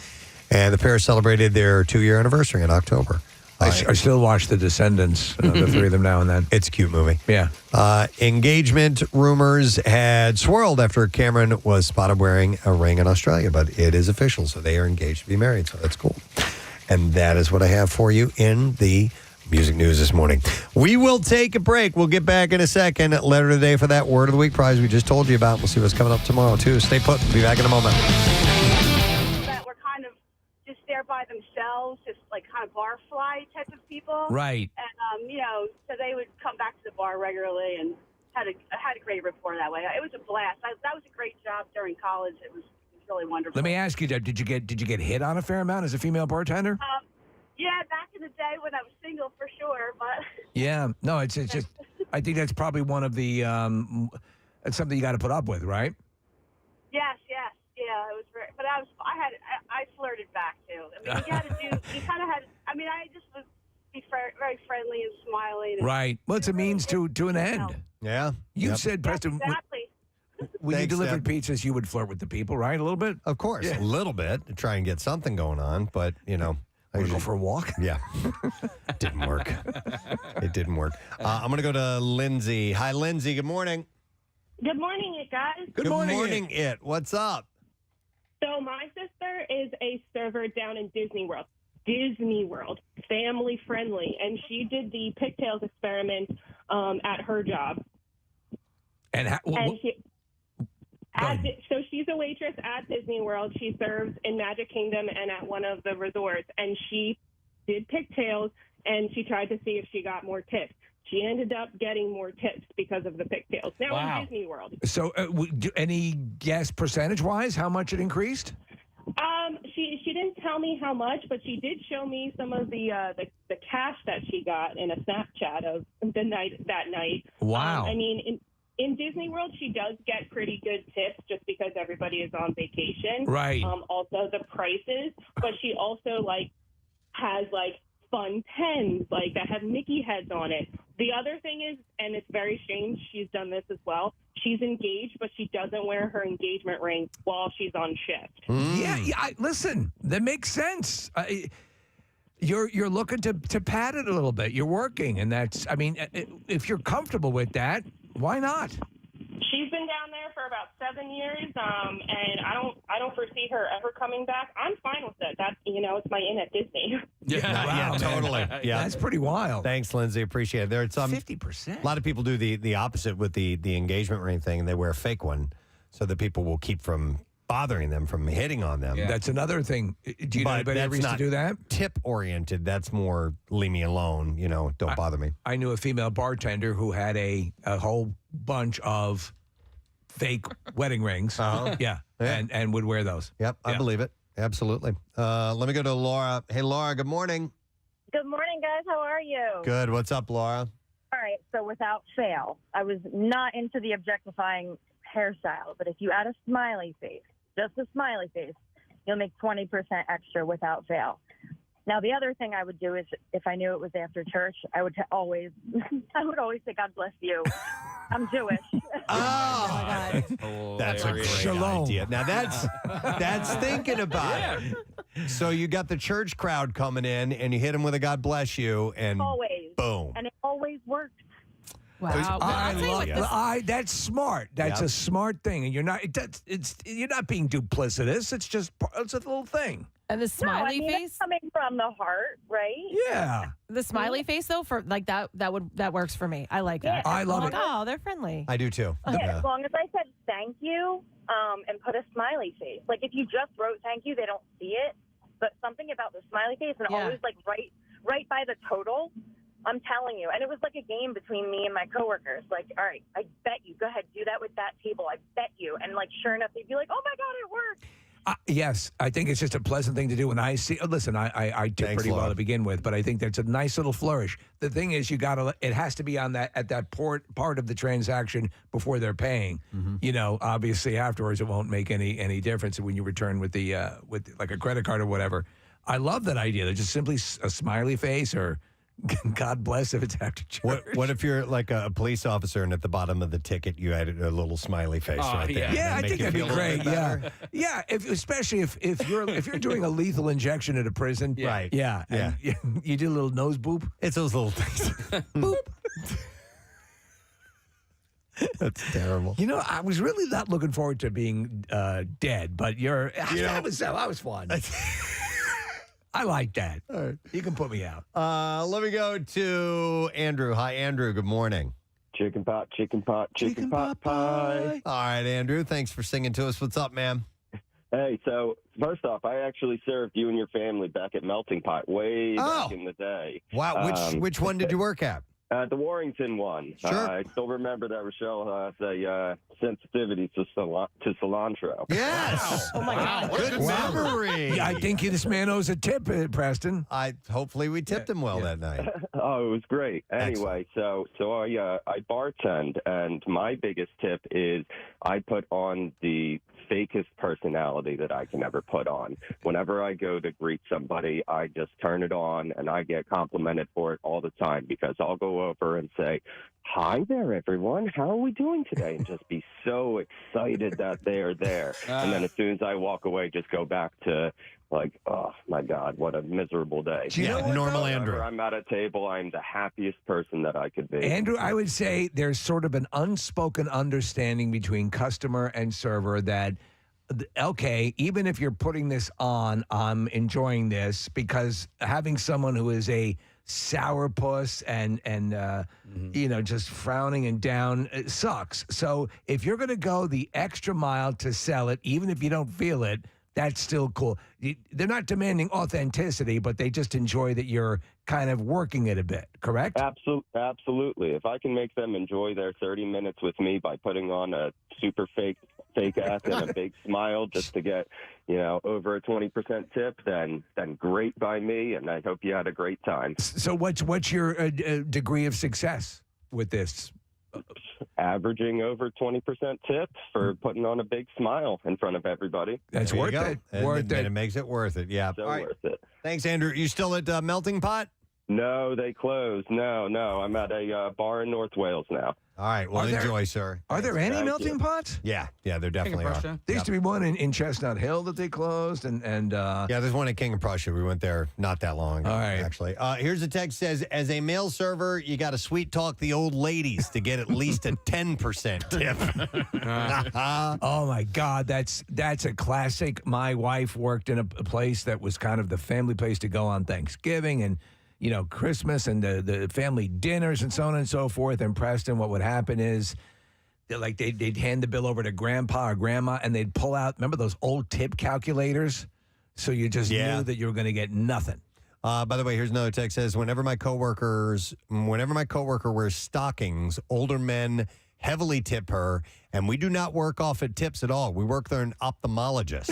and the pair celebrated their 2-year anniversary in October. I still watch The Descendants, the three of them now and then. It's a cute movie. Yeah. Engagement rumors had swirled after Cameron was spotted wearing a ring in Australia, but it is official, so they are engaged to be married, so that's cool. And that is what I have for you in the music news this morning. We will take a break. We'll get back in a second. Letter today for that Word of the Week prize we just told you about. We'll see what's coming up tomorrow, too. Stay put. We'll be back in a moment. That were kind of just there by themselves, just like kind of bar fly type of people. Right. And, so they would come back to the bar regularly and had a great rapport that way. It was a blast. That was a great job during college. It was really wonderful. Let me ask you, did you get hit on a fair amount as a female bartender? Yeah, back in the day when I was single, for sure. But Yeah. No, it's just, I think that's probably one of the, it's something you got to put up with, right? yes, yeah, it was very. But I flirted back too. I mean, you kind of had. I mean, I just was very friendly and smiling. And Right. Well, it's a means to an end. Yeah. You said, Preston, Exactly. when you Thanks, delivered Deb. pizzas, you would flirt with the people, right? A little bit? Of course, Yeah. a little bit to try and get something going on, but, Want to go for a walk? Yeah. Didn't work. It didn't work. I'm going to go to Lindsay. Hi, Lindsay. Good morning. Good morning, you guys. Good morning, It. What's up? So my sister is a server down in Disney World. Family friendly, and she did the pigtails experiment at her job. And so she's a waitress at Disney World. She serves in Magic Kingdom and at one of the resorts, and she did pigtails, and she tried to see if she got more tips. She ended up getting more tips because of the pigtails. Now in Disney World. So, any guess percentage-wise how much it increased? She didn't tell me how much, but she did show me some of the cash that she got in a Snapchat of that night. Wow. I mean, in Disney World, she does get pretty good tips just because everybody is on vacation. Right. Also the prices, but she also has fun pens that have Mickey heads on it. The other thing is, and it's very strange, she's done this as well. She's engaged, but she doesn't wear her engagement ring while she's on shift. Yeah. Listen, that makes sense. You're looking to pad it a little bit. You're working, and that's. I mean, if you're comfortable with that, why not? She's been down there for about 7 years, and I don't foresee her ever coming back. I'm fine with it. That's it's my in at Disney. Yeah, totally. Yeah, that's pretty wild. Thanks, Lindsay. Appreciate it. There's 50%. A lot of people do the opposite with the engagement ring thing, and they wear a fake one so that people will keep from bothering them, from hitting on them. Yeah. That's another thing. Do you know anybody ever used to do that? Tip oriented. That's more leave me alone. Don't bother me. I knew a female bartender who had a whole bunch of fake wedding rings. Yeah. And would wear those. Yep, I believe it. Absolutely. Let me go to Laura. Hey, Laura, good morning. Good morning, guys. How are you? Good. What's up, Laura? All right. So without fail, I was not into the objectifying hairstyle, but if you add a smiley face, just a smiley face, you'll make 20% extra without fail. Now, the other thing I would do is if I knew it was after church, I would always say, God bless you. I'm Jewish. That's a great idea. Now that's thinking about it. So you got the church crowd coming in, and you hit them with a God bless you, and always. Boom. And it always works. Wow, that's smart. That's a smart thing, and you're not being duplicitous. It's a little thing. And the smiley face it's coming from the heart, right? Yeah. The smiley face though, for that works for me. I like that. I love it. Oh, they're friendly. I do too. Yeah, as long as I said thank you, and put a smiley face. Like if you just wrote thank you, they don't see it. But something about the smiley face and always right by the total. I'm telling you. And it was like a game between me and my coworkers. Like, all right, I bet you. Go ahead, do that with that table. I bet you. And sure enough, they'd be like, oh my God, it worked. Yes, I think it's just a pleasant thing to do. When I see, listen, I tip pretty well to begin with, but I think that's a nice little flourish. The thing is, it has to be on at that part of the transaction before they're paying. You know, obviously afterwards it won't make any difference when you return with like a credit card or whatever. I love that idea. They're just simply a smiley face or God bless if it's after church. What if you're like a police officer and at the bottom of the ticket you added a little smiley face right there? Yeah, I think that'd be great. Yeah, especially if you're doing a lethal injection at a prison, right? Yeah, yeah. You do a little nose boop. It's those little things. Boop. That's terrible. You know, I was really not looking forward to being dead, but that was fun. I like that. All right. You can put me out. Let me go to Andrew. Hi, Andrew. Good morning. Chicken pot pie. All right, Andrew. Thanks for singing to us. What's up, man? Hey, so first off, I actually served you and your family back at Melting Pot way back in the day. Wow. Which one did you work at? The Warrington one. Sure. I still remember that Rochelle has a sensitivity to cilantro. Yes. Oh, my God. Good memory. Yeah, I think this man owes a tip, Preston. Hopefully we tipped him well that night. Oh, it was great. Anyway, so I bartend, and my biggest tip is I put on the fakest personality that I can ever put on. Whenever I go to greet somebody, I just turn it on, and I get complimented for it all the time because I'll go over and say, "Hi there, everyone. How are we doing today?" And just be so excited that they're there. And then as soon as I walk away, just go back to like, oh my God, what a miserable day. Normal Andrew. Whenever I'm at a table, I'm the happiest person that I could be. Andrew, I would say there's sort of an unspoken understanding between customer and server that, okay, even if you're putting this on, I'm enjoying this, because having someone who is a sourpuss and just frowning and down, it sucks. So if you're going to go the extra mile to sell it, even if you don't feel it, that's still cool. They're not demanding authenticity, but they just enjoy that you're kind of working it a bit, correct? Absolutely. If I can make them enjoy their 30 minutes with me by putting on a super fake ass and a big smile just to get, over a 20% tip, then great by me, and I hope you had a great time. So what's your degree of success with this? Averaging over 20% tip for putting on a big smile in front of everybody. That's worth it. And it makes it worth it. Yeah. So worth it. Thanks, Andrew. You still at Melting Pot? No, they closed. No. I'm at a bar in North Wales now. All right. Well, enjoy, sir. Are there any melting pots? Yeah, there definitely are. There used to be one in Chestnut Hill that they closed, and yeah, there's one in King of Prussia. We went there not that long ago, actually. Here's a text says, as a male server, you got to sweet talk the old ladies to get at least a 10% tip. Oh my God, that's a classic. My wife worked in a place that was kind of the family place to go on Thanksgiving and Christmas and the family dinners and so on and so forth. And Preston, what would happen is they'd hand the bill over to grandpa or grandma and they'd pull out, remember those old tip calculators? So you just knew that you were going to get nothing. By the way, here's another text says, whenever my coworker wears stockings, older men heavily tip her, and we do not work off at tips at all. We work there an ophthalmologist.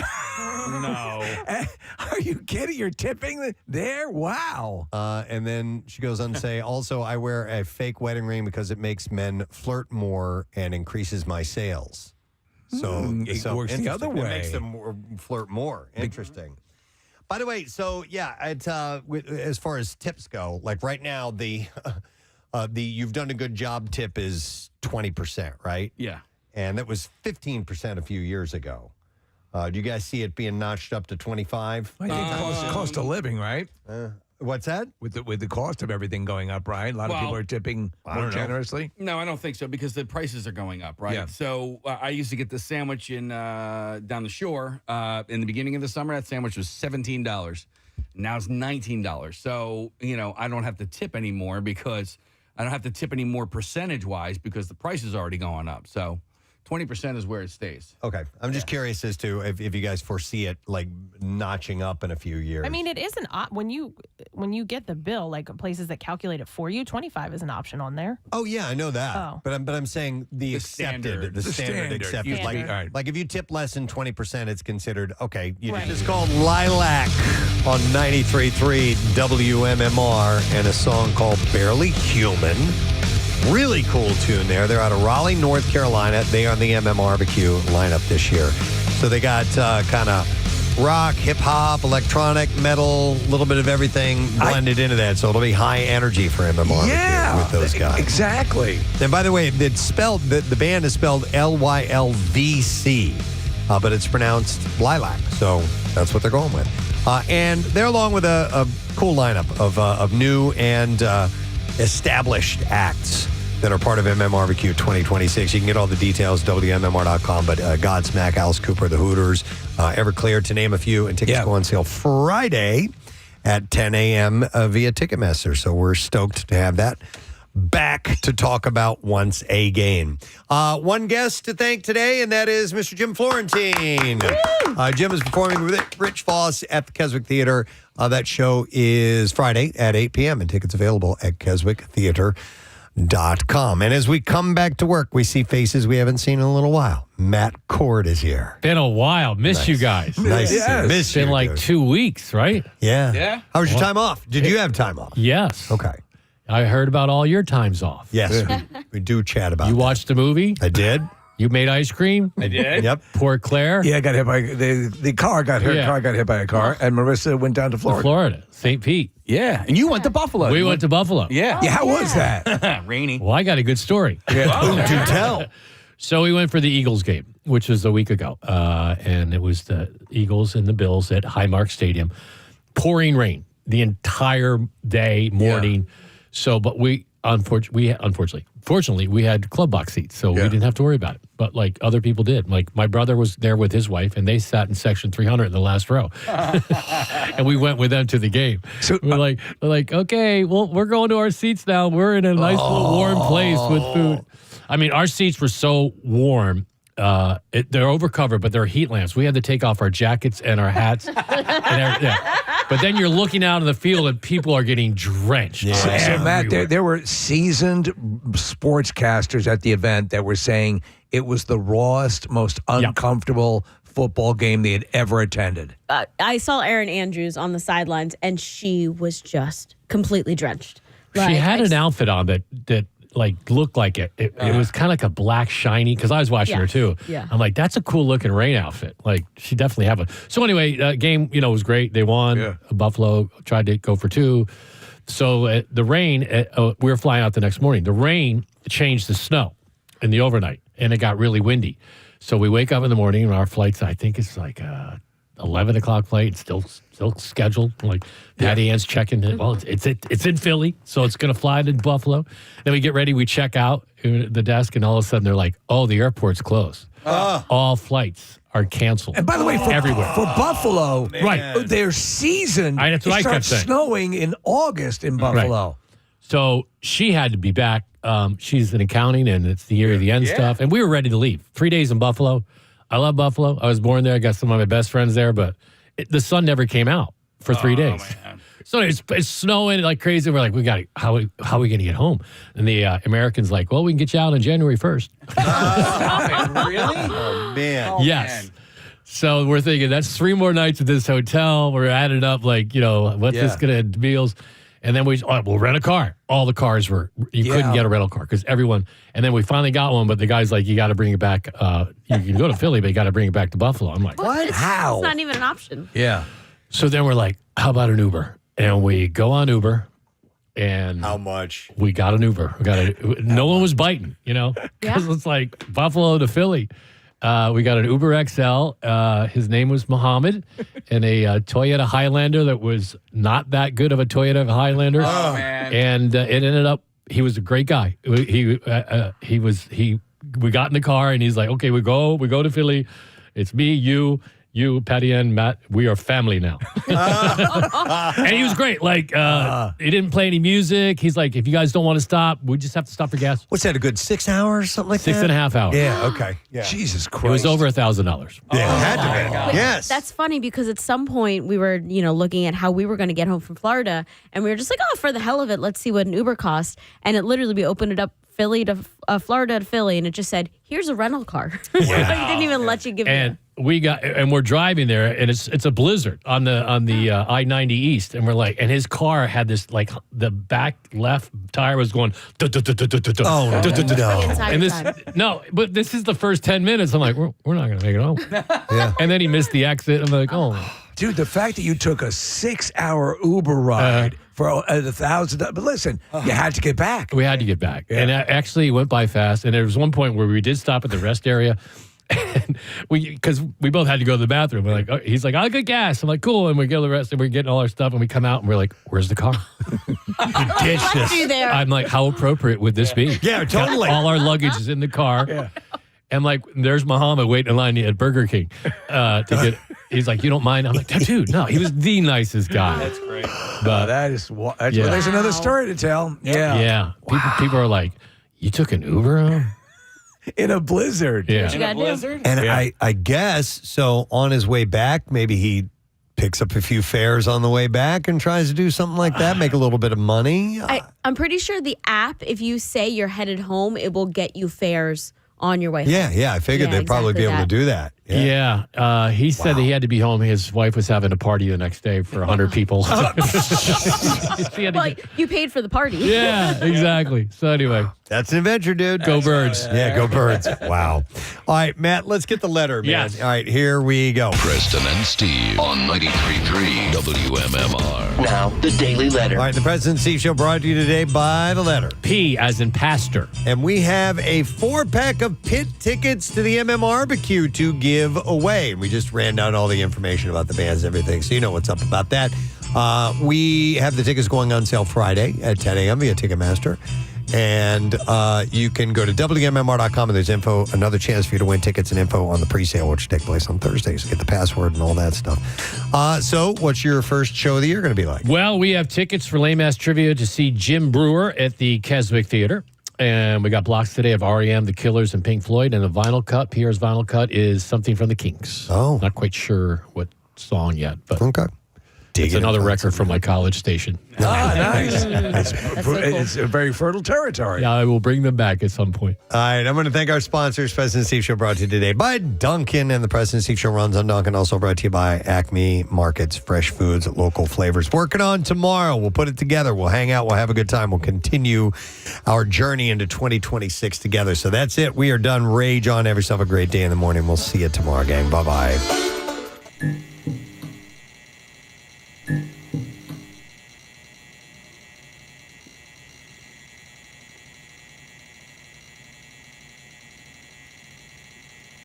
No. Are you kidding? You're tipping there? Wow. And then she goes on to say, also, I wear a fake wedding ring because it makes men flirt more and increases my sales. So it works the other way. It makes them flirt more. Interesting. By the way, so yeah, as far as tips go, like right now, the you've done a good job tip is 20%, right? Yeah. And that was 15% a few years ago. Do you guys see it being notched up to 25? I think cost of living, right? What's that? With the cost of everything going up, right? A lot of people are tipping more generously. No, I don't think so because the prices are going up, right? Yeah. So I used to get the sandwich in down the shore in the beginning of the summer. That sandwich was $17. Now it's $19. So, I don't have to tip anymore because I don't have to tip any more percentage-wise because the price is already going up. So 20% is where it stays. Okay. I'm just curious as to if you guys foresee it like notching up in a few years. I mean, it is when you get the bill, like places that calculate it for you, 25 is an option on there. Oh yeah, I know that. Oh. But I'm saying the accepted, the standard accepted. Like if you tip less than 20%, it's considered okay. It's called Lilac on 93.3 WMMR and a song called Barely Human. Really cool tune there. They're out of Raleigh, North Carolina. They are on the MMRBQ lineup this year. So they got kind of rock, hip-hop, electronic, metal, a little bit of everything blended into that. So it'll be high energy for MMRBQ with those guys. Exactly. And by the way, it's spelled, the band is spelled Lylvc, but it's pronounced Lilac. So that's what they're going with. And they're along with a cool lineup of new and established acts that are part of MMRBQ 2026. You can get all the details, WMMR.com, but Godsmack, Alice Cooper, the Hooters, Everclear, to name a few, and tickets go on sale Friday at 10 a.m. Via Ticketmaster. So we're stoked to have that back to talk about once again. One guest to thank today, and that is Mr. Jim Florentine. Jim is performing with Rich Voss at the Keswick Theater. That show is Friday at 8 p.m. and tickets available at keswicktheater.com. And as we come back to work, we see faces we haven't seen in a little while. Matt Cord is here. Been a while. Miss you guys. Nice. It's been like 2 weeks, right? Yeah. Yeah. How was your time off? Did you have time off? Yes. Okay. I heard about all your times off. Yes, we do chat about You that. watched the movie? I did. You made ice cream? I did. Yep. Port Claire? Yeah, got hit by the car got hit. Yeah. Car got hit by a car, and Marissa went down to Florida. St. Pete. Yeah. And you went to Buffalo. We went to Buffalo. Yeah. Yeah, how was that? Rainy. Well, I got a good story. Do tell. So we went for the Eagles game, which was a week ago, and it was the Eagles and the Bills at Highmark Stadium. Pouring rain the entire day, morning. Yeah. So, but fortunately, we had club box seats, so we didn't have to worry about it. But like other people did. Like my brother was there with his wife, and they sat in section 300 in the last row, and we went with them to the game. So we're like, okay, well, we're going to our seats now. We're in a nice little warm place with food. I mean, our seats were so warm. They're overcovered, but they're heat lamps. We had to take off our jackets and our hats. But then you're looking out in the field and people are getting drenched. Yeah. So Matt, there were seasoned sportscasters at the event that were saying it was the rawest, most uncomfortable football game they had ever attended. I saw Erin Andrews on the sidelines, and she was just completely drenched. She had an outfit on that like looked like it was kind of like a black shiny, because I was watching her too. Yeah. I'm like, that's a cool looking rain outfit. Like she definitely have one. So anyway, game was great. They won. Yeah. Buffalo tried to go for 2. So the rain, we were flying out the next morning. The rain changed to snow in the overnight, and it got really windy. So we wake up in the morning, and our flights, I think it's like 11 o'clock flight, still scheduled. Like Patty Ann's checking it. Well, it's in Philly, so it's going to fly to Buffalo. Then we get ready, we check out the desk, and all of a sudden they're like, "Oh, the airport's closed. All flights are canceled." And by the way, everywhere for Buffalo, right? Their season That's what I kept saying. Snowing in August in Buffalo. Right. So she had to be back. She's in accounting, and it's the year of the end stuff. And we were ready to leave. 3 days in Buffalo. I love Buffalo. I was born there. I got some of my best friends there, but the sun never came out for 3 days. Man. So it's snowing like crazy. We're like, how are we going to get home? And the Americans like, well, we can get you out on January 1st. Really? Oh, man. Yes. Man. So we're thinking that's 3 more nights at this hotel. We're adding up what's this going to meals? And then we'll rent a car. All the cars you couldn't get a rental car because everyone. And then we finally got one, but the guy's like, you got to bring it back. You can go to Philly, but you got to bring it back to Buffalo. I'm like, what? How? It's not even an option. Yeah. So then we're like, how about an Uber? And we go on Uber. And how much? We got an Uber. No one was biting, because it's like Buffalo to Philly. We got an Uber XL. His name was Muhammad, and a Toyota Highlander that was not that good of a Toyota Highlander. Oh man! And it ended up he was a great guy. We got in the car, and he's like, "Okay, we go to Philly. It's me, you you, Patty Ann, Matt, we are family now. And he was great. Like, he didn't play any music. He's like, if you guys don't want to stop, we just have to stop for gas. What's that, a good 6 hours, something like that? 6.5 hours. Yeah, okay. Yeah. Jesus Christ. It was over $1,000. Yeah, it had to be. But Yes. That's funny because at some point we were, looking at how we were going to get home from Florida, and we were just like, oh, for the hell of it, let's see what an Uber costs. And it literally, we opened it up Philly to Florida to Philly, and it just said, here's a rental car. It didn't even let you give And we're driving there, and it's a blizzard on the I-90 East, and we're like, and his car had this, like, the back left tire was going. Oh, no. And but this is the first 10 minutes. I'm like, we're not gonna make it home. Yeah. And then he missed the exit. I'm like, oh. Dude, the fact that you took a 6-hour Uber ride for $1,000, but listen, you had to get back. We had to get back. And actually, it went by fast. And there was one point where we did stop at the rest area. And because we both had to go to the bathroom. We're like, he's like, I'll get gas. I'm like, cool. And we go to the rest, and we're getting all our stuff, and we come out, and we're like, where's the car? Ditched us. I'm like, how appropriate would this be? Yeah, totally. All our luggage is in the car. Yeah. And like, there's Muhammad waiting in line at Burger King to get. He's like, you don't mind? I'm like, dude, no. He was the nicest guy. That's great. But Well, there's another story to tell. yeah. People are like, you took an Uber home? In a blizzard. Yeah. you gotta do. And I guess, so on his way back, maybe he picks up a few fares on the way back and tries to do something like that, make a little bit of money. I'm pretty sure the app, if you say you're headed home, it will get you fares on your way home. Yeah, I figured they'd probably be able to do that. Yeah. He said that he had to be home. His wife was having a party the next day for 100 people. Well, you paid for the party. Yeah, exactly. So anyway. That's an adventure, dude. Go Birds. Yeah, go Birds. Wow. All right, Matt, let's get the letter, man. Yes. All right, here we go. Preston and Steve on 93.3 WMMR. Now, the Daily Letter. All right, the Preston and Steve Show brought to you today by the letter P as in pastor. And we have a 4-pack of pit tickets to the MMRBQ to give away. And we just ran down all the information about the bands and everything, so you know what's up about that. We have the tickets going on sale Friday at 10 a.m. via Ticketmaster. And you can go to WMMR.com, and there's info, another chance for you to win tickets and info on the pre-sale, which will take place on Thursday. So get the password and all that stuff. So what's your first show of the year going to be like? Well, we have tickets for Lame Ass Trivia to see Jim Brewer at the Keswick Theater. And we got blocks today of R.E.M., The Killers, and Pink Floyd. And a vinyl cut, Pierre's vinyl cut, is something from the Kinks. Oh. Not quite sure what song yet, but okay. It's another record from my college station. Nice. That's so cool. It's a very fertile territory. Yeah, I will bring them back at some point. All right, I'm going to thank our sponsors. President Steve Show brought to you today by Dunkin', and the President Steve Show runs on Dunkin'. Also brought to you by Acme Markets, fresh foods, local flavors. Working on tomorrow. We'll put it together. We'll hang out. We'll have a good time. We'll continue our journey into 2026 together. So that's it. We are done. Rage on. Have yourself a great day in the morning. We'll see you tomorrow, gang. Bye-bye.